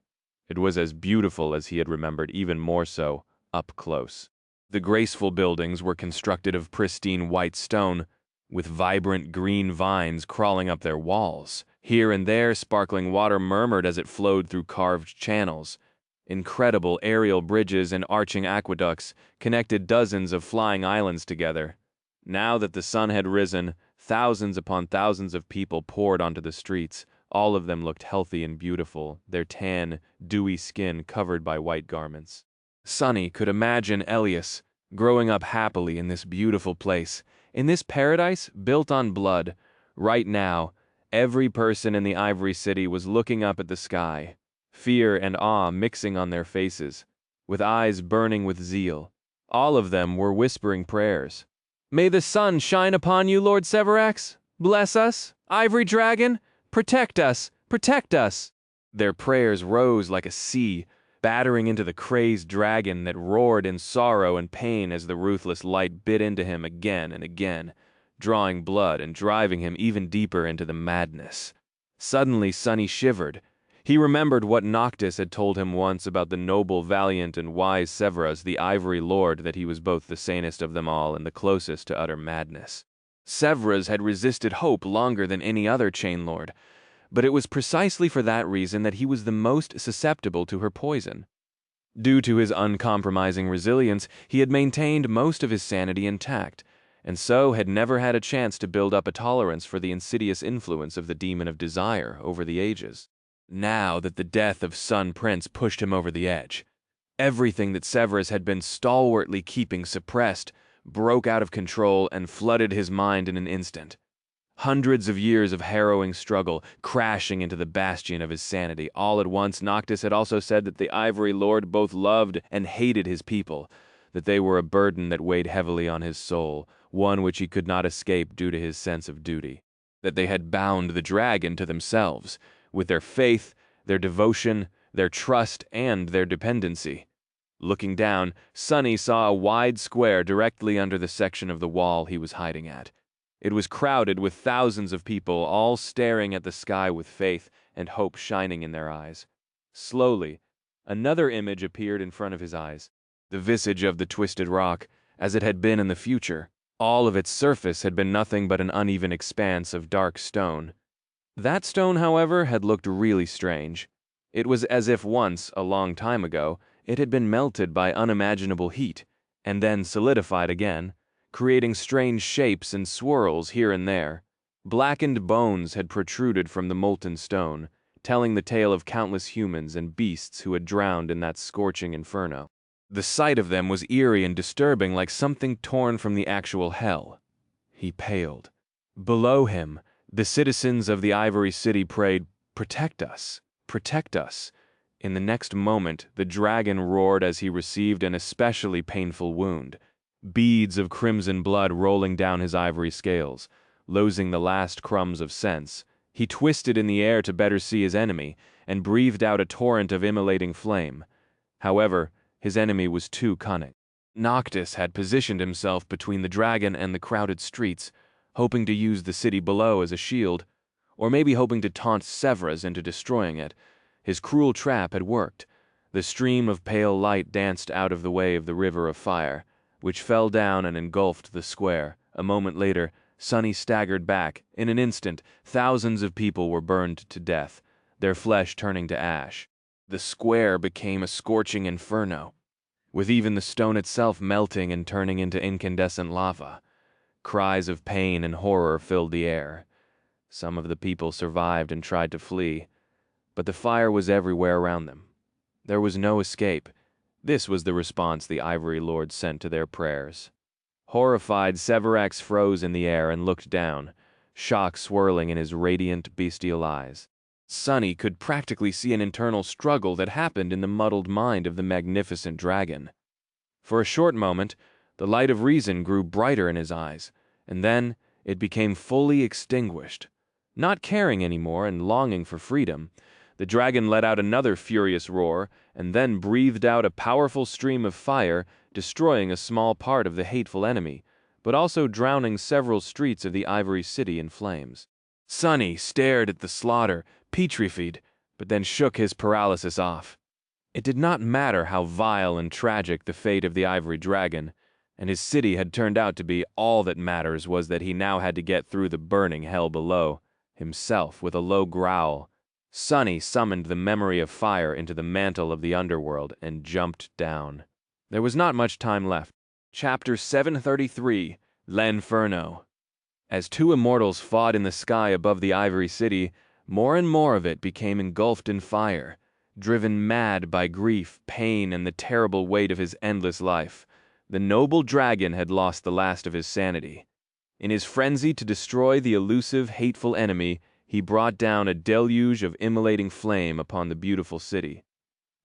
Speaker 1: It was as beautiful as he had remembered, even more so, up close. The graceful buildings were constructed of pristine white stone, with vibrant green vines crawling up their walls. Here and there, sparkling water murmured as it flowed through carved channels. Incredible aerial bridges and arching aqueducts connected dozens of flying islands together. Now that the sun had risen, thousands upon thousands of people poured onto the streets. All of them looked healthy and beautiful, their tan, dewy skin covered by white garments. Sunny could imagine Elias growing up happily in this beautiful place, in this paradise built on blood. Right now, every person in the Ivory City was looking up at the sky, fear and awe mixing on their faces, with eyes burning with zeal. All of them were whispering prayers. "May the sun shine upon you, Lord Severax. Bless us, Ivory Dragon. Protect us, protect us." Their prayers rose like a sea, battering into the crazed dragon that roared in sorrow and pain as the ruthless light bit into him again and again, drawing blood and driving him even deeper into the madness. Suddenly Sunny shivered. He remembered what Noctis had told him once about the noble, valiant, and wise Severus, the Ivory Lord, that he was both the sanest of them all and the closest to utter madness. Severus had resisted hope longer than any other chain lord, but it was precisely for that reason that he was the most susceptible to her poison. Due to his uncompromising resilience, he had maintained most of his sanity intact, and so had never had a chance to build up a tolerance for the insidious influence of the demon of desire over the ages. Now that the death of Sun Prince pushed him over the edge, everything that Severus had been stalwartly keeping suppressed broke out of control and flooded his mind in an instant. Hundreds of years of harrowing struggle crashing into the bastion of his sanity. All at once, Noctis had also said that the Ivory Lord both loved and hated his people, that they were a burden that weighed heavily on his soul, one which he could not escape due to his sense of duty, that they had bound the dragon to themselves, with their faith, their devotion, their trust, and their dependency. Looking down, Sunny saw a wide square directly under the section of the wall he was hiding at. It was crowded with thousands of people, all staring at the sky with faith and hope shining in their eyes. Slowly, Another image appeared in front of his eyes. The visage of the twisted rock, as it had been in the future. All of its surface had been nothing but an uneven expanse of dark stone. That stone, however, had looked really strange. It was as if once, a long time ago, it had been melted by unimaginable heat, and then solidified again, creating strange shapes and swirls here and there. Blackened bones had protruded from the molten stone, telling the tale of countless humans and beasts who had drowned in that scorching inferno. The sight of them was eerie and disturbing, like something torn from the actual hell. He paled. Below him, the citizens of the Ivory City prayed, "Protect us, protect us." In the next moment, the dragon roared as he received an especially painful wound, beads of crimson blood rolling down his ivory scales. Losing the last crumbs of sense, he twisted in the air to better see his enemy, and breathed out a torrent of immolating flame. However, his enemy was too cunning. Noctis had positioned himself between the dragon and the crowded streets, hoping to use the city below as a shield, or maybe hoping to taunt Severus into destroying it. His cruel trap had worked. The stream of pale light danced out of the way of the river of fire, which fell down and engulfed the square. A moment later, Sunny staggered back. In an instant, thousands of people were burned to death, their flesh turning to ash. The square became a scorching inferno, with even the stone itself melting and turning into incandescent lava. Cries of pain and horror filled the air. Some of the people survived and tried to flee, but the fire was everywhere around them. There was no escape. This was the response the Ivory Lord sent to their prayers. Horrified, Severax froze in the air and looked down, shock swirling in his radiant, bestial eyes. Sunny could practically see an internal struggle that happened in the muddled mind of the magnificent dragon. For a short moment, the light of reason grew brighter in his eyes, and then it became fully extinguished. Not caring anymore and longing for freedom, the dragon let out another furious roar and then breathed out a powerful stream of fire, destroying a small part of the hateful enemy, but also drowning several streets of the Ivory City in flames. Sunny stared at the slaughter, petrified, but then shook his paralysis off. It did not matter how vile and tragic the fate of the Ivory Dragon, and his city had turned out to be. All that matters was that he now had to get through the burning hell below, himself. With a low growl, Sunny summoned the memory of fire into the mantle of the underworld and jumped down. There was not much time left. Chapter 733, L'Inferno. As two immortals fought in the sky above the Ivory City, more and more of it became engulfed in fire, driven mad by grief, pain, and the terrible weight of his endless life. The noble dragon had lost the last of his sanity. In his frenzy to destroy the elusive, hateful enemy, he brought down a deluge of immolating flame upon the beautiful city.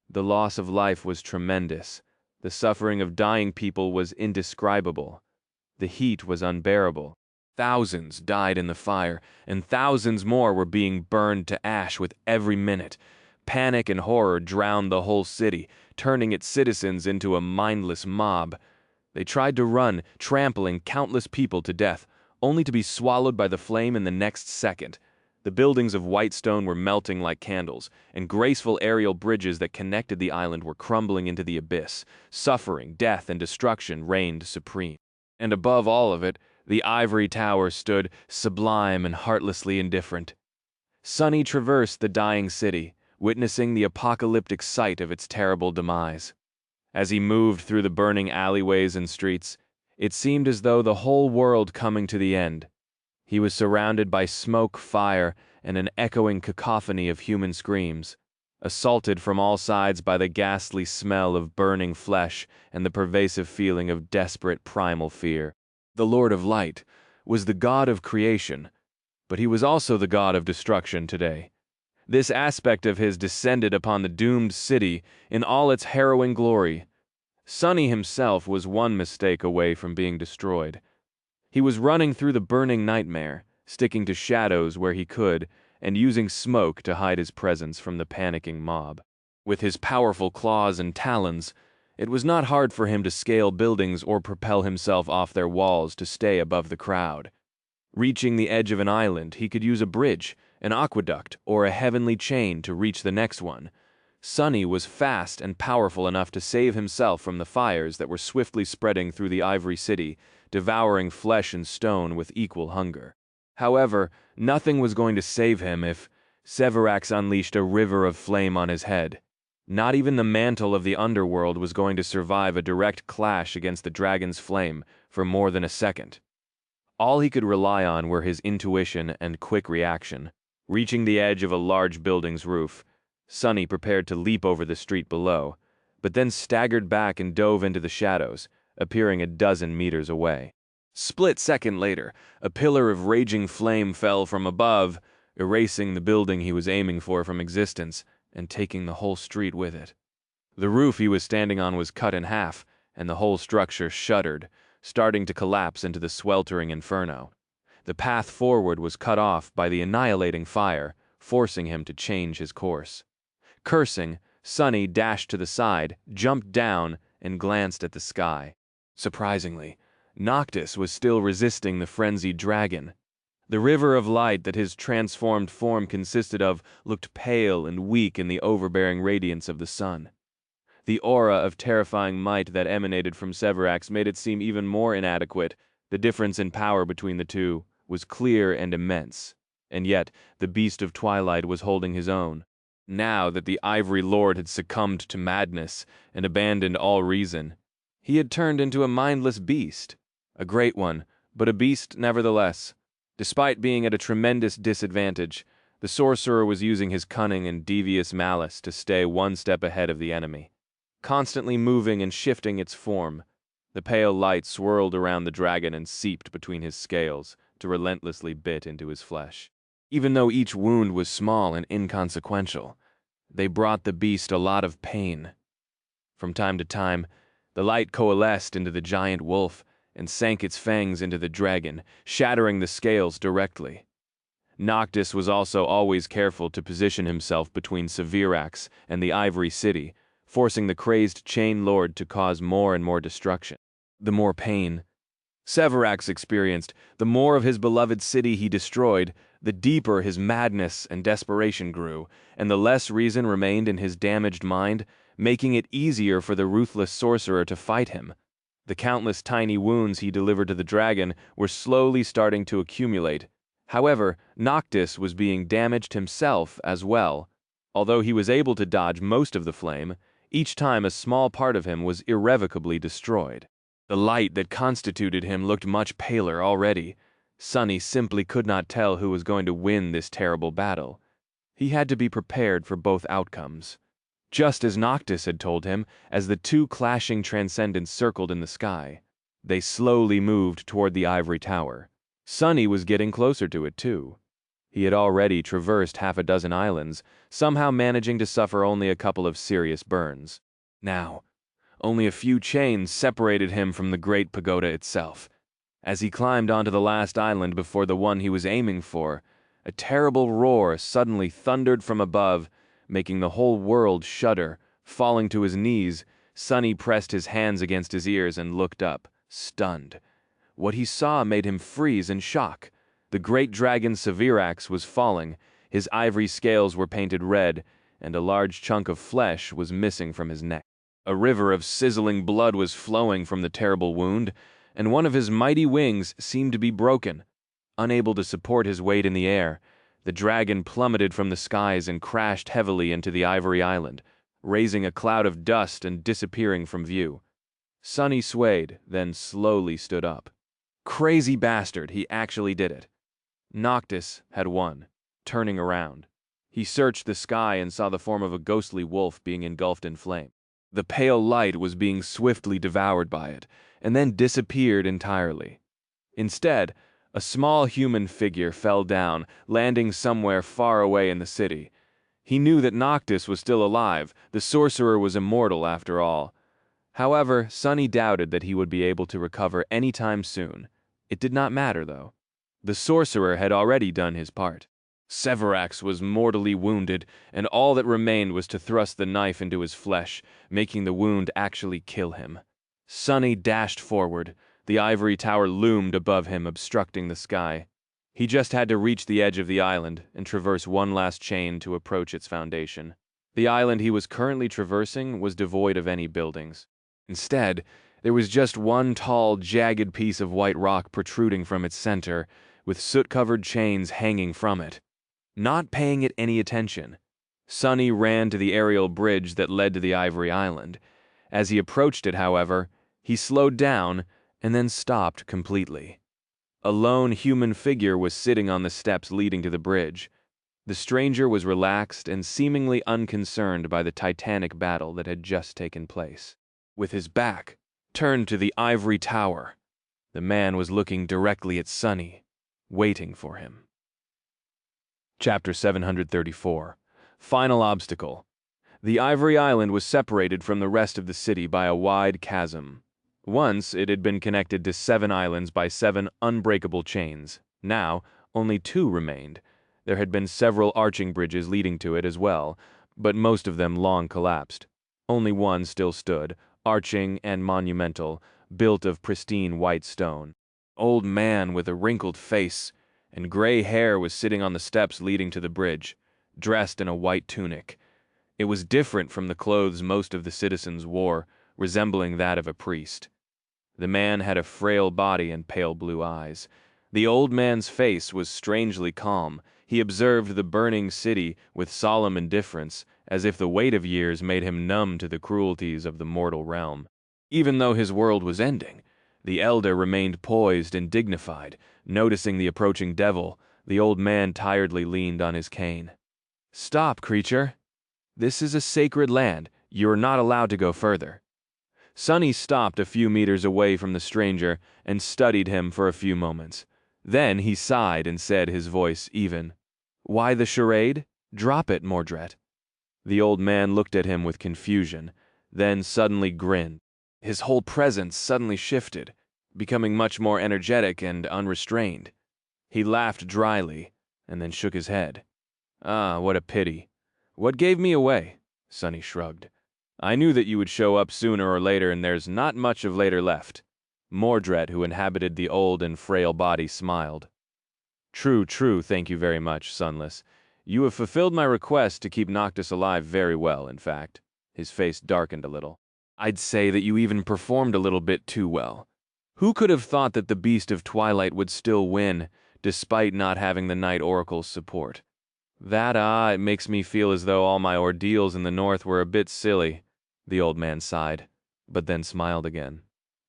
Speaker 1: The loss of life was tremendous. The suffering of dying people was indescribable. The heat was unbearable. Thousands died in the fire, and thousands more were being burned to ash with every minute. Panic and horror drowned the whole city, turning its citizens into a mindless mob. They tried to run, trampling countless people to death, only to be swallowed by the flame in the next second. The buildings of white stone were melting like candles, and graceful aerial bridges that connected the island were crumbling into the abyss. Suffering, death, and destruction reigned supreme. And above all of it, the ivory tower stood, sublime and heartlessly indifferent. Sunny traversed the dying city, witnessing the apocalyptic sight of its terrible demise. As he moved through the burning alleyways and streets, it seemed as though the whole world coming to the end. He was surrounded by smoke, fire, and an echoing cacophony of human screams, assaulted from all sides by the ghastly smell of burning flesh and the pervasive feeling of desperate primal fear. The Lord of Light was the God of creation, but he was also the God of destruction today. This aspect of his descended upon the doomed city in all its harrowing glory. Sunny himself was one mistake away from being destroyed. He was running through the burning nightmare, sticking to shadows where he could, and using smoke to hide his presence from the panicking mob. With his powerful claws and talons, it was not hard for him to scale buildings or propel himself off their walls to stay above the crowd. Reaching the edge of an island, he could use a bridge, an aqueduct, or a heavenly chain to reach the next one. Sunny was fast and powerful enough to save himself from the fires that were swiftly spreading through the Ivory City, devouring flesh and stone with equal hunger. However, nothing was going to save him if Severax unleashed a river of flame on his head. Not even the mantle of the underworld was going to survive a direct clash against the dragon's flame for more than a second. All he could rely on were his intuition and quick reaction. Reaching the edge of a large building's roof, Sunny prepared to leap over the street below, but then staggered back and dove into the shadows, appearing a dozen meters away. Split second later, a pillar of raging flame fell from above, erasing the building he was aiming for from existence and taking the whole street with it. The roof he was standing on was cut in half, and the whole structure shuddered, starting to collapse into the sweltering inferno. The path forward was cut off by the annihilating fire, forcing him to change his course. Cursing, Sunny dashed to the side, jumped down, and glanced at the sky. Surprisingly, Noctis was still resisting the frenzied dragon. The river of light that his transformed form consisted of looked pale and weak in the overbearing radiance of the sun. The aura of terrifying might that emanated from Severax made it seem even more inadequate. The difference in power between the two was clear and immense, and yet the beast of twilight was holding his own. Now that the Ivory Lord had succumbed to madness and abandoned all reason, he had turned into a mindless beast. A great one, but a beast nevertheless. Despite being at a tremendous disadvantage, the sorcerer was using his cunning and devious malice to stay one step ahead of the enemy. Constantly moving and shifting its form, the pale light swirled around the dragon and seeped between his scales to relentlessly bit into his flesh. Even though each wound was small and inconsequential, they brought the beast a lot of pain. From time to time, the light coalesced into the giant wolf and sank its fangs into the dragon, shattering the scales directly. Noctis was also always careful to position himself between Severax and the Ivory City, forcing the crazed Chain Lord to cause more and more destruction. The more pain Severax experienced, the more of his beloved city he destroyed, the deeper his madness and desperation grew, and the less reason remained in his damaged mind, making it easier for the ruthless sorcerer to fight him. The countless tiny wounds he delivered to the dragon were slowly starting to accumulate. However, Noctis was being damaged himself as well. Although he was able to dodge most of the flame, each time a small part of him was irrevocably destroyed. The light that constituted him looked much paler already. Sunny simply could not tell who was going to win this terrible battle. He had to be prepared for both outcomes. Just as Noctis had told him, as the two clashing transcendents circled in the sky, they slowly moved toward the ivory tower. Sunny was getting closer to it too. He had already traversed half a dozen islands, somehow managing to suffer only a couple of serious burns. Now, only a few chains separated him from the great pagoda itself. As he climbed onto the last island before the one he was aiming for, a terrible roar suddenly thundered from above, making the whole world shudder. Falling to his knees, Sunny pressed his hands against his ears and looked up, stunned. What he saw made him freeze in shock. The great dragon Severax was falling, his ivory scales were painted red, and a large chunk of flesh was missing from his neck. A river of sizzling blood was flowing from the terrible wound, and one of his mighty wings seemed to be broken. Unable to support his weight in the air, the dragon plummeted from the skies and crashed heavily into the ivory island, raising a cloud of dust and disappearing from view. Sunny swayed, then slowly stood up. Crazy bastard, he actually did it. Noctis had won, turning around. He searched the sky and saw the form of a ghostly wolf being engulfed in flame. The pale light was being swiftly devoured by it, and then disappeared entirely. Instead, a small human figure fell down, landing somewhere far away in the city. He knew that Noctis was still alive. The sorcerer was immortal after all. However, Sunny doubted that he would be able to recover any time soon. It did not matter, though. The sorcerer had already done his part. Severax was mortally wounded, and all that remained was to thrust the knife into his flesh, making the wound actually kill him. Sunny dashed forward. The ivory tower loomed above him, obstructing the sky. He just had to reach the edge of the island and traverse one last chain to approach its foundation. The island he was currently traversing was devoid of any buildings. Instead, there was just one tall, jagged piece of white rock protruding from its center, with soot-covered chains hanging from it. Not paying it any attention, Sonny ran to the aerial bridge that led to the Ivory Island. As he approached it, however, he slowed down and then stopped completely. A lone human figure was sitting on the steps leading to the bridge. The stranger was relaxed and seemingly unconcerned by the titanic battle that had just taken place. With his back turned to the ivory tower, the man was looking directly at Sonny, waiting for him. Chapter 734. Final obstacle. The Ivory Island was separated from the rest of the city by a wide chasm. Once it had been connected to 7 islands by 7 unbreakable chains. Now, only 2 remained. There had been several arching bridges leading to it as well, but most of them long collapsed. Only one still stood, arching and monumental, built of pristine white stone. Old man with a wrinkled face and gray hair was sitting on the steps leading to the bridge, dressed in a white tunic. It was different from the clothes most of the citizens wore, resembling that of a priest. The man had a frail body and pale blue eyes. The old man's face was strangely calm. He observed the burning city with solemn indifference, as if the weight of years made him numb to the cruelties of the mortal realm. Even though his world was ending, the elder remained poised and dignified. Noticing the approaching devil, the old man tiredly leaned on his cane. "Stop, creature. This is a sacred land. You are not allowed to go further." Sonny stopped a few meters away from the stranger and studied him for a few moments. Then he sighed and said, his voice even, "Why the charade? Drop it, Mordred." The old man looked at him with confusion, then suddenly grinned. His whole presence suddenly shifted, becoming much more energetic and unrestrained. He laughed dryly, and then shook his head. "Ah, what a pity. What gave me away?" Sonny shrugged. "I knew that you would show up sooner or later, and there's not much of later left." Mordred, who inhabited the old and frail body, smiled. True, thank you very much, Sunless. You have fulfilled my request to keep Noctis alive very well, in fact." His face darkened a little. "I'd say that you even performed a little bit too well. Who could have thought that the Beast of Twilight would still win, despite not having the Night Oracle's support? It makes me feel as though all my ordeals in the north were a bit silly." The old man sighed, but then smiled again.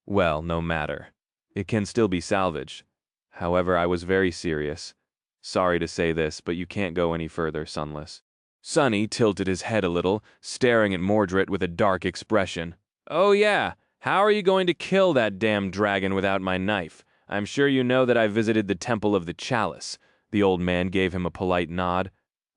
Speaker 1: "Well, no matter. It can still be salvaged. However, I was very serious. Sorry to say this, but you can't go any further, Sunless." Sonny tilted his head a little, staring at Mordred with a dark expression. "Oh yeah, how are you going to kill that damn dragon without my knife? I'm sure you know that I visited the Temple of the Chalice." The old man gave him a polite nod.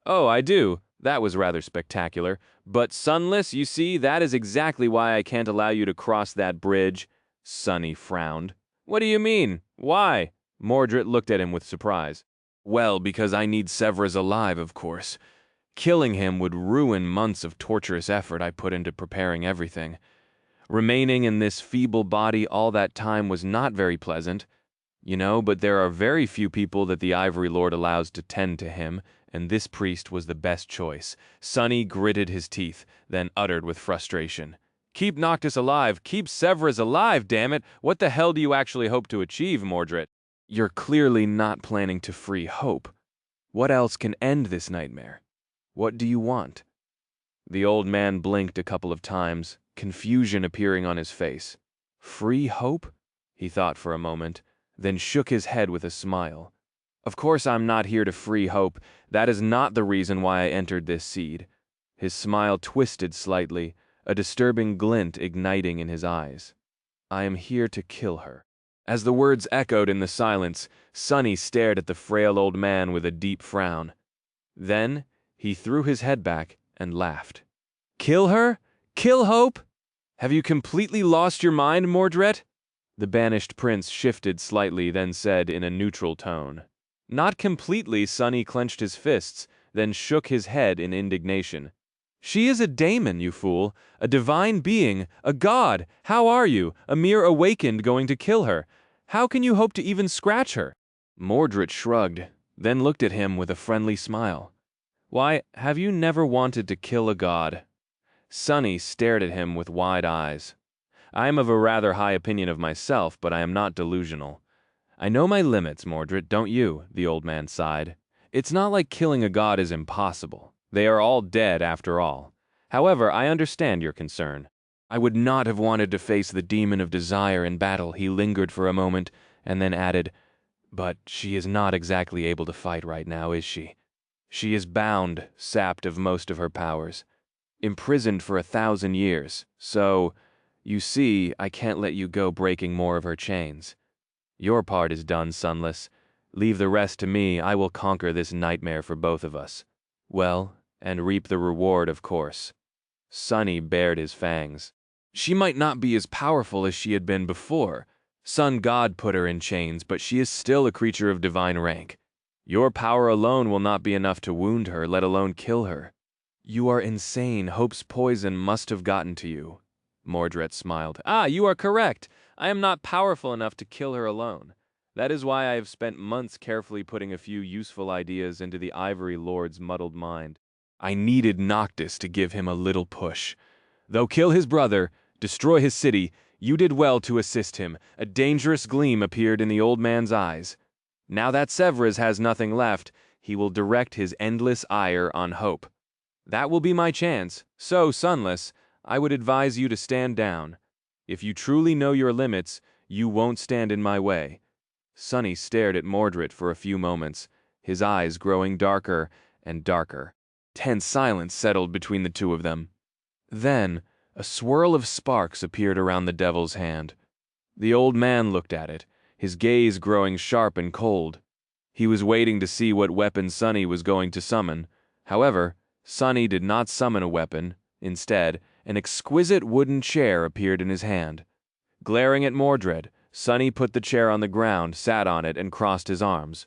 Speaker 1: "Oh, I do. That was rather spectacular. But Sunless, you see, that is exactly why I can't allow you to cross that bridge." Sonny frowned. "What do you mean? Why?" Mordred looked at him with surprise. "Well, because I need Severus alive, of course. Killing him would ruin months of torturous effort I put into preparing everything. Remaining in this feeble body all that time was not very pleasant. You know, but there are very few people that the Ivory Lord allows to tend to him, and this priest was the best choice." Sonny gritted his teeth, then uttered with frustration, "Keep Noctis alive! Keep Severus alive, damn it! What the hell do you actually hope to achieve, Mordred?" "You're clearly not planning to free Hope. What else can end this nightmare? What do you want?" The old man blinked a couple of times, confusion appearing on his face. "Free Hope?" he thought for a moment, then shook his head with a smile. "Of course I'm not here to free Hope. That is not the reason why I entered this seed." His smile twisted slightly, a disturbing glint igniting in his eyes. "I am here to kill her." As the words echoed in the silence, Sonny stared at the frail old man with a deep frown. Then he threw his head back and laughed. "Kill her? Kill Hope? Have you completely lost your mind, Mordred?" The banished prince shifted slightly, then said in a neutral tone. "Not completely." Sonny clenched his fists, then shook his head in indignation. "She is a daemon, you fool, a divine being, a god. How are you, a mere awakened, going to kill her? How can you hope to even scratch her?" Mordred shrugged, then looked at him with a friendly smile. Why, have you never wanted to kill a god? Sunny stared at him with wide eyes. I am of a rather high opinion of myself, but I am not delusional. I know my limits, Mordred, don't you? The old man sighed. It's not like killing a god is impossible. They are all dead after all. However, I understand your concern. I would not have wanted to face the demon of desire in battle. He lingered for a moment, and then added, but she is not exactly able to fight right now, is she? She is bound, sapped of most of her powers, imprisoned for 1,000 years, so, you see, I can't let you go breaking more of her chains. Your part is done, Sunless. Leave the rest to me. I will conquer this nightmare for both of us. Well, and reap the reward, of course. Sunny bared his fangs. She might not be as powerful as she had been before. Sun God put her in chains, but she is still a creature of divine rank. Your power alone will not be enough to wound her, let alone kill her. You are insane. Hope's poison must have gotten to you. Mordred smiled. Ah, you are correct. I am not powerful enough to kill her alone. That is why I have spent months carefully putting a few useful ideas into the Ivory Lord's muddled mind. I needed Noctis to give him a little push. Though kill his brother, destroy his city, you did well to assist him. A dangerous gleam appeared in the old man's eyes. Now that Severus has nothing left, he will direct his endless ire on Hope. That will be my chance. So, Sunless, I would advise you to stand down. If you truly know your limits, you won't stand in my way. Sunny stared at Mordred for a few moments, his eyes growing darker and darker. Tense silence settled between the two of them. Then, a swirl of sparks appeared around the devil's hand. The old man looked at it, his gaze growing sharp and cold. He was waiting to see what weapon Sunny was going to summon. However, Sunny did not summon a weapon. Instead, an exquisite wooden chair appeared in his hand. Glaring at Mordred, Sunny put the chair on the ground, sat on it, and crossed his arms.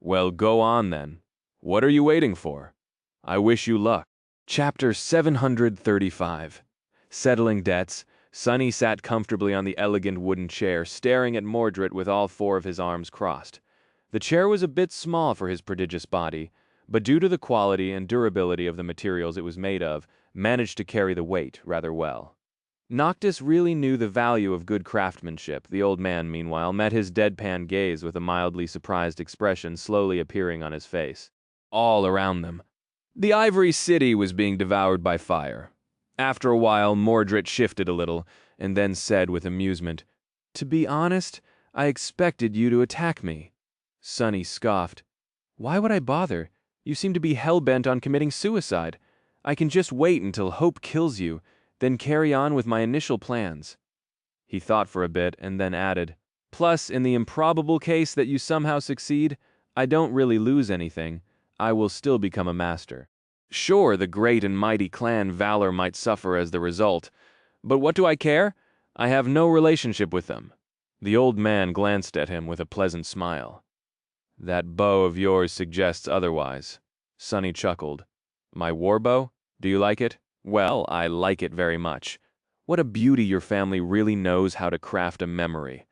Speaker 1: Well, go on then. What are you waiting for? I wish you luck. Chapter 735. Settling debts, Sunny sat comfortably on the elegant wooden chair, staring at Mordred with all four of his arms crossed. The chair was a bit small for his prodigious body, but due to the quality and durability of the materials it was made of, managed to carry the weight rather well. Noctis really knew the value of good craftsmanship. The old man, meanwhile, met his deadpan gaze with a mildly surprised expression slowly appearing on his face. All around them, the Ivory City was being devoured by fire. After a while, Mordred shifted a little, and then said with amusement, "To be honest, I expected you to attack me." Sunny scoffed. "Why would I bother? You seem to be hell-bent on committing suicide. I can just wait until Hope kills you, then carry on with my initial plans." He thought for a bit, and then added, "Plus, in the improbable case that you somehow succeed, I don't really lose anything. I will still become a master. Sure, the great and mighty clan Valor might suffer as the result, but what do I care? I have no relationship with them." The old man glanced at him with a pleasant smile. "That bow of yours suggests otherwise." Sunny chuckled. "My war bow? Do you like it?" "Well, I like it very much. What a beauty your family really knows how to craft a memory.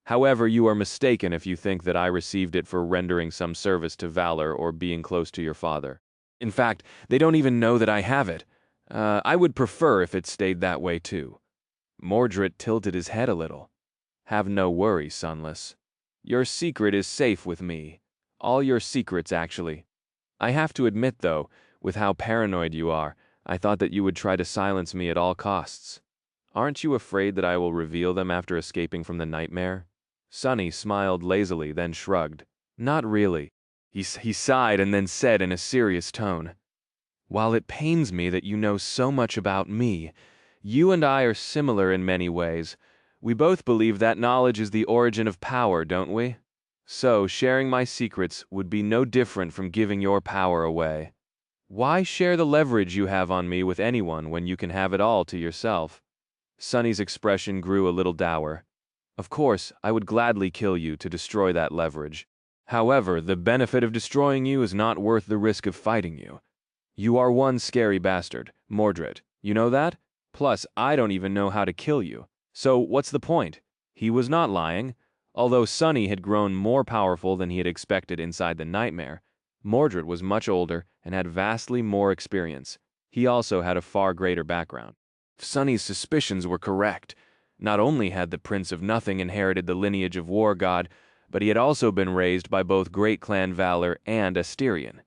Speaker 1: However, you are mistaken if you think that I received it for rendering some service to Valor or being close to your father. In fact, they don't even know that I have it. I would prefer if it stayed that way too." Mordred tilted his head a little. "Have no worry, Sunless. Your secret is safe with me. All your secrets, actually. I have to admit, though, with how paranoid you are, I thought that you would try to silence me at all costs. Aren't you afraid that I will reveal them after escaping from the nightmare?" Sunny smiled lazily, then shrugged. "Not really." He sighed and then said in a serious tone, "While it pains me that you know so much about me, you and I are similar in many ways. We both believe that knowledge is the origin of power, don't we? So, sharing my secrets would be no different from giving your power away. Why share the leverage you have on me with anyone when you can have it all to yourself?" Sunny's expression grew a little dour. "Of course, I would gladly kill you to destroy that leverage. However, the benefit of destroying you is not worth the risk of fighting you. You are one scary bastard, Mordred. You know that? Plus, I don't even know how to kill you. So, what's the point?" He was not lying. Although Sunny had grown more powerful than he had expected inside the nightmare, Mordred was much older and had vastly more experience. He also had a far greater background. Sonny's suspicions were correct. Not only had the Prince of Nothing inherited the lineage of War God, but he had also been raised by both Great Clan Valor and Asterion.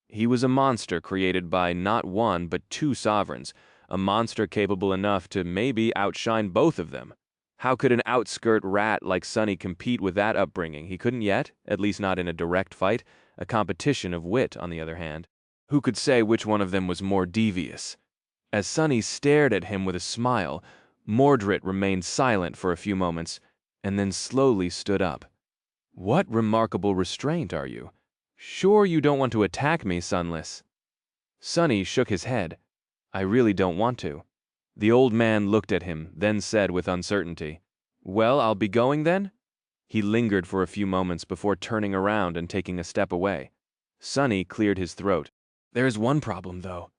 Speaker 1: He was a monster created by not one but two sovereigns, a monster capable enough to maybe outshine both of them. How could an outskirt rat like Sonny compete with that upbringing? He couldn't yet, at least not in a direct fight. A competition of wit, on the other hand. Who could say which one of them was more devious? As Sonny stared at him with a smile, Mordred remained silent for a few moments, and then slowly stood up. "What remarkable restraint are you? Sure you don't want to attack me, Sunless?" Sonny shook his head. "I really don't want to." The old man looked at him, then said with uncertainty, "Well, I'll be going then?" He lingered for a few moments before turning around and taking a step away. Sonny cleared his throat. "There's one problem, though."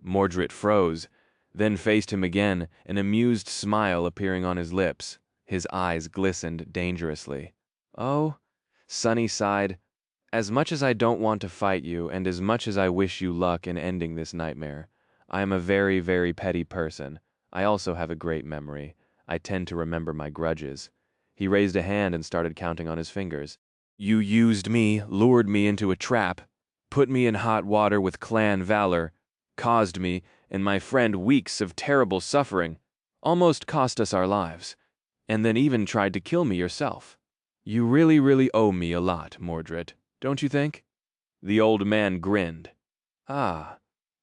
Speaker 1: Mordred froze, then faced him again, an amused smile appearing on his lips. His eyes glistened dangerously. "Oh," Sonny sighed, "as much as I don't want to fight you, and as much as I wish you luck in ending this nightmare, I am a very, very petty person. I also have a great memory. I tend to remember my grudges." He raised a hand and started counting on his fingers. "You used me, lured me into a trap, put me in hot water with clan valor, caused me and my friend weeks of terrible suffering, almost cost us our lives, and then even tried to kill me yourself. You really, really owe me a lot, Mordred, don't you think?" The old man grinned. "Ah,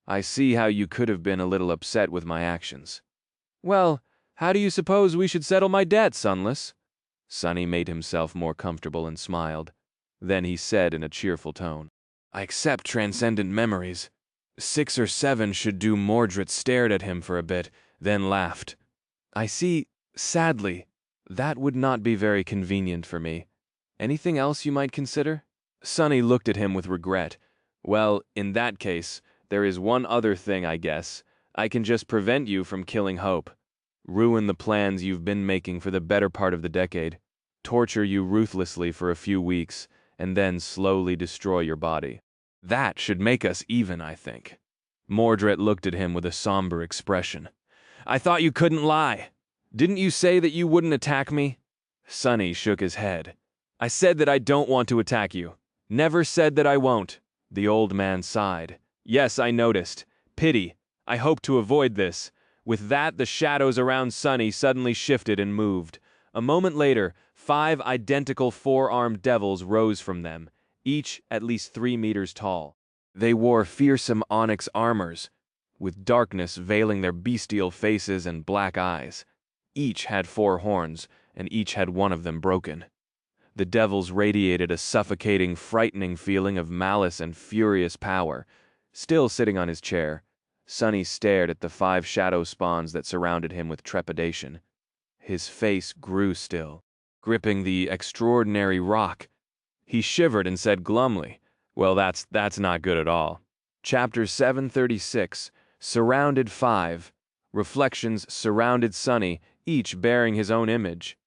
Speaker 1: I see how you could have been a little upset with my actions. Well, how do you suppose we should settle my debt, Sunless?" Sonny made himself more comfortable and smiled. Then he said in a cheerful tone, "I accept transcendent memories." 6 or 7 should do. Mordred stared at him for a bit, then laughed. "I see, sadly, that would not be very convenient for me. Anything else you might consider?" Sonny looked at him with regret. "Well, in that case, there is one other thing, I guess. I can just prevent you from killing Hope. Ruin the plans you've been making for the better part of the decade. Torture you ruthlessly for a few weeks, and then slowly destroy your body. That should make us even, I think." Mordred looked at him with a somber expression. "I thought you couldn't lie. Didn't you say that you wouldn't attack me?" Sonny shook his head. "I said that I don't want to attack you. Never said that I won't." The old man sighed. "Yes, I noticed. Pity. I hope to avoid this." With that, the shadows around Sonny suddenly shifted and moved. A moment later, 5 identical 4-armed devils rose from them, each at least 3 meters tall. They wore fearsome onyx armors, with darkness veiling their bestial faces and black eyes. Each had 4 horns, and each had one of them broken. The devils radiated a suffocating, frightening feeling of malice and furious power. Still sitting on his chair, Sonny stared at the 5 shadow spawns that surrounded him with trepidation. His face grew still, gripping the extraordinary rock. He shivered and said glumly, "Well, that's not good at all." Chapter 736, Surrounded 5. Reflections surrounded Sonny, each bearing his own image.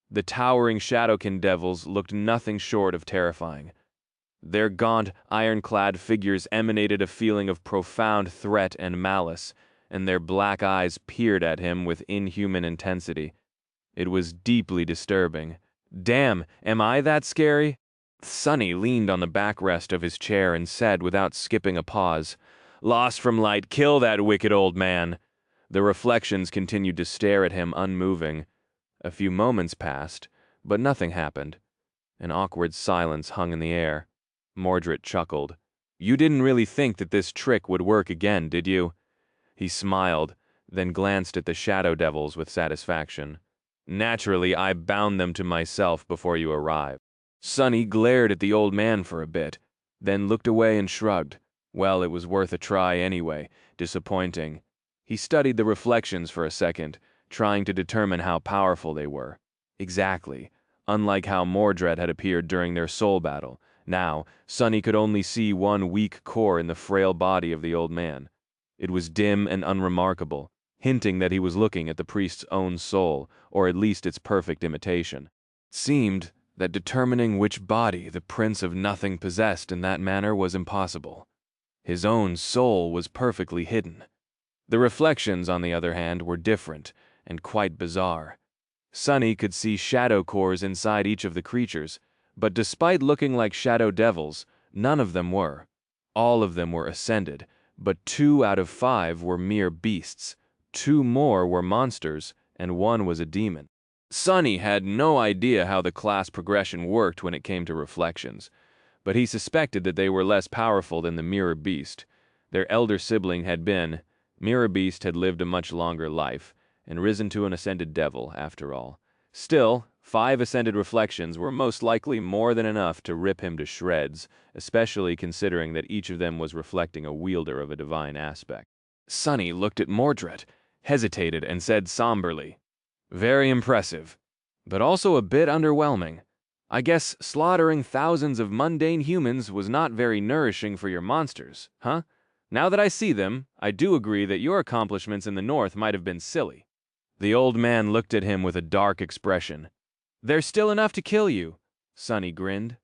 Speaker 1: The towering Shadowkin devils looked nothing short of terrifying. Their gaunt, ironclad figures emanated a feeling of profound threat and malice, and their black eyes peered at him with inhuman intensity. It was deeply disturbing. "Damn, am I that scary?" Sonny leaned on the backrest of his chair and said without skipping a pause, "Lost from light, kill that wicked old man." The reflections continued to stare at him unmoving. A few moments passed, but nothing happened. An awkward silence hung in the air. Mordred chuckled. "You didn't really think that this trick would work again, did you?" He smiled, then glanced at the shadow devils with satisfaction. "Naturally, I bound them to myself before you arrived." Sonny glared at the old man for a bit, then looked away and shrugged. Well, it was worth a try anyway. Disappointing. He studied the reflections for a second, trying to determine how powerful they were. Exactly. Unlike how Mordred had appeared during their soul battle, now, Sonny could only see one weak core in the frail body of the old man. It was dim and unremarkable, hinting that he was looking at the priest's own soul, or at least its perfect imitation. It seemed that determining which body the Prince of Nothing possessed in that manner was impossible. His own soul was perfectly hidden. The reflections, on the other hand, were different and quite bizarre. Sunny could see shadow cores inside each of the creatures, but despite looking like shadow devils, none of them were. All of them were ascended, but 2 out of 5 were mere beasts, 2 more were monsters, and 1 was a demon. Sunny had no idea how the class progression worked when it came to reflections, but he suspected that they were less powerful than the mirror beast. Their elder sibling had been. Mirror beast had lived a much longer life, and risen to an ascended devil, after all. Still, 5 ascended reflections were most likely more than enough to rip him to shreds, especially considering that each of them was reflecting a wielder of a divine aspect. Sunny looked at Mordred, hesitated, and said somberly, "Very impressive, but also a bit underwhelming. I guess slaughtering thousands of mundane humans was not very nourishing for your monsters, huh? Now that I see them, I do agree that your accomplishments in the north might have been silly." The old man looked at him with a dark expression. "There's still enough to kill you," Sunny grinned.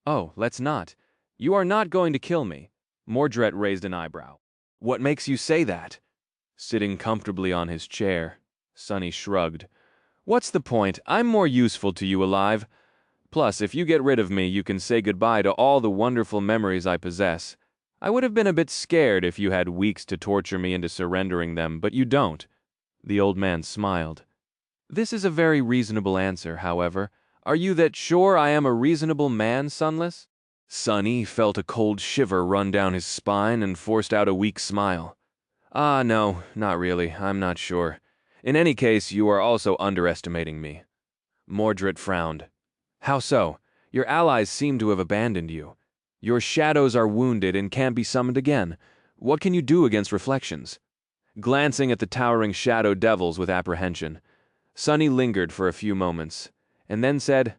Speaker 1: "Oh, let's not. You are not going to kill me." Mordred raised an eyebrow. "What makes you say that?" Sitting comfortably on his chair, Sunny shrugged. "What's the point? I'm more useful to you alive. Plus, if you get rid of me, you can say goodbye to all the wonderful memories I possess. I would have been a bit scared if you had weeks to torture me into surrendering them, but you don't." The old man smiled. "This is a very reasonable answer, however. Are you that sure I am a reasonable man, Sunless?" Sunny felt a cold shiver run down his spine and forced out a weak smile. "Ah, no, not really. I'm not sure. In any case, you are also underestimating me." Mordred frowned. "How so? Your allies seem to have abandoned you. Your shadows are wounded and can't be summoned again. What can you do against reflections?" Glancing at the towering shadow devils with apprehension, Sunny lingered for a few moments, and then said,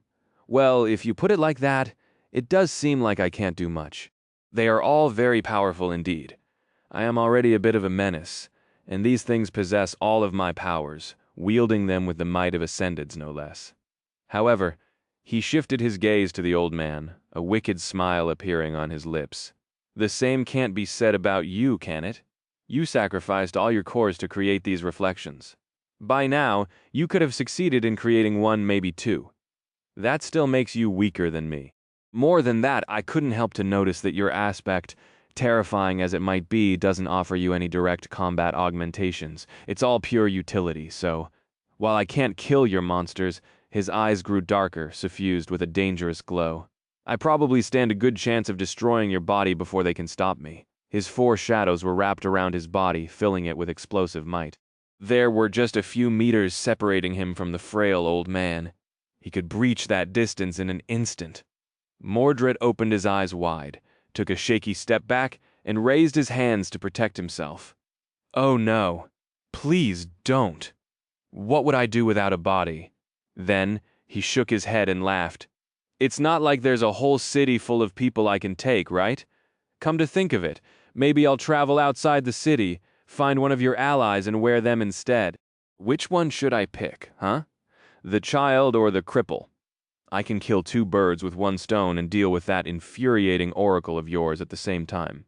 Speaker 1: "Well, if you put it like that, it does seem like I can't do much. They are all very powerful indeed. I am already a bit of a menace, and these things possess all of my powers, wielding them with the might of ascendeds, no less." However, he shifted his gaze to the old man, a wicked smile appearing on his lips. "The same can't be said about you, can it? You sacrificed all your cores to create these reflections. By now, you could have succeeded in creating 1, maybe 2. That still makes you weaker than me. More than that, I couldn't help to notice that your aspect, terrifying as it might be, doesn't offer you any direct combat augmentations. It's all pure utility, so while I can't kill your monsters," his eyes grew darker, suffused with a dangerous glow, "I probably stand a good chance of destroying your body before they can stop me." His 4 shadows were wrapped around his body, filling it with explosive might. There were just a few meters separating him from the frail old man. He could breach that distance in an instant. Mordred opened his eyes wide, took a shaky step back, and raised his hands to protect himself. "Oh no. Please don't. What would I do without a body?" Then, he shook his head and laughed. "It's not like there's a whole city full of people I can take, right? Come to think of it, maybe I'll travel outside the city, find one of your allies and wear them instead. Which one should I pick, huh? The child or the cripple? I can kill 2 birds with 1 stone and deal with that infuriating oracle of yours at the same time."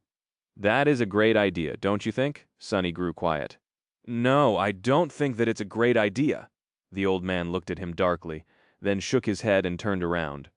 Speaker 1: "That is a great idea, don't you think?" Sunny grew quiet. "No, I don't think that it's a great idea." The old man looked at him darkly, then shook his head and turned around.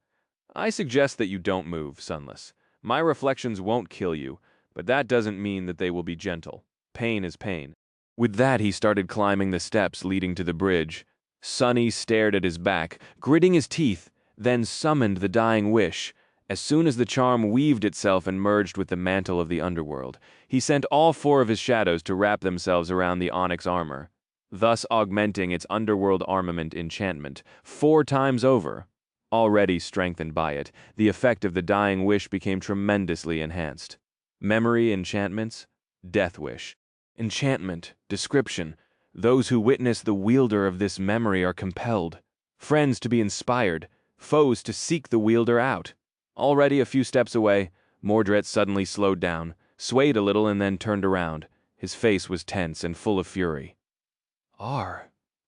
Speaker 1: "I suggest that you don't move, Sunless. My reflections won't kill you, but that doesn't mean that they will be gentle. Pain is pain." With that, he started climbing the steps leading to the bridge. Sunny stared at his back, gritting his teeth, then summoned the dying wish. As soon as the charm weaved itself and merged with the mantle of the underworld, he sent all 4 of his shadows to wrap themselves around the onyx armor, thus augmenting its underworld armament enchantment 4 times over. Already strengthened by it, the effect of the dying wish became tremendously enhanced. Memory enchantments, death wish. Enchantment, description. Those who witness the wielder of this memory are compelled. Friends to be inspired, foes to seek the wielder out. Already a few steps away, Mordred suddenly slowed down, swayed a little and then turned around. His face was tense and full of fury.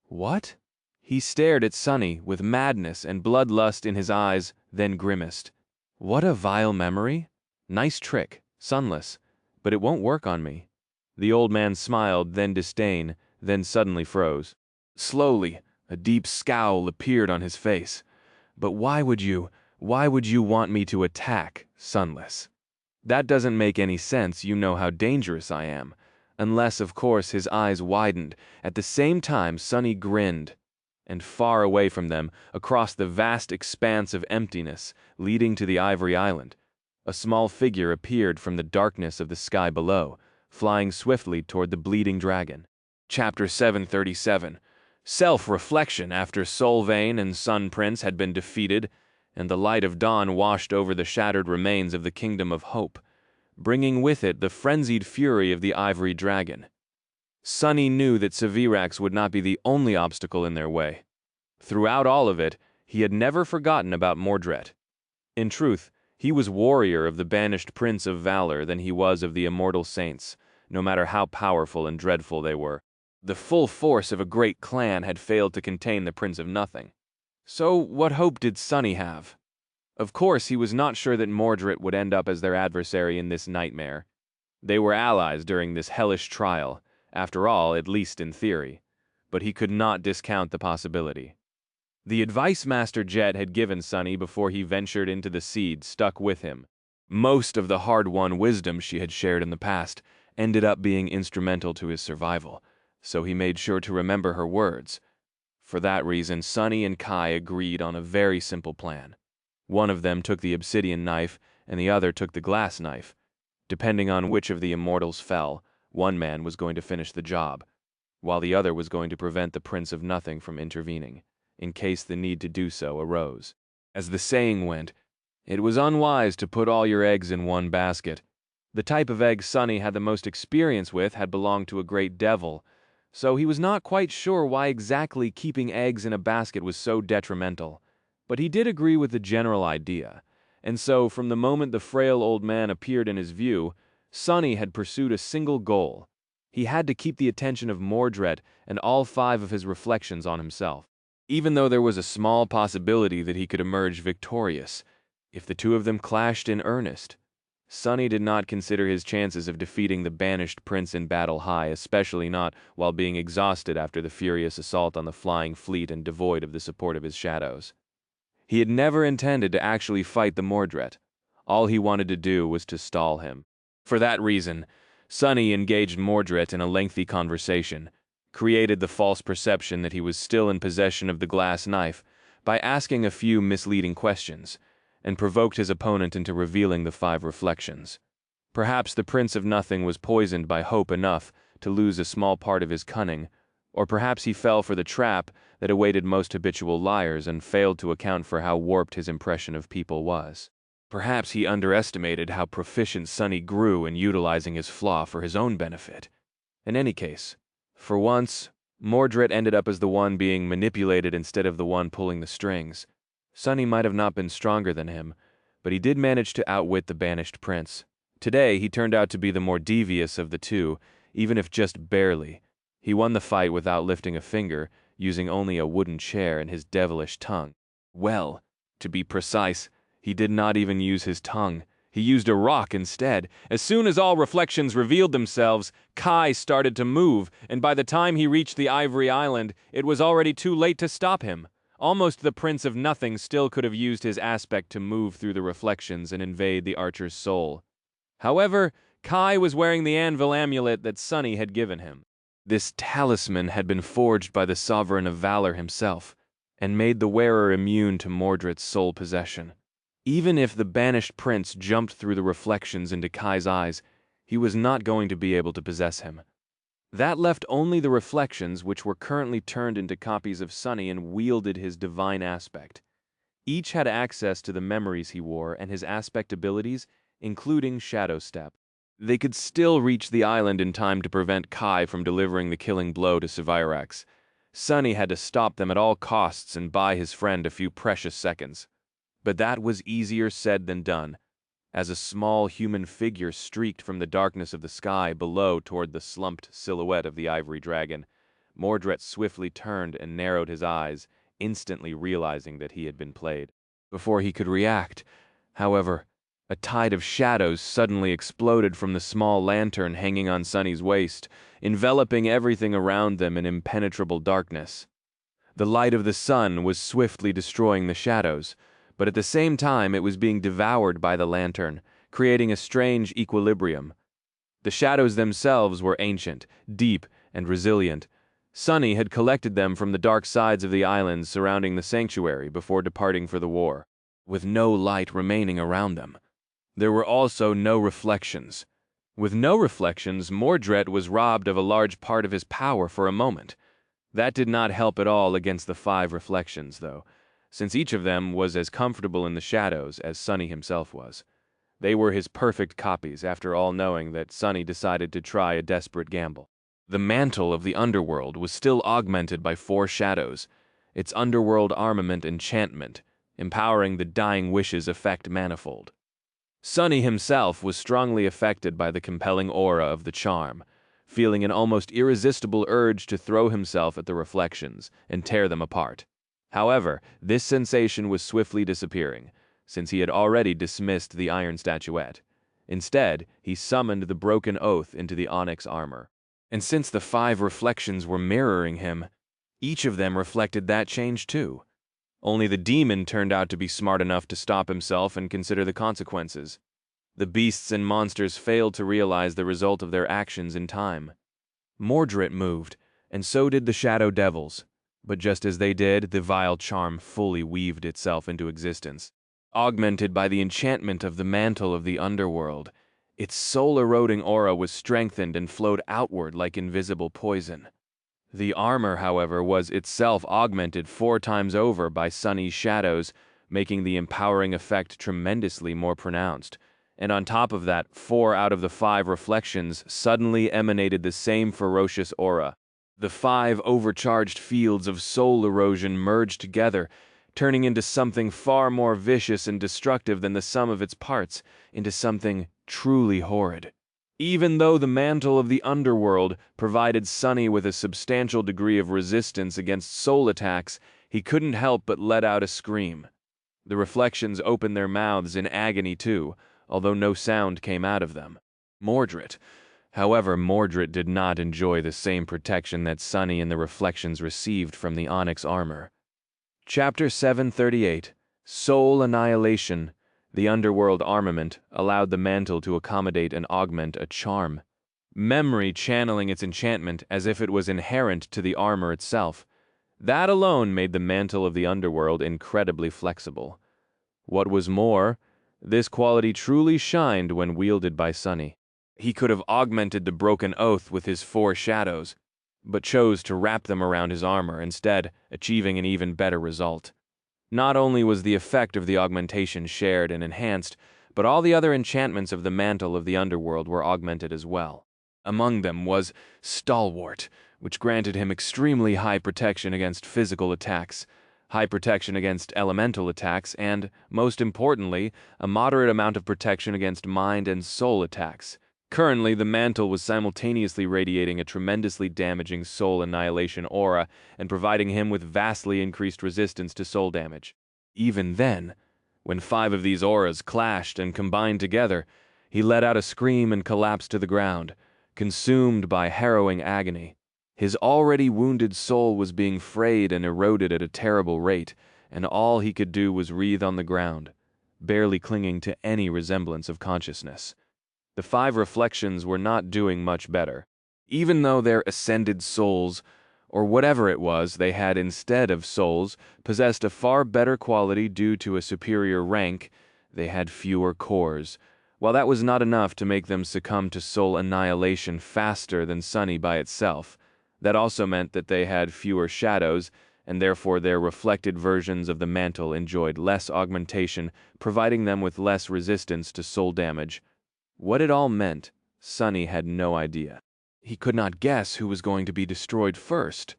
Speaker 1: "What?" He stared at Sunny with madness and bloodlust in his eyes, then grimaced. What a vile memory. Nice trick, sunless, but it won't work on me. The old man smiled, then disdain, then suddenly froze. Slowly, a deep scowl appeared on his face. But why would you want me to attack, sunless? That doesn't make any sense, you know how dangerous I am. Unless, of course, his eyes widened. At the same time, Sunny grinned. And far away from them, across the vast expanse of emptiness leading to the Ivory Island, a small figure appeared from the darkness of the sky below, flying swiftly toward the bleeding dragon. Chapter 737. Self-reflection after Solvane and Sun Prince had been defeated, and the light of dawn washed over the shattered remains of the Kingdom of Hope, bringing with it the frenzied fury of the Ivory Dragon. Sunny knew that Severax would not be the only obstacle in their way. Throughout all of it, he had never forgotten about Mordred. In truth, he was warrior of the banished Prince of Valor than he was of the immortal saints, no matter how powerful and dreadful they were. The full force of a great clan had failed to contain the Prince of Nothing. So what hope did Sunny have? Of course, he was not sure that Mordred would end up as their adversary in this nightmare. They were allies during this hellish trial, after all, at least in theory, but he could not discount the possibility. The advice Master Jet had given Sunny before he ventured into the seed stuck with him. Most of the hard-won wisdom she had shared in the past ended up being instrumental to his survival, so he made sure to remember her words. For that reason, Sunny and Kai agreed on a very simple plan. One of them took the obsidian knife, and the other took the glass knife. Depending on which of the immortals fell, one man was going to finish the job, while the other was going to prevent the Prince of Nothing from intervening, in case the need to do so arose. As the saying went, it was unwise to put all your eggs in one basket. The type of egg Sunny had the most experience with had belonged to a great devil, so he was not quite sure why exactly keeping eggs in a basket was so detrimental. But he did agree with the general idea, and so from the moment the frail old man appeared in his view, Sunny had pursued a single goal. He had to keep the attention of Mordred and all 5 of his reflections on himself. Even though there was a small possibility that he could emerge victorious, if the 2 of them clashed in earnest, Sunny did not consider his chances of defeating the banished prince in battle high, especially not while being exhausted after the furious assault on the flying fleet and devoid of the support of his shadows. He had never intended to actually fight the Mordred. All he wanted to do was to stall him. For that reason, Sunny engaged Mordred in a lengthy conversation, created the false perception that he was still in possession of the glass knife by asking a few misleading questions, and provoked his opponent into revealing the 5 reflections. Perhaps the Prince of Nothing was poisoned by hope enough to lose a small part of his cunning, or perhaps he fell for the trap that awaited most habitual liars and failed to account for how warped his impression of people was. Perhaps he underestimated how proficient Sunny grew in utilizing his flaw for his own benefit. In any case, for once, Mordred ended up as the one being manipulated instead of the one pulling the strings. Sunny might have not been stronger than him, but he did manage to outwit the banished prince. Today, he turned out to be the more devious of the 2, even if just barely. He won the fight without lifting a finger, using only a wooden chair and his devilish tongue. Well, to be precise, he did not even use his tongue. He used a rock instead. As soon as all reflections revealed themselves, Kai started to move, and by the time he reached the Ivory Island, it was already too late to stop him. Almost the Prince of Nothing still could have used his aspect to move through the reflections and invade the archer's soul. However, Kai was wearing the anvil amulet that Sunny had given him. This talisman had been forged by the Sovereign of Valor himself, and made the wearer immune to Mordred's sole possession. Even if the banished prince jumped through the reflections into Kai's eyes, he was not going to be able to possess him. That left only the reflections, which were currently turned into copies of Sunny and wielded his divine aspect. Each had access to the memories he wore and his aspect abilities, including Shadow Step. They could still reach the island in time to prevent Kai from delivering the killing blow to Severax. Sunny had to stop them at all costs and buy his friend a few precious seconds. But that was easier said than done, as a small human figure streaked from the darkness of the sky below toward the slumped silhouette of the Ivory Dragon, Mordred swiftly turned and narrowed his eyes, instantly realizing that he had been played. Before he could react, however, a tide of shadows suddenly exploded from the small lantern hanging on Sunny's waist, enveloping everything around them in impenetrable darkness. The light of the sun was swiftly destroying the shadows, but at the same time it was being devoured by the lantern, creating a strange equilibrium. The shadows themselves were ancient, deep, and resilient. Sunny had collected them from the dark sides of the islands surrounding the sanctuary before departing for the war, with no light remaining around them. There were also no reflections. With no reflections, Mordred was robbed of a large part of his power for a moment. That did not help at all against the 5 reflections, though, since each of them was as comfortable in the shadows as Sunny himself was. They were his perfect copies, after all, knowing that Sunny decided to try a desperate gamble. The mantle of the underworld was still augmented by 4 shadows, its underworld armament enchantment, empowering the dying wishes effect manifold. Sunny himself was strongly affected by the compelling aura of the charm, feeling an almost irresistible urge to throw himself at the reflections and tear them apart. However, this sensation was swiftly disappearing, since he had already dismissed the iron statuette. Instead, he summoned the broken oath into the onyx armor. And since the 5 reflections were mirroring him, each of them reflected that change too. Only the demon turned out to be smart enough to stop himself and consider the consequences. The beasts and monsters failed to realize the result of their actions in time. Mordred moved, and so did the shadow devils. But just as they did, the vile charm fully weaved itself into existence. Augmented by the enchantment of the mantle of the underworld, its soul-eroding aura was strengthened and flowed outward like invisible poison. The armor, however, was itself augmented 4 times over by Sunny's shadows, making the empowering effect tremendously more pronounced. And on top of that, 4 out of the 5 reflections suddenly emanated the same ferocious aura. The 5 overcharged fields of soul erosion merged together, turning into something far more vicious and destructive than the sum of its parts, into something truly horrid. Even though the mantle of the underworld provided Sunny with a substantial degree of resistance against soul attacks, he couldn't help but let out a scream. The reflections opened their mouths in agony too, although no sound came out of them. Mordred did not enjoy the same protection that Sunny and the reflections received from the onyx armor. Chapter 738, Soul Annihilation. The underworld armament allowed the mantle to accommodate and augment a charm. Memory channeling its enchantment as if it was inherent to the armor itself. That alone made the mantle of the underworld incredibly flexible. What was more, this quality truly shined when wielded by Sunny. He could have augmented the broken oath with his 4 shadows, but chose to wrap them around his armor instead, achieving an even better result. Not only was the effect of the augmentation shared and enhanced, but all the other enchantments of the mantle of the underworld were augmented as well. Among them was Stalwart, which granted him extremely high protection against physical attacks, high protection against elemental attacks, and, most importantly, a moderate amount of protection against mind and soul attacks. Currently, the mantle was simultaneously radiating a tremendously damaging soul annihilation aura and providing him with vastly increased resistance to soul damage. Even then, when 5 of these auras clashed and combined together, he let out a scream and collapsed to the ground, consumed by harrowing agony. His already wounded soul was being frayed and eroded at a terrible rate, and all he could do was writhe on the ground, barely clinging to any resemblance of consciousness. The 5 reflections were not doing much better. Even though their ascended souls, or whatever it was they had instead of souls, possessed a far better quality due to a superior rank, they had fewer cores. While that was not enough to make them succumb to soul annihilation faster than Sunny by itself, that also meant that they had fewer shadows, and therefore their reflected versions of the mantle enjoyed less augmentation, providing them with less resistance to soul damage. What it all meant, Sunny had no idea. He could not guess who was going to be destroyed first,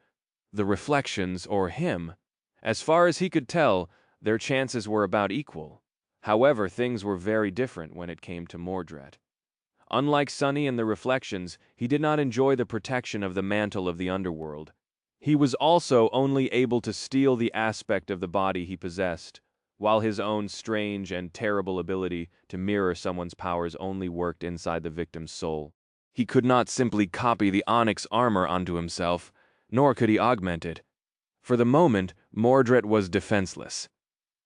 Speaker 1: the reflections or him. As far as he could tell, their chances were about equal. However, things were very different when it came to Mordred. Unlike Sunny and the reflections, he did not enjoy the protection of the mantle of the underworld. He was also only able to steal the aspect of the body he possessed, while his own strange and terrible ability to mirror someone's powers only worked inside the victim's soul. He could not simply copy the onyx armor onto himself, nor could he augment it. For the moment, Mordred was defenseless.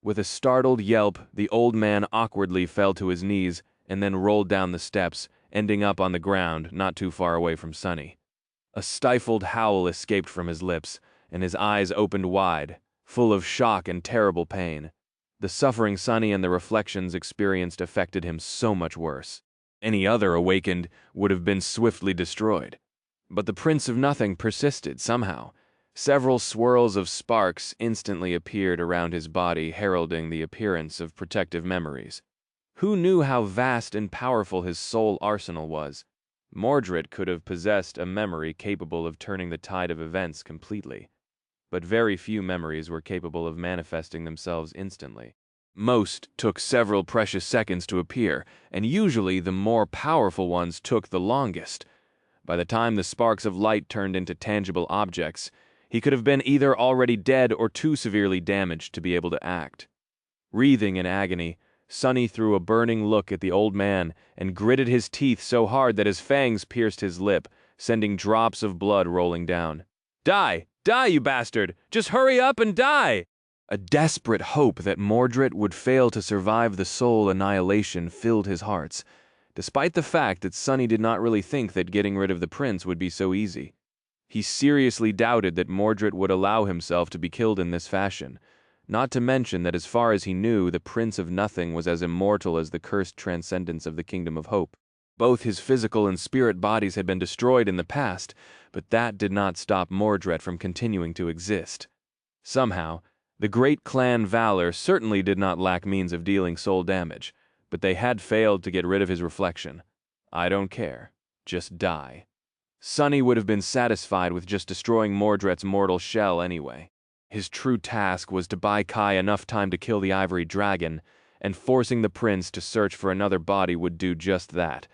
Speaker 1: With a startled yelp, the old man awkwardly fell to his knees and then rolled down the steps, ending up on the ground not too far away from Sunny. A stifled howl escaped from his lips, and his eyes opened wide, full of shock and terrible pain. The suffering Sunny and the reflections experienced affected him so much worse. Any other awakened would have been swiftly destroyed. But the Prince of Nothing persisted somehow. Several swirls of sparks instantly appeared around his body, heralding the appearance of protective memories. Who knew how vast and powerful his soul arsenal was? Mordred could have possessed a memory capable of turning the tide of events completely. But very few memories were capable of manifesting themselves instantly. Most took several precious seconds to appear, and usually the more powerful ones took the longest. By the time the sparks of light turned into tangible objects, he could have been either already dead or too severely damaged to be able to act. Wreathing in agony, Sunny threw a burning look at the old man and gritted his teeth so hard that his fangs pierced his lip, sending drops of blood rolling down. "Die! Die, you bastard! Just hurry up and die!" A desperate hope that Mordred would fail to survive the soul annihilation filled his hearts, despite the fact that Sunny did not really think that getting rid of the prince would be so easy. He seriously doubted that Mordred would allow himself to be killed in this fashion, not to mention that as far as he knew, the Prince of Nothing was as immortal as the cursed transcendence of the Kingdom of Hope. Both his physical and spirit bodies had been destroyed in the past, but that did not stop Mordred from continuing to exist. Somehow, the great clan Valor certainly did not lack means of dealing soul damage, but they had failed to get rid of his reflection. I don't care. Just die. Sunny would have been satisfied with just destroying Mordred's mortal shell anyway. His true task was to buy Kai enough time to kill the ivory dragon, and forcing the prince to search for another body would do just that.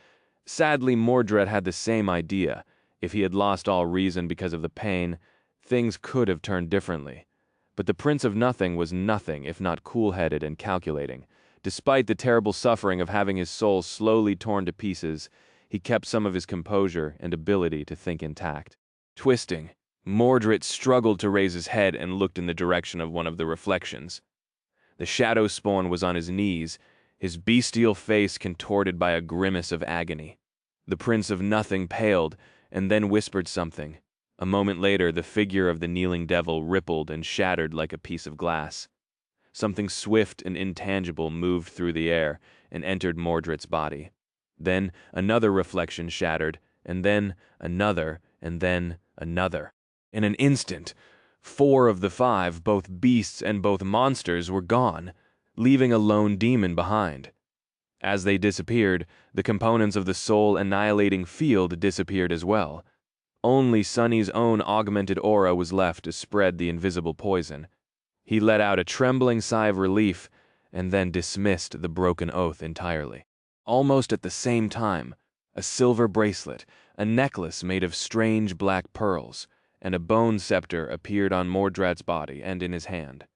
Speaker 1: Sadly, Mordred had the same idea. If he had lost all reason because of the pain, things could have turned differently. But the Prince of Nothing was nothing if not cool-headed and calculating. Despite the terrible suffering of having his soul slowly torn to pieces, he kept some of his composure and ability to think intact. Twisting, Mordred struggled to raise his head and looked in the direction of one of the reflections. The shadow spawn was on his knees, his bestial face contorted by a grimace of agony. The Prince of Nothing paled, and then whispered something. A moment later, the figure of the kneeling devil rippled and shattered like a piece of glass. Something swift and intangible moved through the air and entered Mordred's body. Then another reflection shattered, and then another, and then another. In an instant, 4 of the 5, both beasts and both monsters, were gone, leaving a lone demon behind. As they disappeared, the components of the soul-annihilating field disappeared as well. Only Sunny's own augmented aura was left to spread the invisible poison. He let out a trembling sigh of relief, and then dismissed the broken oath entirely. Almost at the same time, a silver bracelet, a necklace made of strange black pearls, and a bone scepter appeared on Mordred's body and in his hand.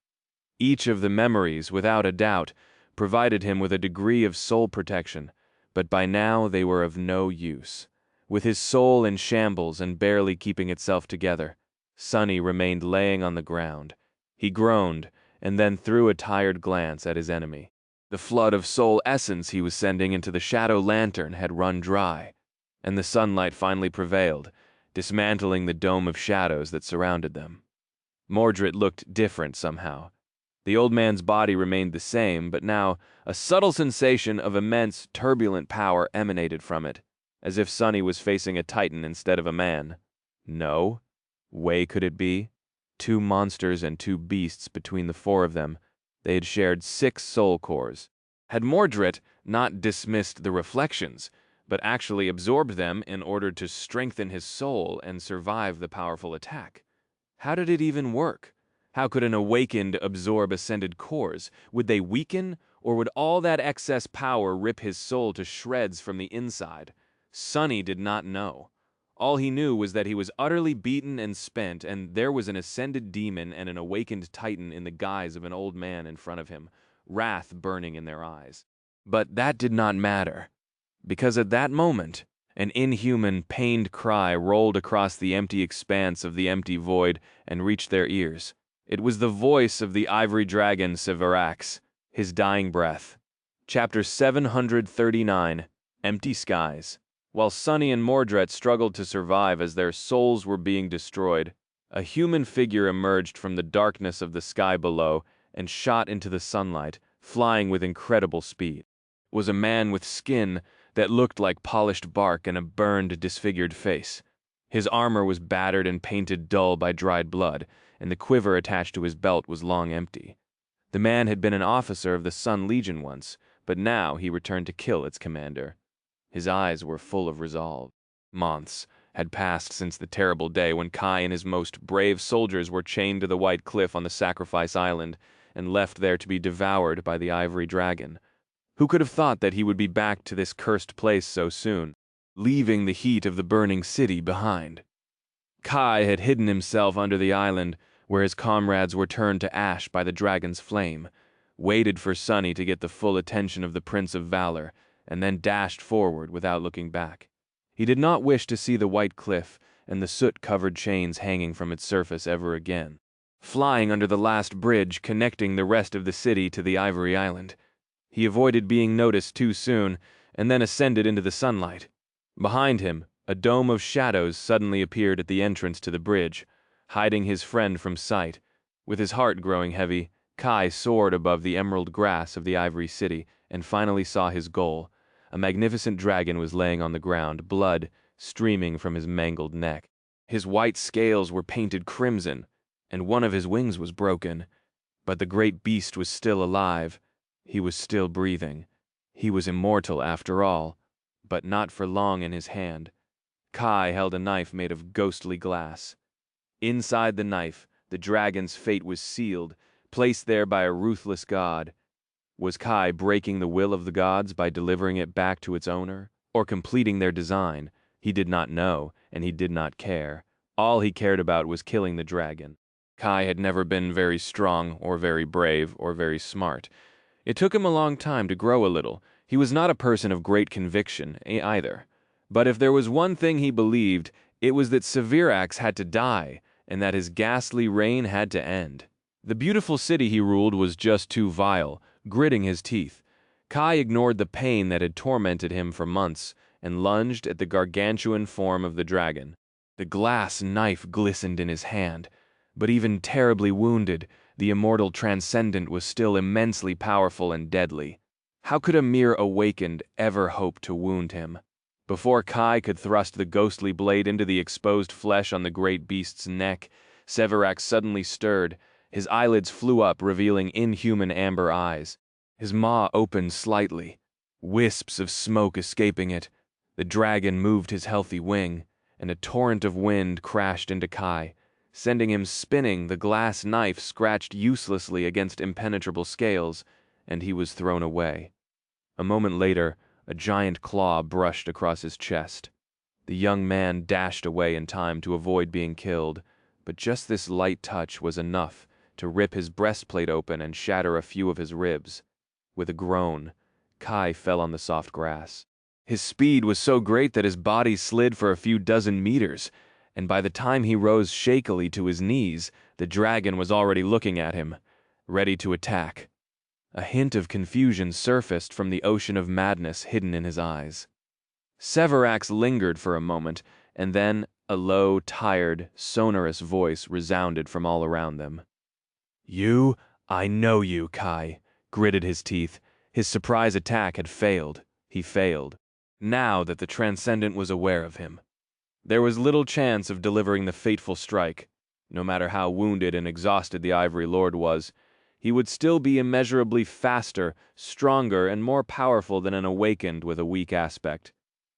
Speaker 1: Each of the memories, without a doubt, provided him with a degree of soul protection, but by now they were of no use. With his soul in shambles and barely keeping itself together, Sunny remained laying on the ground. He groaned, and then threw a tired glance at his enemy. The flood of soul essence he was sending into the shadow lantern had run dry, and the sunlight finally prevailed, dismantling the dome of shadows that surrounded them. Mordred looked different somehow. The old man's body remained the same, but now a subtle sensation of immense, turbulent power emanated from it, as if Sunny was facing a titan instead of a man. No? Way could it be? 2 monsters and 2 beasts between the 4 of them. They had shared 6 soul cores. Had Mordred not dismissed the reflections, but actually absorbed them in order to strengthen his soul and survive the powerful attack? How did it even work? How could an awakened absorb ascended cores? Would they weaken, or would all that excess power rip his soul to shreds from the inside? Sunny did not know. All he knew was that he was utterly beaten and spent, and there was an ascended demon and an awakened titan in the guise of an old man in front of him, wrath burning in their eyes. But that did not matter, because at that moment, an inhuman, pained cry rolled across the empty expanse of the empty void and reached their ears. It was the voice of the ivory dragon Severax, his dying breath. Chapter 739, Empty Skies. While Sunny and Mordred struggled to survive as their souls were being destroyed, a human figure emerged from the darkness of the sky below and shot into the sunlight, flying with incredible speed. It was a man with skin that looked like polished bark and a burned, disfigured face. His armor was battered and painted dull by dried blood, and the quiver attached to his belt was long empty. The man had been an officer of the Sun Legion once, but now he returned to kill its commander. His eyes were full of resolve. Months had passed since the terrible day when Kai and his most brave soldiers were chained to the white cliff on the Sacrifice Island and left there to be devoured by the ivory dragon. Who could have thought that he would be back to this cursed place so soon, leaving the heat of the burning city behind? Kai had hidden himself under the island, where his comrades were turned to ash by the dragon's flame, waited for Sunny to get the full attention of the Prince of Valor, and then dashed forward without looking back. He did not wish to see the white cliff and the soot-covered chains hanging from its surface ever again. Flying under the last bridge connecting the rest of the city to the Ivory Island, he avoided being noticed too soon and then ascended into the sunlight. Behind him, a dome of shadows suddenly appeared at the entrance to the bridge, hiding his friend from sight. With his heart growing heavy, Kai soared above the emerald grass of the Ivory City and finally saw his goal. A magnificent dragon was laying on the ground, blood streaming from his mangled neck. His white scales were painted crimson, and one of his wings was broken. But the great beast was still alive. He was still breathing. He was immortal after all, but not for long in his hand. Kai held a knife made of ghostly glass. Inside the knife, the dragon's fate was sealed, placed there by a ruthless god. Was Kai breaking the will of the gods by delivering it back to its owner, or completing their design? He did not know, and he did not care. All he cared about was killing the dragon. Kai had never been very strong, or very brave, or very smart. It took him a long time to grow a little. He was not a person of great conviction, either. But if there was one thing he believed, it was that Severax had to die, and that his ghastly reign had to end. The beautiful city he ruled was just too vile, gritting his teeth. Kai ignored the pain that had tormented him for months and lunged at the gargantuan form of the dragon. The glass knife glistened in his hand, but even terribly wounded, the immortal transcendent was still immensely powerful and deadly. How could a mere awakened ever hope to wound him? Before Kai could thrust the ghostly blade into the exposed flesh on the great beast's neck, Severax suddenly stirred. His eyelids flew up, revealing inhuman amber eyes. His maw opened slightly, wisps of smoke escaping it. The dragon moved his healthy wing, and a torrent of wind crashed into Kai, sending him spinning. The glass knife scratched uselessly against impenetrable scales, and he was thrown away. A moment later, a giant claw brushed across his chest. The young man dashed away in time to avoid being killed, but just this light touch was enough to rip his breastplate open and shatter a few of his ribs. With a groan, Kai fell on the soft grass. His speed was so great that his body slid for a few dozen meters, and by the time he rose shakily to his knees, the dragon was already looking at him, ready to attack. A hint of confusion surfaced from the ocean of madness hidden in his eyes. Severax lingered for a moment, and then a low, tired, sonorous voice resounded from all around them. "You? I know you," Kai gritted his teeth. His surprise attack had failed. He failed. Now that the Transcendent was aware of him, there was little chance of delivering the fateful strike. No matter how wounded and exhausted the Ivory Lord was, he would still be immeasurably faster, stronger, and more powerful than an awakened with a weak aspect.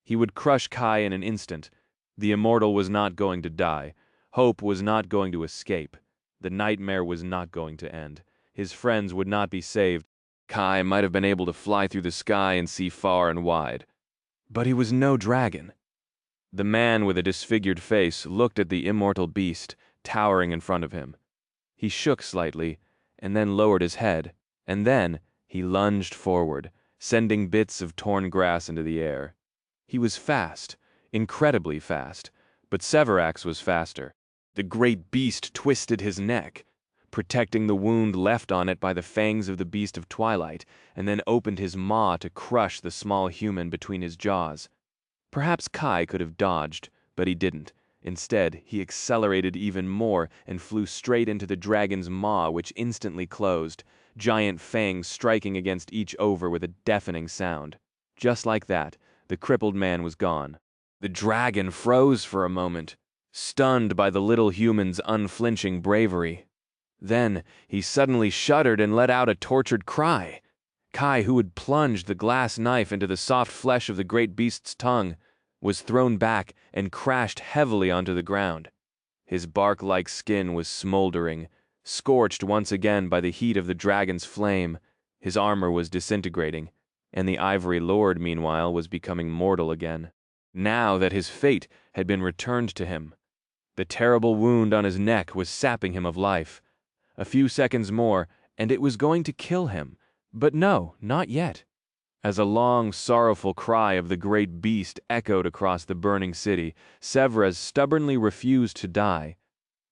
Speaker 1: He would crush Kai in an instant. The immortal was not going to die. Hope was not going to escape. The nightmare was not going to end. His friends would not be saved. Kai might have been able to fly through the sky and see far and wide. But he was no dragon. The man with a disfigured face looked at the immortal beast towering in front of him. He shook slightly, and then lowered his head, and then he lunged forward, sending bits of torn grass into the air. He was fast, incredibly fast, but Severax was faster. The great beast twisted his neck, protecting the wound left on it by the fangs of the beast of twilight, and then opened his maw to crush the small human between his jaws. Perhaps Kai could have dodged, but he didn't. Instead, he accelerated even more and flew straight into the dragon's maw, which instantly closed, giant fangs striking against each over with a deafening sound. Just like that, the crippled man was gone. The dragon froze for a moment, stunned by the little human's unflinching bravery. Then he suddenly shuddered and let out a tortured cry. Kai, who had plunged the glass knife into the soft flesh of the great beast's tongue, was thrown back and crashed heavily onto the ground. His bark-like skin was smoldering, scorched once again by the heat of the dragon's flame. His armor was disintegrating, and the ivory lord, meanwhile, was becoming mortal again. Now that his fate had been returned to him, the terrible wound on his neck was sapping him of life. A few seconds more, and it was going to kill him. But no, not yet. As a long, sorrowful cry of the great beast echoed across the burning city, Severus stubbornly refused to die.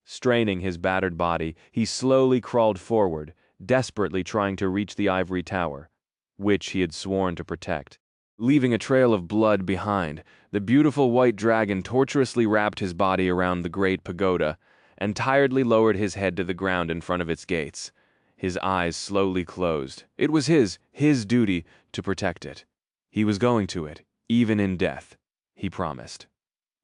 Speaker 1: Straining his battered body, he slowly crawled forward, desperately trying to reach the ivory tower, which he had sworn to protect. Leaving a trail of blood behind, the beautiful white dragon tortuously wrapped his body around the great pagoda, and tiredly lowered his head to the ground in front of its gates. His eyes slowly closed. It was his duty to protect it. He was going to it, even in death, he promised.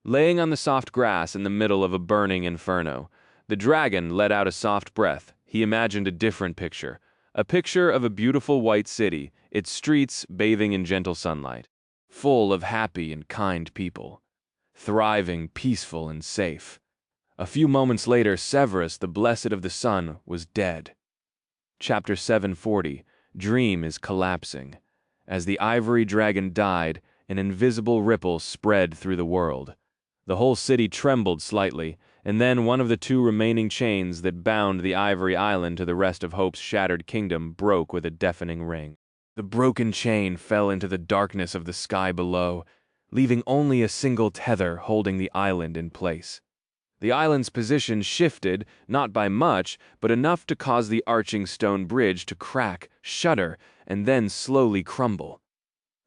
Speaker 1: Laying on the soft grass in the middle of a burning inferno, the dragon let out a soft breath. He imagined a different picture, a picture of a beautiful white city, its streets bathing in gentle sunlight, full of happy and kind people, thriving, peaceful, and safe. A few moments later, Severus, the Blessed of the Sun, was dead. Chapter 740, Dream is Collapsing. As the ivory dragon died, an invisible ripple spread through the world. The whole city trembled slightly, and then one of the two remaining chains that bound the ivory island to the rest of Hope's shattered kingdom broke with a deafening ring. The broken chain fell into the darkness of the sky below, leaving only a single tether holding the island in place. The island's position shifted, not by much, but enough to cause the arching stone bridge to crack, shudder, and then slowly crumble.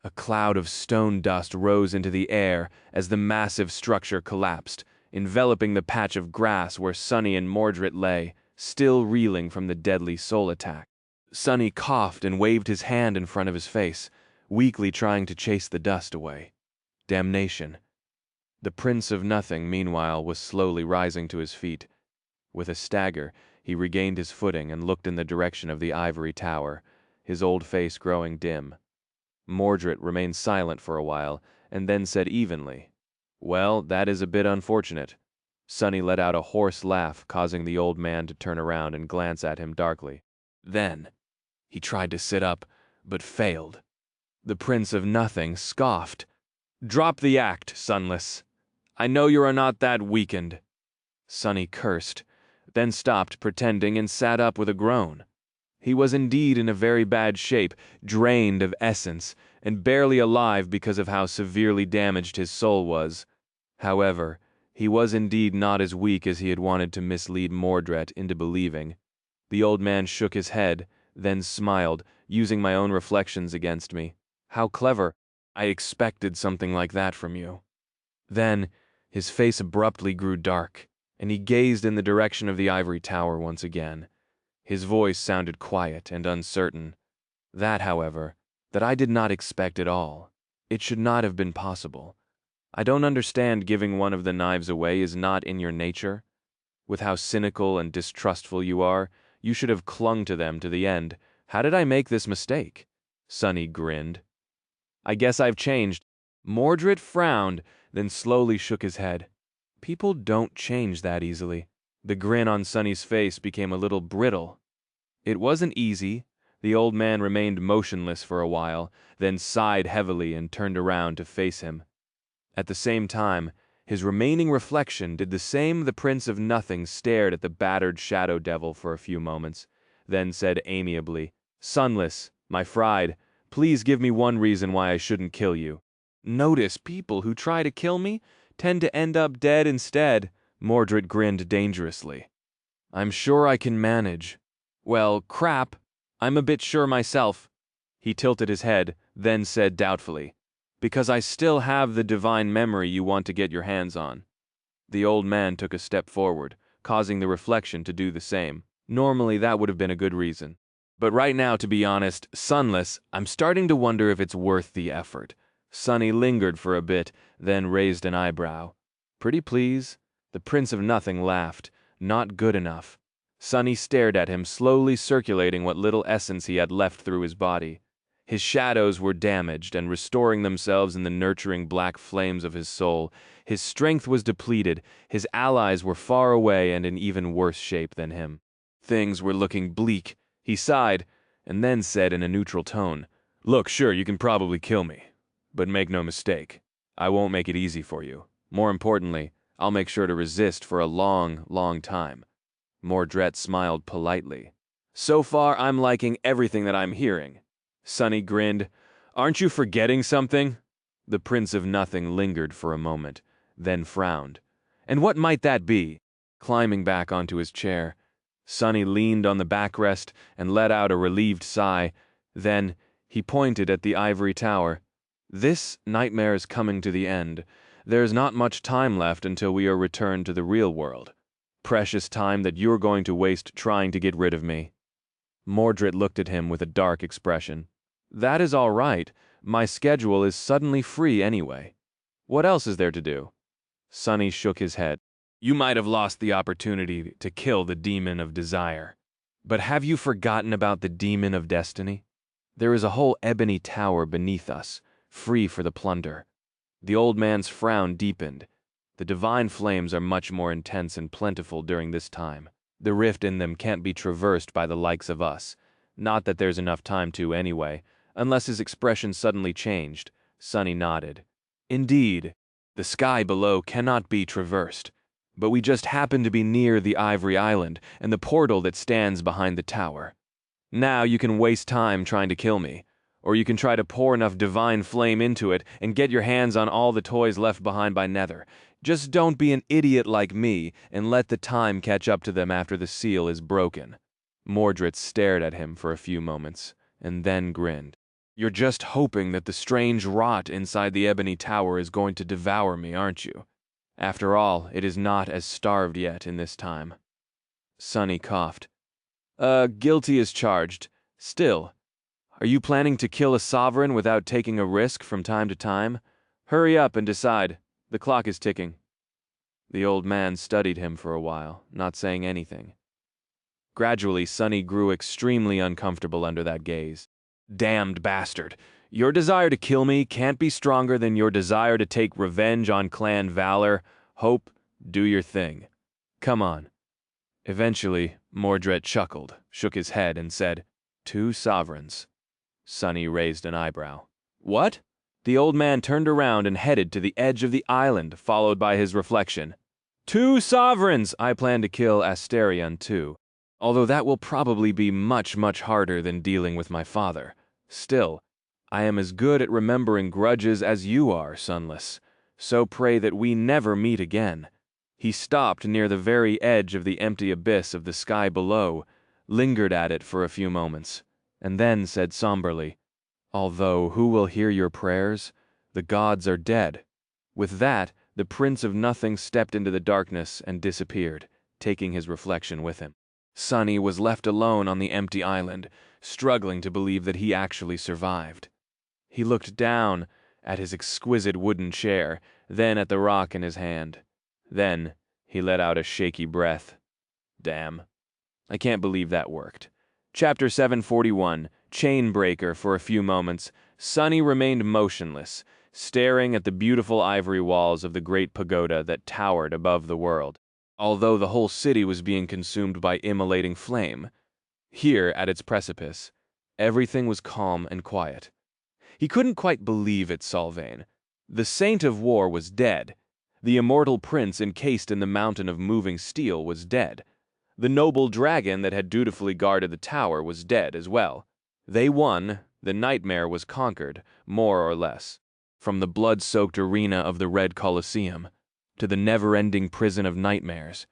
Speaker 1: A cloud of stone dust rose into the air as the massive structure collapsed, enveloping the patch of grass where Sunny and Mordred lay, still reeling from the deadly soul attack. Sunny coughed and waved his hand in front of his face, weakly trying to chase the dust away. Damnation. The Prince of Nothing, meanwhile, was slowly rising to his feet. With a stagger, he regained his footing and looked in the direction of the ivory tower, his old face growing dim. Mordred remained silent for a while, and then said evenly, "Well, that is a bit unfortunate." Sunny let out a hoarse laugh, causing the old man to turn around and glance at him darkly. Then he tried to sit up, but failed. The Prince of Nothing scoffed. "Drop the act, Sunless. I know you are not that weakened." Sunny cursed, then stopped pretending and sat up with a groan. He was indeed in a very bad shape, drained of essence, and barely alive because of how severely damaged his soul was. However, he was indeed not as weak as he had wanted to mislead Mordred into believing. The old man shook his head, then smiled, using my own reflections against me. "How clever. I expected something like that from you." Then his face abruptly grew dark, and he gazed in the direction of the ivory tower once again. His voice sounded quiet and uncertain. That, however, that I did not expect at all. It should not have been possible. I don't understand giving one of the knives away is not in your nature. With how cynical and distrustful you are, you should have clung to them to the end. How did I make this mistake? Sunny grinned. "I guess I've changed." Mordred frowned, then slowly shook his head. People don't change that easily. The grin on Sunny's face became a little brittle. It wasn't easy. The old man remained motionless for a while, then sighed heavily and turned around to face him. At the same time, His remaining reflection did the same. The Prince of Nothing stared at the battered shadow devil for a few moments, then said amiably, "Sunless, my friend, please give me one reason why I shouldn't kill you." "Notice people who try to kill me tend to end up dead instead." Mordred grinned dangerously. "I'm sure I can manage." "Well, crap. I'm a bit sure myself." He tilted his head, then said doubtfully, "Because I still have the divine memory you want to get your hands on." The old man took a step forward, causing the reflection to do the same. Normally that would have been a good reason. But right now, to be honest, Sunless, I'm starting to wonder if it's worth the effort. Sunny lingered for a bit, then raised an eyebrow. "Pretty please?" The Prince of Nothing laughed. "Not good enough." Sunny stared at him, slowly circulating what little essence he had left through his body. His shadows were damaged and restoring themselves in the nurturing black flames of his soul. His strength was depleted, his allies were far away and in even worse shape than him. Things were looking bleak. He sighed, and then said in a neutral tone, "Look, sure, you can probably kill me. But make no mistake, I won't make it easy for you. More importantly, I'll make sure to resist for a long, long time." Mordred smiled politely. "So far, I'm liking everything that I'm hearing." Sunny grinned. "Aren't you forgetting something?" The Prince of Nothing lingered for a moment, then frowned. "And what might that be?" Climbing back onto his chair, Sunny leaned on the backrest and let out a relieved sigh. Then he pointed at the ivory tower. "This nightmare's coming to the end. There's not much time left until we are returned to the real world. Precious time that you're going to waste trying to get rid of me." Mordred looked at him with a dark expression. "That is all right. My schedule is suddenly free anyway. What else is there to do?" Sunny shook his head. "You might have lost the opportunity to kill the demon of desire. But have you forgotten about the demon of destiny? There is a whole ebony tower beneath us, free for the plunder." The old man's frown deepened. "The divine flames are much more intense and plentiful during this time. The rift in them can't be traversed by the likes of us. Not that there's enough time to, anyway." Unless his expression suddenly changed, Sunny nodded. "Indeed, the sky below cannot be traversed. But we just happen to be near the Ivory Island and the portal that stands behind the tower. Now you can waste time trying to kill me, or you can try to pour enough divine flame into it and get your hands on all the toys left behind by Nether. Just don't be an idiot like me and let the time catch up to them after the seal is broken." Mordred stared at him for a few moments, and then grinned. "You're just hoping that the strange rot inside the ebony tower is going to devour me, aren't you? After all, it is not as starved yet in this time." Sunny coughed. Guilty as charged. Still, are you planning to kill a sovereign without taking a risk from time to time? Hurry up and decide. The clock is ticking." The old man studied him for a while, not saying anything. Gradually, Sunny grew extremely uncomfortable under that gaze. "Damned bastard. Your desire to kill me can't be stronger than your desire to take revenge on Clan Valor. Hope, do your thing. Come on." Eventually, Mordred chuckled, shook his head, and said, "2 sovereigns." Sunny raised an eyebrow. "What?" The old man turned around and headed to the edge of the island, followed by his reflection. "2 sovereigns! I plan to kill Asterion too. Although that will probably be much, much harder than dealing with my father. Still, I am as good at remembering grudges as you are, Sunless. So pray that we never meet again." He stopped near the very edge of the empty abyss of the sky below, lingered at it for a few moments, and then said somberly, "Although who will hear your prayers? The gods are dead." With that, the Prince of Nothing stepped into the darkness and disappeared, taking his reflection with him. Sunny was left alone on the empty island, struggling to believe that he actually survived. He looked down at his exquisite wooden chair, then at the rock in his hand. Then he let out a shaky breath. "Damn. I can't believe that worked." Chapter 741, Chainbreaker. For a few moments, Sunny remained motionless, staring at the beautiful ivory walls of the great pagoda that towered above the world. Although the whole city was being consumed by immolating flame, here, at its precipice, everything was calm and quiet. He couldn't quite believe it, Solvane. The Saint of War was dead, The immortal prince encased in the mountain of moving steel was dead. The noble dragon that had dutifully guarded the tower was dead as well. They won, the nightmare was conquered, more or less. From the blood-soaked arena of the Red Colosseum, to the never-ending prison of nightmares,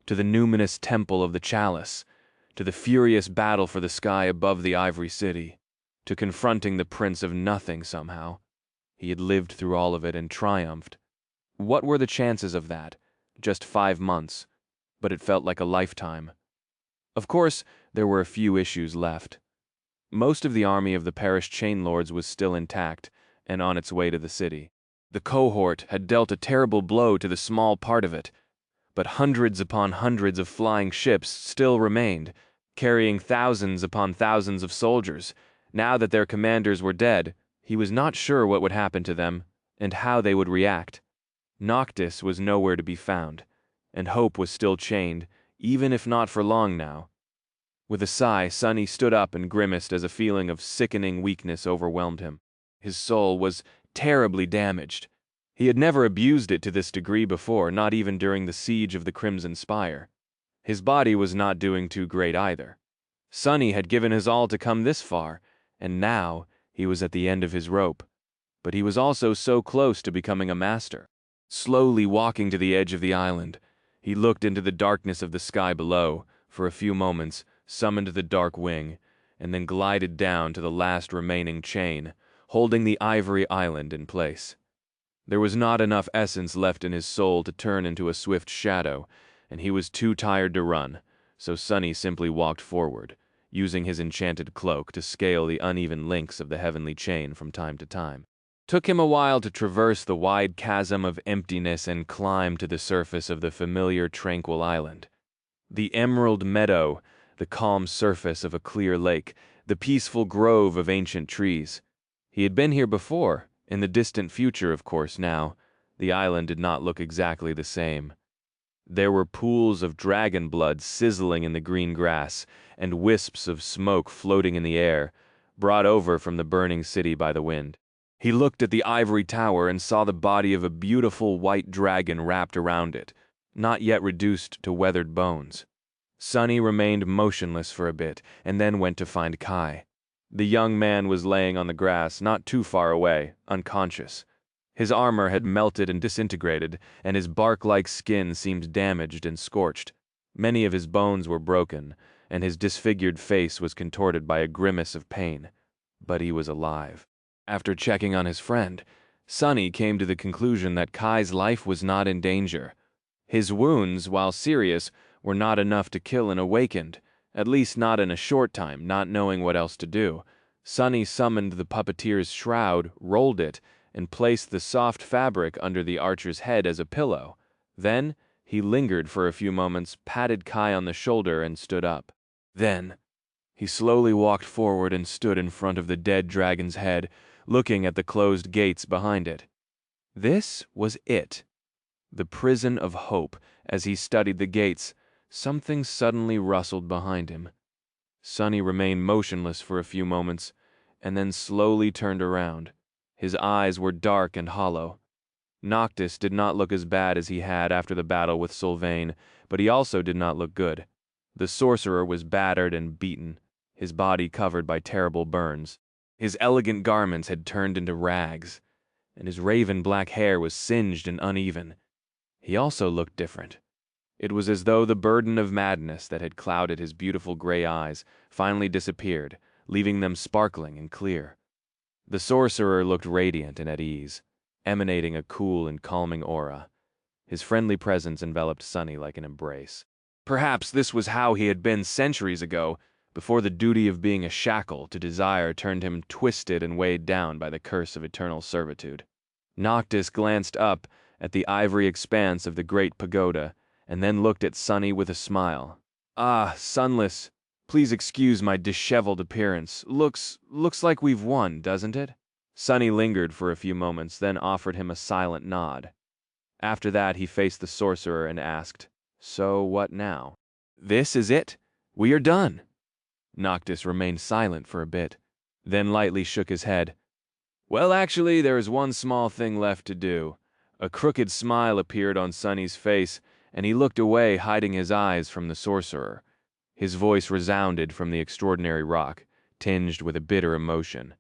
Speaker 1: to the numinous temple of the chalice, to the furious battle for the sky above the Ivory City, to confronting the Prince of Nothing somehow. He had lived through all of it and triumphed. What were the chances of that? Just 5 months, but it felt like a lifetime. Of course, there were a few issues left. Most of the army of the perished Chain Lords was still intact and on its way to the city. The cohort had dealt a terrible blow to the small part of it, but hundreds upon hundreds of flying ships still remained, carrying thousands upon thousands of soldiers. Now that their commanders were dead, he was not sure what would happen to them and how they would react. Noctis was nowhere to be found, and hope was still chained, even if not for long now. With a sigh, Sonny stood up and grimaced as a feeling of sickening weakness overwhelmed him. His soul was terribly damaged. He had never abused it to this degree before, not even during the siege of the Crimson Spire. His body was not doing too great either. Sonny had given his all to come this far, and now he was at the end of his rope. But he was also so close to becoming a master. Slowly walking to the edge of the island, he looked into the darkness of the sky below, for a few moments, summoned the Dark Wing, and then glided down to the last remaining chain, holding the ivory island in place. There was not enough essence left in his soul to turn into a swift shadow, and he was too tired to run, so Sonny simply walked forward, using his enchanted cloak to scale the uneven links of the heavenly chain from time to time. Took him a while to traverse the wide chasm of emptiness and climb to the surface of the familiar tranquil island. The emerald meadow, the calm surface of a clear lake, the peaceful grove of ancient trees. He had been here before, in the distant future, of course. Now, the island did not look exactly the same. There were pools of dragon blood sizzling in the green grass, and wisps of smoke floating in the air, brought over from the burning city by the wind. He looked at the ivory tower and saw the body of a beautiful white dragon wrapped around it, not yet reduced to weathered bones. Sonny remained motionless for a bit, and then went to find Kai. The young man was laying on the grass, not too far away, unconscious. His armor had melted and disintegrated, and his bark-like skin seemed damaged and scorched. Many of his bones were broken, and his disfigured face was contorted by a grimace of pain. But he was alive. After checking on his friend, Sonny came to the conclusion that Kai's life was not in danger. His wounds, while serious, were not enough to kill an awakened, at least not in a short time, not knowing what else to do. Sonny summoned the puppeteer's shroud, rolled it, and placed the soft fabric under the archer's head as a pillow. Then he lingered for a few moments, patted Kai on the shoulder, and stood up. Then he slowly walked forward and stood in front of the dead dragon's head, looking at the closed gates behind it. This was it. The prison of hope. As he studied the gates, something suddenly rustled behind him. Sonny remained motionless for a few moments, and then slowly turned around. His eyes were dark and hollow. Noctis did not look as bad as he had after the battle with Sylvain, but he also did not look good. The sorcerer was battered and beaten, his body covered by terrible burns. His elegant garments had turned into rags, and his raven black hair was singed and uneven. He also looked different. It was as though the burden of madness that had clouded his beautiful gray eyes finally disappeared, leaving them sparkling and clear. The sorcerer looked radiant and at ease, emanating a cool and calming aura. His friendly presence enveloped Sonny like an embrace. Perhaps this was how he had been centuries ago, before the duty of being a shackle to desire turned him twisted and weighed down by the curse of eternal servitude. Noctis glanced up at the ivory expanse of the great pagoda, and then looked at Sonny with a smile. "Ah, Sunless, please excuse my disheveled appearance. Looks like we've won, doesn't it?" Sonny lingered for a few moments, then offered him a silent nod. After that, he faced the sorcerer and asked, "So what now?" "This is it. We are done." Noctis remained silent for a bit, then lightly shook his head. "Well, actually, there is one small thing left to do. A crooked smile appeared on Sonny's face, and he looked away, hiding his eyes from the sorcerer. His voice resounded from the extraordinary rock, tinged with a bitter emotion.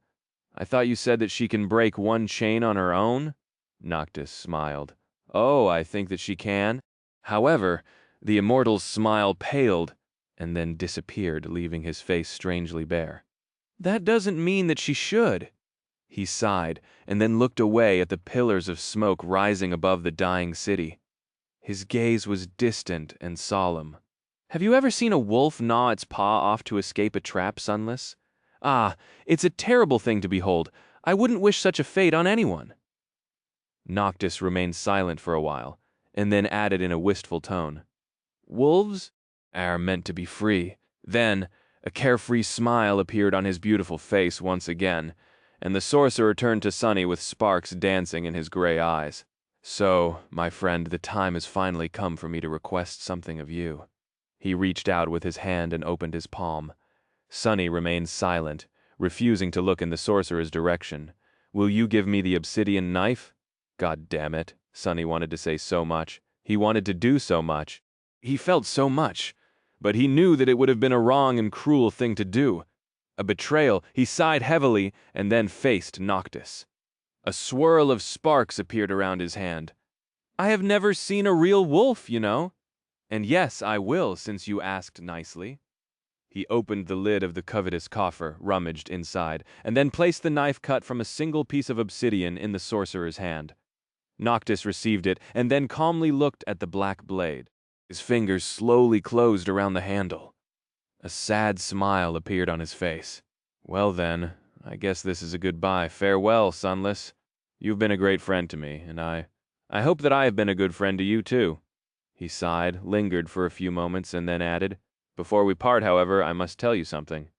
Speaker 1: "I thought you said that she can break one chain on her own?" Noctis smiled. "Oh, I think that she can." However, the immortal's smile paled and then disappeared, leaving his face strangely bare. "That doesn't mean that she should." He sighed, and then looked away at the pillars of smoke rising above the dying city. His gaze was distant and solemn. "Have you ever seen a wolf gnaw its paw off to escape a trap, Sunless? Ah, it's a terrible thing to behold. I wouldn't wish such a fate on anyone." Noctis remained silent for a while, and then added in a wistful tone, "Wolves are meant to be free." Then a carefree smile appeared on his beautiful face once again, and the sorcerer turned to Sonny with sparks dancing in his gray eyes. "So, my friend, the time has finally come for me to request something of you." He reached out with his hand and opened his palm. Sonny remained silent, refusing to look in the sorcerer's direction. "Will you give me the obsidian knife?" God damn it, Sonny wanted to say so much. He wanted to do so much. He felt so much. But he knew that it would have been a wrong and cruel thing to do. A betrayal. He sighed heavily and then faced Noctis. A swirl of sparks appeared around his hand. "I have never seen a real wolf, you know. And yes, I will, since you asked nicely." He opened the lid of the covetous coffer, rummaged inside, and then placed the knife cut from a single piece of obsidian in the sorcerer's hand. Noctis received it, and then calmly looked at the black blade. His fingers slowly closed around the handle. A sad smile appeared on his face. "Well then, I guess this is a goodbye. Farewell, Sunless. You've been a great friend to me, and I hope that I have been a good friend to you too." He sighed, lingered for a few moments, and then added, "Before we part, however, I must tell you something."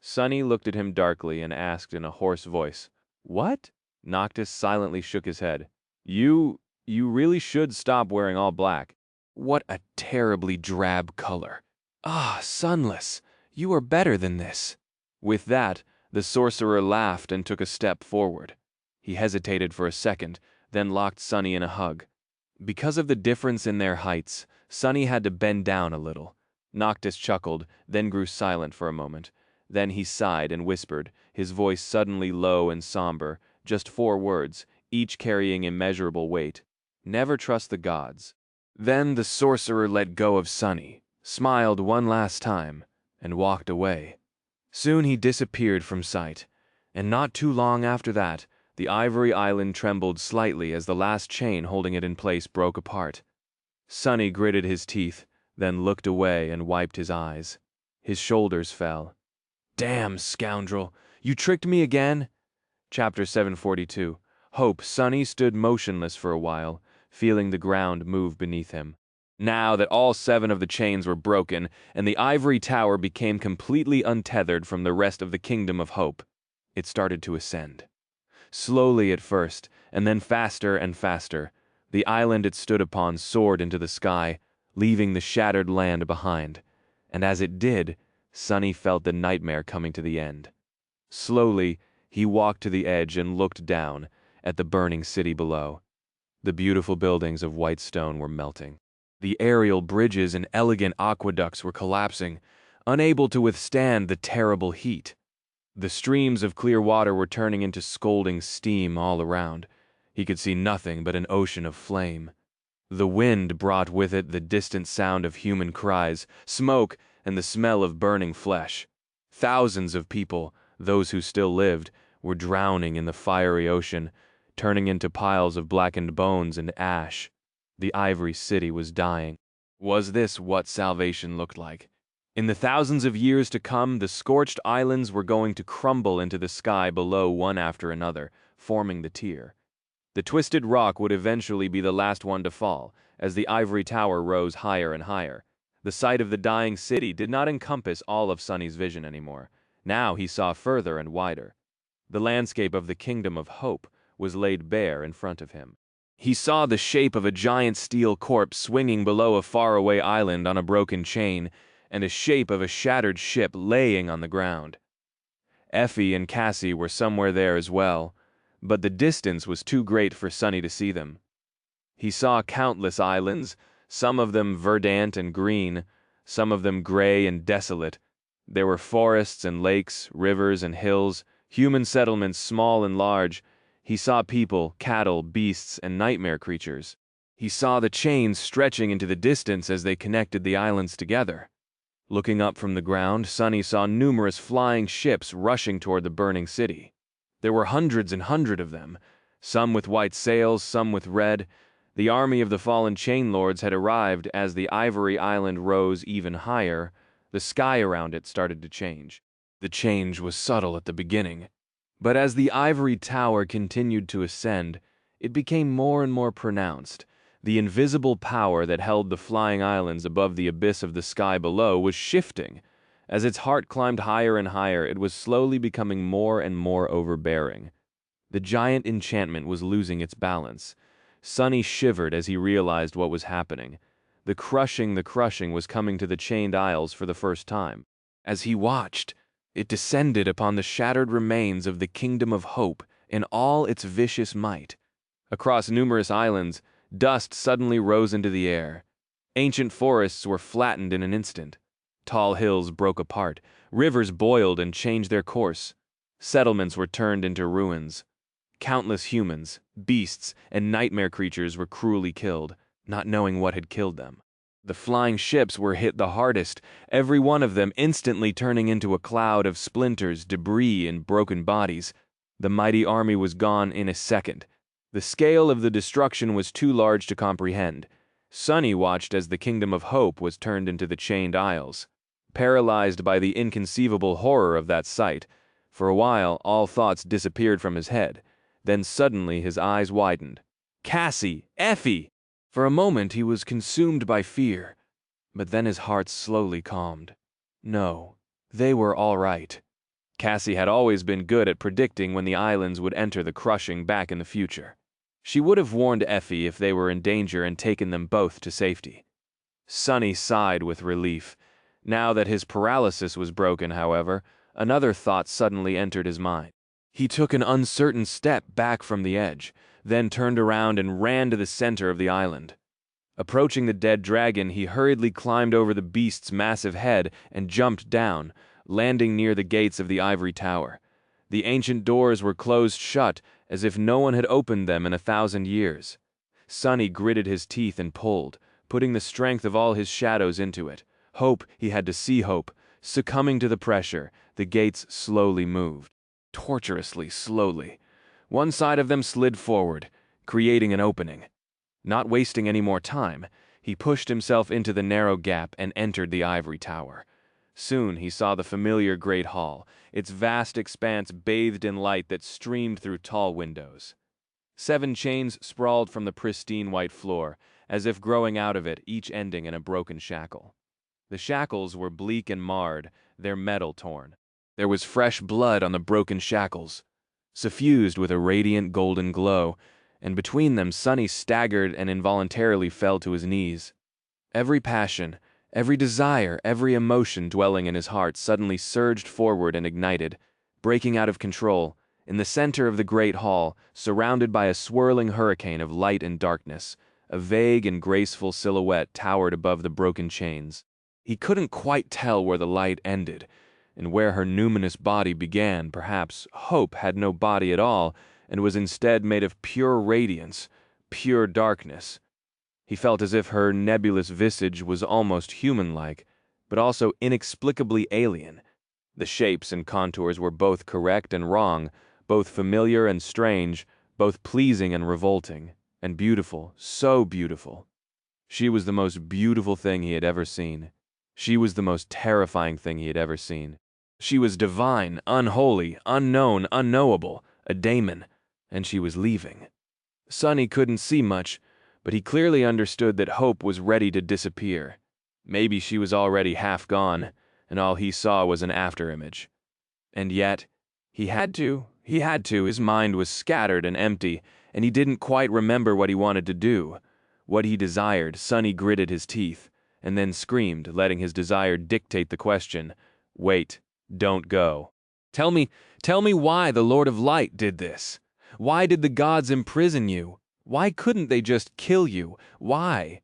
Speaker 1: Sonny looked at him darkly and asked in a hoarse voice, "What?" Noctis silently shook his head. You really should stop wearing all black. What a terribly drab color. Ah, Sunless, you are better than this." With that, the sorcerer laughed and took a step forward. He hesitated for a second, then locked Sonny in a hug. Because of the difference in their heights, Sonny had to bend down a little. Noctis chuckled, then grew silent for a moment. Then he sighed and whispered, his voice suddenly low and somber, just 4 words, each carrying immeasurable weight. "Never trust the gods." Then the sorcerer let go of Sonny, smiled one last time, and walked away. Soon he disappeared from sight, and not too long after that, the ivory island trembled slightly as the last chain holding it in place broke apart. Sonny gritted his teeth, then looked away and wiped his eyes. His shoulders fell. "Damn scoundrel! You tricked me again?" Chapter 742. Hope. Sonny stood motionless for a while, feeling the ground move beneath him. Now that all 7 of the chains were broken, and the ivory tower became completely untethered from the rest of the kingdom of Hope, it started to ascend. Slowly at first, and then faster and faster, the island it stood upon soared into the sky, leaving the shattered land behind. And as it did, Sonny felt the nightmare coming to the end. Slowly, he walked to the edge and looked down at the burning city below. The beautiful buildings of white stone were melting. The aerial bridges and elegant aqueducts were collapsing, unable to withstand the terrible heat. The streams of clear water were turning into scalding steam all around. He could see nothing but an ocean of flame. The wind brought with it the distant sound of human cries, smoke, and the smell of burning flesh. Thousands of people, those who still lived, were drowning in the fiery ocean, turning into piles of blackened bones and ash. The ivory city was dying. Was this what salvation looked like? In the thousands of years to come, the scorched islands were going to crumble into the sky below one after another, forming the tier. The twisted rock would eventually be the last one to fall, as the ivory tower rose higher and higher. The sight of the dying city did not encompass all of Sonny's vision anymore. Now he saw further and wider. The landscape of the kingdom of Hope was laid bare in front of him. He saw the shape of a giant steel corpse swinging below a faraway island on a broken chain, and a shape of a shattered ship laying on the ground. Effie and Cassie were somewhere there as well, but the distance was too great for Sonny to see them. He saw countless islands, some of them verdant and green, some of them gray and desolate. There were forests and lakes, rivers and hills, human settlements small and large. He saw people, cattle, beasts, and nightmare creatures. He saw the chains stretching into the distance as they connected the islands together. Looking up from the ground, Sunny saw numerous flying ships rushing toward the burning city. There were hundreds and hundreds of them, some with white sails, some with red. The army of the fallen chain lords had arrived. As the ivory island rose even higher, the sky around it started to change. The change was subtle at the beginning, but as the ivory tower continued to ascend, it became more and more pronounced. The invisible power that held the flying islands above the abyss of the sky below was shifting. As its heart climbed higher and higher, it was slowly becoming more and more overbearing. The giant enchantment was losing its balance. Sunny shivered as he realized what was happening. The crushing was coming to the chained isles for the first time. As he watched, it descended upon the shattered remains of the kingdom of hope in all its vicious might. Across numerous islands, dust suddenly rose into the air. Ancient forests were flattened in an instant. Tall hills broke apart. Rivers boiled and changed their course. Settlements were turned into ruins. Countless humans, beasts, and nightmare creatures were cruelly killed, not knowing what had killed them. The flying ships were hit the hardest, every one of them instantly turning into a cloud of splinters, debris, and broken bodies. The mighty army was gone in a second. The scale of the destruction was too large to comprehend. Sunny watched as the kingdom of hope was turned into the chained isles. Paralyzed by the inconceivable horror of that sight, for a while all thoughts disappeared from his head. Then suddenly his eyes widened. Cassie! Effie! For a moment he was consumed by fear, but then his heart slowly calmed. No, they were all right. Cassie had always been good at predicting when the islands would enter the crushing back in the future. She would have warned Effie if they were in danger and taken them both to safety. Sunny sighed with relief. Now that his paralysis was broken, however, another thought suddenly entered his mind. He took an uncertain step back from the edge, then turned around and ran to the center of the island. Approaching the dead dragon, he hurriedly climbed over the beast's massive head and jumped down, landing near the gates of the ivory tower. The ancient doors were closed shut, as if no one had opened them in 1,000 years. Sunny gritted his teeth and pulled, putting the strength of all his shadows into it. He had to see hope. Succumbing to the pressure, the gates slowly moved. Torturously slowly. One side of them slid forward, creating an opening. Not wasting any more time, he pushed himself into the narrow gap and entered the ivory tower. Soon he saw the familiar great hall, its vast expanse bathed in light that streamed through tall windows. 7 chains sprawled from the pristine white floor, as if growing out of it, each ending in a broken shackle. The shackles were bleak and marred, their metal torn. There was fresh blood on the broken shackles, suffused with a radiant golden glow, and between them Sunny staggered and involuntarily fell to his knees. Every passion, every desire, every emotion dwelling in his heart suddenly surged forward and ignited, breaking out of control. In the center of the great hall, surrounded by a swirling hurricane of light and darkness, a vague and graceful silhouette towered above the broken chains. He couldn't quite tell where the light ended, and where her numinous body began. Perhaps Hope had no body at all, and was instead made of pure radiance, pure darkness. He felt as if her nebulous visage was almost human-like, but also inexplicably alien. The shapes and contours were both correct and wrong, both familiar and strange, both pleasing and revolting, and beautiful, so beautiful. She was the most beautiful thing he had ever seen. She was the most terrifying thing he had ever seen. She was divine, unholy, unknown, unknowable, a daemon, and she was leaving. Sunny couldn't see much, but he clearly understood that Hope was ready to disappear. Maybe she was already half gone, and all he saw was an afterimage. And yet, he had to. His mind was scattered and empty, and he didn't quite remember what he wanted to do. What he desired. Sunny gritted his teeth, and then screamed, letting his desire dictate the question. Wait, don't go. Tell me why the Lord of Light did this. Why did the gods imprison you? Why couldn't they just kill you? Why?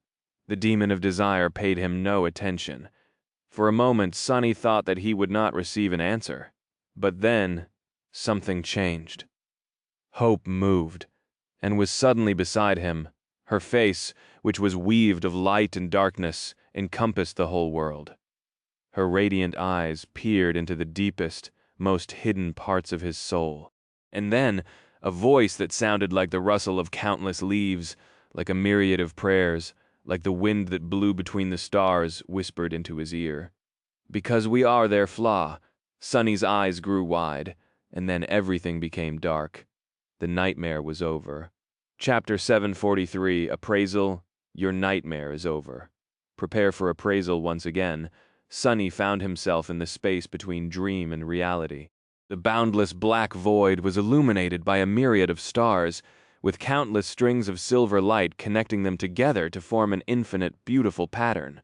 Speaker 1: The demon of desire paid him no attention. For a moment, Sonny thought that he would not receive an answer. But then, something changed. Hope moved, and was suddenly beside him. Her face, which was weaved of light and darkness, encompassed the whole world. Her radiant eyes peered into the deepest, most hidden parts of his soul. And then, a voice that sounded like the rustle of countless leaves, like a myriad of prayers, like the wind that blew between the stars, whispered into his ear. Because we are their flaw. Sonny's eyes grew wide, and then everything became dark. The nightmare was over. Chapter 743, Appraisal. Your nightmare is over. Prepare for appraisal once again. Sonny found himself in the space between dream and reality. The boundless black void was illuminated by a myriad of stars, with countless strings of silver light connecting them together to form an infinite, beautiful pattern.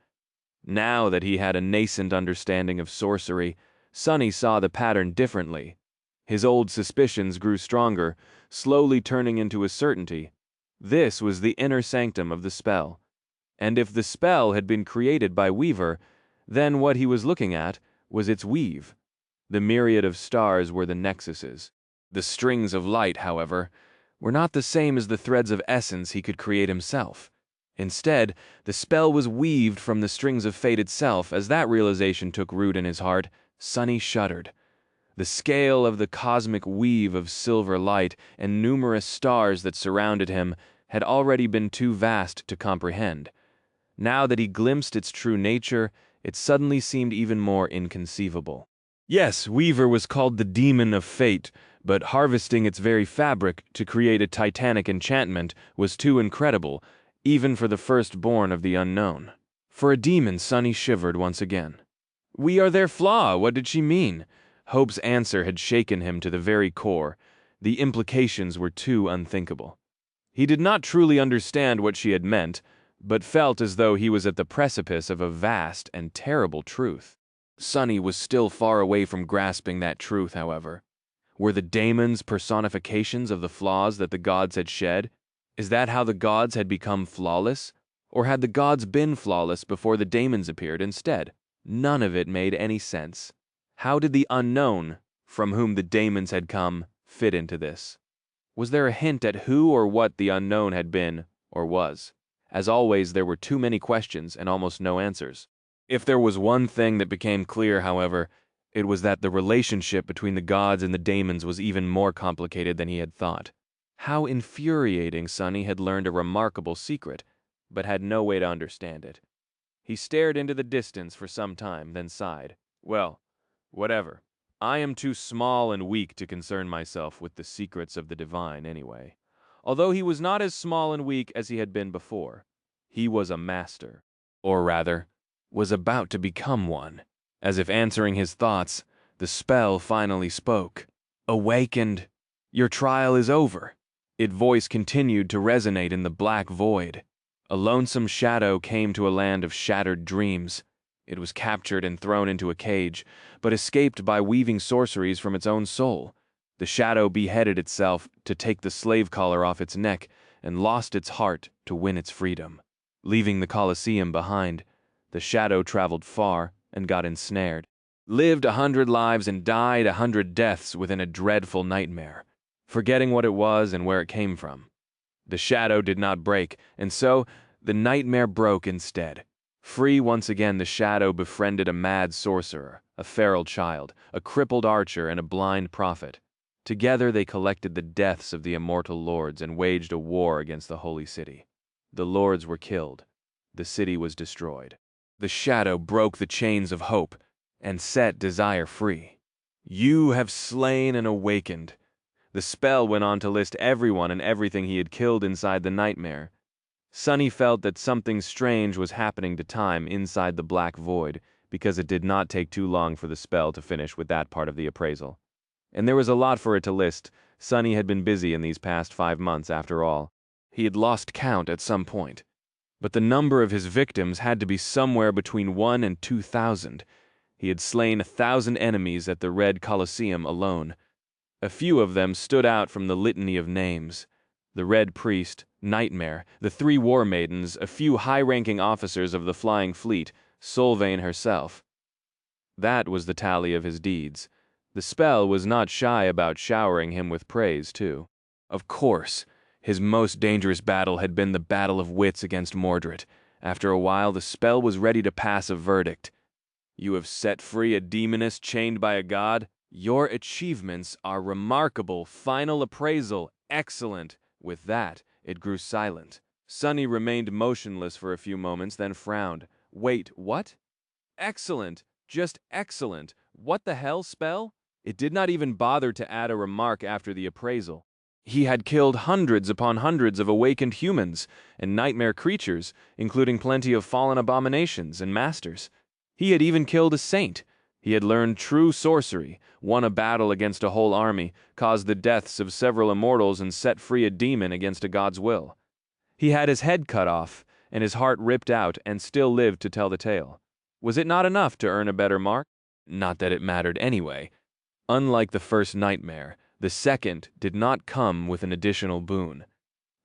Speaker 1: Now that he had a nascent understanding of sorcery, Sonny saw the pattern differently. His old suspicions grew stronger, slowly turning into a certainty. This was the inner sanctum of the spell. And if the spell had been created by Weaver, then what he was looking at was its weave. The myriad of stars were the nexuses. The strings of light, however, were not the same as the threads of essence he could create himself. Instead, the spell was weaved from the strings of fate itself. As that realization took root in his heart, Sonny shuddered. The scale of the cosmic weave of silver light and numerous stars that surrounded him had already been too vast to comprehend. Now that he glimpsed its true nature, it suddenly seemed even more inconceivable. Yes, Weaver was called the demon of fate, but harvesting its very fabric to create a titanic enchantment was too incredible, even for the firstborn of the unknown. For a demon, Sonny shivered once again. We are their flaw, what did she mean? Hope's answer had shaken him to the very core. The implications were too unthinkable. He did not truly understand what she had meant, but felt as though he was at the precipice of a vast and terrible truth. Sonny was still far away from grasping that truth, however. Were the daemons personifications of the flaws that the gods had shed? Is that how the gods had become flawless? Or had the gods been flawless before the daemons appeared instead? None of it made any sense. How did the unknown, from whom the daemons had come, fit into this? Was there a hint at who or what the unknown had been, or was? As always, there were too many questions and almost no answers. If there was one thing that became clear, however, it was that the relationship between the gods and the daemons was even more complicated than he had thought. How infuriating. Sonny had learned a remarkable secret, but had no way to understand it. He stared into the distance for some time, then sighed. Well, whatever. I am too small and weak to concern myself with the secrets of the divine anyway. Although he was not as small and weak as he had been before, he was a master. Or rather, was about to become one. As if answering his thoughts, the spell finally spoke. Awakened. Your trial is over. Its voice continued to resonate in the black void. A lonesome shadow came to a land of shattered dreams. It was captured and thrown into a cage, but escaped by weaving sorceries from its own soul. The shadow beheaded itself to take the slave collar off its neck and lost its heart to win its freedom. Leaving the Colosseum behind, the shadow traveled far and got ensnared. Lived 100 lives and died 100 deaths within a dreadful nightmare, forgetting what it was and where it came from. The shadow did not break, and so the nightmare broke instead. Free once again, the shadow befriended a mad sorcerer, a feral child, a crippled archer, and a blind prophet. Together they collected the deaths of the immortal lords and waged a war against the holy city. The lords were killed. The city was destroyed. The shadow broke the chains of hope and set desire free. You have slain and awakened. The spell went on to list everyone and everything he had killed inside the nightmare. Sonny felt that something strange was happening to time inside the black void, because it did not take too long for the spell to finish with that part of the appraisal. And there was a lot for it to list. Sonny had been busy in these past 5 months, after all. He had lost count at some point. But the number of his victims had to be somewhere between 1 and 2,000. He had slain 1,000 enemies at the Red Colosseum alone. A few of them stood out from the litany of names. The Red Priest, Nightmare, the 3 war maidens, a few high-ranking officers of the Flying Fleet, Solvane herself. That was the tally of his deeds. The spell was not shy about showering him with praise, too. Of course, his most dangerous battle had been the battle of wits against Mordred. After a while, the spell was ready to pass a verdict. You have set free a demoness chained by a god. Your achievements are remarkable. Final appraisal, excellent. With that, it grew silent. Sunny remained motionless for a few moments, then frowned. Wait, what? Excellent. Just excellent. What the hell, spell? It did not even bother to add a remark after the appraisal. He had killed hundreds upon hundreds of awakened humans and nightmare creatures, including plenty of fallen abominations and masters. He had even killed a saint. He had learned true sorcery, won a battle against a whole army, caused the deaths of several immortals, and set free a demon against a god's will. He had his head cut off and his heart ripped out and still lived to tell the tale. Was it not enough to earn a better mark? Not that it mattered anyway. Unlike the first nightmare, the second did not come with an additional boon.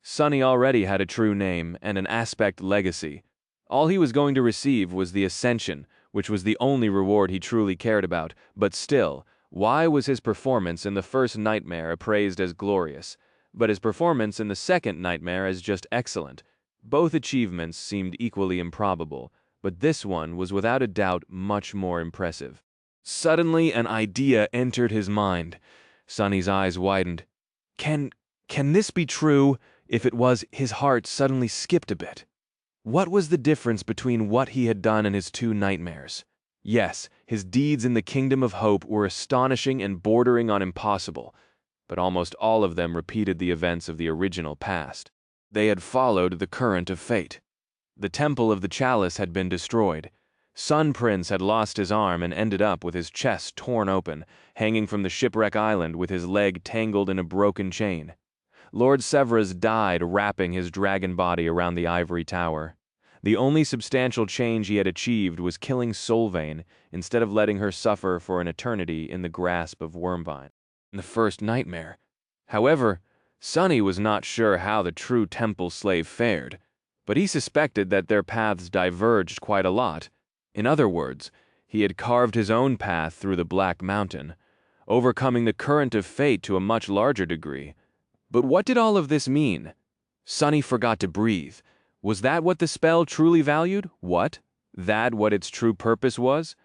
Speaker 1: Sunny already had a true name and an aspect legacy. All he was going to receive was the ascension, which was the only reward he truly cared about. But still, why was his performance in the first nightmare appraised as glorious, but his performance in the second nightmare as just excellent? Both achievements seemed equally improbable, but this one was without a doubt much more impressive. Suddenly, an idea entered his mind. Sunny's eyes widened. Can this be true? If it was, his heart suddenly skipped a bit. What was the difference between what he had done and his 2 nightmares? Yes, his deeds in the Kingdom of Hope were astonishing and bordering on impossible, but almost all of them repeated the events of the original past. They had followed the current of fate. The Temple of the Chalice had been destroyed. Sun Prince had lost his arm and ended up with his chest torn open, hanging from the shipwreck island with his leg tangled in a broken chain. Lord Severus died wrapping his dragon body around the ivory tower. The only substantial change he had achieved was killing Solvane instead of letting her suffer for an eternity in the grasp of Wormvine. In the first nightmare. However, Sunny was not sure how the true temple slave fared, but he suspected that their paths diverged quite a lot. In other words, he had carved his own path through the Black Mountain, overcoming the current of fate to a much larger degree. But what did all of this mean? Sunny forgot to breathe. Was that what the spell truly valued? What? That what its true purpose was?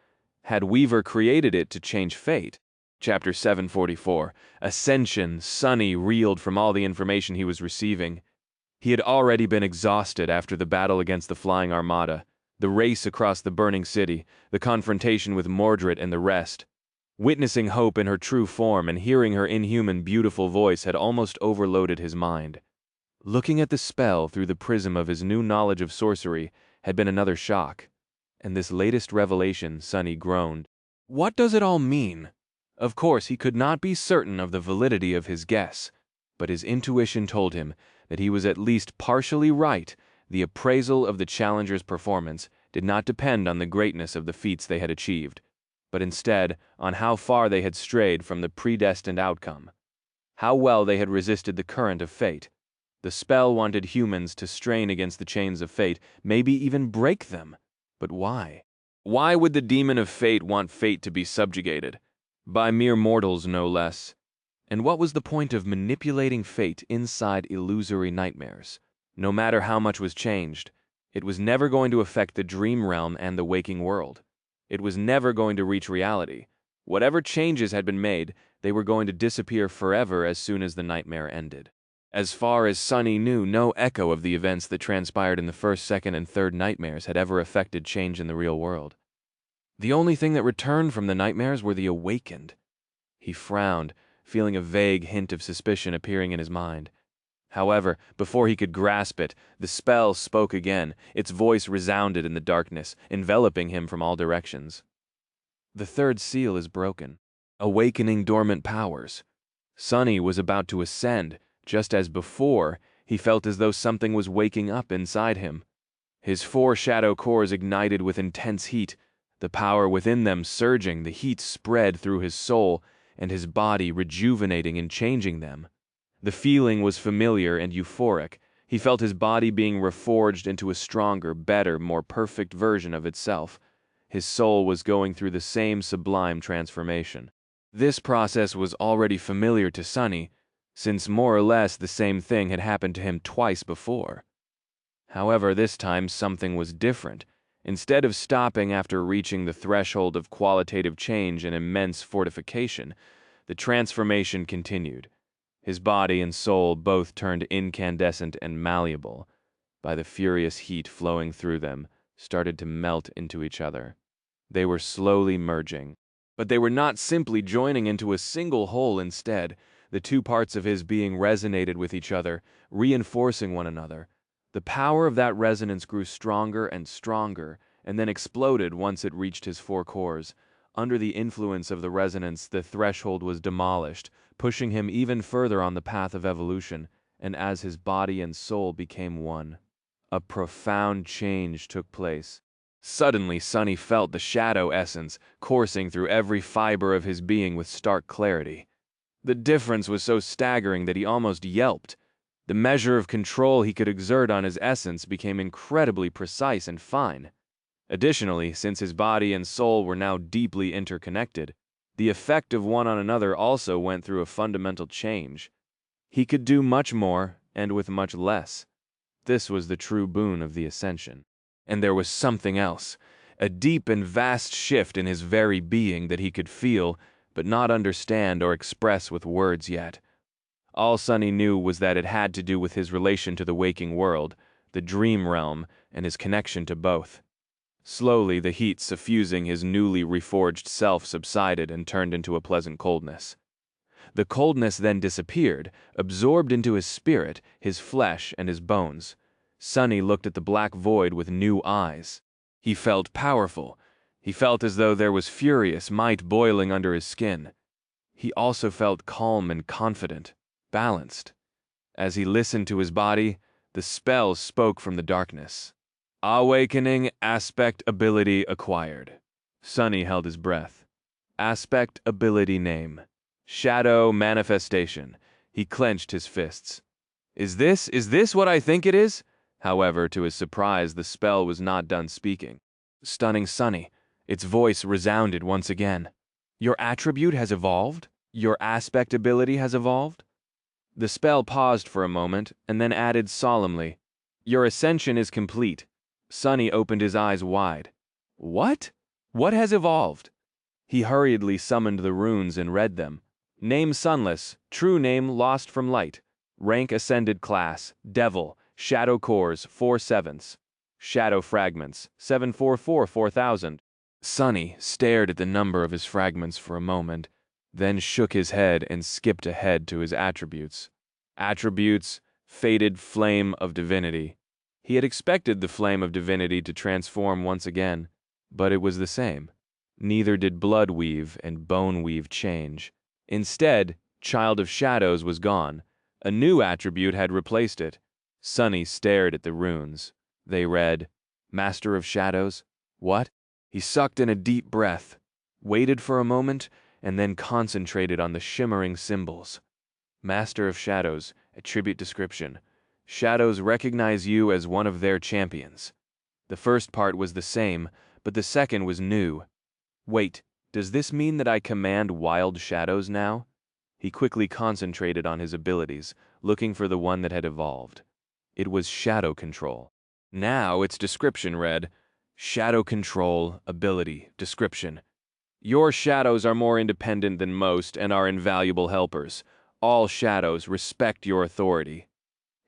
Speaker 1: Had Weaver created it to change fate? Chapter 744. Ascension. Sunny reeled from all the information he was receiving. He had already been exhausted after the battle against the Flying Armada, the race across the burning city, the confrontation with Mordred and the rest. Witnessing Hope in her true form and hearing her inhuman, beautiful voice had almost overloaded his mind. Looking at the spell through the prism of his new knowledge of sorcery had been another shock, and this latest revelation, Sunny groaned. What does it all mean? Of course, he could not be certain of the validity of his guess, but his intuition told him that he was at least partially right. The appraisal of the challengers' performance did not depend on the greatness of the feats they had achieved, but instead on how far they had strayed from the predestined outcome, how well they had resisted the current of fate. The spell wanted humans to strain against the chains of fate, maybe even break them. But why? Why would the demon of fate want fate to be subjugated? By mere mortals, no less. And what was the point of manipulating fate inside illusory nightmares? No matter how much was changed, it was never going to affect the dream realm and the waking world. It was never going to reach reality. Whatever changes had been made, they were going to disappear forever as soon as the nightmare ended. As far as Sunny knew, no echo of the events that transpired in the first, second, and third nightmares had ever affected change in the real world. The only thing that returned from the nightmares were the awakened. He frowned, feeling a vague hint of suspicion appearing in his mind. However, before he could grasp it, the spell spoke again. Its voice resounded in the darkness, enveloping him from all directions. The third seal is broken, awakening dormant powers. Sunny was about to ascend. Just as before, he felt as though something was waking up inside him. His 4 shadow cores ignited with intense heat, the power within them surging, the heat spread through his soul, and his body rejuvenating and changing them. The feeling was familiar and euphoric. He felt his body being reforged into a stronger, better, more perfect version of itself. His soul was going through the same sublime transformation. This process was already familiar to Sunny, since more or less the same thing had happened to him twice before. However, this time something was different. Instead of stopping after reaching the threshold of qualitative change and immense fortification, the transformation continued. His body and soul both turned incandescent and malleable. By the furious heat flowing through them, started to melt into each other. They were slowly merging. But they were not simply joining into a single whole instead. The two parts of his being resonated with each other, reinforcing one another. The power of that resonance grew stronger and stronger, and then exploded once it reached his four cores. Under the influence of the resonance, the threshold was demolished, pushing him even further on the path of evolution, and as his body and soul became one, a profound change took place. Suddenly, Sunny felt the shadow essence coursing through every fiber of his being with stark clarity. The difference was so staggering that he almost yelped. The measure of control he could exert on his essence became incredibly precise and fine. Additionally, since his body and soul were now deeply interconnected, the effect of one on another also went through a fundamental change. He could do much more, and with much less. This was the true boon of the ascension. And there was something else, a deep and vast shift in his very being that he could feel, but not understand or express with words yet. All Sunny knew was that it had to do with his relation to the waking world, the dream realm, and his connection to both. Slowly, the heat suffusing his newly reforged self subsided and turned into a pleasant coldness. The coldness then disappeared, absorbed into his spirit, his flesh, and his bones. Sunny looked at the black void with new eyes. He felt powerful. He felt as though there was furious might boiling under his skin. He also felt calm and confident, balanced. As he listened to his body, the spell spoke from the darkness. Awakening aspect ability acquired. Sunny held his breath. Aspect ability name. Shadow manifestation. He clenched his fists. Is this what I think it is? However, to his surprise, the spell was not done speaking. Stunning Sunny, its voice resounded once again. Your attribute has evolved? Your aspect ability has evolved? The spell paused for a moment, and then added solemnly, Your ascension is complete. Sunny opened his eyes wide. What? What has evolved? He hurriedly summoned the runes and read them. Name Sunless, true name lost from light. Rank ascended class, Devil, Shadow cores, 4/7. Shadow fragments, 744 4000. Sunny stared at the number of his fragments for a moment, then shook his head and skipped ahead to his attributes. Attributes, Faded Flame of Divinity. He had expected the Flame of Divinity to transform once again, but it was the same. Neither did Blood Weave and Bone Weave change. Instead, Child of Shadows was gone. A new attribute had replaced it. Sunny stared at the runes. They read, Master of Shadows? What? He sucked in a deep breath, waited for a moment, and then concentrated on the shimmering symbols. Master of Shadows, attribute description. Shadows recognize you as one of their champions. The first part was the same, but the second was new. Wait, does this mean that I command wild shadows now? He quickly concentrated on his abilities, looking for the one that had evolved. It was Shadow Control. Now its description read, Shadow Control, Ability, Description. Your shadows are more independent than most and are invaluable helpers. All shadows respect your authority.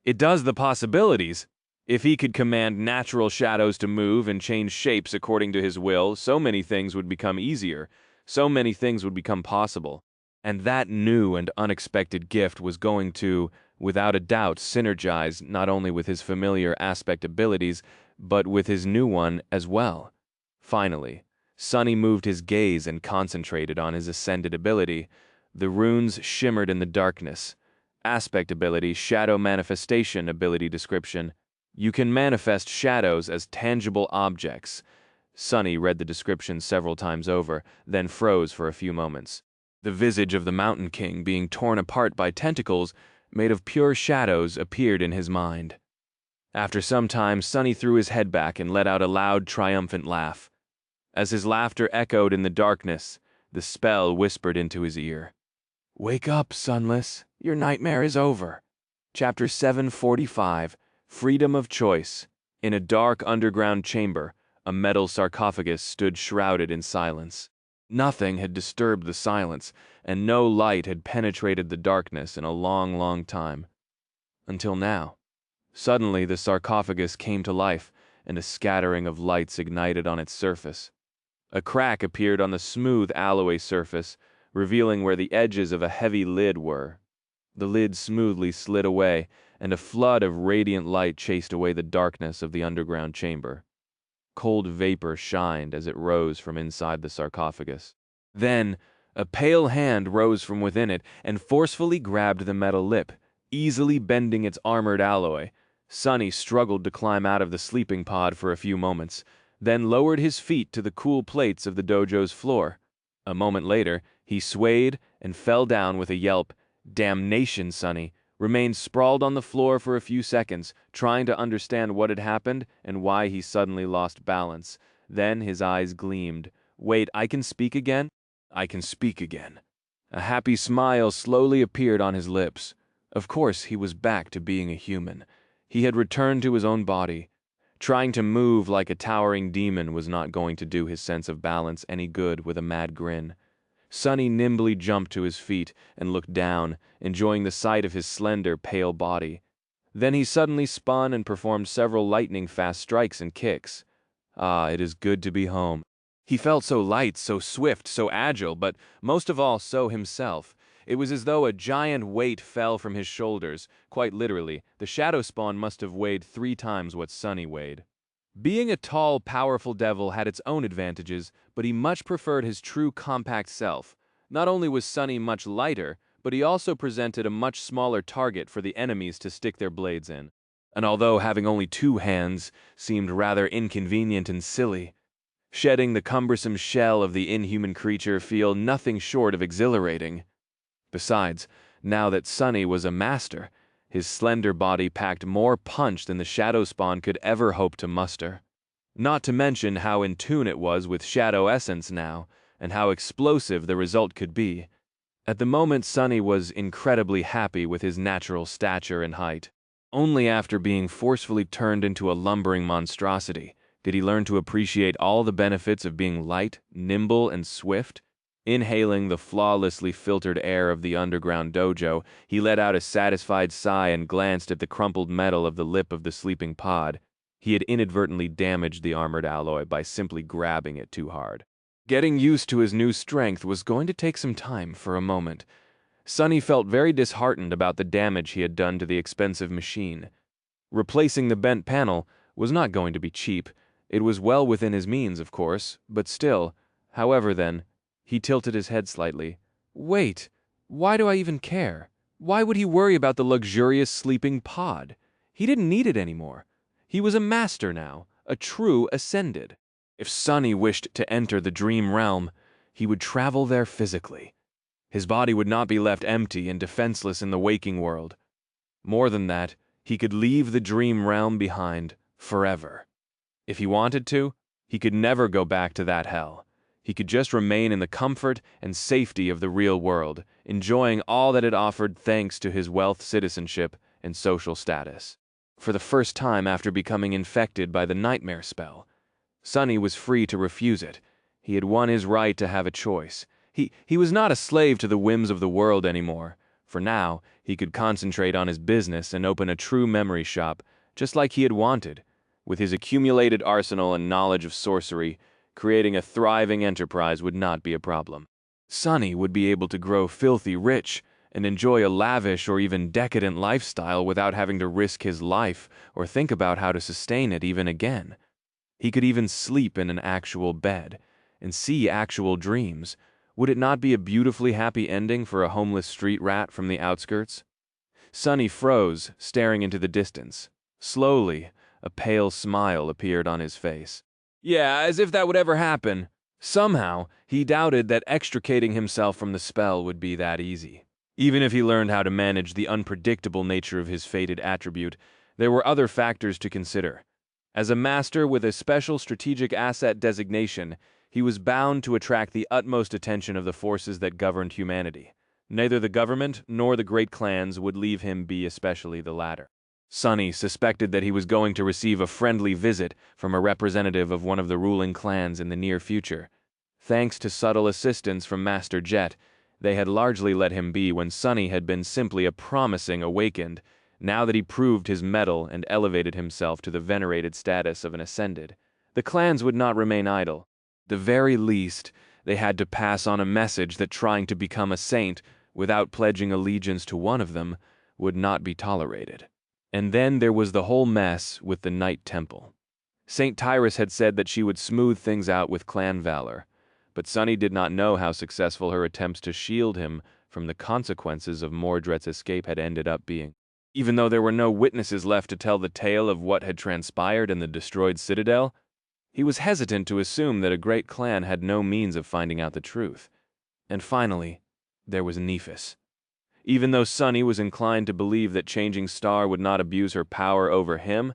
Speaker 1: It does the possibilities. If he could command natural shadows to move and change shapes according to his will, so many things would become easier. So many things would become possible. And that new and unexpected gift was going to, without a doubt, synergize not only with his familiar aspect abilities, but with his new one as well. Finally, Sunny moved his gaze and concentrated on his ascended ability. The runes shimmered in the darkness. Aspect ability, Shadow Manifestation ability description. You can manifest shadows as tangible objects. Sunny read the description several times over, then froze for a few moments. The visage of the Mountain King being torn apart by tentacles, made of pure shadows, appeared in his mind. After some time, Sonny threw his head back and let out a loud, triumphant laugh. As his laughter echoed in the darkness, the spell whispered into his ear. "Wake up, Sunless. Your nightmare is over." Chapter 745, Freedom of Choice. In a dark underground chamber, a metal sarcophagus stood shrouded in silence. Nothing had disturbed the silence, and no light had penetrated the darkness in a long, long time. Until now. Suddenly, the sarcophagus came to life, and a scattering of lights ignited on its surface. A crack appeared on the smooth alloy surface, revealing where the edges of a heavy lid were. The lid smoothly slid away, and a flood of radiant light chased away the darkness of the underground chamber. Cold vapor shined as it rose from inside the sarcophagus. Then, a pale hand rose from within it and forcefully grabbed the metal lip, easily bending its armored alloy. Sonny struggled to climb out of the sleeping pod for a few moments, then lowered his feet to the cool plates of the dojo's floor. A moment later, he swayed and fell down with a yelp. "Damnation, Sonny!" Remained sprawled on the floor for a few seconds, trying to understand what had happened and why he suddenly lost balance. Then his eyes gleamed. "Wait, I can speak again? I can speak again." A happy smile slowly appeared on his lips. Of course, he was back to being a human. He had returned to his own body. Trying to move like a towering demon was not going to do his sense of balance any good with a mad grin. Sonny nimbly jumped to his feet and looked down, enjoying the sight of his slender, pale body. Then he suddenly spun and performed several lightning-fast strikes and kicks. Ah, it is good to be home. He felt so light, so swift, so agile, but most of all, so himself. It was as though a giant weight fell from his shoulders. Quite literally, the shadow spawn must have weighed 3 times what Sonny weighed. Being a tall, powerful devil had its own advantages, but he much preferred his true compact self. Not only was Sonny much lighter, but he also presented a much smaller target for the enemies to stick their blades in. And although having only 2 hands seemed rather inconvenient and silly, shedding the cumbersome shell of the inhuman creature felt nothing short of exhilarating. Besides, now that Sonny was a master, his slender body packed more punch than the shadow spawn could ever hope to muster. Not to mention how in tune it was with shadow essence now, and how explosive the result could be. At the moment, Sonny was incredibly happy with his natural stature and height. Only after being forcefully turned into a lumbering monstrosity did he learn to appreciate all the benefits of being light, nimble, and swift. Inhaling the flawlessly filtered air of the underground dojo, he let out a satisfied sigh and glanced at the crumpled metal of the lip of the sleeping pod. He had inadvertently damaged the armored alloy by simply grabbing it too hard. Getting used to his new strength was going to take some time. For a moment, Sonny felt very disheartened about the damage he had done to the expensive machine. Replacing the bent panel was not going to be cheap. It was well within his means, of course, but still. However, then, he tilted his head slightly. Wait, why do I even care? Why would he worry about the luxurious sleeping pod? He didn't need it anymore. He was a master now, a true ascended. If Sonny wished to enter the dream realm, he would travel there physically. His body would not be left empty and defenseless in the waking world. More than that, he could leave the dream realm behind forever. If he wanted to, he could never go back to that hell. He could just remain in the comfort and safety of the real world, enjoying all that it offered thanks to his wealth, citizenship, and social status. For the first time after becoming infected by the nightmare spell, Sonny was free to refuse it. He had won his right to have a choice. He was not a slave to the whims of the world anymore. For now, he could concentrate on his business and open a true memory shop, just like he had wanted. With his accumulated arsenal and knowledge of sorcery, creating a thriving enterprise would not be a problem. Sonny would be able to grow filthy rich and enjoy a lavish or even decadent lifestyle without having to risk his life or think about how to sustain it even again. He could even sleep in an actual bed and see actual dreams. Would it not be a beautifully happy ending for a homeless street rat from the outskirts? Sonny froze, staring into the distance. Slowly, a pale smile appeared on his face. Yeah, as if that would ever happen. Somehow, he doubted that extricating himself from the spell would be that easy. Even if he learned how to manage the unpredictable nature of his fated attribute, there were other factors to consider. As a master with a special strategic asset designation, he was bound to attract the utmost attention of the forces that governed humanity. Neither the government nor the great clans would leave him be, especially the latter. Sunny suspected that he was going to receive a friendly visit from a representative of one of the ruling clans in the near future. Thanks to subtle assistance from Master Jet, they had largely let him be when Sunny had been simply a promising awakened. Now that he proved his mettle and elevated himself to the venerated status of an ascended, the clans would not remain idle. The very least, they had to pass on a message that trying to become a saint without pledging allegiance to one of them would not be tolerated. And then there was the whole mess with the Night Temple. St. Tyrus had said that she would smooth things out with clan valor, but Sunny did not know how successful her attempts to shield him from the consequences of Mordred's escape had ended up being. Even though there were no witnesses left to tell the tale of what had transpired in the destroyed citadel, he was hesitant to assume that a great clan had no means of finding out the truth. And finally, there was Noctis. Even though Sunny was inclined to believe that Changing Star would not abuse her power over him,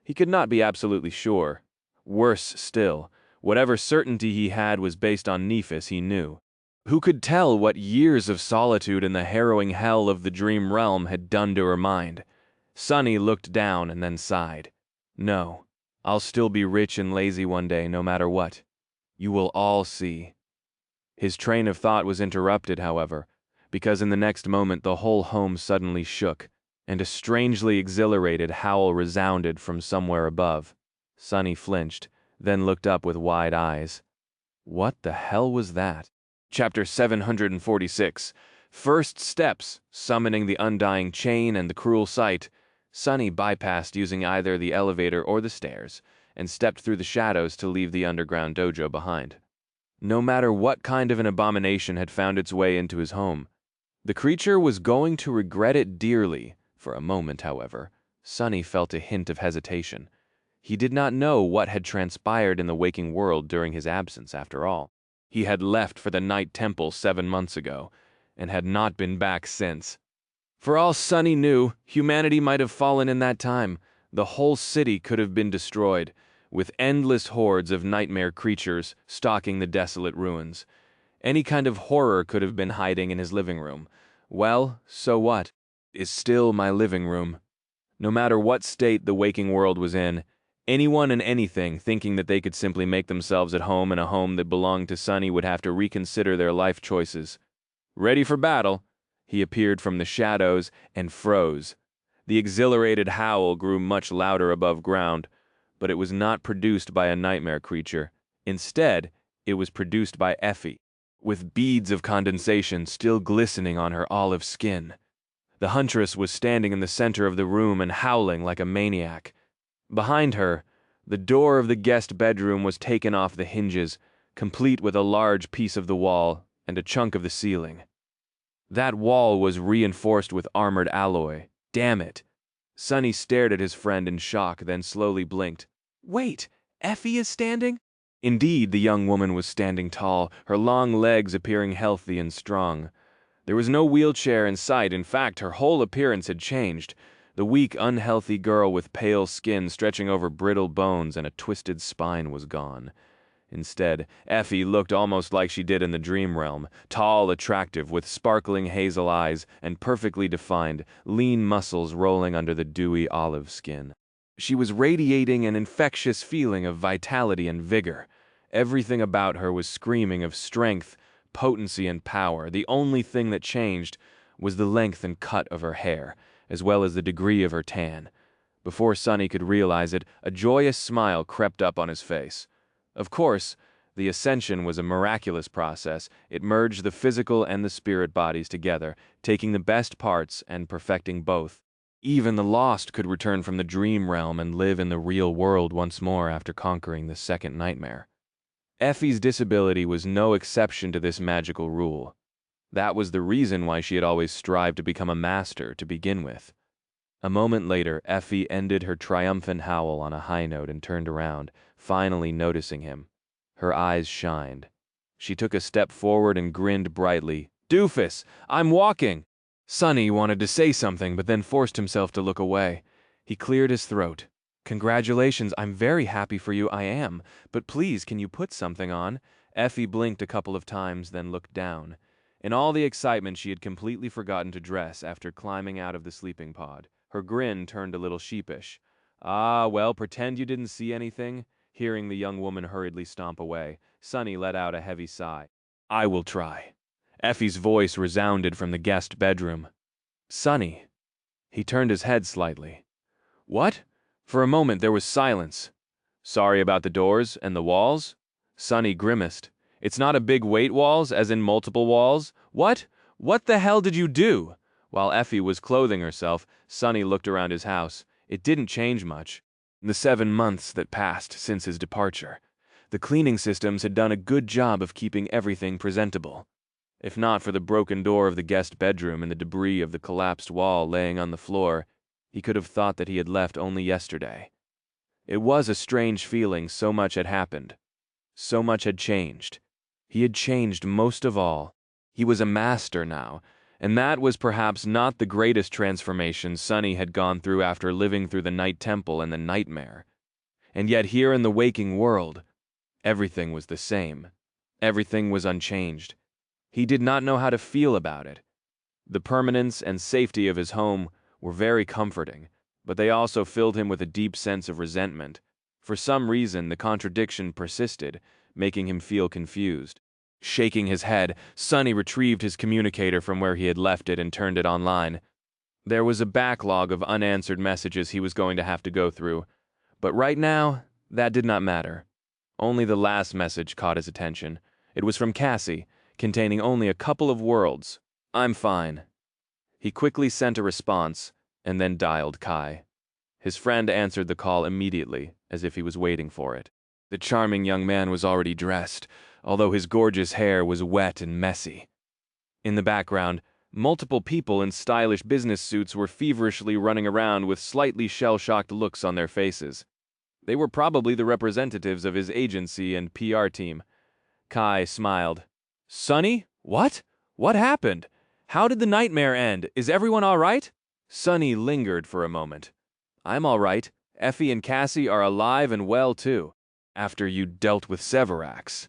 Speaker 1: he could not be absolutely sure. Worse still, whatever certainty he had was based on Noctis he knew. Who could tell what years of solitude in the harrowing hell of the dream realm had done to her mind? Sunny looked down and then sighed. No, I'll still be rich and lazy one day, no matter what. You will all see. His train of thought was interrupted, however, because in the next moment the whole home suddenly shook, and a strangely exhilarated howl resounded from somewhere above. Sunny flinched, then looked up with wide eyes. What the hell was that? Chapter 746. First Steps, Summoning the Undying Chain and the Cruel Sight. Sunny bypassed using either the elevator or the stairs, and stepped through the shadows to leave the underground dojo behind. No matter what kind of an abomination had found its way into his home, the creature was going to regret it dearly. For a moment, however, Sunny felt a hint of hesitation. He did not know what had transpired in the waking world during his absence, after all. He had left for the Night Temple 7 months ago, and had not been back since. For all Sunny knew, humanity might have fallen in that time. The whole city could have been destroyed, with endless hordes of nightmare creatures stalking the desolate ruins. Any kind of horror could have been hiding in his living room. Well, so what? It is still my living room. No matter what state the waking world was in, anyone and anything thinking that they could simply make themselves at home in a home that belonged to Sunny would have to reconsider their life choices. Ready for battle, he appeared from the shadows and froze. The exhilarated howl grew much louder above ground, but it was not produced by a nightmare creature. Instead, it was produced by Effie, with beads of condensation still glistening on her olive skin. The huntress was standing in the center of the room and howling like a maniac. Behind her, the door of the guest bedroom was taken off the hinges, complete with a large piece of the wall and a chunk of the ceiling. That wall was reinforced with armored alloy. Damn it! Sunny stared at his friend in shock, then slowly blinked. Wait, Effie is standing? Indeed, the young woman was standing tall, her long legs appearing healthy and strong. There was no wheelchair in sight. In fact, her whole appearance had changed. The weak, unhealthy girl with pale skin stretching over brittle bones and a twisted spine was gone. Instead, Effie looked almost like she did in the dream realm, tall, attractive, with sparkling hazel eyes and perfectly defined, lean muscles rolling under the dewy olive skin. She was radiating an infectious feeling of vitality and vigor. Everything about her was screaming of strength, potency, and power. The only thing that changed was the length and cut of her hair, as well as the degree of her tan. Before Sunny could realize it, a joyous smile crept up on his face. Of course, the ascension was a miraculous process. It merged the physical and the spirit bodies together, taking the best parts and perfecting both. Even the lost could return from the dream realm and live in the real world once more after conquering the second nightmare. Effie's disability was no exception to this magical rule. That was the reason why she had always strived to become a master to begin with. A moment later, Effie ended her triumphant howl on a high note and turned around, finally noticing him. Her eyes shined. She took a step forward and grinned brightly. "Doofus, I'm walking!" Sonny wanted to say something, but then forced himself to look away. He cleared his throat. Congratulations, I'm very happy for you, I am. But please, can you put something on? Effie blinked a couple of times, then looked down. In all the excitement, she had completely forgotten to dress after climbing out of the sleeping pod. Her grin turned a little sheepish. Ah, well, pretend you didn't see anything. Hearing the young woman hurriedly stomp away, Sonny let out a heavy sigh. I will try. Effie's voice resounded from the guest bedroom. Sonny. He turned his head slightly. What? For a moment there was silence. Sorry about the doors and the walls? Sonny grimaced. It's not a big weight walls, as in multiple walls? What? What the hell did you do? While Effie was clothing herself, Sonny looked around his house. It didn't change much. In the 7 months that passed since his departure, the cleaning systems had done a good job of keeping everything presentable. If not for the broken door of the guest bedroom and the debris of the collapsed wall laying on the floor, he could have thought that he had left only yesterday. It was a strange feeling, so much had happened. So much had changed. He had changed most of all. He was a master now, and that was perhaps not the greatest transformation Sonny had gone through after living through the Night Temple and the Nightmare. And yet here in the waking world, everything was the same. Everything was unchanged. He did not know how to feel about it. The permanence and safety of his home were very comforting, but they also filled him with a deep sense of resentment. For some reason, the contradiction persisted, making him feel confused. Shaking his head, Sonny retrieved his communicator from where he had left it and turned it online. There was a backlog of unanswered messages he was going to have to go through, but right now, that did not matter. Only the last message caught his attention. It was from Cassie, containing only a couple of words. I'm fine. He quickly sent a response, and then dialed Kai. His friend answered the call immediately, as if he was waiting for it. The charming young man was already dressed, although his gorgeous hair was wet and messy. In the background, multiple people in stylish business suits were feverishly running around with slightly shell-shocked looks on their faces. They were probably the representatives of his agency and PR team. Kai smiled. Sonny? What? What happened? How did the nightmare end? Is everyone all right? Sonny lingered for a moment. I'm all right. Effie and Cassie are alive and well, too. After you dealt with Severax.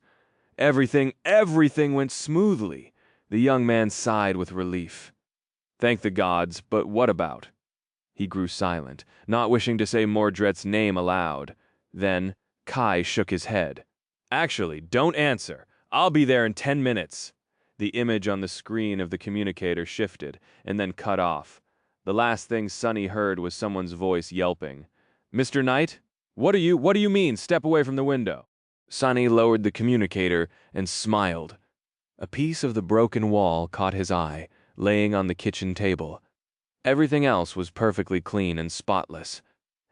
Speaker 1: Everything went smoothly. The young man sighed with relief. Thank the gods, but what about? He grew silent, not wishing to say Mordred's name aloud. Then, Kai shook his head. Actually, don't answer. I'll be there in 10 minutes. The image on the screen of the communicator shifted, and then cut off. The last thing Sonny heard was someone's voice yelping. Mr. Knight? What do you mean, step away from the window? Sonny lowered the communicator and smiled. A piece of the broken wall caught his eye, laying on the kitchen table. Everything else was perfectly clean and spotless.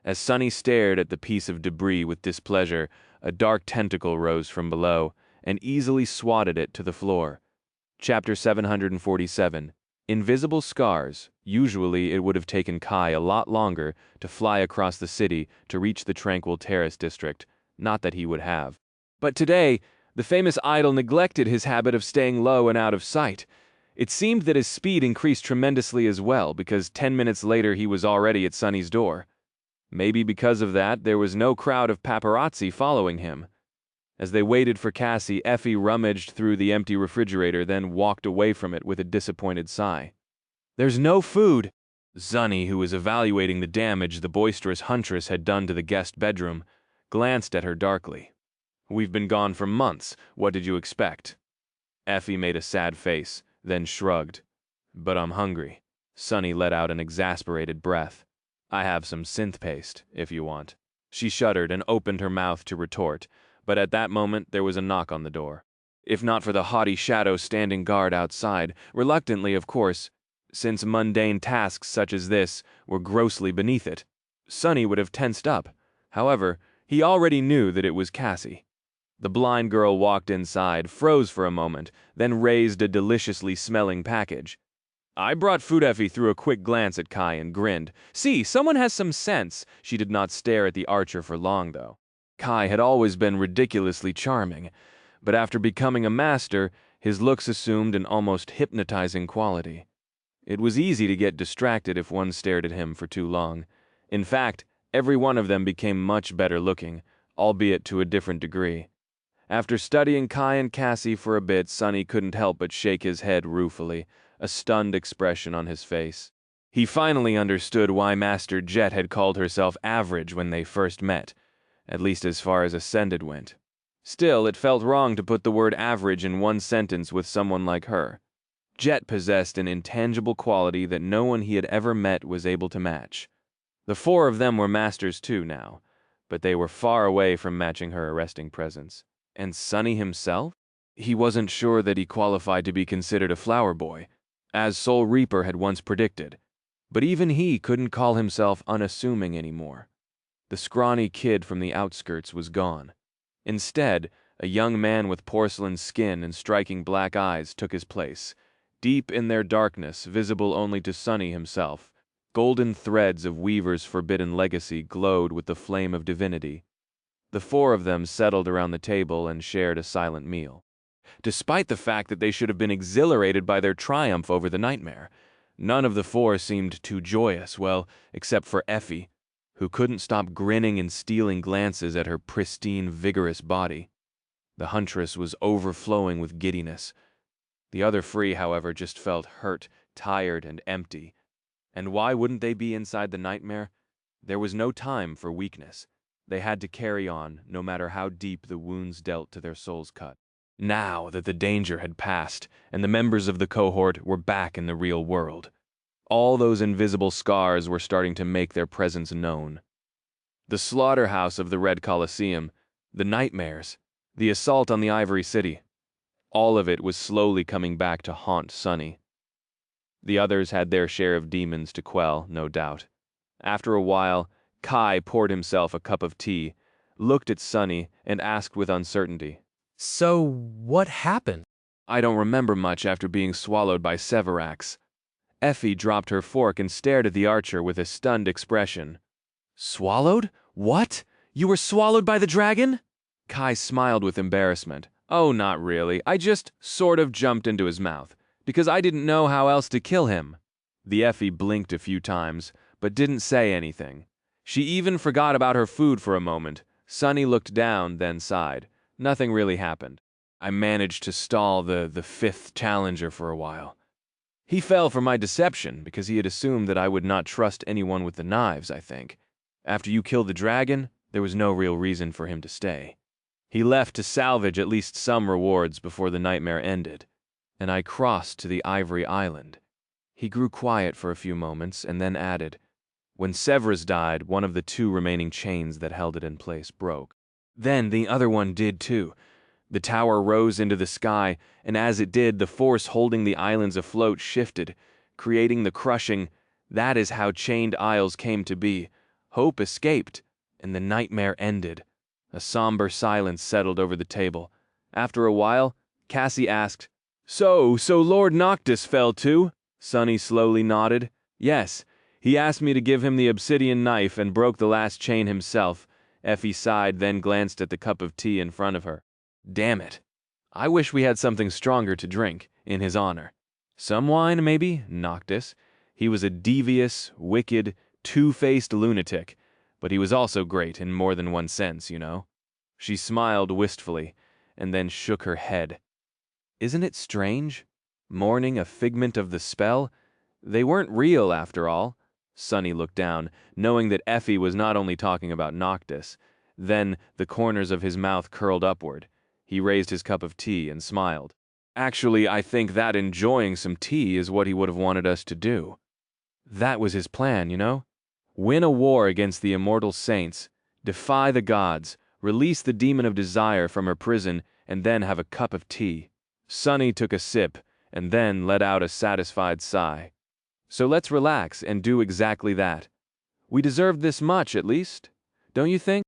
Speaker 1: As Sonny stared at the piece of debris with displeasure, a dark tentacle rose from below and easily swatted it to the floor. Chapter 747. Invisible Scars. Usually it would have taken Kai a lot longer to fly across the city to reach the Tranquil Terrace district, not that he would have. But today, the famous idol neglected his habit of staying low and out of sight. It seemed that his speed increased tremendously as well, because 10 minutes later he was already at Sonny's door. Maybe because of that, there was no crowd of paparazzi following him. As they waited for Cassie, Effie rummaged through the empty refrigerator, then walked away from it with a disappointed sigh. There's no food! Sonny, who was evaluating the damage the boisterous huntress had done to the guest bedroom, glanced at her darkly. We've been gone for months. What did you expect? Effie made a sad face, then shrugged. But I'm hungry. Sonny let out an exasperated breath. I have some synth paste, if you want. She shuddered and opened her mouth to retort, but at that moment there was a knock on the door. If not for the haughty shadow standing guard outside, reluctantly of course, since mundane tasks such as this were grossly beneath it, Sonny would have tensed up. However, he already knew that it was Cassie. The blind girl walked inside, froze for a moment, then raised a deliciously smelling package. I brought food. Effie threw a quick glance at Kai and grinned. See, someone has some sense. She did not stare at the archer for long, though. Kai had always been ridiculously charming, but after becoming a master, his looks assumed an almost hypnotizing quality. It was easy to get distracted if one stared at him for too long. In fact, every one of them became much better looking, albeit to a different degree. After studying Kai and Cassie for a bit, Sonny couldn't help but shake his head ruefully, a stunned expression on his face. He finally understood why Master Jet had called herself average when they first met, at least as far as Ascended went. Still, it felt wrong to put the word average in one sentence with someone like her. Jet possessed an intangible quality that no one he had ever met was able to match. The four of them were masters too now, but they were far away from matching her arresting presence. And Sonny himself? He wasn't sure that he qualified to be considered a flower boy, as Soul Reaper had once predicted, but even he couldn't call himself unassuming anymore. The scrawny kid from the outskirts was gone. Instead, a young man with porcelain skin and striking black eyes took his place. Deep in their darkness, visible only to Sonny himself, golden threads of Weaver's forbidden legacy glowed with the flame of divinity. The four of them settled around the table and shared a silent meal. Despite the fact that they should have been exhilarated by their triumph over the nightmare, none of the four seemed too joyous, well, except for Effie, who couldn't stop grinning and stealing glances at her pristine, vigorous body. The huntress was overflowing with giddiness. The other three, however, just felt hurt, tired, and empty. And why wouldn't they be inside the nightmare? There was no time for weakness. They had to carry on, no matter how deep the wounds dealt to their souls cut. Now that the danger had passed, and the members of the cohort were back in the real world, all those invisible scars were starting to make their presence known. The slaughterhouse of the Red Colosseum, the nightmares, the assault on the Ivory City, all of it was slowly coming back to haunt Sonny. The others had their share of demons to quell, no doubt. After a while, Kai poured himself a cup of tea, looked at Sonny, and asked with uncertainty,
Speaker 2: "So, what happened?"
Speaker 1: "I don't remember much after being swallowed by Severax." Effie dropped her fork and stared at the archer with a stunned expression. "Swallowed? What? You were swallowed by the dragon?" Kai smiled with embarrassment. "Oh, not really. I just sort of jumped into his mouth, because I didn't know how else to kill him." The Effie blinked a few times, but didn't say anything. She even forgot about her food for a moment. Sonny looked down, then sighed. Nothing really happened. I managed to stall the fifth challenger for a while. He fell for my deception because he had assumed that I would not trust anyone with the knives, I think. After you killed the dragon, there was no real reason for him to stay. He left to salvage at least some rewards before the nightmare ended, and I crossed to the Ivory Island." He grew quiet for a few moments and then added, "When Severus died, one of the two remaining chains that held it in place broke. Then the other one did too. The tower rose into the sky, and as it did, the force holding the islands afloat shifted, creating the crushing. That is how Chained Isles came to be. Hope escaped, and the nightmare ended." A somber silence settled over the table. After a while, Cassie asked, So Lord Noctis fell too?" Sonny slowly nodded. "Yes, he asked me to give him the obsidian knife and broke the last chain himself." Effie sighed, then glanced at the cup of tea in front of her. "Damn it. I wish we had something stronger to drink, in his honor. Some wine, maybe? Noctis. He was a devious, wicked, two-faced lunatic, but he was also great in more than one sense, you know." She smiled wistfully, and then shook her head. "Isn't it strange? Mourning a figment of the spell? They weren't real, after all." Sonny looked down, knowing that Effie was not only talking about Noctis. Then the corners of his mouth curled upward. He raised his cup of tea and smiled. "Actually, I think that enjoying some tea is what he would have wanted us to do. That was his plan, you know? Win a war against the immortal saints, defy the gods, release the demon of desire from her prison, and then have a cup of tea." Sonny took a sip, and then let out a satisfied sigh. "So let's relax and do exactly that. We deserved this much, at least, don't you think?"